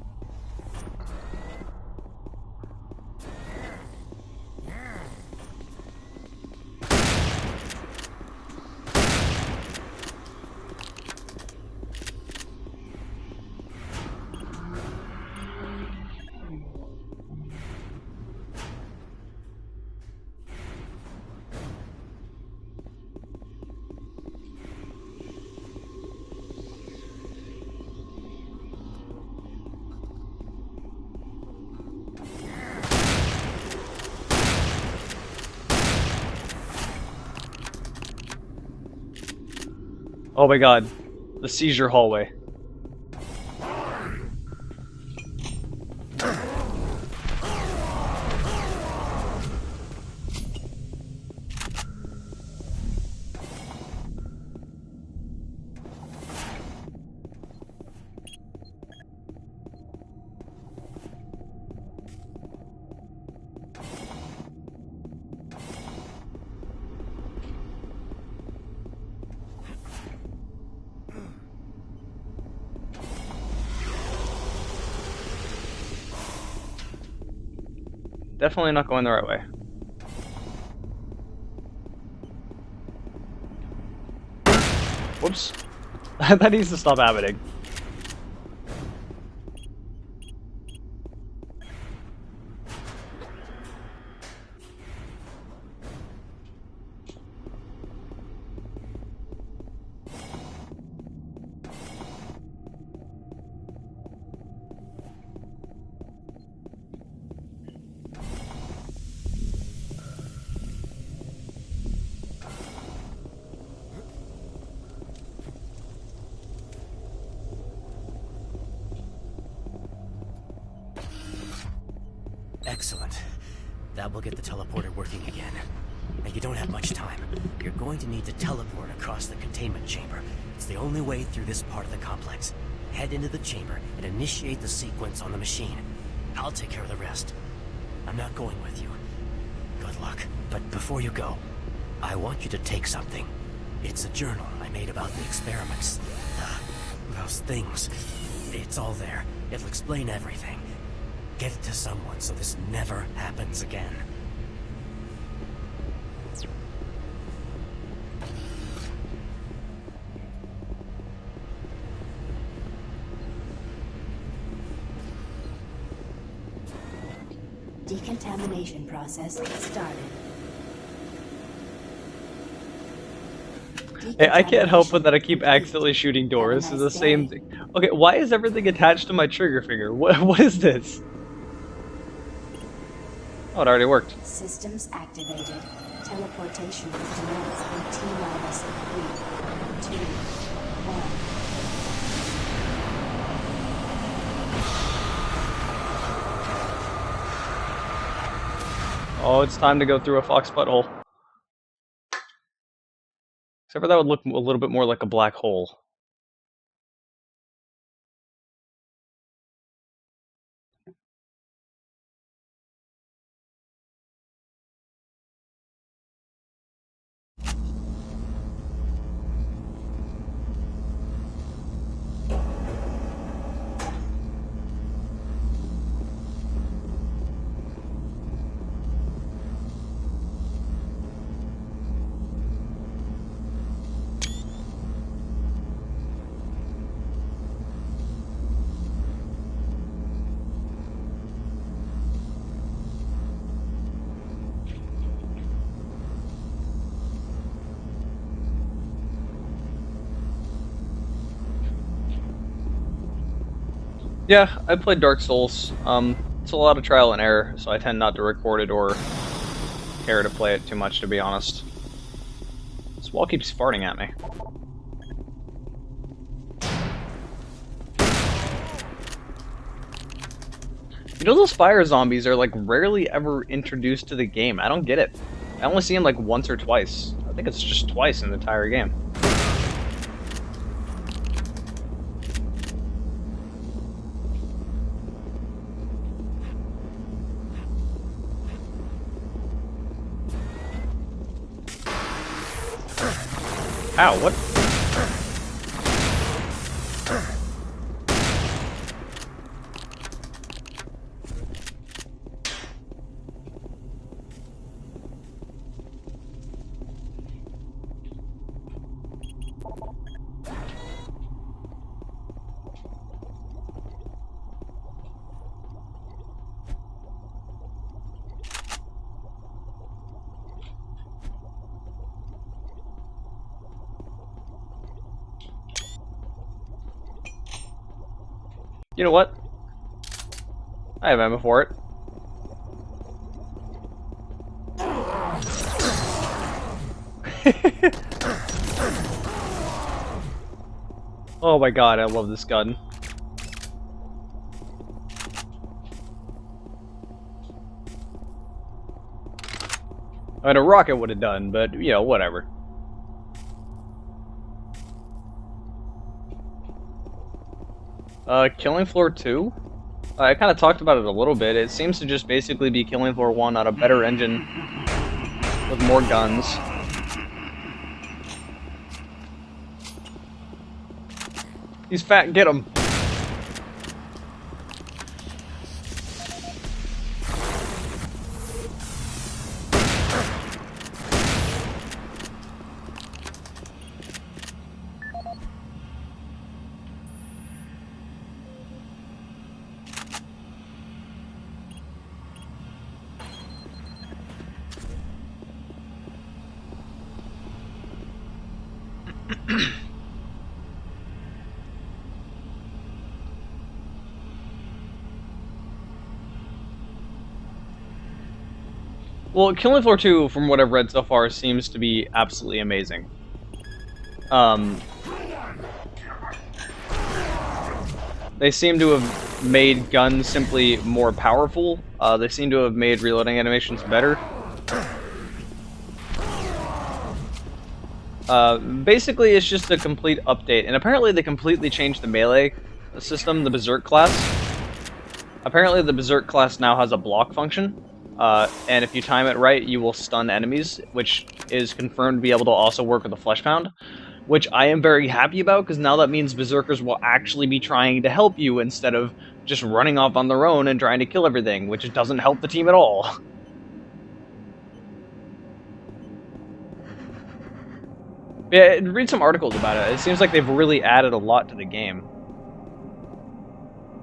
Oh my god, the seizure hallway. Definitely not going the right way. Whoops. That needs to stop happening. Excellent. That will get the teleporter working again. Now you don't have much time. You're going to need to teleport across the containment chamber. It's the only way through this part of the complex. Head into the chamber and initiate the sequence on the machine. I'll take care of the rest. I'm not going with you. Good luck. But before you go, I want you to take something. It's a journal I made about the experiments. Those things. It's all there. It'll explain everything. Get it to someone so this never happens again. Decontamination process started. Hey, I can't help it that I keep accidentally shooting doors. This is the same thing. Okay, why is everything attached to my trigger finger? What is this? Oh, it already worked. Systems activated. Teleportation will commence in T-minus 3, 2, 1. Oh, it's time to go through a fox butthole. Except for that would look a little bit more like a black hole. Yeah, I played Dark Souls. It's a lot of trial and error, so I tend not to record it or care to play it too much, to be honest. This wall keeps farting at me. You know, those fire zombies are like rarely ever introduced to the game. I don't get it. I only see them like once or twice. I think it's just twice in the entire game. Ow, what? You know what? I have ammo for it. Oh my god, I love this gun. I mean, a rocket would have done, but, you know, whatever. Killing Floor 2? I kind of talked about it a little bit. It seems to just basically be Killing Floor 1 on a better engine with more guns. He's fat, get him! Well, Killing Floor 2, from what I've read so far, seems to be absolutely amazing. They seem to have made guns simply more powerful. They seem to have made reloading animations better. Basically, it's just a complete update, and apparently they completely changed the melee system, the Berserk class. Apparently the Berserk class now has a block function, and if you time it right, you will stun enemies, which is confirmed to be able to also work with the Fleshpound, which I am very happy about, because now that means Berserkers will actually be trying to help you instead of just running off on their own and trying to kill everything, which doesn't help the team at all. Yeah, read some articles about it. It seems like they've really added a lot to the game.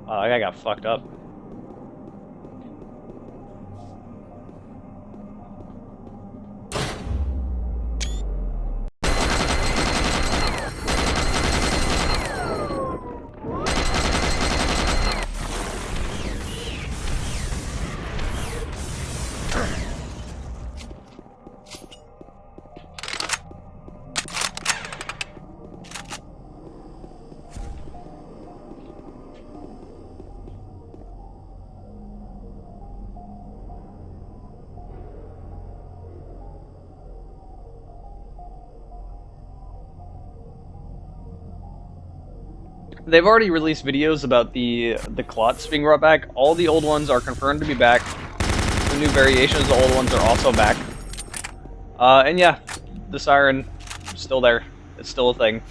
That guy got fucked up. They've already released videos about the clots being brought back. All the old ones are confirmed to be back. The new variations of the old ones are also back. And yeah, the siren is still there. It's still a thing.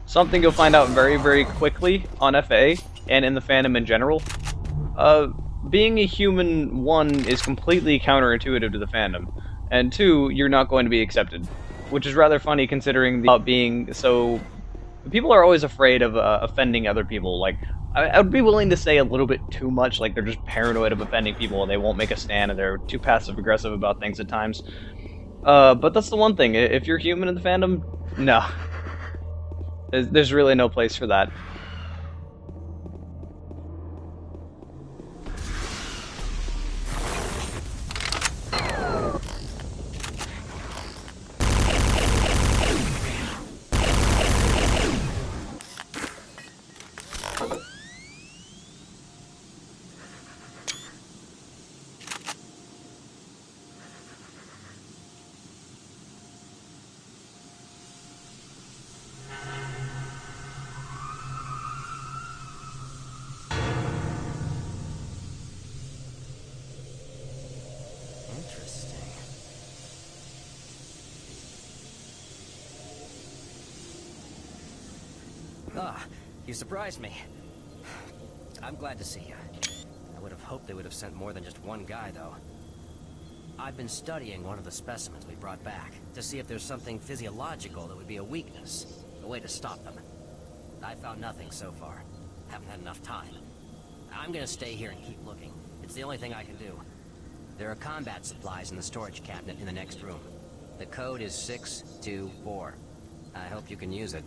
Something you'll find out very, very quickly on FA, and in the fandom in general. Being a human, 1, is completely counterintuitive to the fandom, and 2, you're not going to be accepted. Which is rather funny considering being so... People are always afraid of offending other people, like, I would be willing to say a little bit too much, like they're just paranoid of offending people and they won't make a stand and they're too passive-aggressive about things at times. But that's the one thing, if you're human in the fandom, no. There's really no place for that. Ah, you surprised me. I'm glad to see you. I would have hoped they would have sent more than just one guy, though. I've been studying one of the specimens we brought back to see if there's something physiological that would be a weakness, a way to stop them. I found nothing so far. Haven't had enough time. I'm gonna stay here and keep looking. It's the only thing I can do. There are combat supplies in the storage cabinet in the next room. The code is 624. I hope you can use it.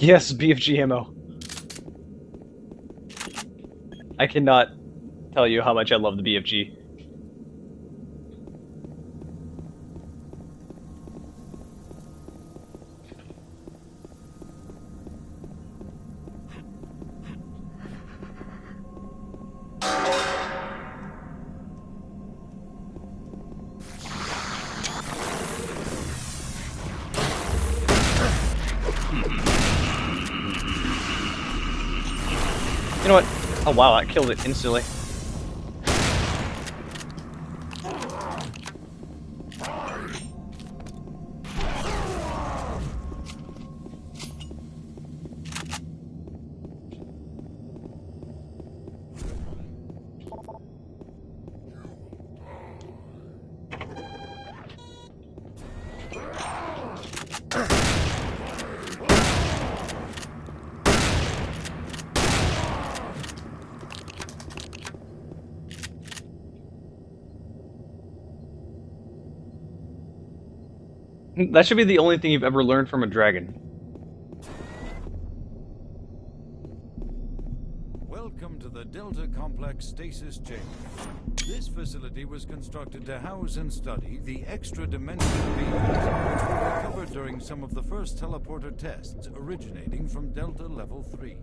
Yes, BFG ammo. I cannot tell you how much I love the BFG. You know what? Oh wow, that killed it instantly. That should be the only thing you've ever learned from a dragon. Welcome to the Delta Complex Stasis Chamber. This facility was constructed to house and study the extra-dimensional beings which were recovered during some of the first teleporter tests originating from Delta Level 3.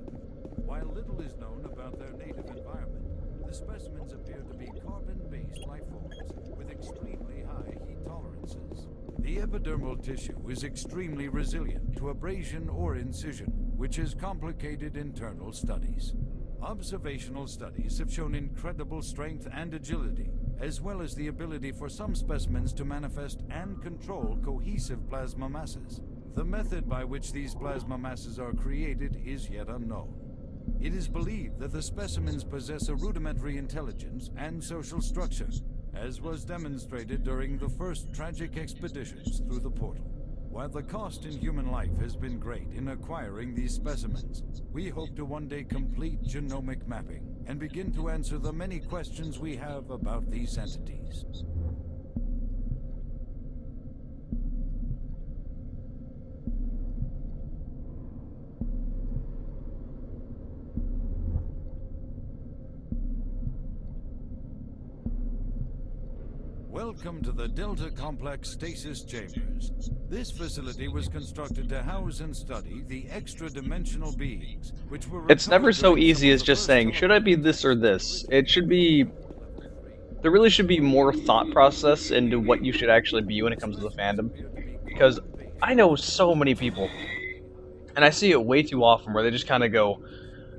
While little is known about their native environment, the specimens appear to be carbon-based life forms with extremely high heat tolerances. The epidermal tissue is extremely resilient to abrasion or incision, which has complicated internal studies. Observational studies have shown incredible strength and agility, as well as the ability for some specimens to manifest and control cohesive plasma masses. The method by which these plasma masses are created is yet unknown. It is believed that the specimens possess a rudimentary intelligence and social structure, as was demonstrated during the first tragic expeditions through the portal. While the cost in human life has been great in acquiring these specimens, we hope to one day complete genomic mapping and begin to answer the many questions we have about these entities. Welcome to the Delta Complex Stasis Chambers. This facility was constructed to house and study the extra-dimensional beings, which were... It's never so easy as just saying, should I be this or this? It should be... There really should be more thought process into what you should actually be when it comes to the fandom. Because I know so many people, and I see it way too often, where they just kind of go,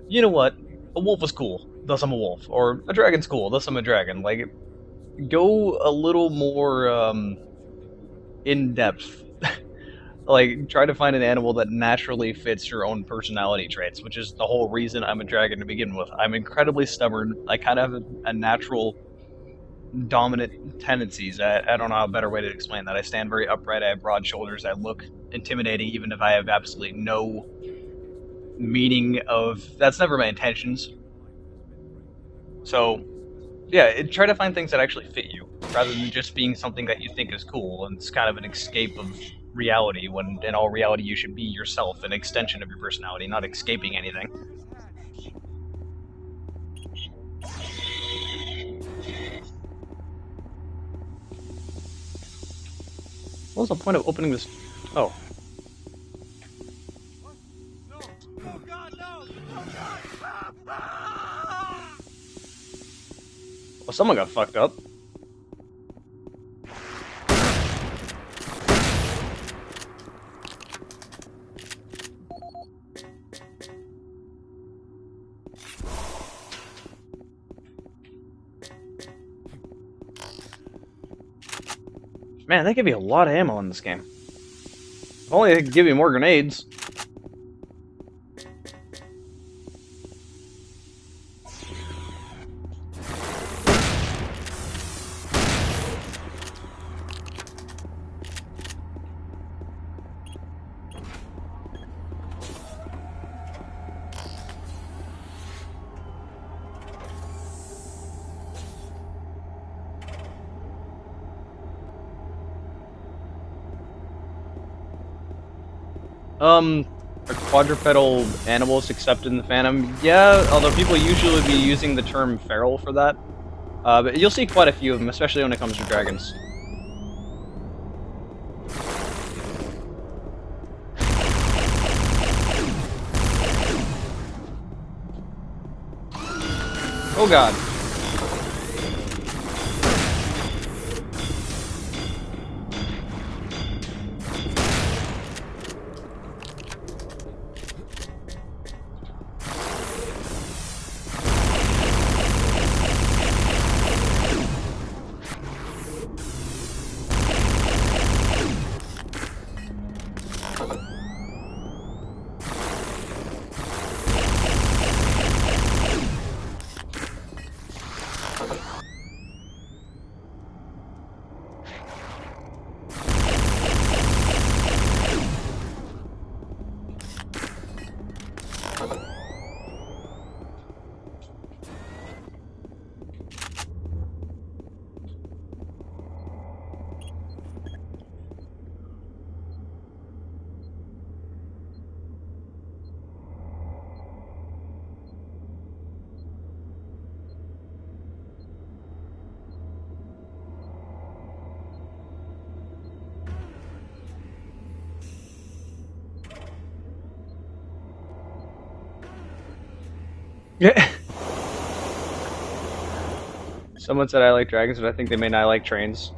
you know what, a wolf is cool, thus I'm a wolf. Or a dragon's cool, thus I'm a dragon. Like, go a little more in depth Like, try to find an animal that naturally fits your own personality traits, which is the whole reason I'm a dragon to begin with. I'm incredibly stubborn. I kind of have a natural dominant tendencies. I don't know a better way to explain that. I stand very upright, I have broad shoulders, I look intimidating even if I have absolutely no meaning of... That's never my intentions. So, yeah, try to find things that actually fit you, rather than just being something that you think is cool, and it's kind of an escape of reality, when in all reality you should be yourself, an extension of your personality, not escaping anything. What was the point of opening this? Oh. Well, someone got fucked up. Man, they give you a lot of ammo in this game. If only they could give you more grenades. Are quadrupedal animals accepted in the Phantom? Yeah, although people usually be using the term feral for that. But you'll see quite a few of them, especially when it comes to dragons. Oh god. Yeah. Someone said I like dragons, but I think they may not like trains.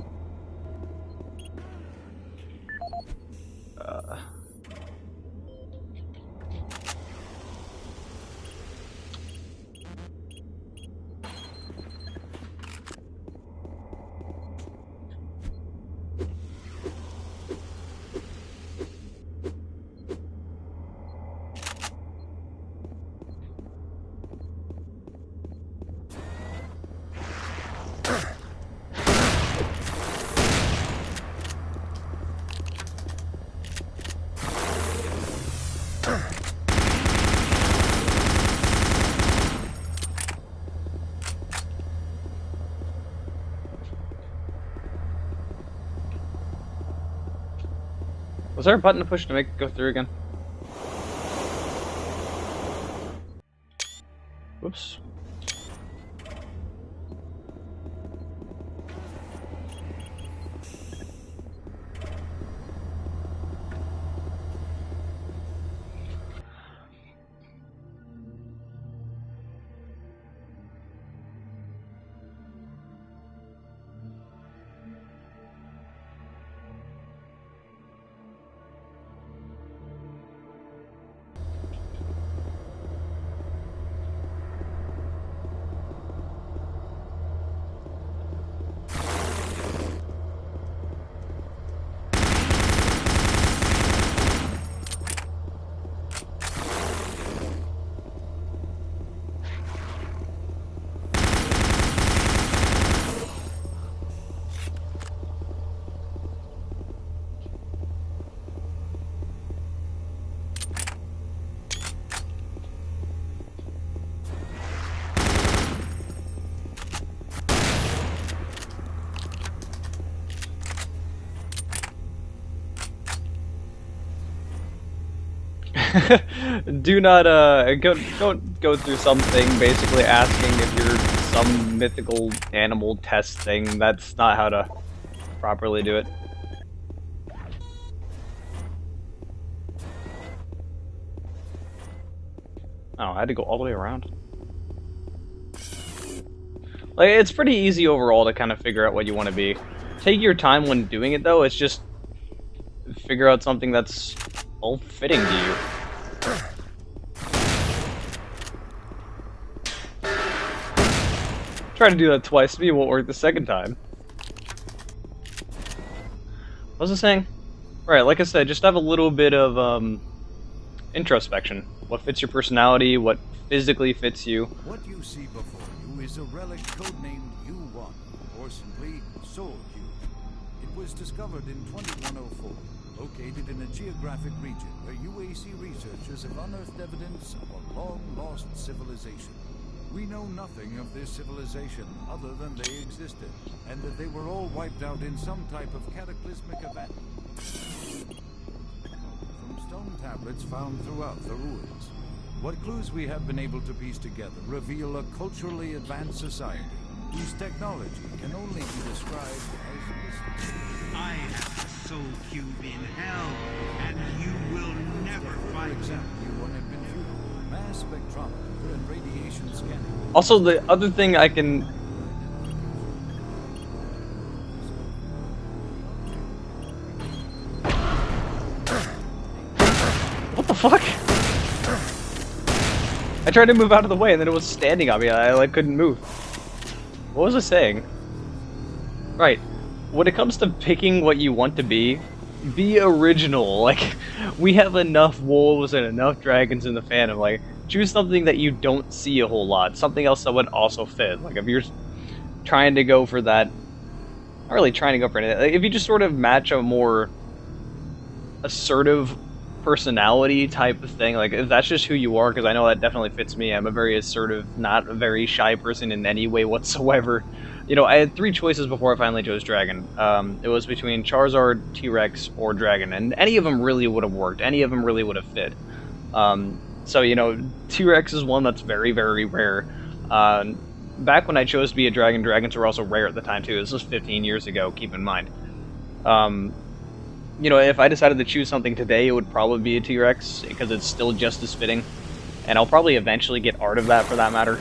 Was there a button to push to make it go through again? Whoops. Do not don't go through something basically asking if you're some mythical animal test thing. That's not how to properly do it. Oh, I had to go all the way around. Like, it's pretty easy overall to kind of figure out what you want to be. Take your time when doing it, though. It's just figure out something that's all fitting to you. Try to do that twice to me, it won't work the second time. What was I saying? Right, like I said, just have a little bit of introspection. What fits your personality, what physically fits you. What you see before you is a relic codenamed U1, or simply Soul Cube. It was discovered in 2104, located in a geographic region where UAC researchers have unearthed evidence of a long-lost civilization. We know nothing of this civilization other than they existed, and that they were all wiped out in some type of cataclysmic event. From stone tablets found throughout the ruins, what clues we have been able to piece together reveal a culturally advanced society whose technology can only be described as mystical. I have a Soul Cube in hell, and you will never find For example, U1 have been futile. Mass spectrometer and radiation scanning. Also, the other thing I can... What the fuck? I tried to move out of the way and then it was standing on me. I like couldn't move. What was I saying? Right. When it comes to picking what you want to be original. Like, we have enough wolves and enough dragons in the fandom. Like, choose something that you don't see a whole lot. Something else that would also fit. Like, if you're trying to go for that... Not really trying to go for anything. Like, if you just sort of match a more assertive personality type of thing, like, if that's just who you are, because I know that definitely fits me. I'm a very assertive, not a very shy person in any way whatsoever. You know, I had 3 choices before I finally chose Dragon. It was between Charizard, T-Rex, or Dragon, and any of them really would have worked. Any of them really would have fit. So, you know, T-Rex is one that's very, very rare. Back when I chose to be a Dragon, Dragons were also rare at the time, too. This was 15 years ago, keep in mind. You know, if I decided to choose something today, it would probably be a T-Rex, because it's still just as fitting. And I'll probably eventually get art of that, for that matter.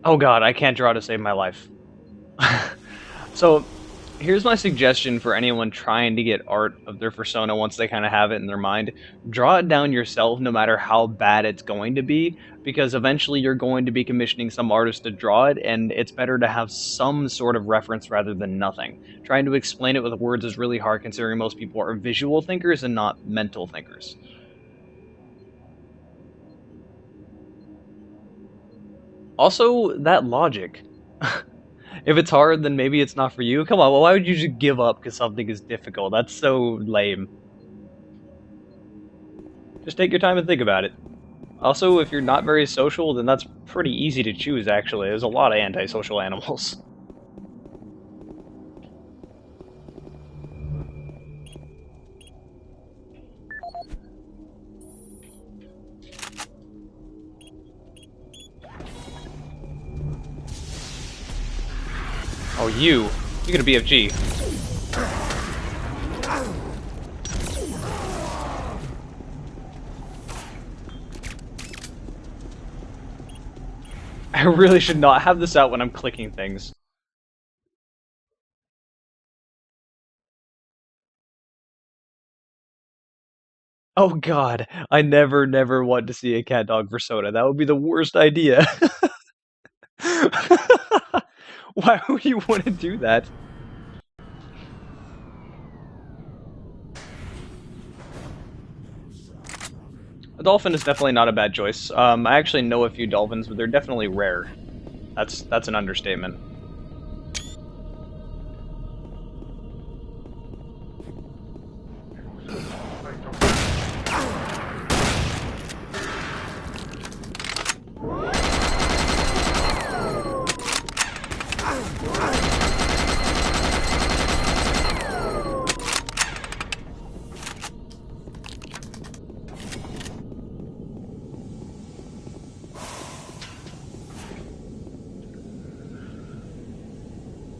Oh god, I can't draw to save my life. So, here's my suggestion for anyone trying to get art of their persona once they kind of have it in their mind. Draw it down yourself no matter how bad it's going to be, because eventually you're going to be commissioning some artist to draw it, and it's better to have some sort of reference rather than nothing. Trying to explain it with words is really hard considering most people are visual thinkers and not mental thinkers. Also, that logic. If it's hard, then maybe it's not for you. Come on, well, why would you just give up because something is difficult? That's so lame. Just take your time and think about it. Also, if you're not very social, then that's pretty easy to choose, actually. There's a lot of antisocial animals. Oh, you get a BFG. I really should not have this out when I'm clicking things. Oh god, I never want to see a cat dog persona. That would be the worst idea. Why would you want to do that? A dolphin is definitely not a bad choice. I actually know a few dolphins, but they're definitely rare. That's an understatement.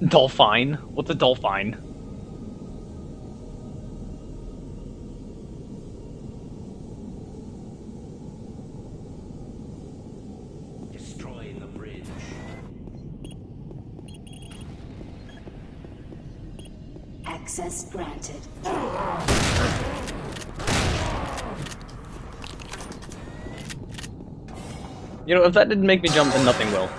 Dolphine? What's a dolphine? Destroying the bridge. Access granted. You know, if that didn't make me jump, then nothing will.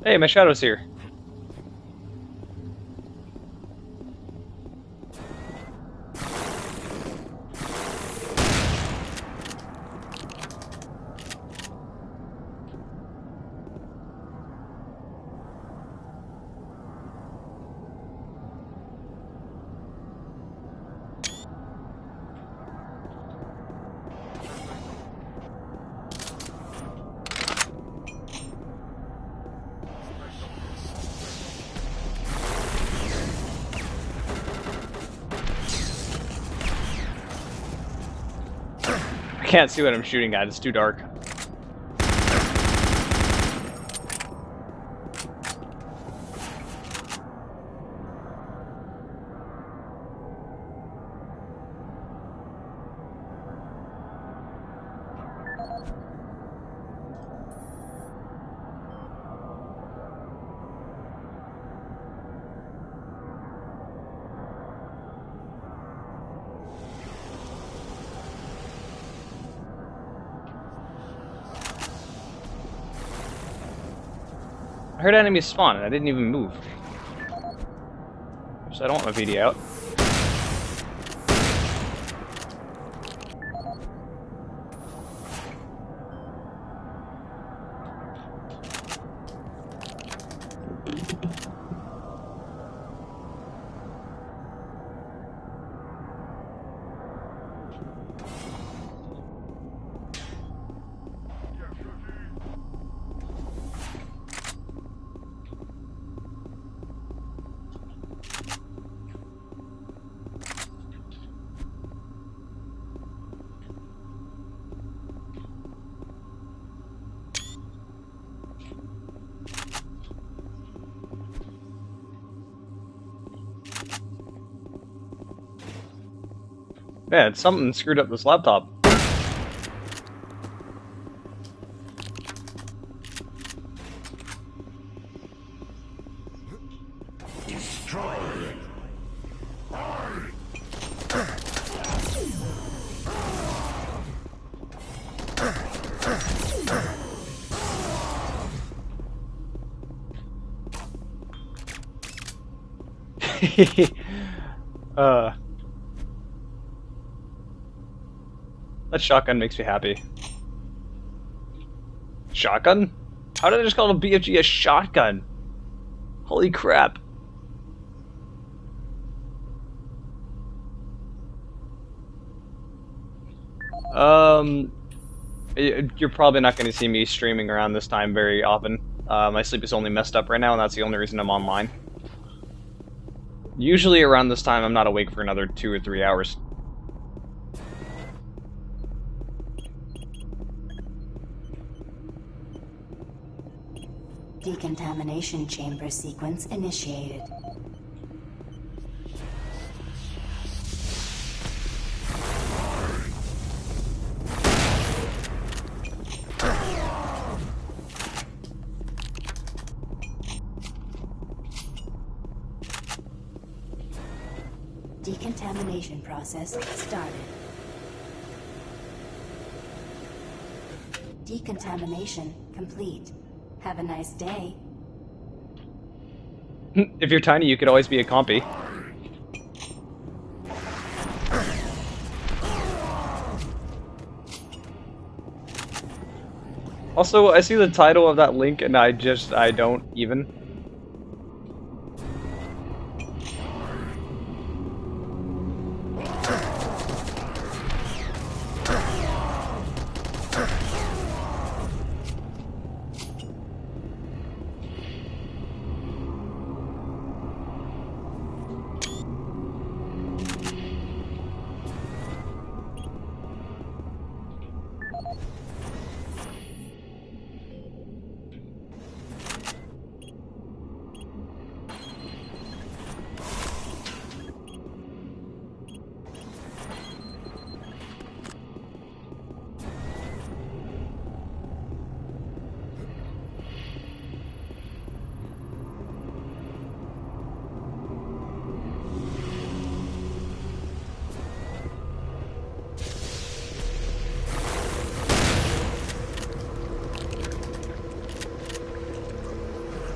Hey, my shadow's here. I can't see what I'm shooting at, it's too dark. I heard enemies spawn and I didn't even move. So I don't want my PD out. Man, something screwed up this laptop. Destroy it. That shotgun makes me happy. Shotgun? How did I just call a BFG a shotgun? Holy crap. You're probably not going to see me streaming around this time very often. My sleep is only messed up right now, and that's the only reason I'm online. Usually around this time, I'm not awake for another 2 or 3 hours. Decontamination chamber sequence initiated. Decontamination process started. Decontamination complete. Have a nice day. If you're tiny, you could always be a compy. Also, I see the title of that link and I don't even.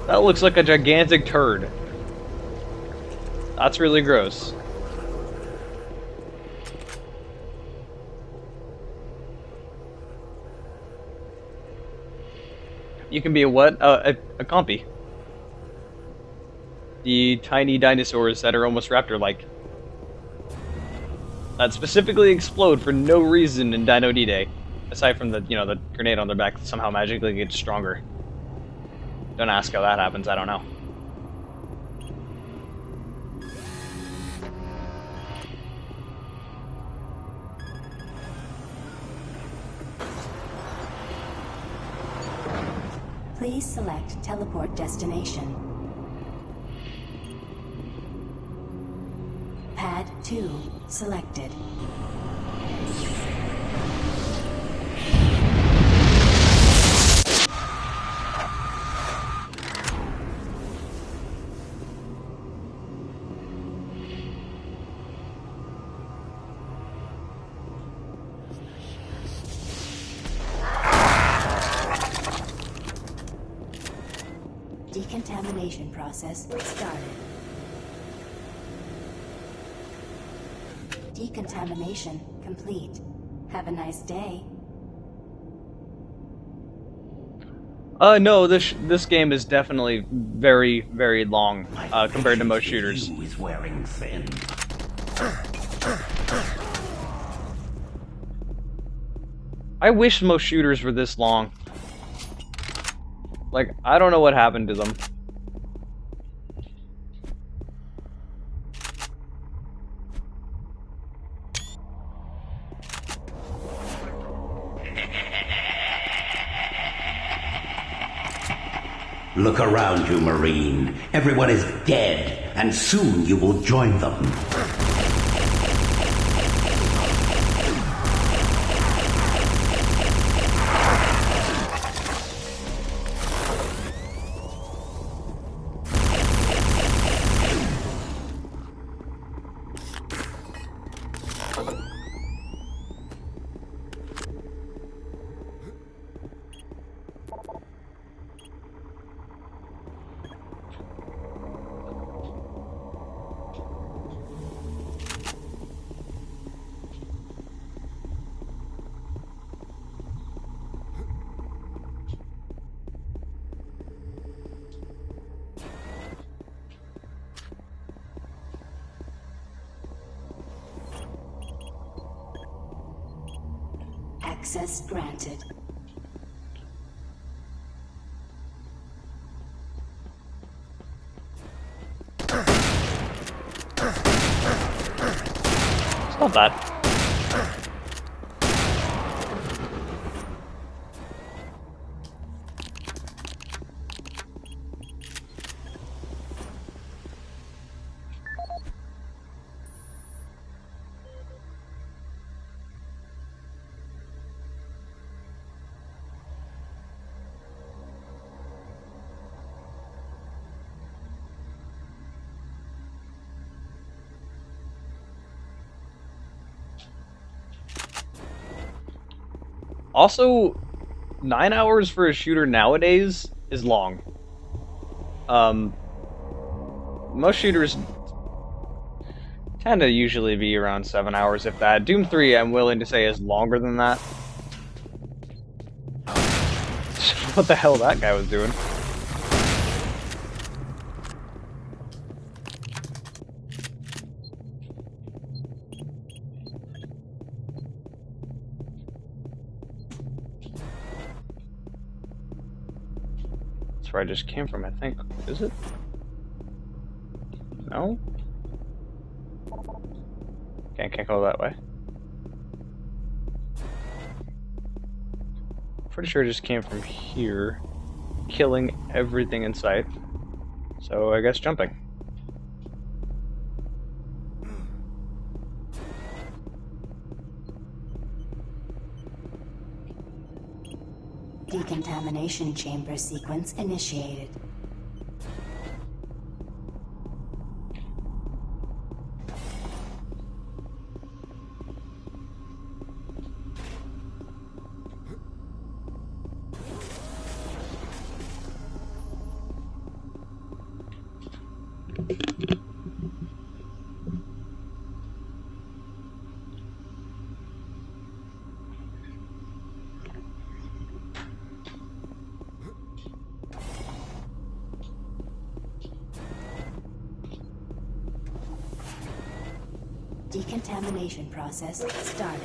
That looks like a gigantic turd. That's really gross. You can be a what? A compy. The tiny dinosaurs that are almost raptor-like. That specifically explode for no reason in Dino D-Day. Aside from the, the grenade on their back that somehow magically gets stronger. Don't ask how that happens, I don't know. Please select teleport destination. Pad 2 selected. Decontamination process started. Decontamination complete. Have a nice day. No, this game is definitely very, very long compared to most shooters. Is wearing thin. I wish most shooters were this long. Like, I don't know what happened to them. Look around you, Marine. Everyone is dead, and soon you will join them. Access granted. It's not bad. Also, 9 hours for a shooter nowadays is long. Most shooters tend to usually be around 7 hours, if that. Doom 3, I'm willing to say, is longer than that. What the hell that guy was doing? That's where I just came from, I think. Is it? No? Can't go that way. Pretty sure I just came from here, killing everything in sight. So I guess jumping. Decontamination chamber sequence initiated. Decontamination process started.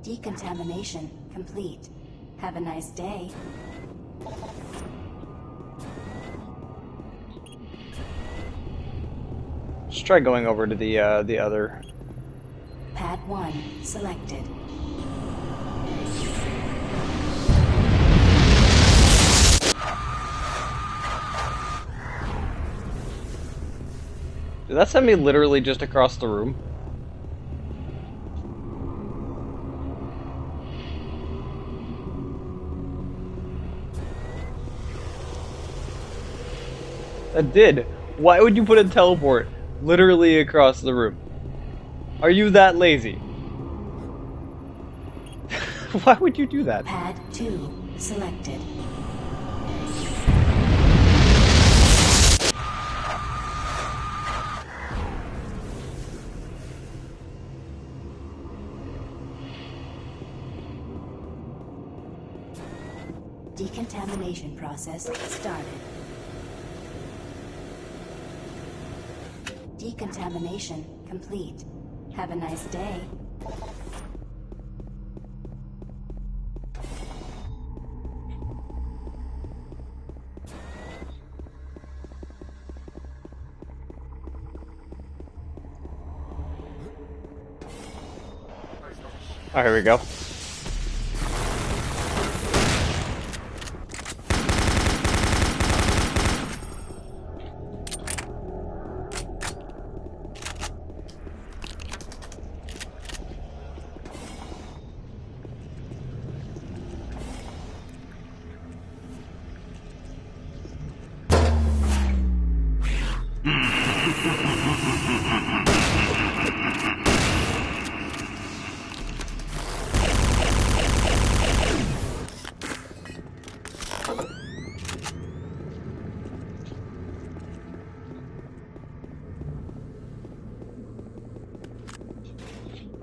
Decontamination complete. Have a nice day. Let's try going over to the other. Pad 1 selected. Did that send me literally just across the room? That did. Why would you put a teleport literally across the room? Are you that lazy? Why would you do that? Pad 2 selected. Decontamination process started. Decontamination complete. Have a nice day. Oh, here we go.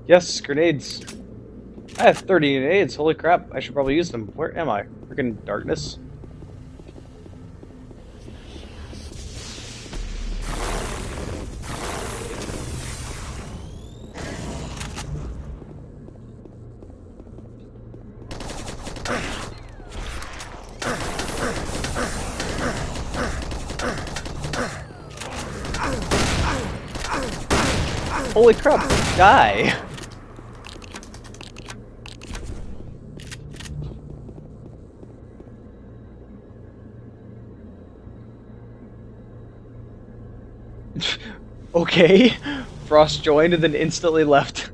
Yes, grenades. I have 30 grenades. Holy crap, I should probably use them. Where am I? Freaking darkness. Holy crap, die! Okay, Frost joined and then instantly left.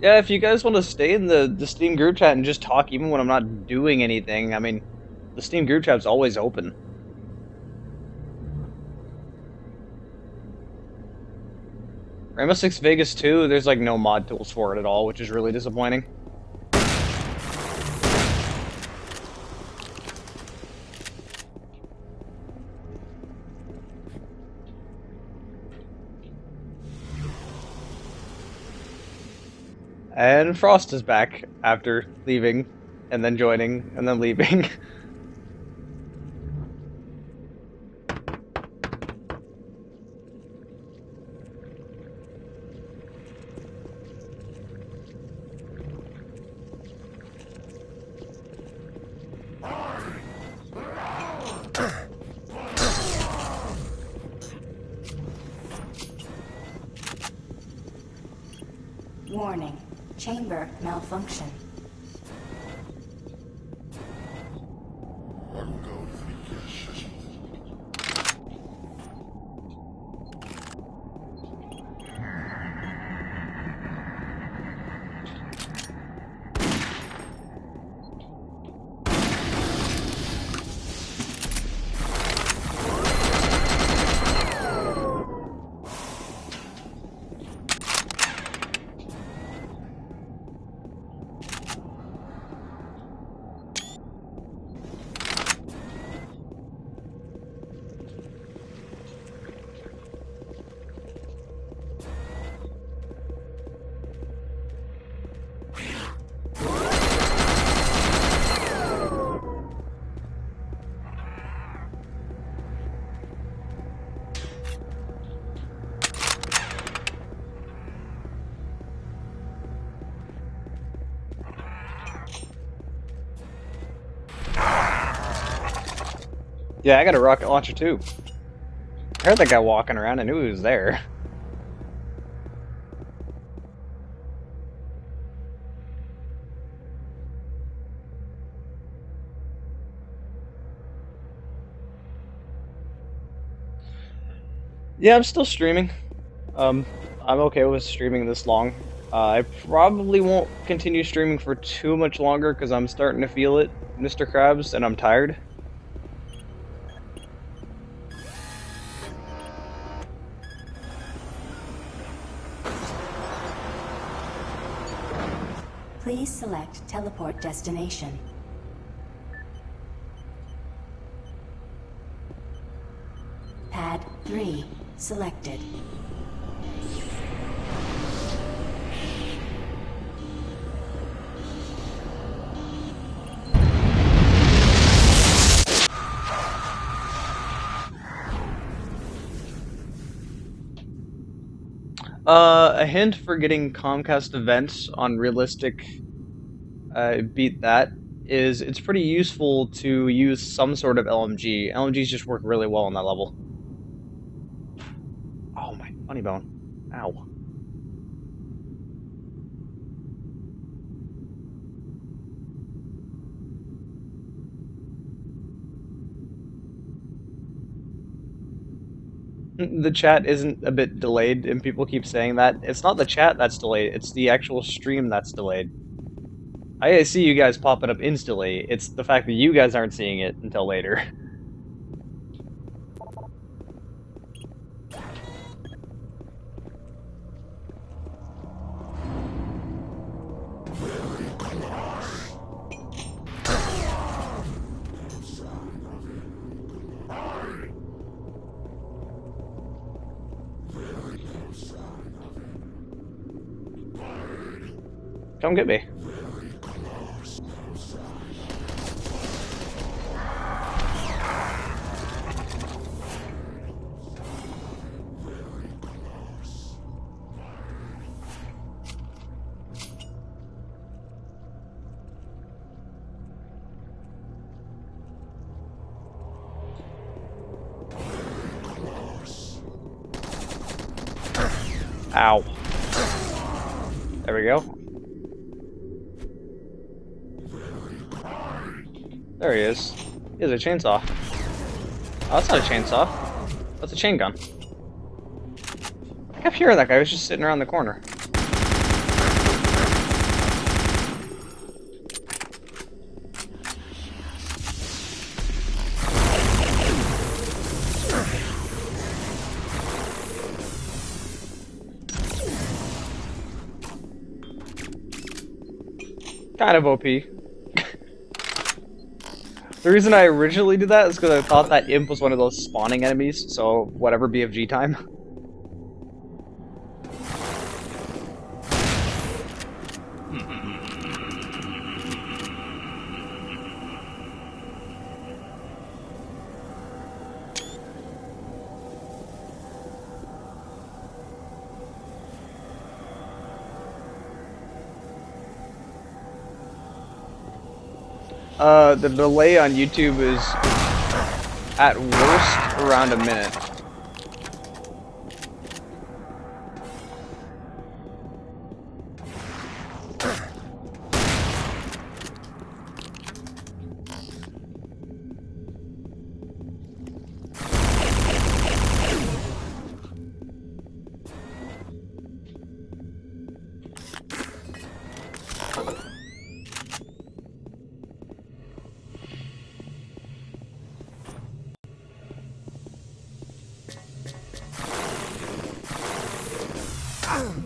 Yeah, if you guys want to stay in the Steam group chat and just talk even when I'm not doing anything, I mean, the Steam group chat's always open. Rainbow Six Vegas 2, there's like no mod tools for it at all, which is really disappointing. And Frost is back after leaving, and then joining, and then leaving. Warning. Chamber malfunction. Yeah, I got a rocket launcher too. I heard that guy walking around, I knew he was there. Yeah, I'm still streaming. I'm okay with streaming this long. I probably won't continue streaming for too much longer because I'm starting to feel it, Mr. Krabs, and I'm tired. Please select teleport destination. Pad 3 selected. A hint for getting Comcast events on realistic beat that is it's pretty useful to use some sort of LMG. LMGs just work really well on that level. Oh my funny bone. Ow. The chat isn't a bit delayed, and people keep saying that. It's not the chat that's delayed, it's the actual stream that's delayed. I see you guys popping up instantly, it's the fact that you guys aren't seeing it until later. Come get me. Ow. There we go. There he is. He has a chainsaw. Oh, that's not a chainsaw. That's a chain gun. I kept hearing that guy was just sitting around the corner. Kind of OP. The reason I originally did that is because I thought that imp was one of those spawning enemies, so whatever BFG time. The delay on YouTube is, at worst, around a minute.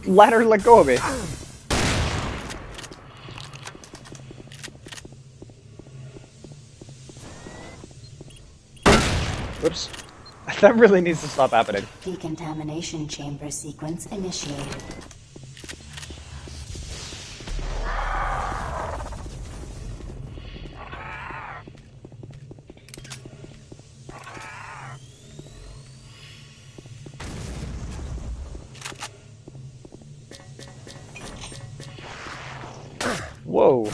Ladder, let go of me. Whoops. That really needs to stop happening. Decontamination chamber sequence initiated. Whoa.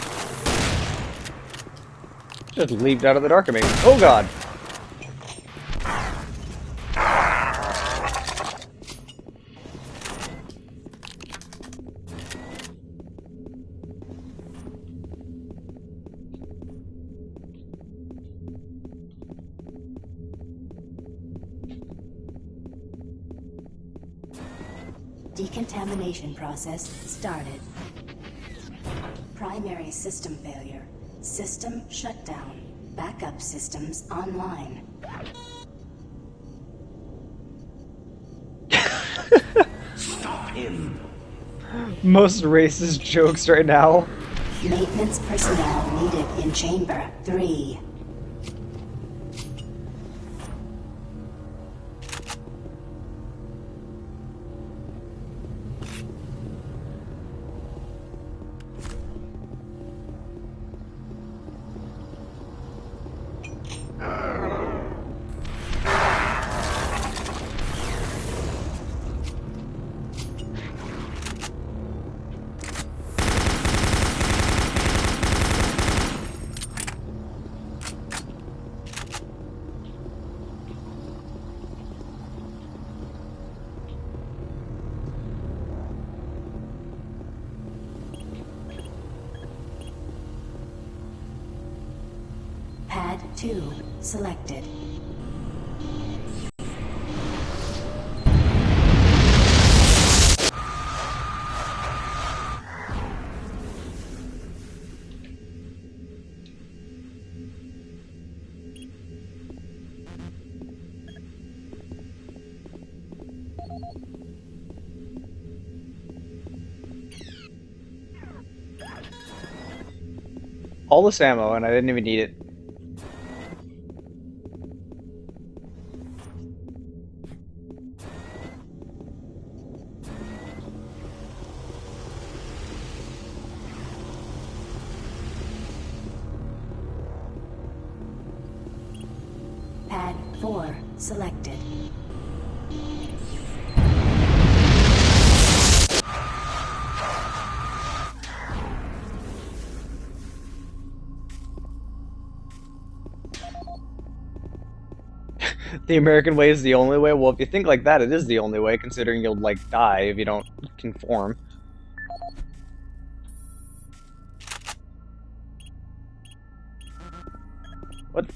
Just leaped out of the dark of me. Oh god. Decontamination process started. Primary system failure. System shutdown. Backup systems online. Stop him. Most racist jokes right now. Maintenance personnel needed in Chamber 3. Pad 2 selected. All this ammo and I didn't even need it. Pad 4 selected. The American way is the only way? Well, if you think like that, it is the only way, considering you'll, like, die if you don't fucking form. What?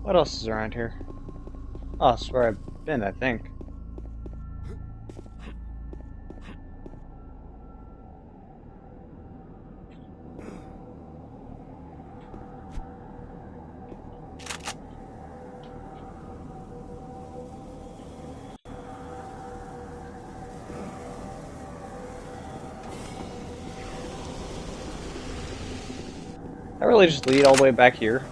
What else is around here? Oh, that's where I've been, I think. I really just lead all the way back here.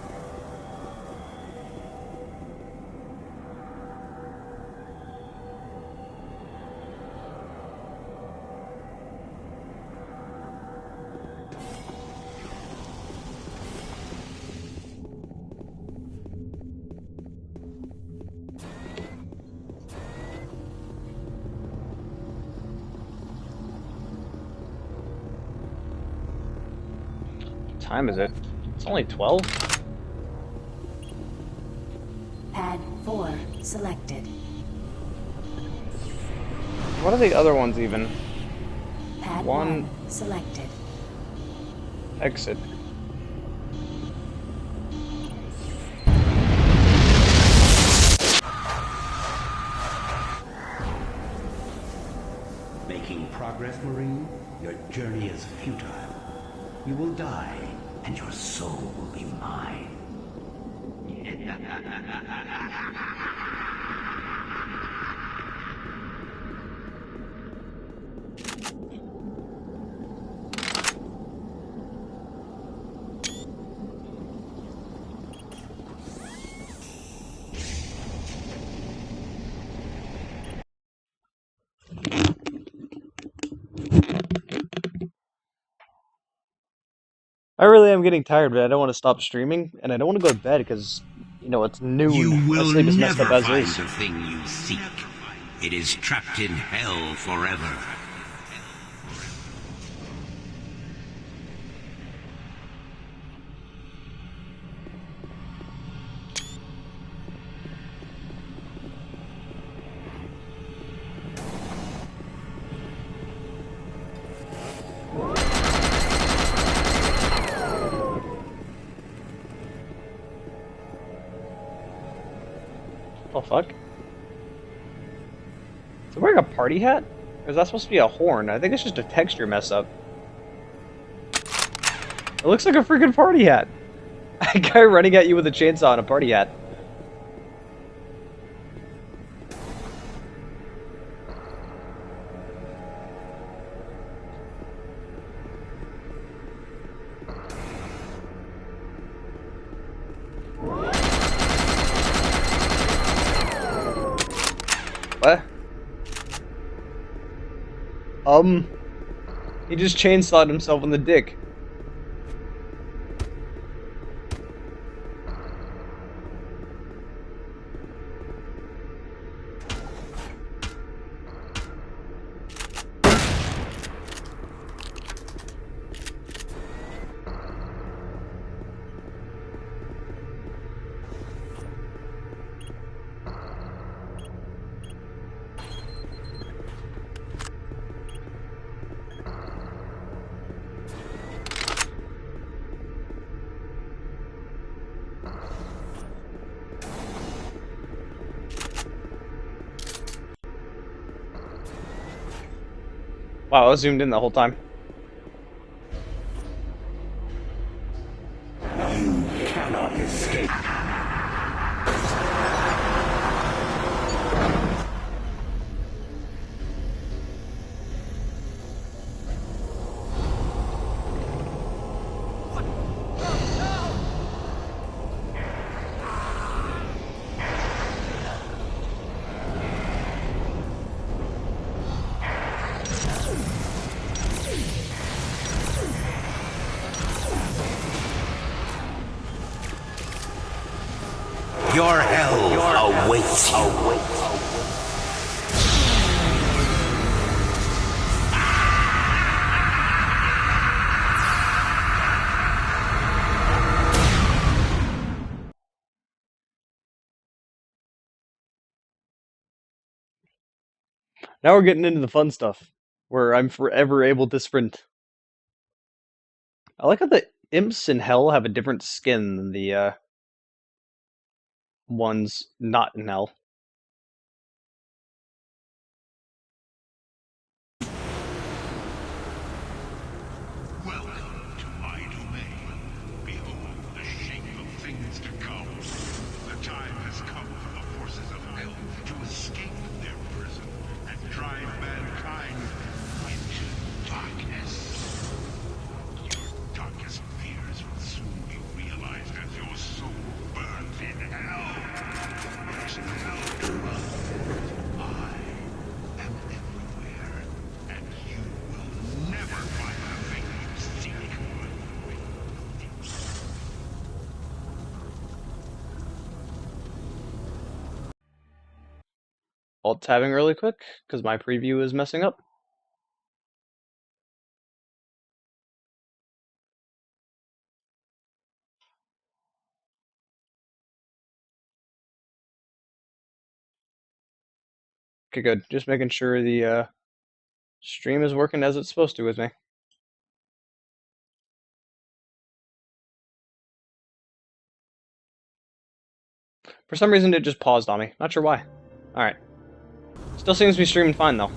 What time is it? It's only 12? Pad 4 selected. What are the other ones even? Pad One 1 selected. exit. Making progress, Marine? Your journey is futile. You will die, and your soul will be mine. I really am getting tired, but I don't want to stop streaming, and I don't want to go to bed because, you know, it's noon. You My will sleep is messed never up as find is. the thing you seek. It is trapped in hell forever. Oh fuck. Is it wearing a party hat? Or is that supposed to be a horn? I think it's just a texture mess up. It looks like a freaking party hat. A guy running at you with a chainsaw and a party hat. What? He just chainsawed himself in the dick. Wow, I was zoomed in the whole time. You cannot escape. Your hell awaits you. Now we're getting into the fun stuff, where I'm forever able to sprint. I like how the imps in hell have a different skin than the ones not in hell. Welcome to my domain. Behold the shape of things to come. The time has come for the forces of hell to escape their prison and drive mankind into darkness. Your darkest fears will soon be realized as your soul burns in hell. In hell dwells I am everywhere, and you will never find the thing you seek. Alt-tabbing really quick, because my preview is messing up. Okay, good. Just making sure the stream is working as it's supposed to with me. For some reason, it just paused on me. Not sure why. Alright. Still seems to be streaming fine, though.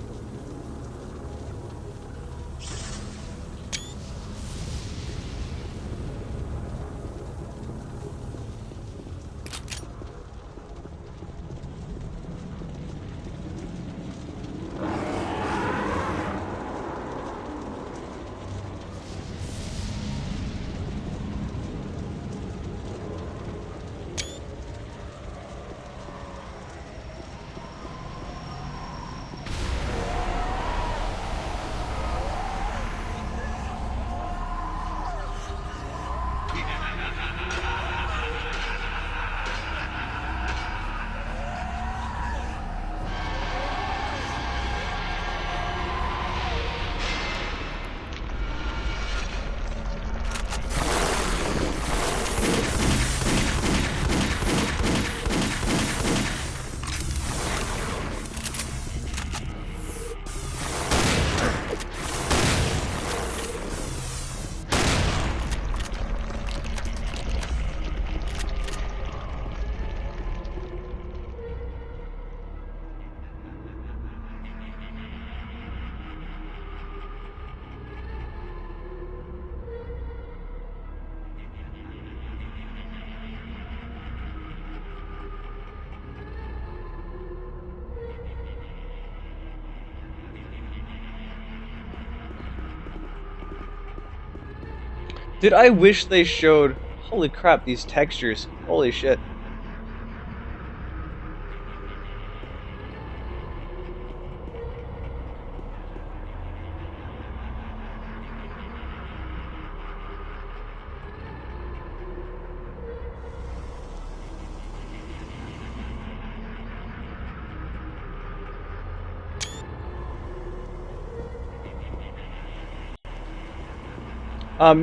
Did I wish they showed... Holy crap, these textures. Holy shit.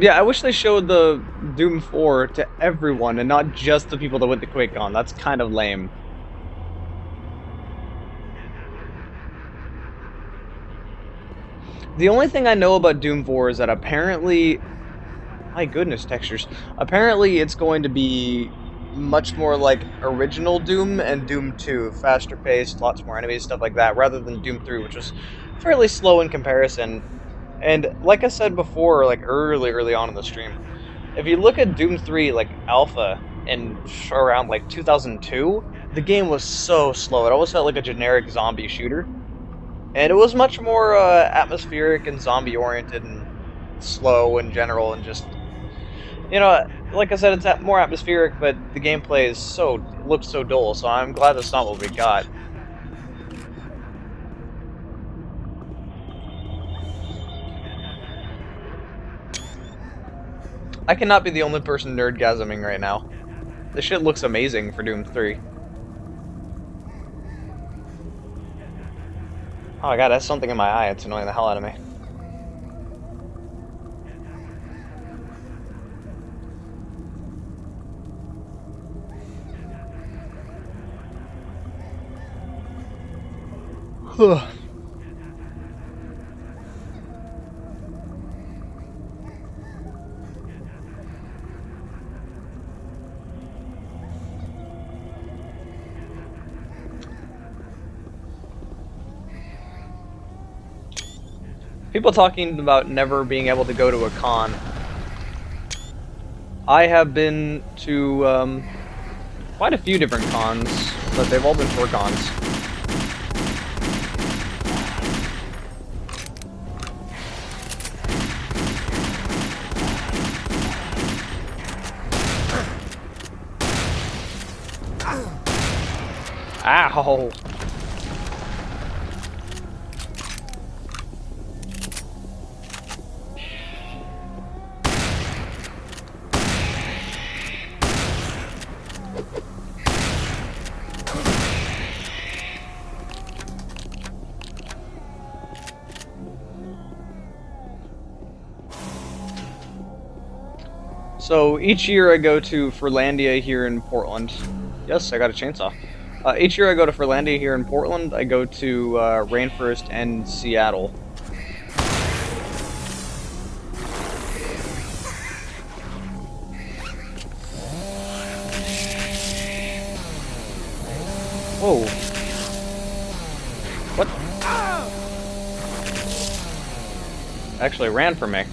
Yeah, I wish they showed the Doom 4 to everyone and not just the people that went to QuakeCon. That's kind of lame. The only thing I know about Doom 4 is that apparently... My goodness, textures. Apparently it's going to be much more like original Doom and Doom 2. Faster paced, lots more enemies, stuff like that, rather than Doom 3, which was fairly slow in comparison. And like I said before, like early on in the stream, if you look at Doom 3, like alpha, in around like 2002, the game was so slow. It almost felt like a generic zombie shooter. And it was much more atmospheric and zombie-oriented and slow in general, and just, you know, like I said, it's more atmospheric, but the gameplay is looks so dull, so I'm glad that's not what we got. I cannot be the only person nerdgasming right now. This shit looks amazing for Doom 3. Oh my god, that's something in my eye. It's annoying the hell out of me. People talking about never being able to go to a con. I have been to quite a few different cons, but they've all been short cons. Ow! So each year I go to Furlandia here in Portland. Yes, I got a chainsaw. Each year I go to Furlandia here in Portland. I go to Rainforest and Seattle. Whoa. What? Actually ran from me.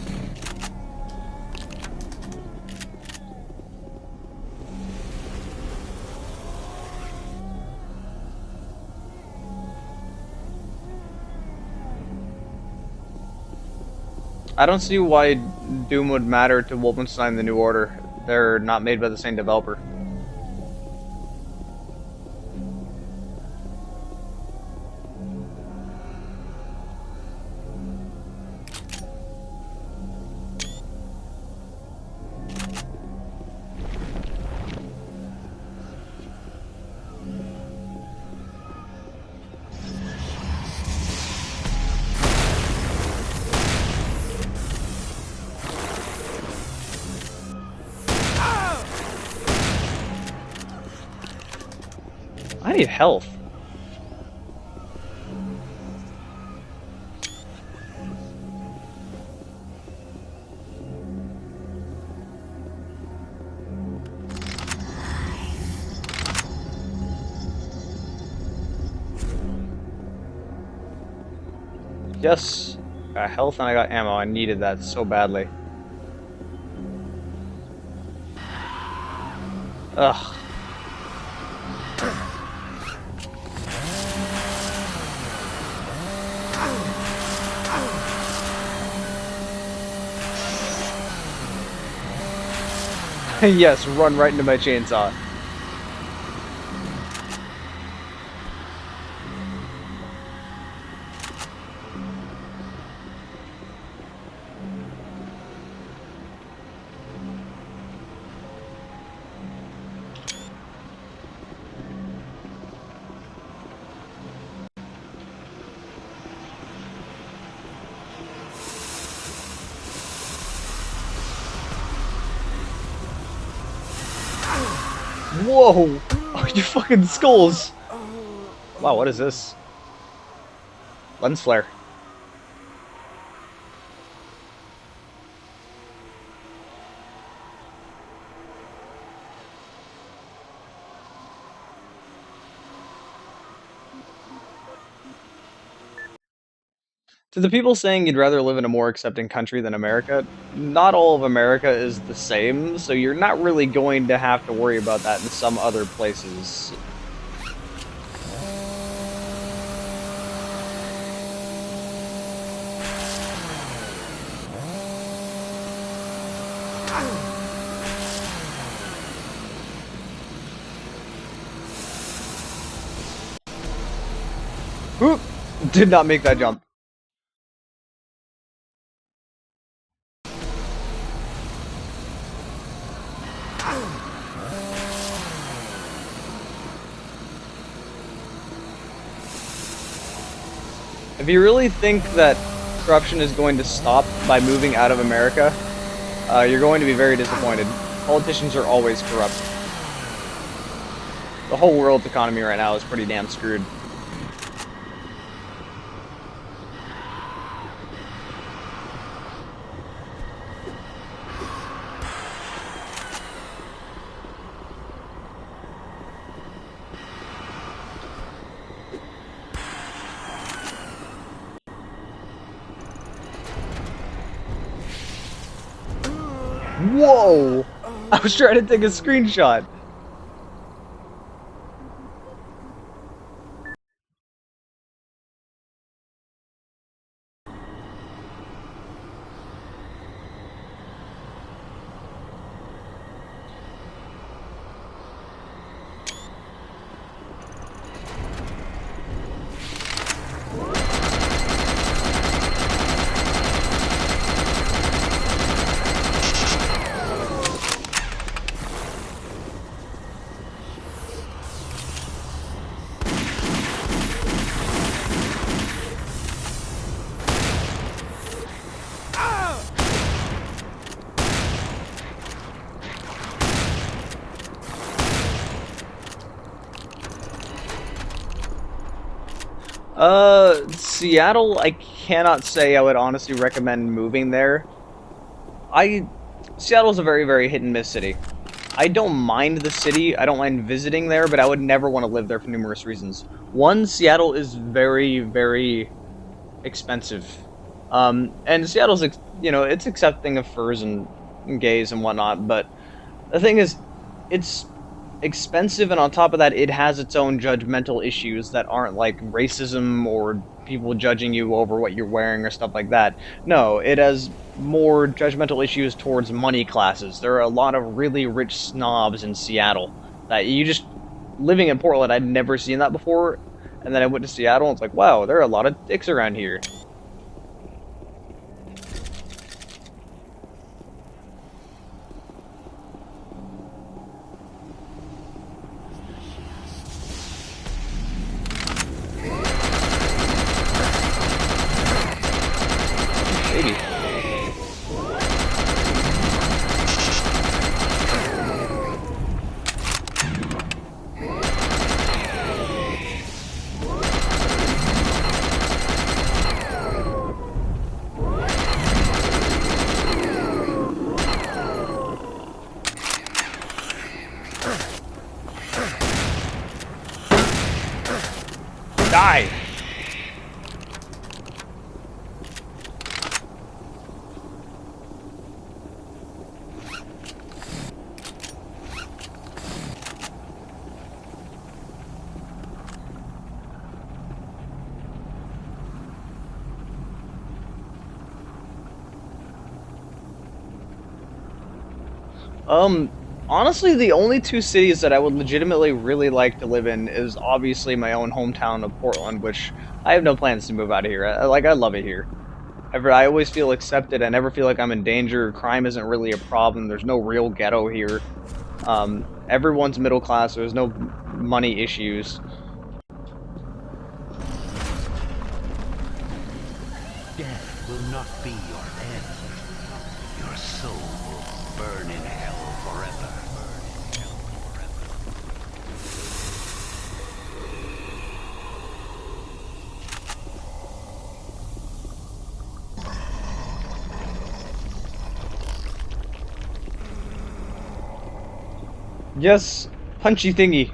I don't see why Doom would matter to Wolfenstein The New Order. They're not made by the same developer. I need health. Yes, I got health and I got ammo. I needed that so badly. Ugh. Yes, run right into my chainsaw. Whoa! Oh, you fucking skulls! Wow, what is this? Lens flare. To the people saying you'd rather live in a more accepting country than America, not all of America is the same, so you're not really going to have to worry about that in some other places. Oop! Did not make that jump. you really think that corruption is going to stop by moving out of America, you're going to be very disappointed. Politicians are always corrupt. The whole world's economy right now is pretty damn screwed. Whoa! I was trying to take a screenshot. Seattle, I cannot say I would honestly recommend moving there. Seattle's a very, very hit and miss city. I don't mind the city, I don't mind visiting there, but I would never want to live there for numerous reasons. One, Seattle is very, very expensive. And Seattle's, you know, it's accepting of furs and gays and whatnot, but the thing is, it's expensive, and on top of that, it has its own judgmental issues that aren't like racism or people judging you over what you're wearing or stuff like that. No, it has more judgmental issues towards money classes. There are a lot of really rich snobs in Seattle that you just, living in Portland, I'd never seen that before, and then I went to Seattle and it's like, wow, there are a lot of dicks around here. Die! Honestly, the only two cities that I would legitimately really like to live in is obviously my own hometown of Portland, which I have no plans to move out of here. I love it here. I always feel accepted. I never feel like I'm in danger. Crime isn't really a problem. There's no real ghetto here. Everyone's middle class. There's no money issues. Death will not be your end. Your soul will burn in hell forever. Yes, punchy thingy.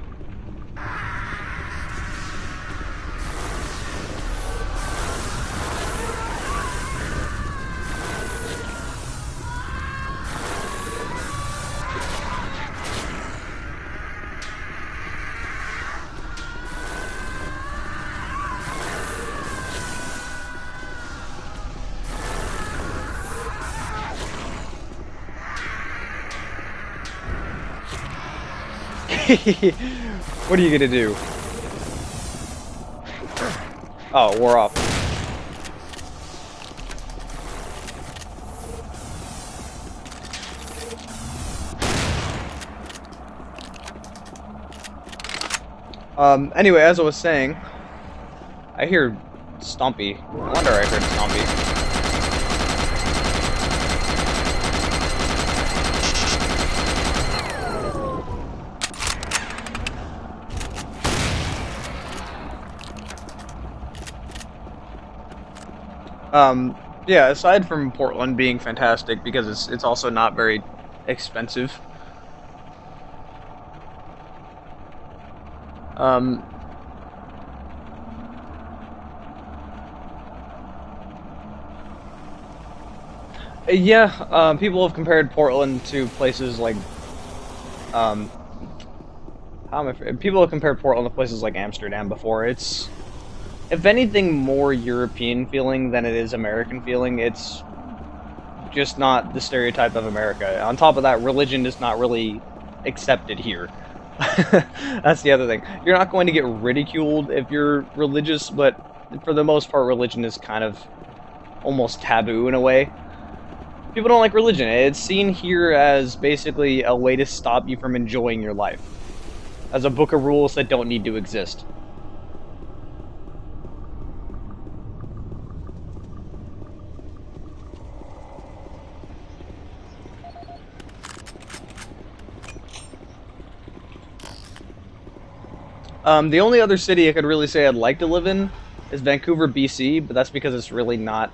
What are you gonna do? Oh, we're off. Anyway, as I was saying, I hear Stompy. No wonder I heard Stompy. Yeah, aside from Portland being fantastic because it's also not very expensive. Yeah, people have compared Portland to places like, people have compared Portland to places like Amsterdam before. It's, if anything, more European feeling than it is American feeling. It's just not the stereotype of America. On top of that, religion is not really accepted here. That's the other thing. You're not going to get ridiculed if you're religious, but for the most part, religion is kind of almost taboo in a way. People don't like religion. It's seen here as basically a way to stop you from enjoying your life. As a book of rules that don't need to exist. The only other city I could really say I'd like to live in is Vancouver, BC, but that's because it's really not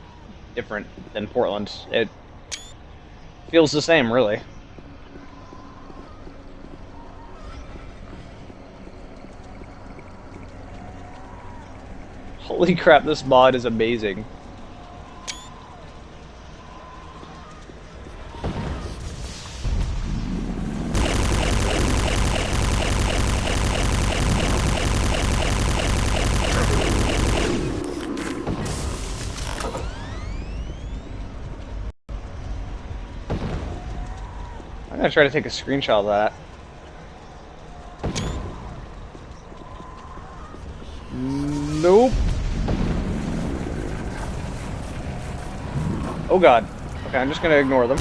different than Portland. It feels the same, really. Holy crap, this mod is amazing. I'm gonna try to take a screenshot of that. Nope. Oh god. Okay, I'm just gonna ignore them.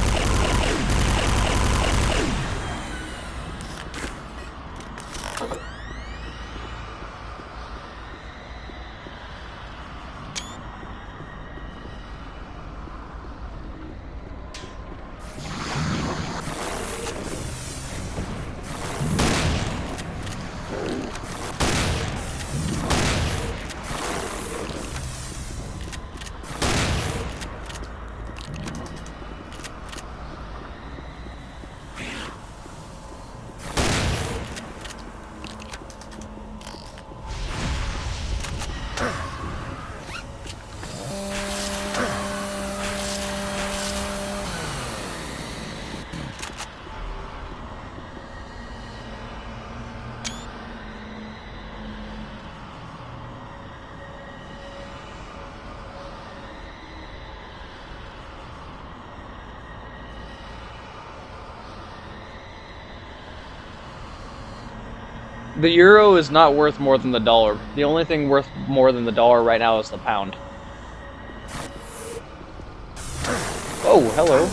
The euro is not worth more than the dollar. The only thing worth more than the dollar right now is the pound. Oh, hello.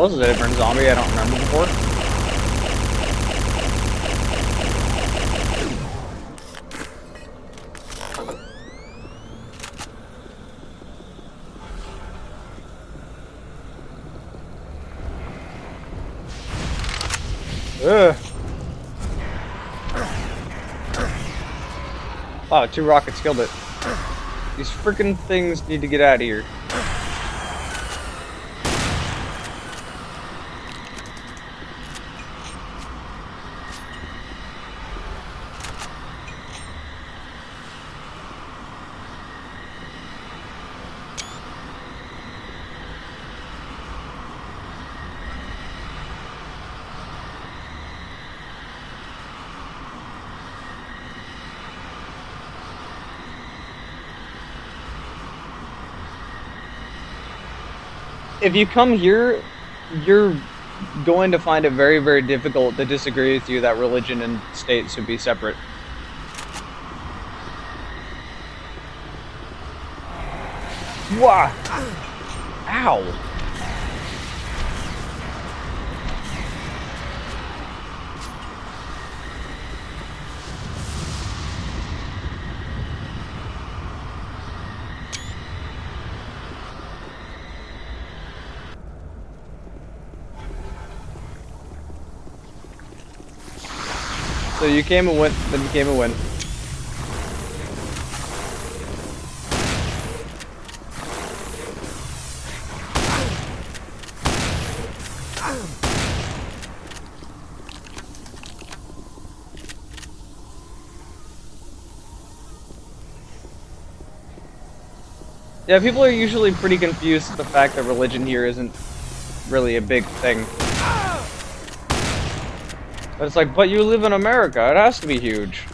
Was it a different zombie I don't remember before? Ugh. Wow, 2 rockets killed it. These freaking things need to get out of here. If you come here, you're going to find it very, very difficult to disagree with you that religion and state should be separate. Wah! Ow! So you came and went, then you came and went. Yeah, people are usually pretty confused with the fact that religion here isn't really a big thing. But it's like, but you live in America, it has to be huge.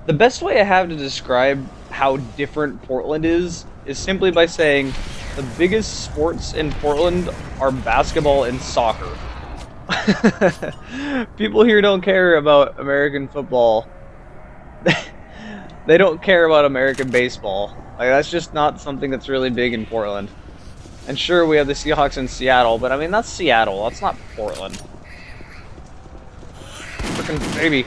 The best way I have to describe how different Portland is simply by saying the biggest sports in Portland are basketball and soccer. People here don't care about American football. They don't care about American baseball. Like, that's just not something that's really big in Portland. And sure, we have the Seahawks in Seattle, but I mean, that's Seattle, that's not Portland. Frickin' baby.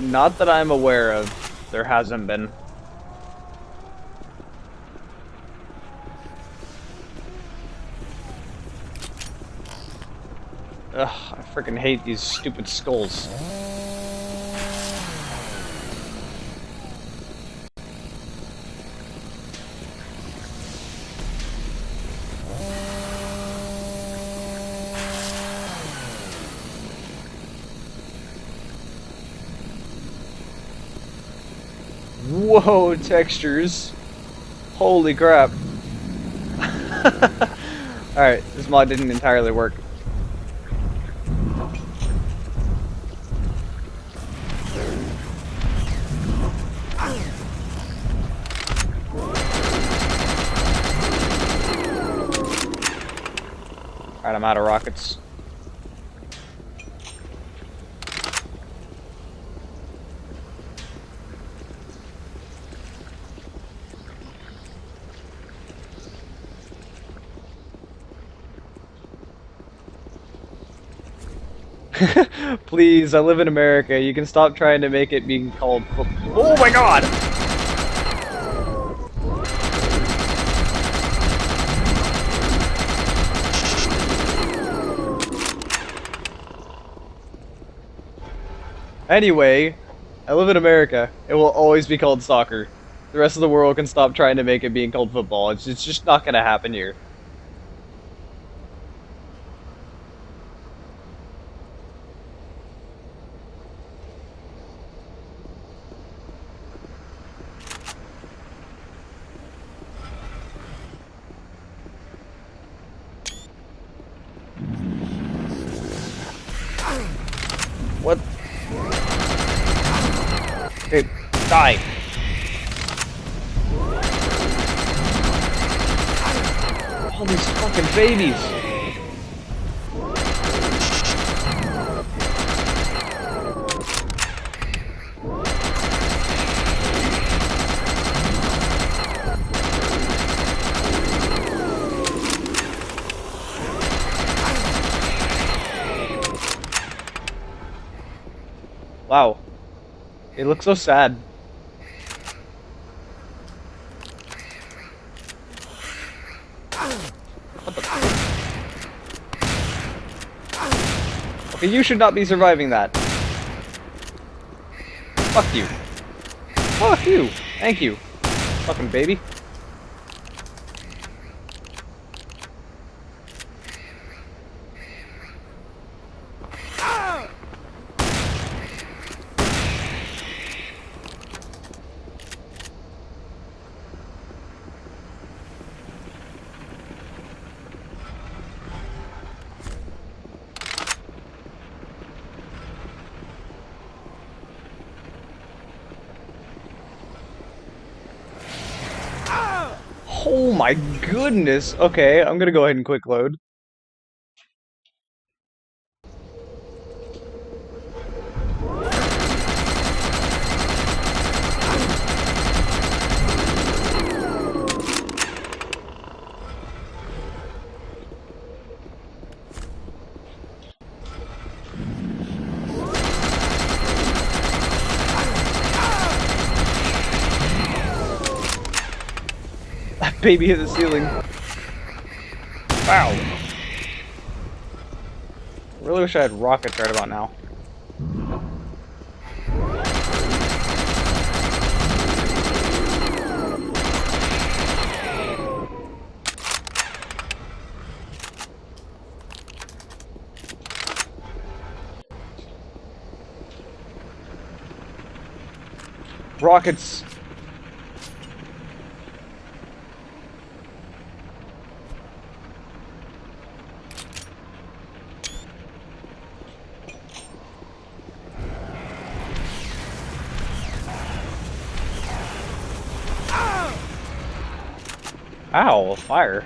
Not that I'm aware of. There hasn't been. Ugh, I freaking hate these stupid skulls. Whoa, textures. Holy crap. Alright, this mod didn't entirely work. Alright, I'm out of rockets. Please, I live in America. You can stop trying to make it being called. Oh my god! Anyway, I live in America. It will always be called soccer. The rest of the world can stop trying to make it being called football. It's just not gonna happen here. What? Okay, die. All these fucking babies. Wow. It looks so sad. What the? Okay, you should not be surviving that. Fuck you. Fuck you. Thank you. Fucking baby. Oh my goodness! Okay, I'm gonna go ahead and quick load. That baby hit the ceiling. Wow. I really wish I had rockets right about now. Rockets. Ow, fire.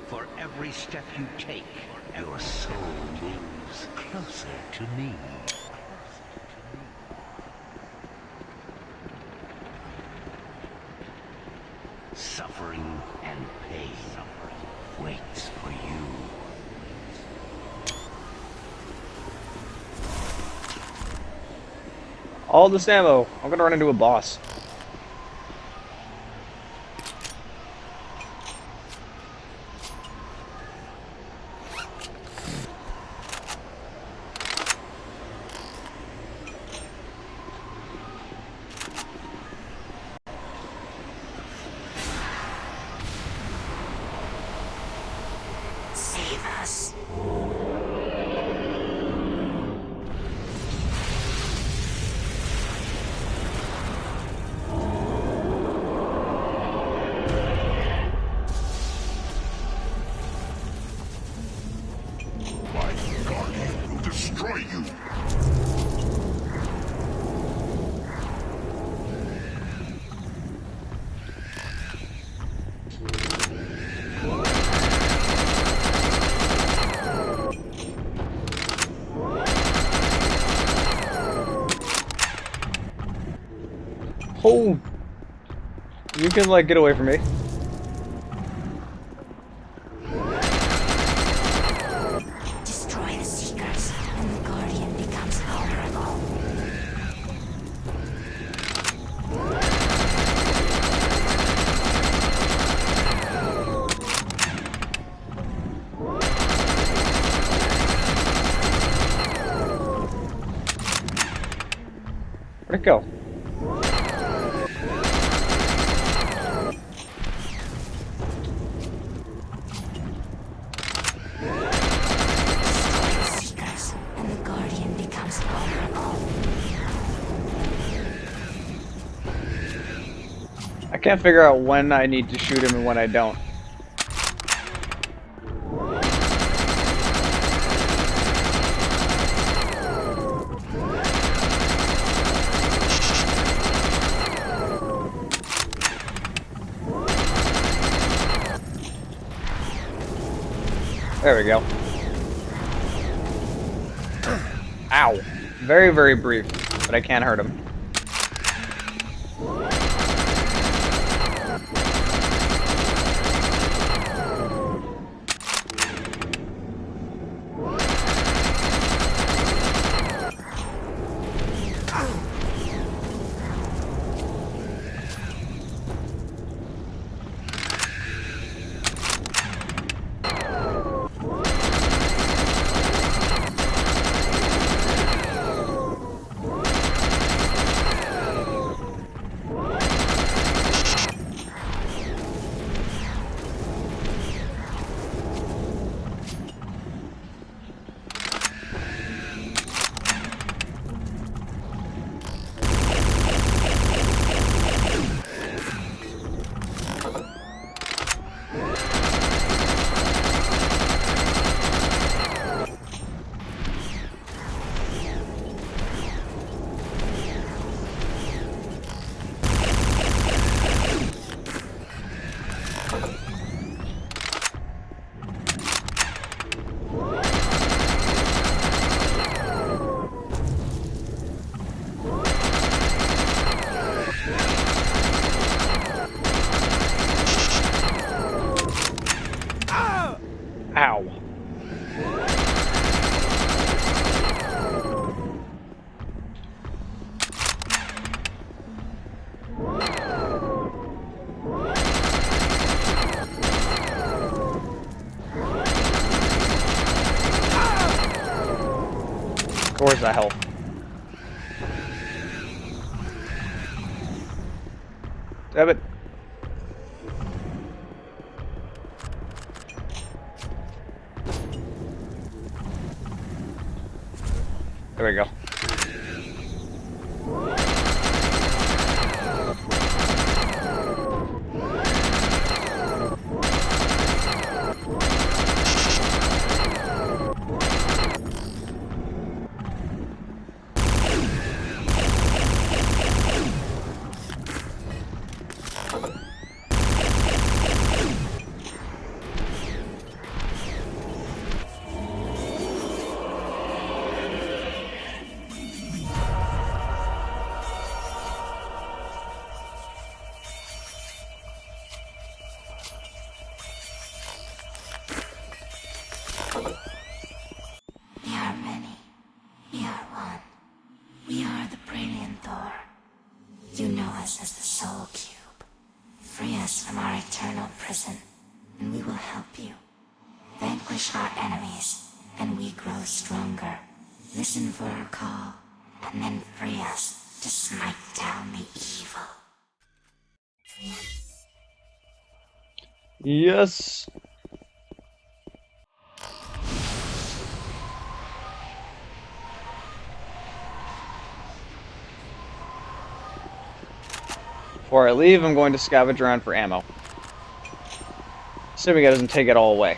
For every step you take, your soul moves closer to me. Suffering and pain waits for you. All this ammo. I'm gonna run into a boss. Save us. Oh! You can, like, get away from me. Destroy the Seekers, and the Guardian becomes vulnerable. Where'd it go? I can't figure out when I need to shoot him and when I don't. There we go. Ow. Very, very brief, but I can't hurt him. Ow. Where's the health? Damn it. There we go. We are many. We are one. We are the Brilliant Thor. You know us as the Soul Cube. Free us from our eternal prison, and we will help you. Vanquish our enemies, and we grow stronger. Listen for our call, and then free us to smite down the evil. Yes. Before I leave, I'm going to scavenge around for ammo. Assuming it doesn't take it all away.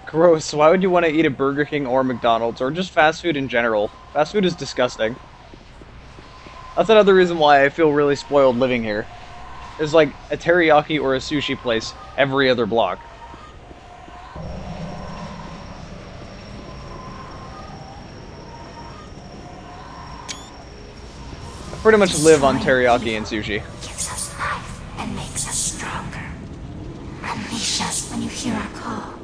Gross. Why would you want to eat at Burger King or McDonald's or just fast food in general? Fast food is disgusting. That's another reason why I feel really spoiled living here. There's like a teriyaki or a sushi place every other block. I pretty much live on teriyaki and sushi. Gives us life and makes us stronger. Unleash us when you hear our call.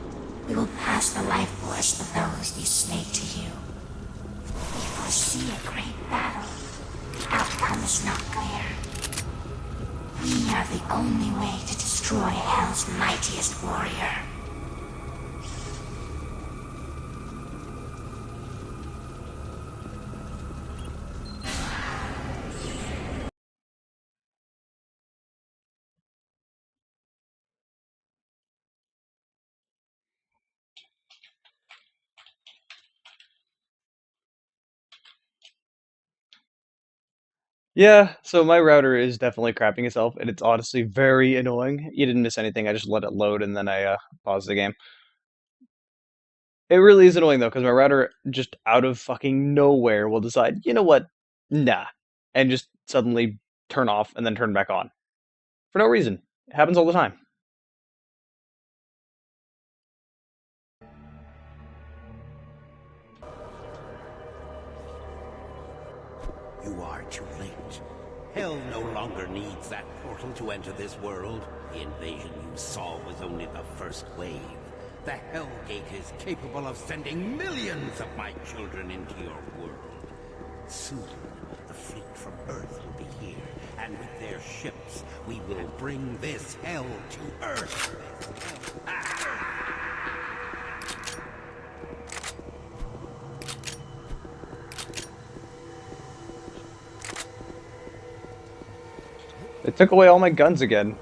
We will pass the life force of those you slay to you. We foresee a great battle. The outcome is not clear. We are the only way to destroy Hell's mightiest warrior. Yeah, so my router is definitely crapping itself, and it's honestly very annoying. You didn't miss anything, I just let it load and then I paused the game. It really is annoying though, because my router just out of fucking nowhere will decide, you know what, nah, and just suddenly turn off and then turn back on. For no reason. It happens all the time. You are too late. Hell no longer needs that portal to enter this world. The invasion you saw was only the first wave. The Hellgate is capable of sending millions of my children into your world. Soon, the fleet from Earth will be here, and with their ships, we will bring this hell to Earth. They took away all my guns again.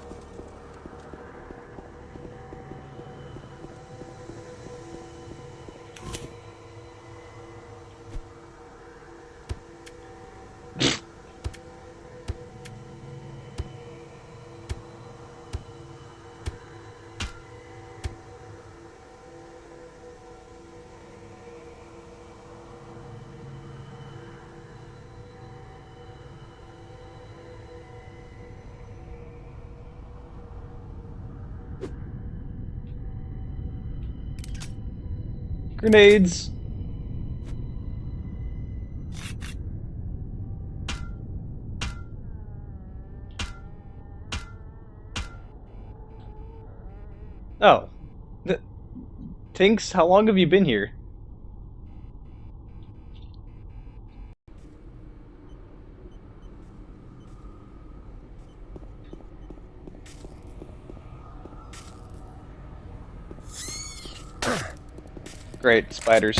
Grenades! Oh. Tinks, how long have you been here? Great, spiders.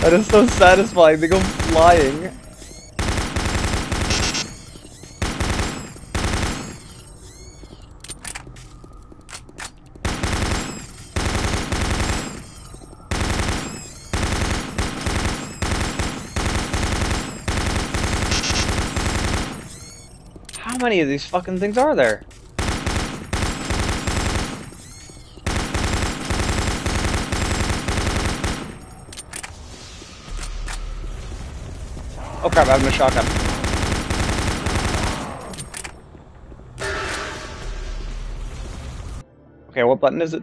That is so satisfying, they go flying. How many of these fucking things are there? Oh crap, I have no shotgun. Okay, what button is it?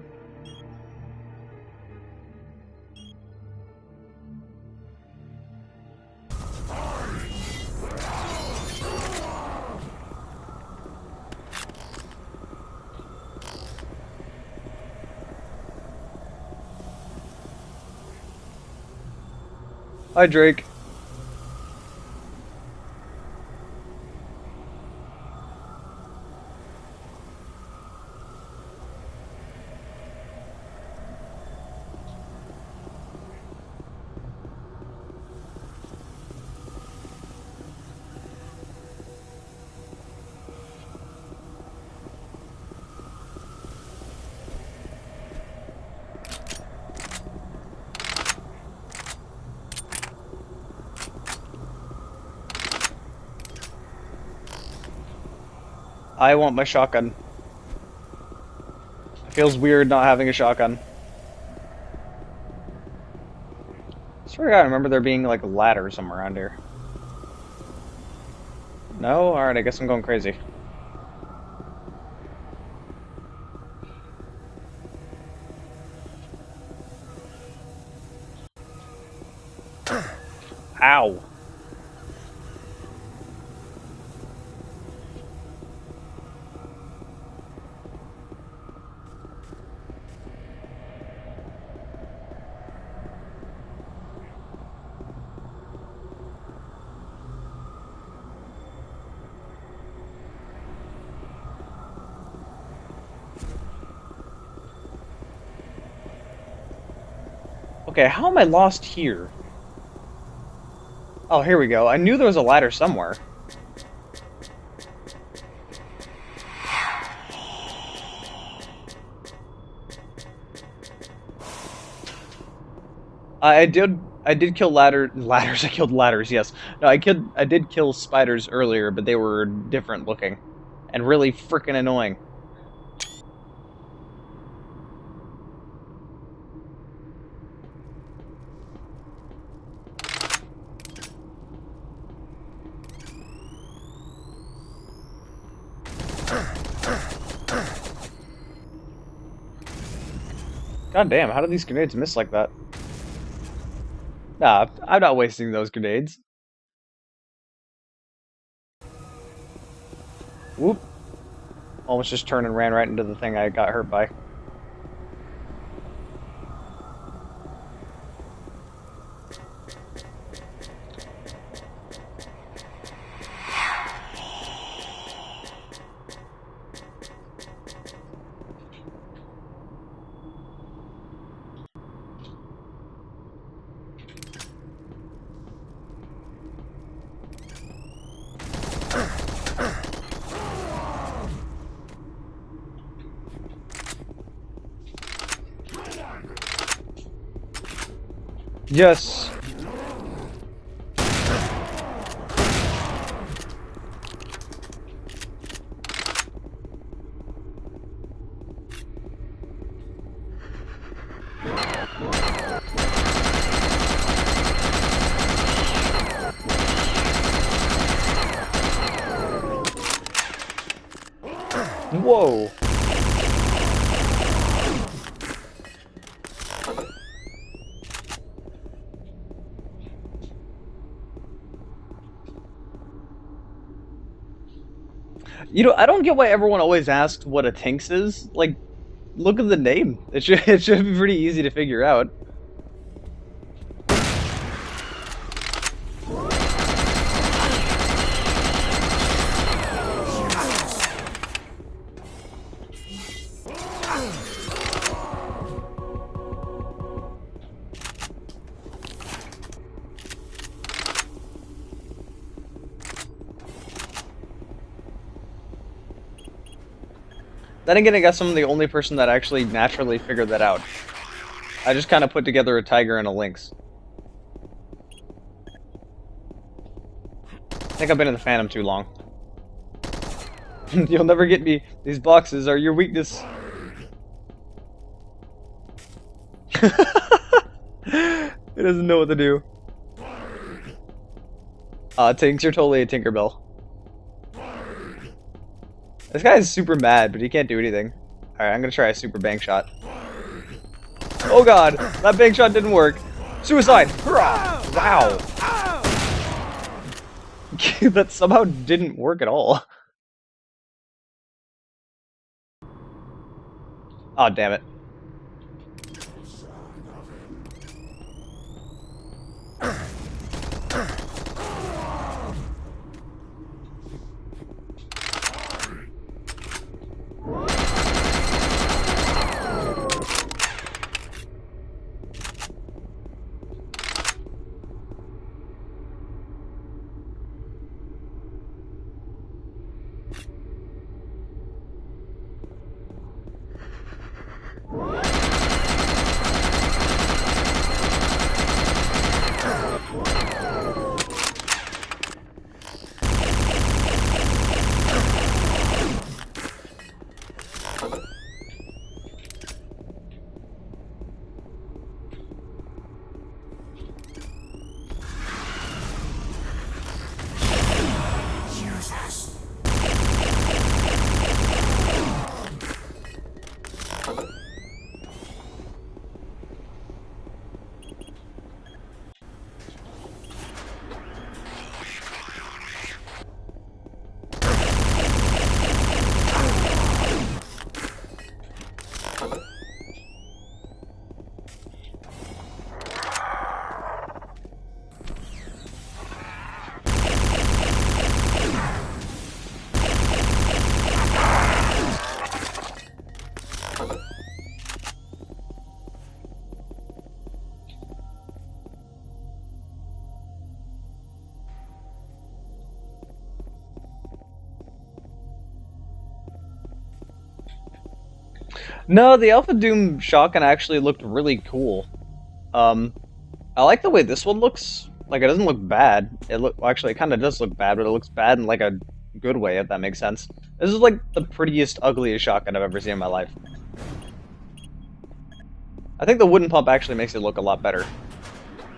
Hi, Drake. I want my shotgun. It feels weird not having a shotgun. I swear to God, I remember there being like a ladder somewhere around here. No? Alright, I guess I'm going crazy. Ow. Okay, how am I lost here? Oh, here we go. I knew there was a ladder somewhere. I did kill ladders. I killed ladders, yes. No, I did kill spiders earlier, but they were different looking and really freaking annoying. God damn, how do these grenades miss like that? Nah, I'm not wasting those grenades. Whoop. Almost just turned and ran right into the thing I got hurt by. Yes. Whoa. You know, I don't get why everyone always asks what a Tinks is. Like, look at the name. It should be pretty easy to figure out. Then again, I guess I'm the only person that actually naturally figured that out. I just kind of put together a tiger and a lynx. I think I've been in the Phantom too long. You'll never get me. These boxes are your weakness. It doesn't know what to do. Tinks, you're totally a Tinkerbell. This guy is super mad, but he can't do anything. Alright, I'm gonna try a super bank shot. Oh god! That bank shot didn't work! Suicide! Hurrah! Wow! That somehow didn't work at all. Oh, damn it. No, the Alpha Doom shotgun actually looked really cool. I like the way this one looks. Like, it doesn't look bad. Well, actually, it kind of does look bad, but it looks bad in, like, a good way, if that makes sense. This is, like, the prettiest, ugliest shotgun I've ever seen in my life. I think the wooden pump actually makes it look a lot better,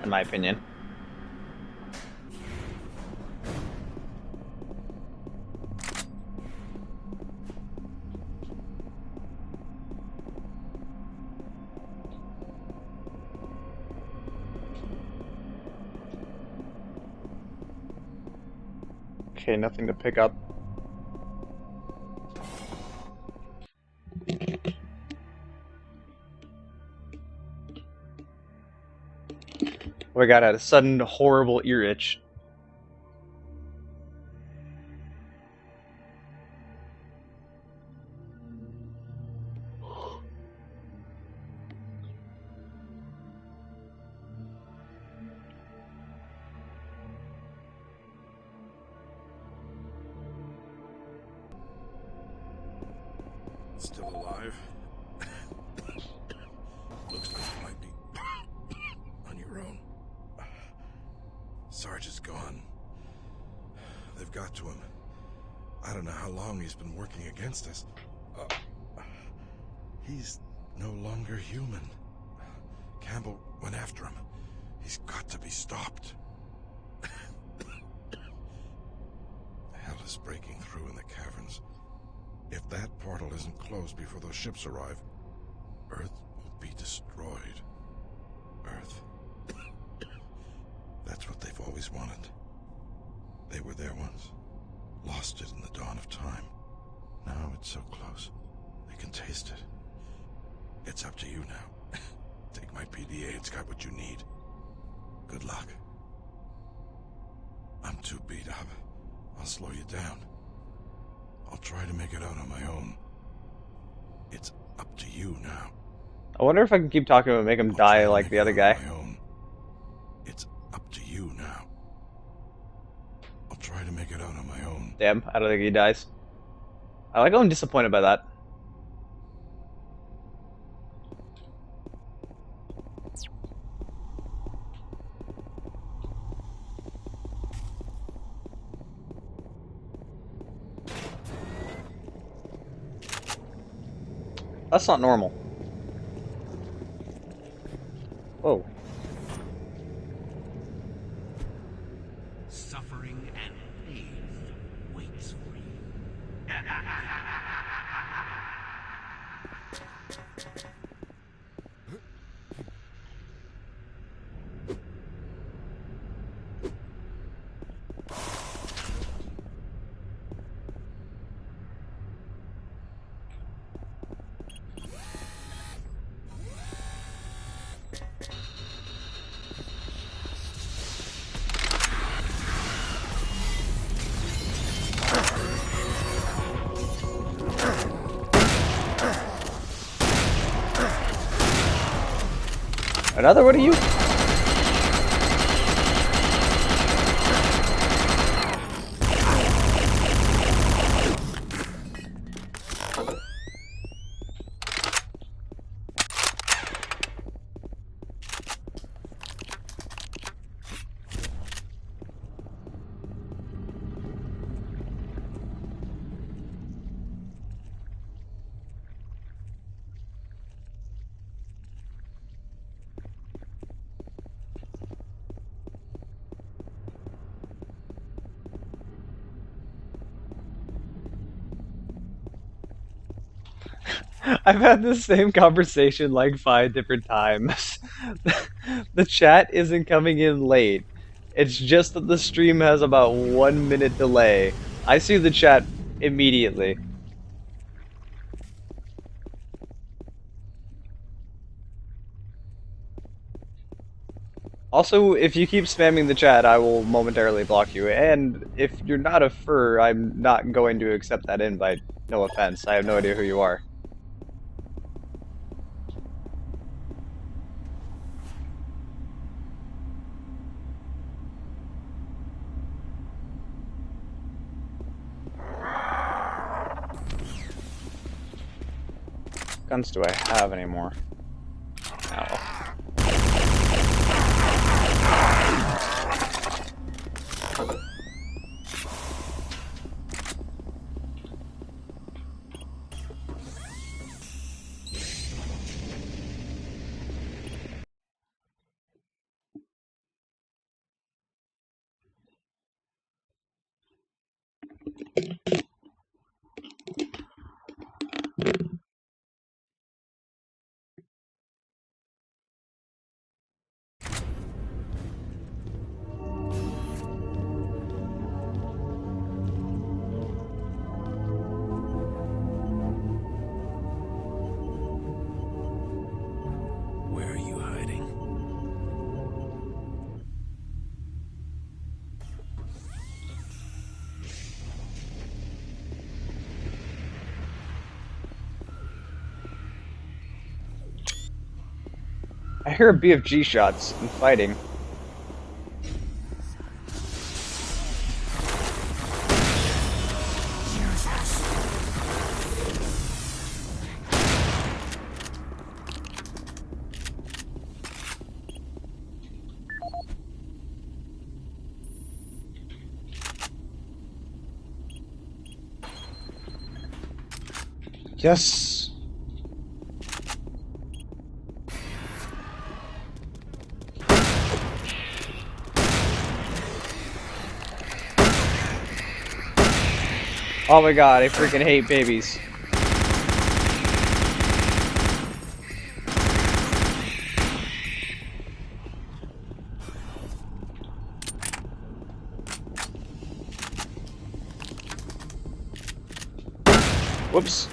in my opinion. Okay, nothing to pick up. Oh my god, I had a sudden horrible ear itch. Still alive? Looks like you might be on your own. Sarge is gone. They've got to him. I don't know how long he's been working against us. He's no longer human. Campbell went after him. He's got to be stopped. Hell is breaking through in the caverns. If that portal isn't closed before those ships arrive, Earth will be destroyed. Earth. That's what they've always wanted. They were there once, lost it in the dawn of time. Now it's so close. They can taste it. It's up to you now. Take my PDA, it's got what you need. Good luck. I'm too beat up. I'll slow you down. I'll try to make it out on my own. It's up to you now. I wonder if I can keep talking to him and make him die like the other guy. It's up to you now. I'll try to make it out on my own. Damn, I don't think he dies. I like how I'm disappointed by that. That's not normal. Whoa. Suffering and pain waits for you. Another one of you? I've had the same conversation like 5 different times. The chat isn't coming in late. It's just that the stream has about 1 minute delay. I see the chat immediately. Also, if you keep spamming the chat, I will momentarily block you. And if you're not a fur, I'm not going to accept that invite. No offense, I have no idea who you are. shotguns do I have anymore? Oh. Where are you hiding? I hear BFG shots and fighting. Yes. Oh my god, I freaking hate babies. Whoops.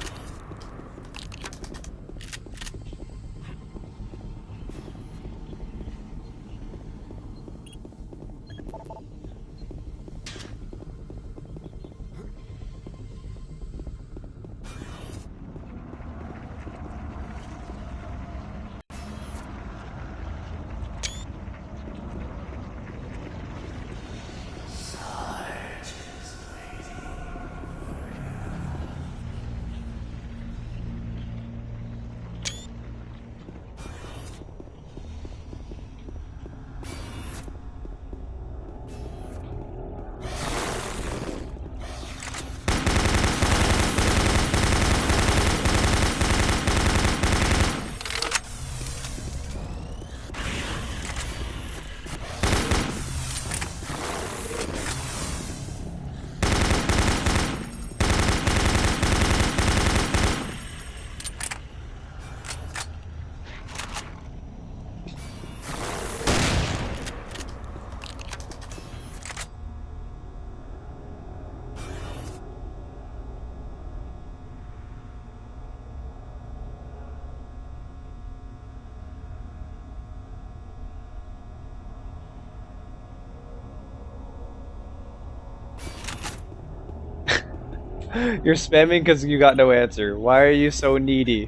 You're spamming because you got no answer. Why are you so needy?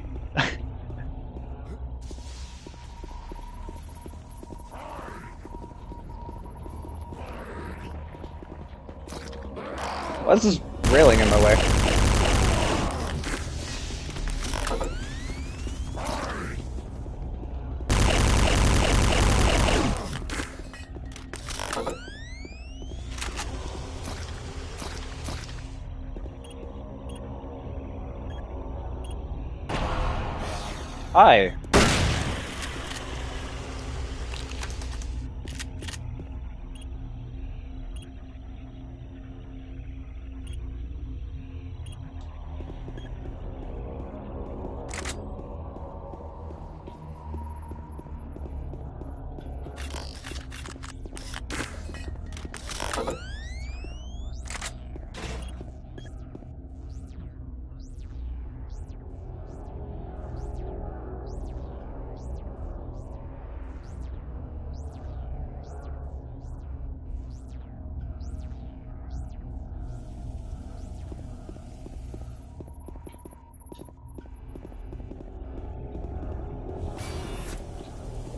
What's this railing in my way? Hi.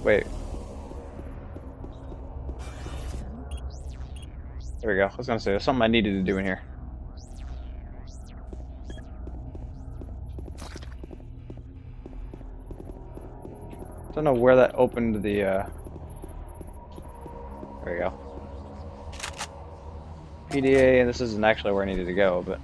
Wait. There we go. I was gonna say, there's something I needed to do in here. Don't know where that opened the, There you go. PDA, and this isn't actually where I needed to go, but...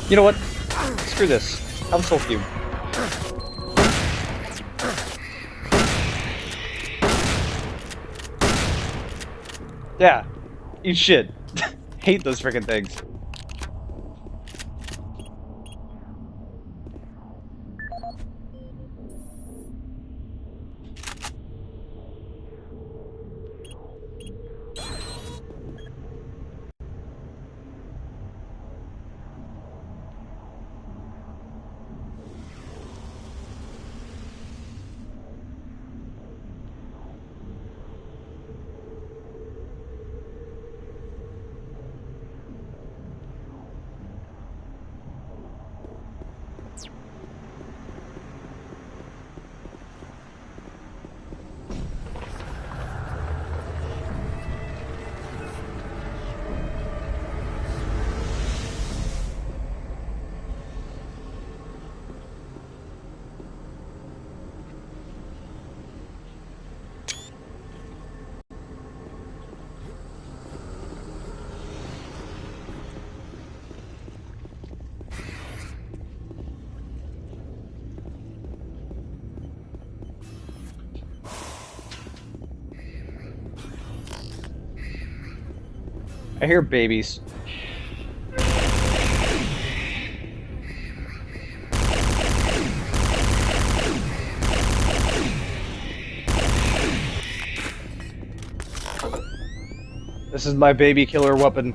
You know what? Screw this. Have a soul cube. Yeah. Eat shit. Hate those freaking things. I hear babies. This is my baby killer weapon.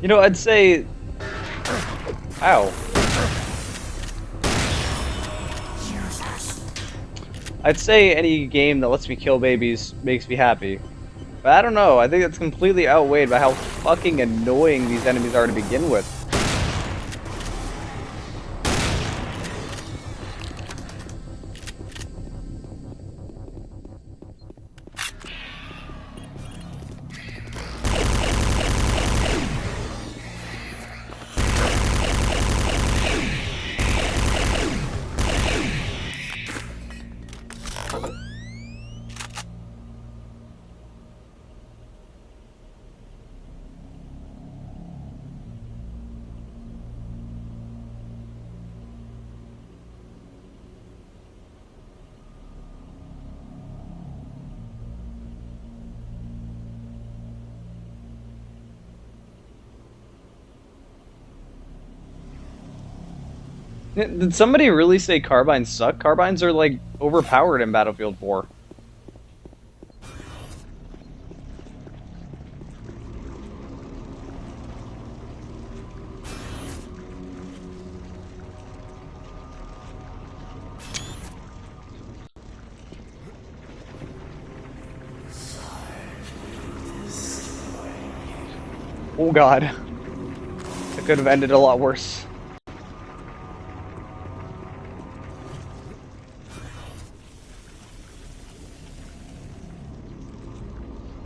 You know, I'd say... Ow. I'd say any game that lets me kill babies makes me happy. But I don't know, I think it's completely outweighed by how fucking annoying these enemies are to begin with. Did somebody really say carbines suck? Carbines are, like, overpowered in Battlefield 4. Oh god. That could have ended a lot worse.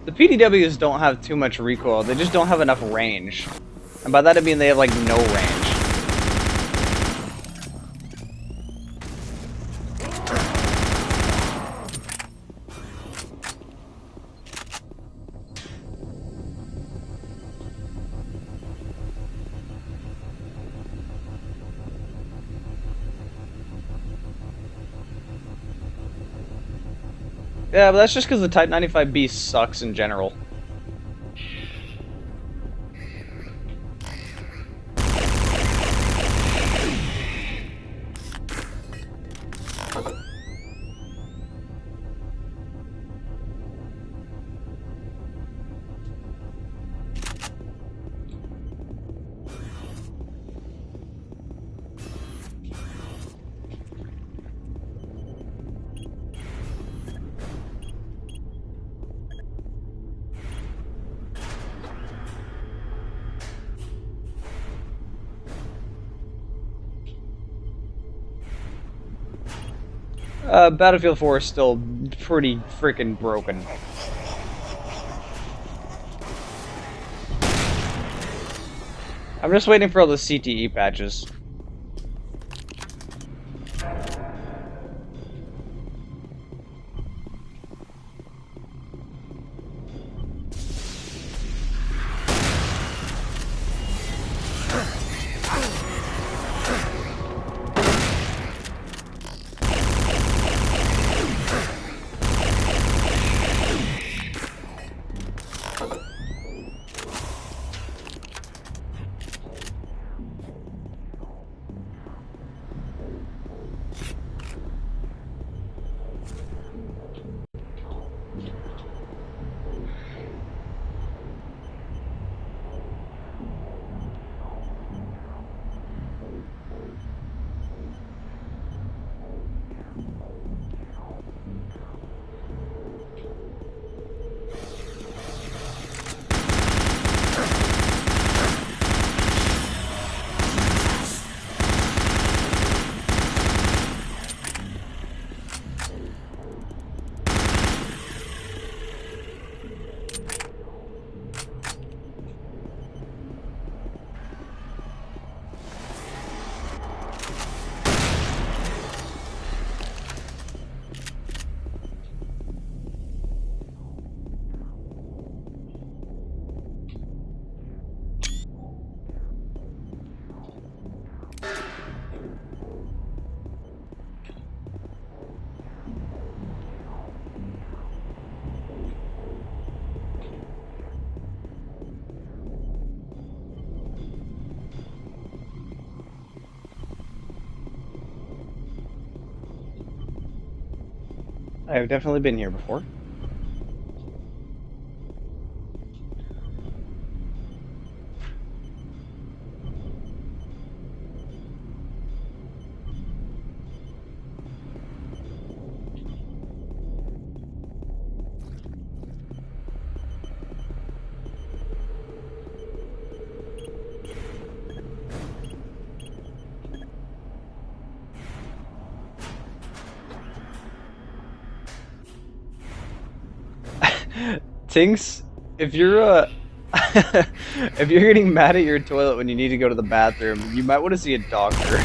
The PDWs don't have too much recoil, they just don't have enough range. And by that I mean they have like no range. Yeah, but that's just because the Type 95B sucks in general. Battlefield 4 is still pretty freaking broken. I'm just waiting for all the CTE patches. I've definitely been here before. Tinks, if you're if you're getting mad at your toilet when you need to go to the bathroom, you might want to see a doctor.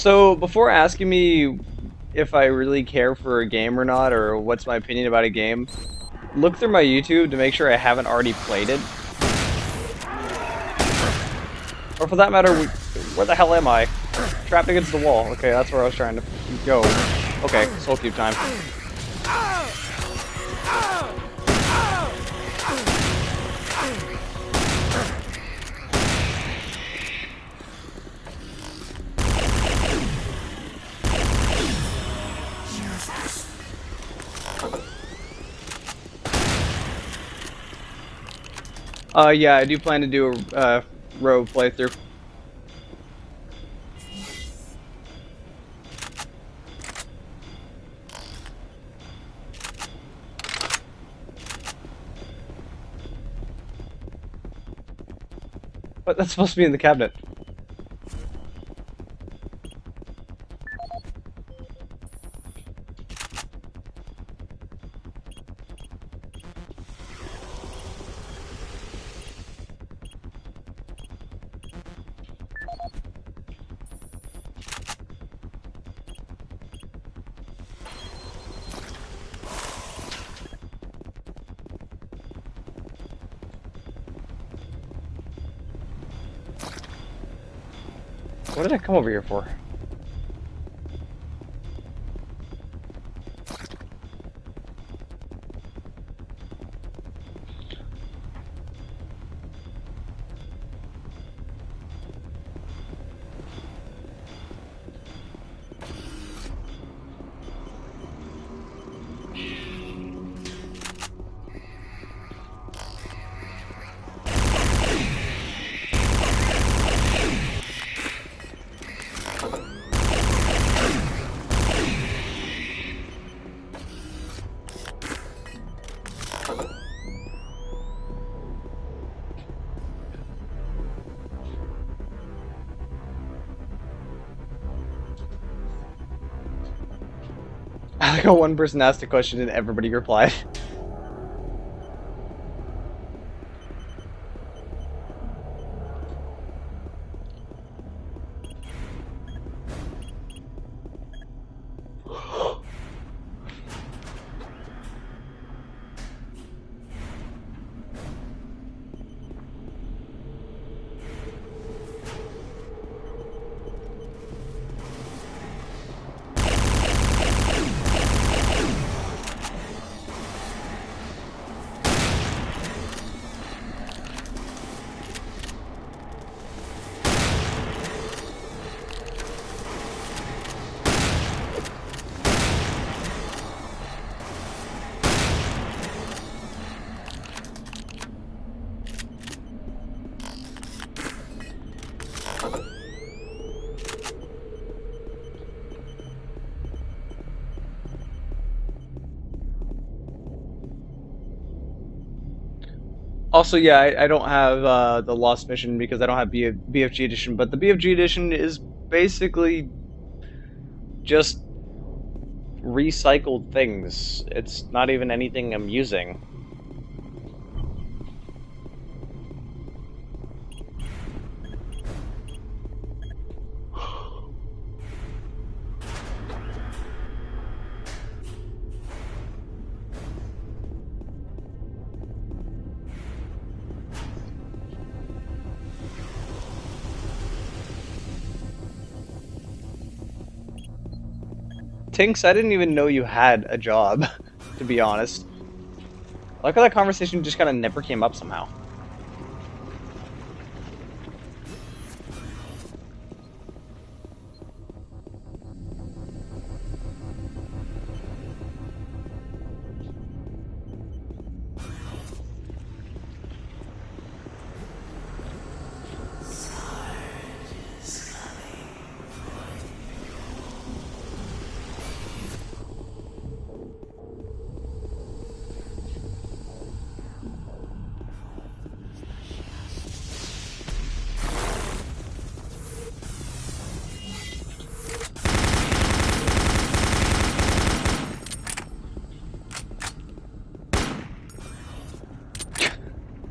So before asking me if I really care for a game or not, or what's my opinion about a game, look through my YouTube to make sure I haven't already played it. Or for that matter, where the hell am I? Trapped against the wall. Okay, that's where I was trying to go. Okay, Soul Cube time. Yeah, I do plan to do a rogue playthrough. But that's supposed to be in the cabinet. What did I come over here for? I like how one person asked a question and everybody replied. Also, yeah, I don't have the Lost Mission because I don't have BFG Edition, but the BFG Edition is basically just recycled things. It's not even anything amusing. Tinks, I didn't even know you had a job, to be honest. I like how that conversation just kind of never came up somehow.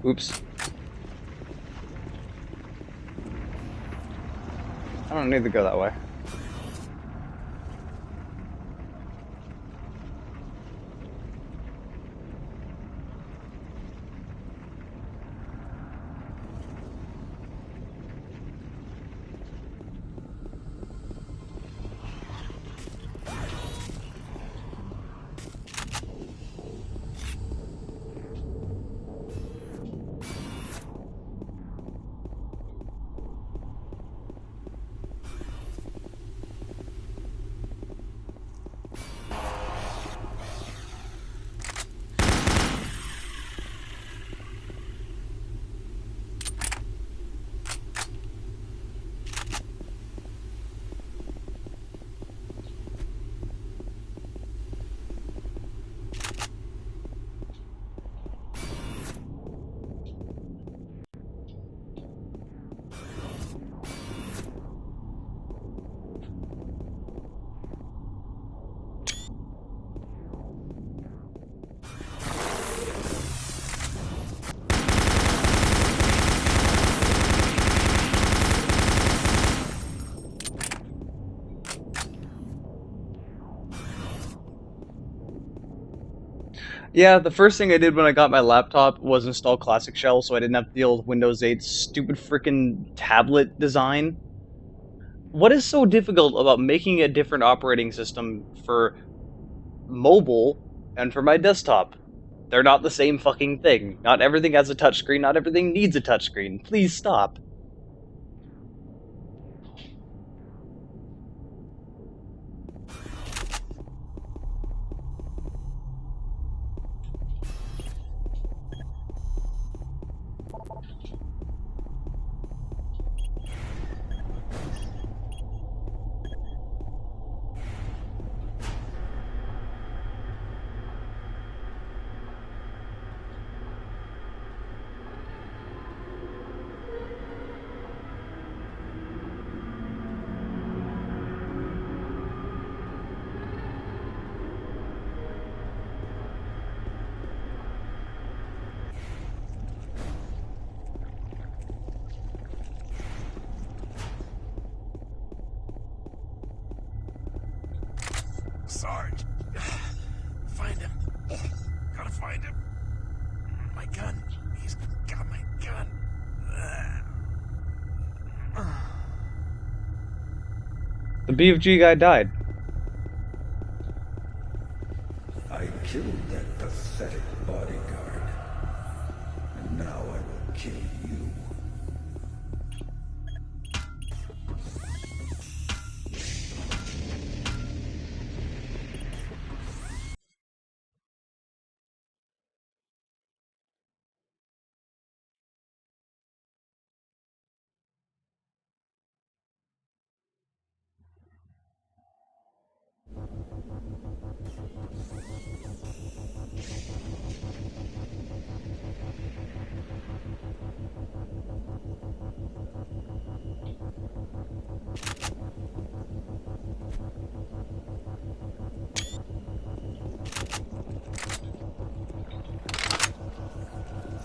Oops. I don't need to go that way. Yeah, the first thing I did when I got my laptop was install Classic Shell so I didn't have to deal with Windows 8's stupid freaking tablet design. What is so difficult about making a different operating system for mobile and for my desktop? They're not the same fucking thing. Not everything has a touchscreen, not everything needs a touchscreen. Please stop. Sarge, find him. Gotta find him. My gun. He's got my gun. The BFG guy died. I killed that pathetic bodyguard. And now I will kill you.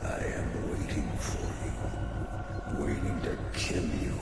I am waiting for you. Waiting to kill you.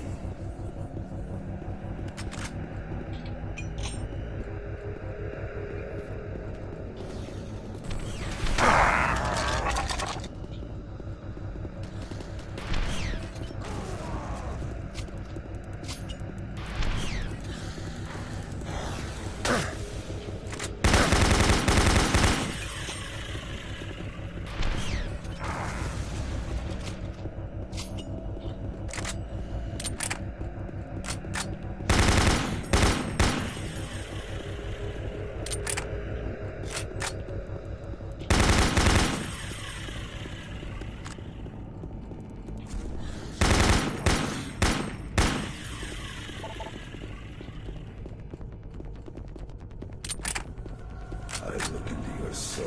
I look into your soul,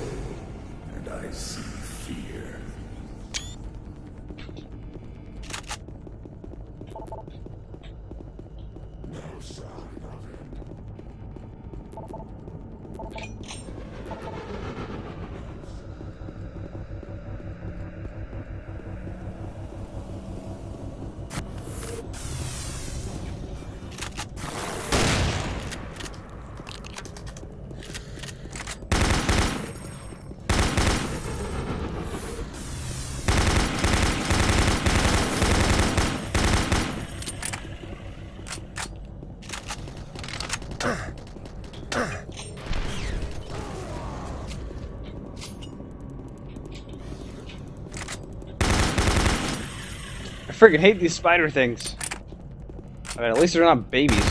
and I see fear. No sign of it. I freaking hate these spider things. I mean, at least they're not babies.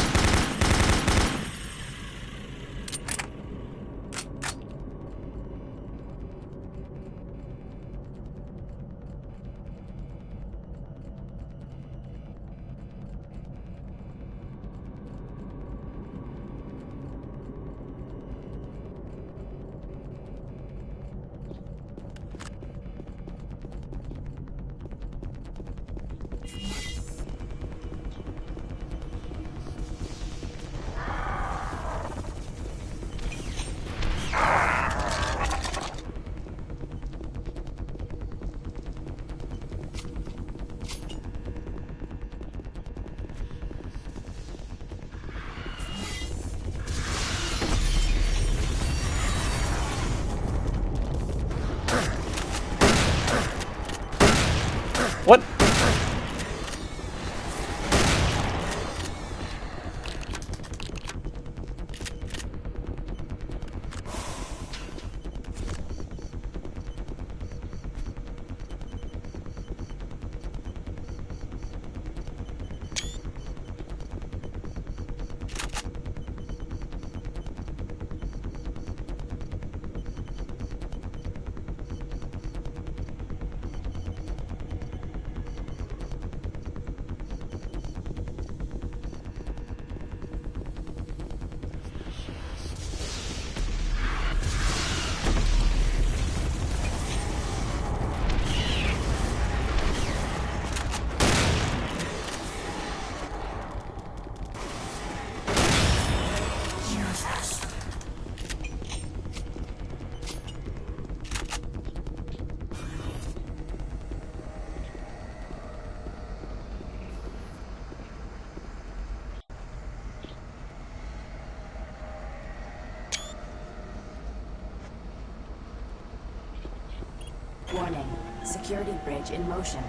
Security bridge in motion.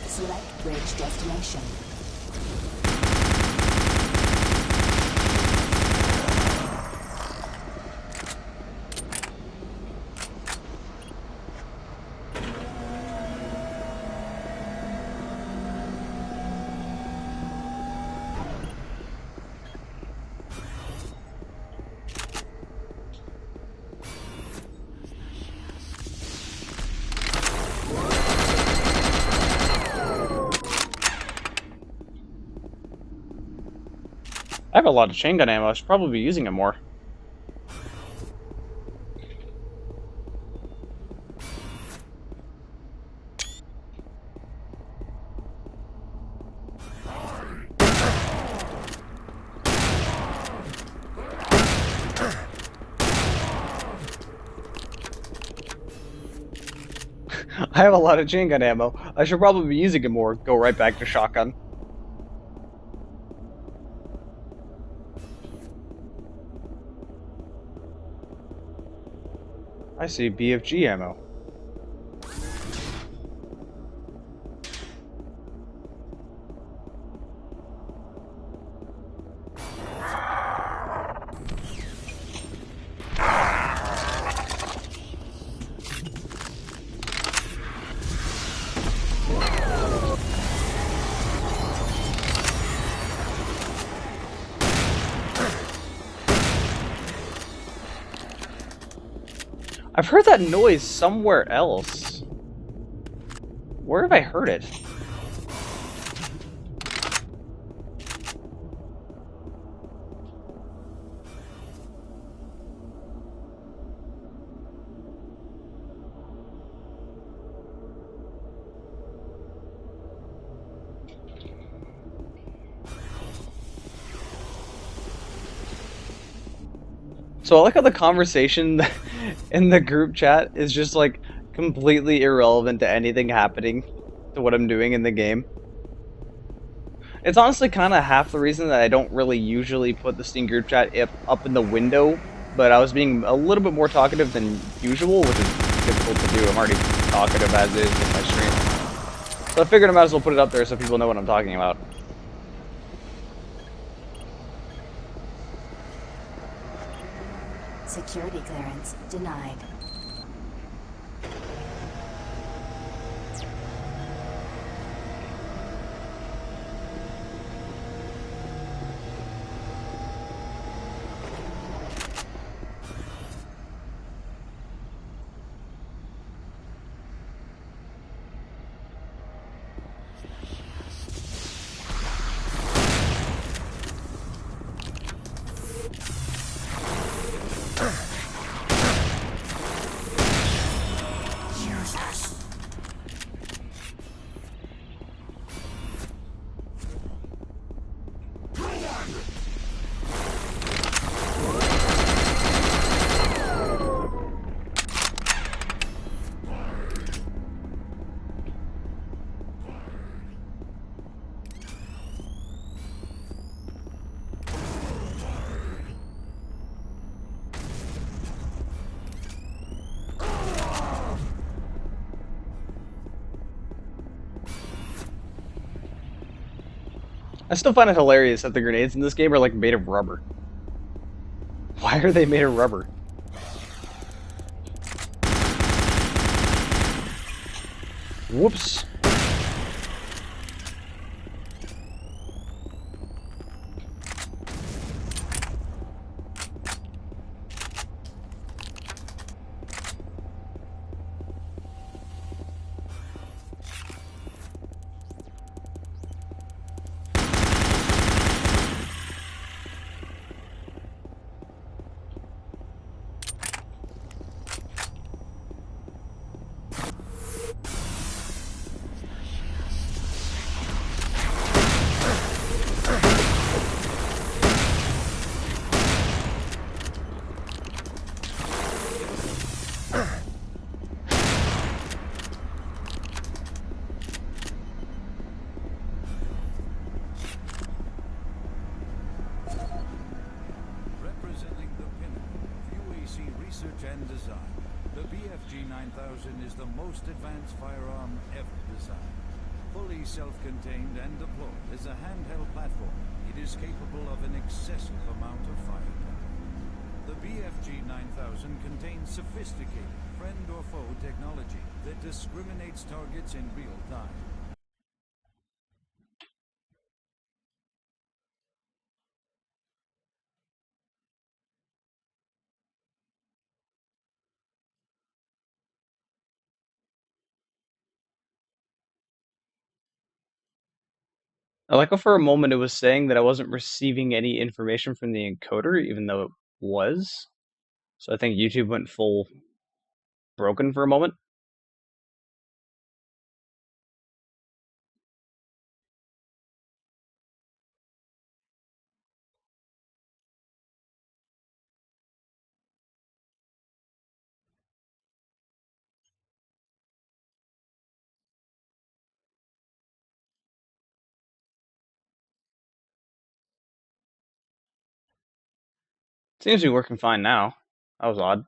Select bridge destination. I have a lot of chain gun ammo. I should probably be using it more. I have a lot of chain gun ammo. I should probably be using it more. Go right back to shotgun. I see BFG ammo. I've heard that noise somewhere else. Where have I heard it? So I like how the conversation in the group chat is just like completely irrelevant to anything happening to what I'm doing in the game. It's honestly kind of half the reason that I don't really usually put the Steam group chat up in the window, but I was being a little bit more talkative than usual, which is difficult to do. I'm already talkative as is with my stream. So I figured I might as well put it up there so people know what I'm talking about. Security clearance denied. I still find it hilarious that the grenades in this game are like made of rubber. Why are they made of rubber? Whoops. research and design. The BFG 9000 is the most advanced firearm ever designed. Fully self-contained and deployed as a handheld platform, it is capable of an excessive amount of firepower. The BFG 9000 contains sophisticated friend or foe technology that discriminates targets in real time. I like how for a moment it was saying that I wasn't receiving any information from the encoder, even though it was. So I think YouTube went full broken for a moment. Seems to be working fine now. That was odd.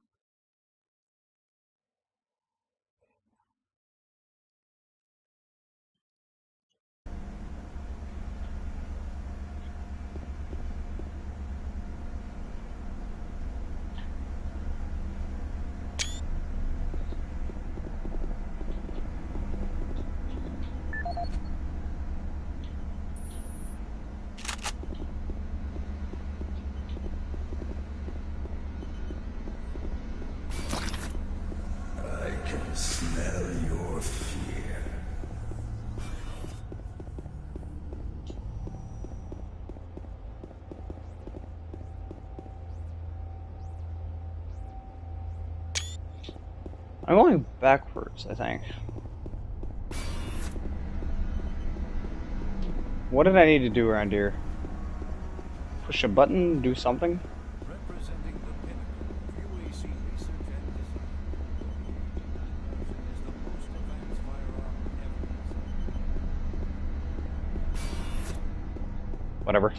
I can smell your fear. I'm going backwards, I think. What did I need to do around here? Push a button? Do something? Representing the pinnacle of UAC research and design, the BFG 9000 is the most advanced firearm ever designed. Whatever.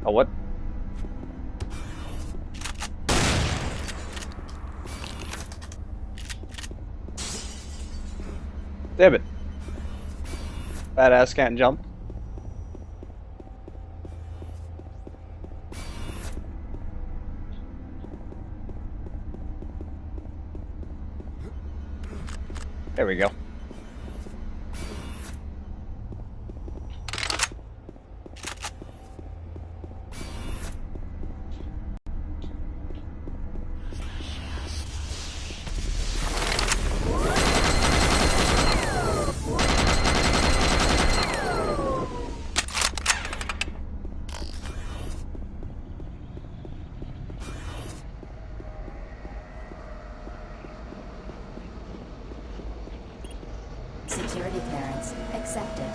Oh, what? Damn it. Badass can't jump. There we go. Security clearance accepted.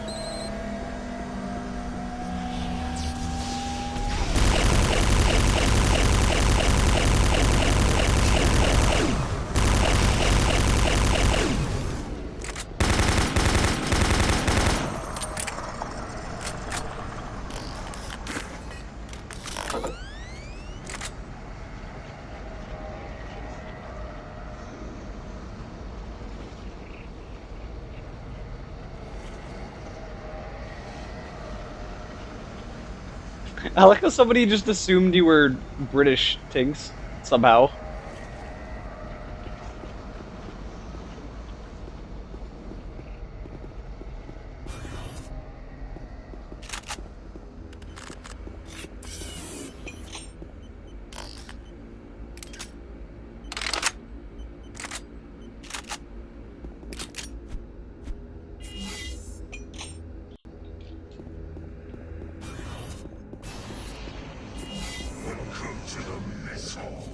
I like how somebody just assumed you were British, Tinks, somehow. Welcome to the mess hall.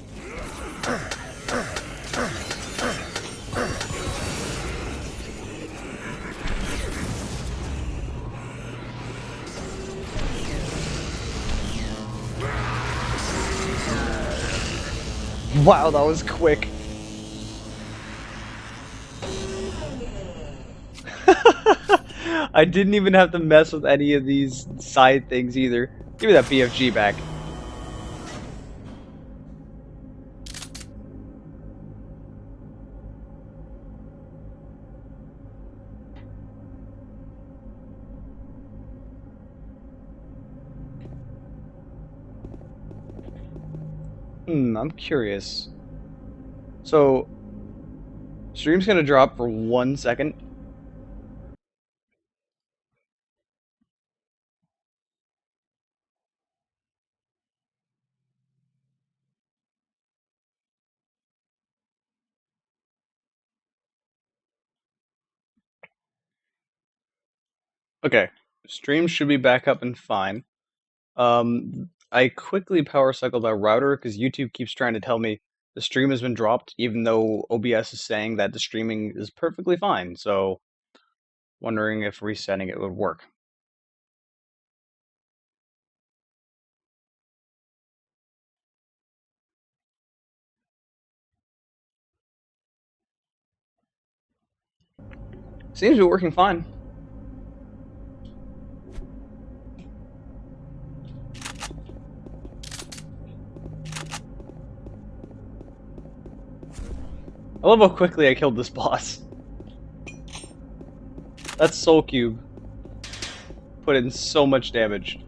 Wow, that was quick. I didn't even have to mess with any of these side things either. Give me that BFG back. I'm curious. So, stream's gonna drop for 1 second. Okay, stream should be back up and fine. I quickly power cycled our router because YouTube keeps trying to tell me the stream has been dropped, even though OBS is saying that the streaming is perfectly fine. So, wondering if resetting it would work. Seems to be working fine. I love how quickly I killed this boss. That Soul Cube put in so much damage.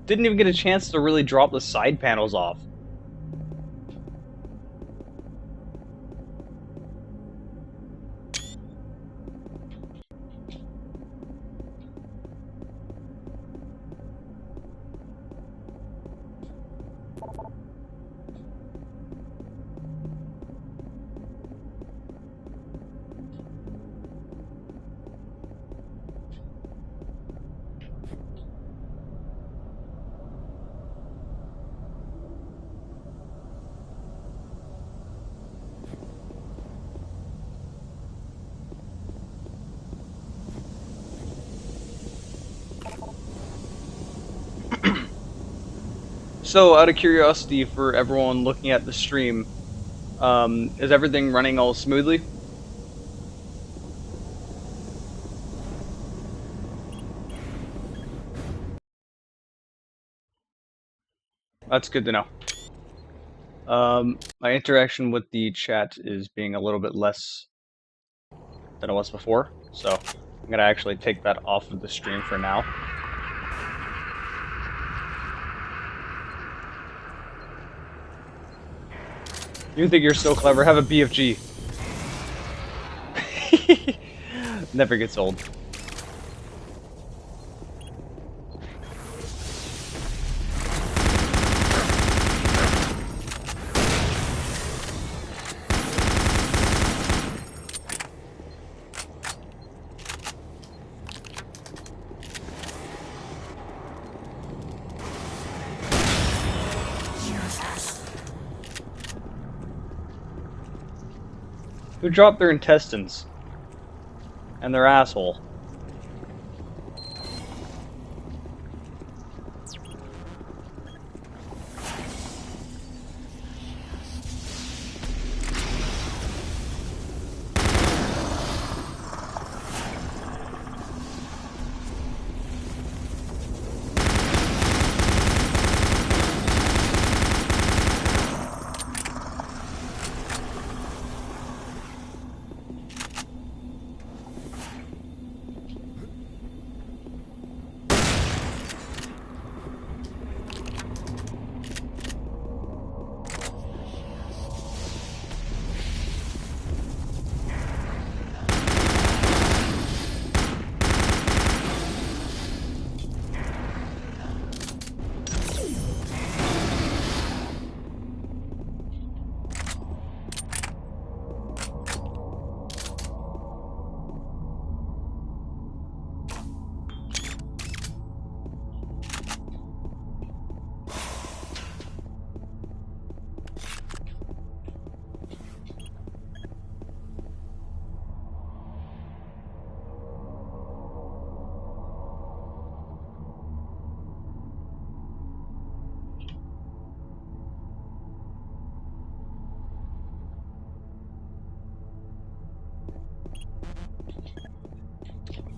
Didn't even get a chance to really drop the side panels off. So, out of curiosity for everyone looking at the stream, is everything running all smoothly? That's good to know. My interaction with the chat is being a little bit less than it was before, so I'm gonna actually take that off of the stream for now. You think you're so clever, have a BFG. Never gets old. Who dropped their intestines? And their asshole.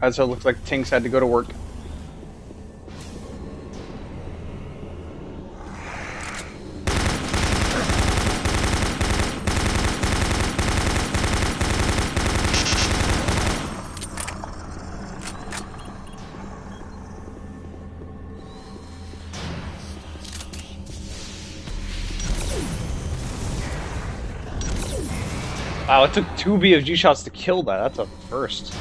Alright, so it looks like Tinks had to go to work. Wow, it took 2 BFG shots to kill that. That's a first.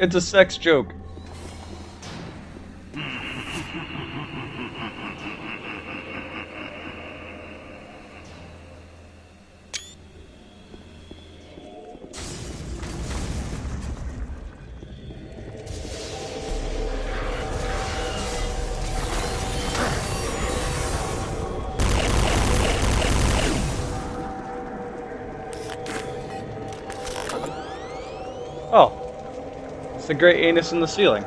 It's a sex joke. Oh. It's the great anus in the ceiling.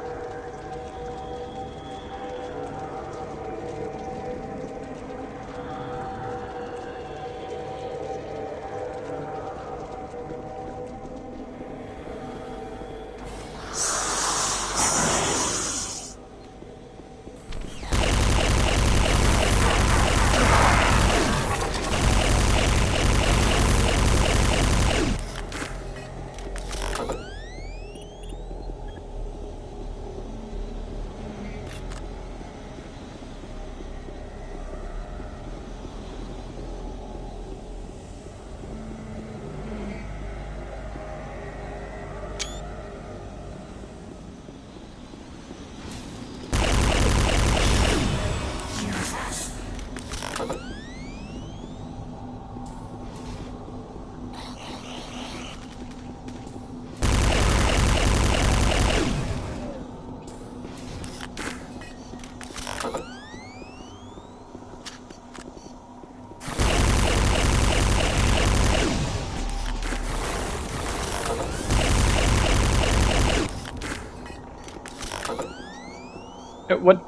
What?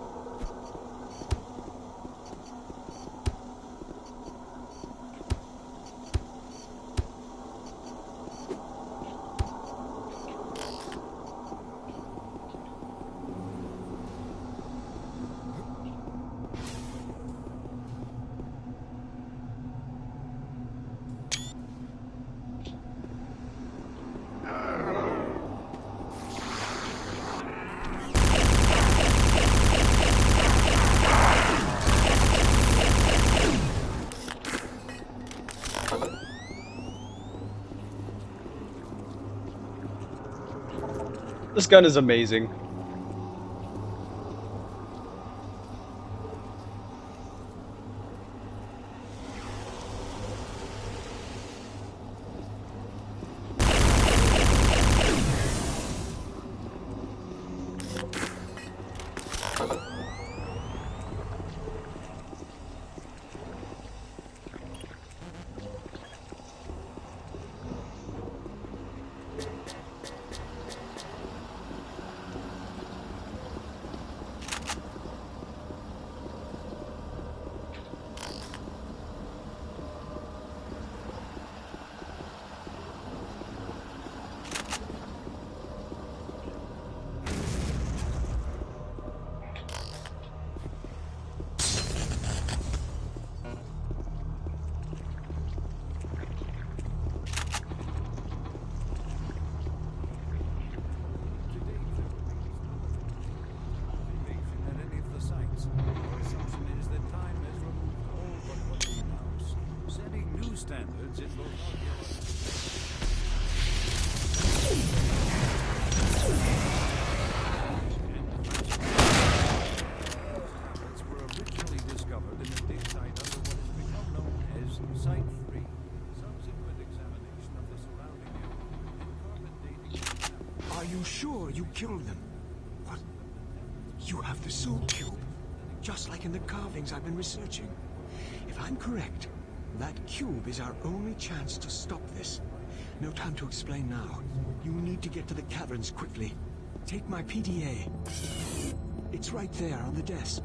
This gun is amazing. Standards, it will were originally discovered in a dig site under what has become known as Site 3. Subsequent examination of the surrounding area and carbon dating. Are you sure you killed them? What? You have the soul cube. just like in the carvings I've been researching. If I'm correct, that cube is our only chance to stop this. No time to explain now. You need to get to the caverns quickly. Take my PDA. It's right there on the desk.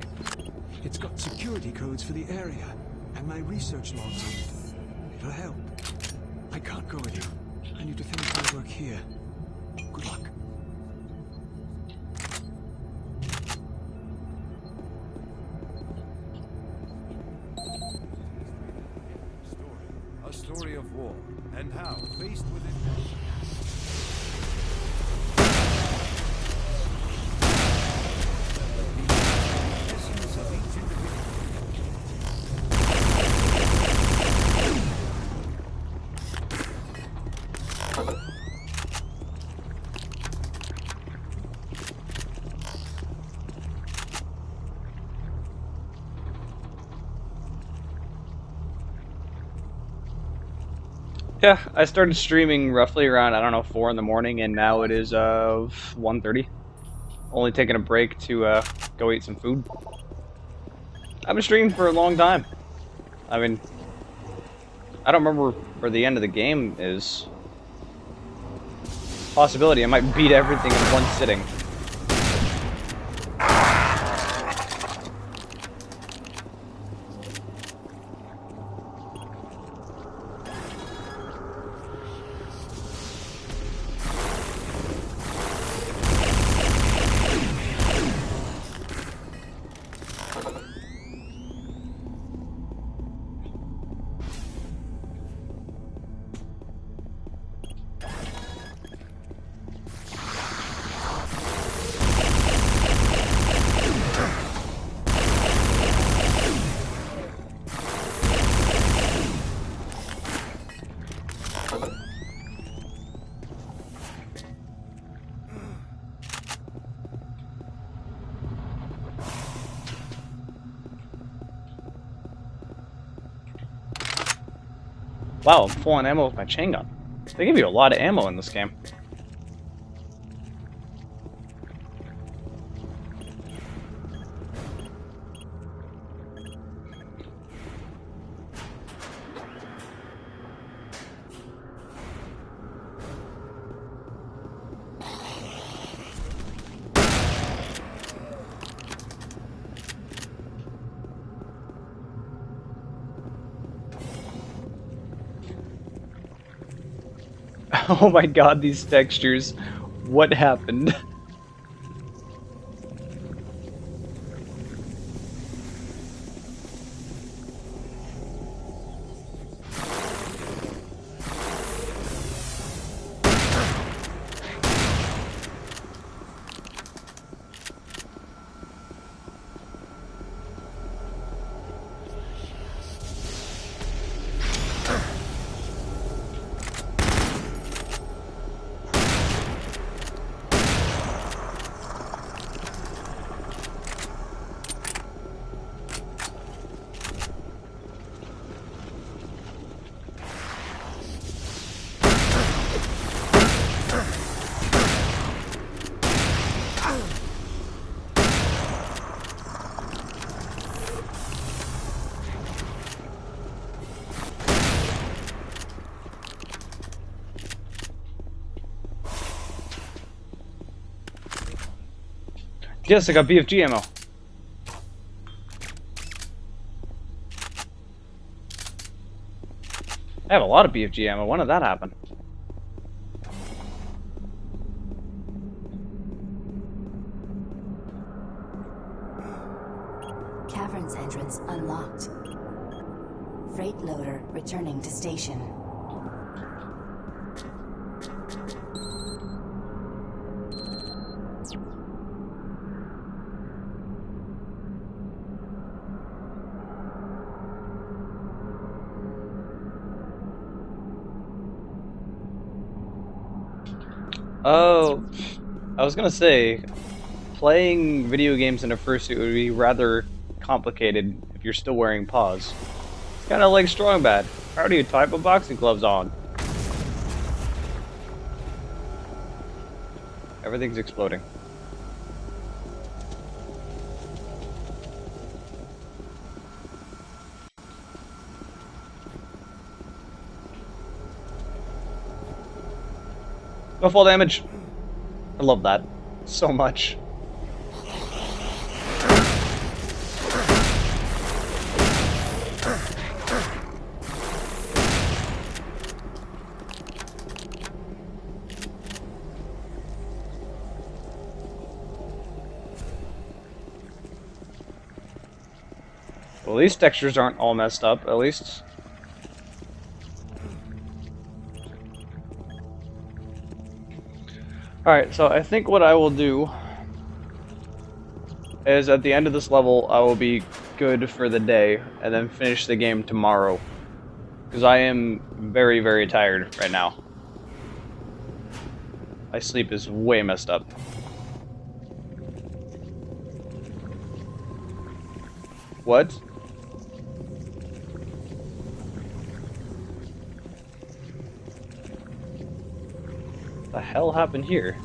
It's got security codes for the area, and my research logs on it. It'll help. I can't go with you. I need to finish my work here. Good luck. A story of war, and how, faced with Yeah, I started streaming roughly around, I don't know, 4 in the morning, and now it is 1:30. Only taking a break to go eat some food. I've been streaming for a long time. I mean, I don't remember where the end of the game is. Possibility, I might beat everything in one sitting. Wow, I'm full on ammo with my chain gun. They give you a lot of ammo in this game. Oh my god, these textures. What happened? Yes, I got BFG ammo. I have a lot of BFG ammo. When did that happen? Caverns entrance unlocked. Freight loader returning to station. Oh, I was gonna say, playing video games in a fursuit would be rather complicated if you're still wearing paws. It's kind of like Strong Bad. How do you tie up boxing gloves on? Everything's exploding. No fall damage. I love that so much. Well, these textures aren't all messed up, at least. Alright, so I think what I will do is at the end of this level, I will be good for the day, and then finish the game tomorrow. Because I am very, very tired right now. My sleep is way messed up. What? The hell happened here?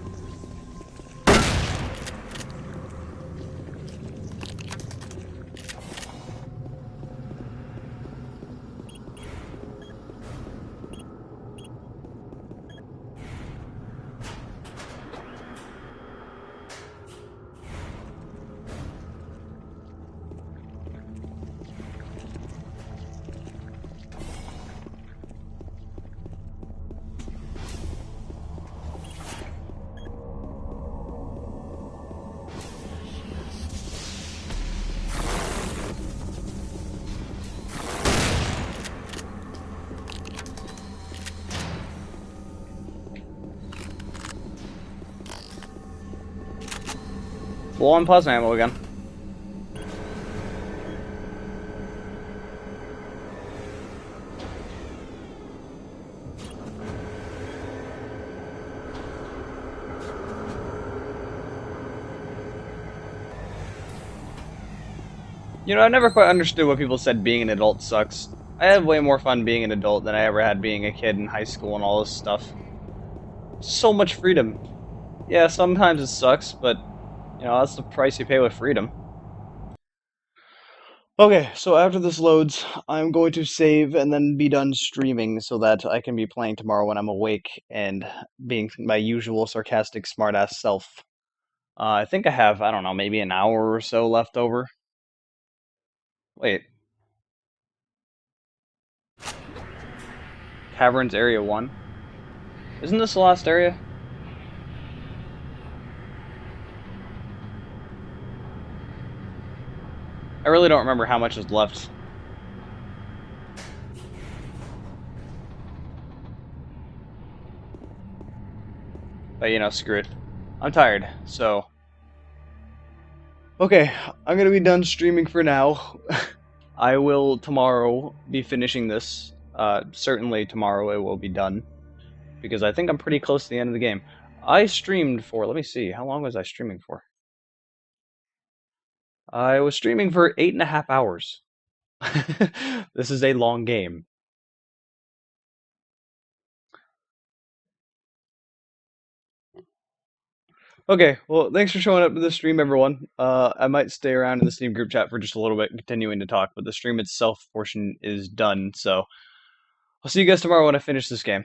Low on plasma ammo again. You know, I never quite understood what people said being an adult sucks. I had way more fun being an adult than I ever had being a kid in high school and all this stuff. So much freedom. Yeah, sometimes it sucks, but you know, that's the price you pay with freedom. Okay, so after this loads, I'm going to save and then be done streaming so that I can be playing tomorrow when I'm awake and being my usual sarcastic smartass self. I think I have, I don't know, maybe an hour or so left over. Wait. Caverns Area 1? Isn't this the last area? I really don't remember how much is left. But you know, screw it. I'm tired, so... Okay, I'm gonna be done streaming for now. I will tomorrow be finishing this. Certainly tomorrow it will be done. Because I think I'm pretty close to the end of the game. I streamed for, let me see, how long was I streaming for? I was streaming for 8.5 hours. This is a long game. Okay, well, thanks for showing up to the stream, everyone. I might stay around in the Steam group chat for just a little bit, continuing to talk, but the stream itself portion is done, so I'll see you guys tomorrow when I finish this game.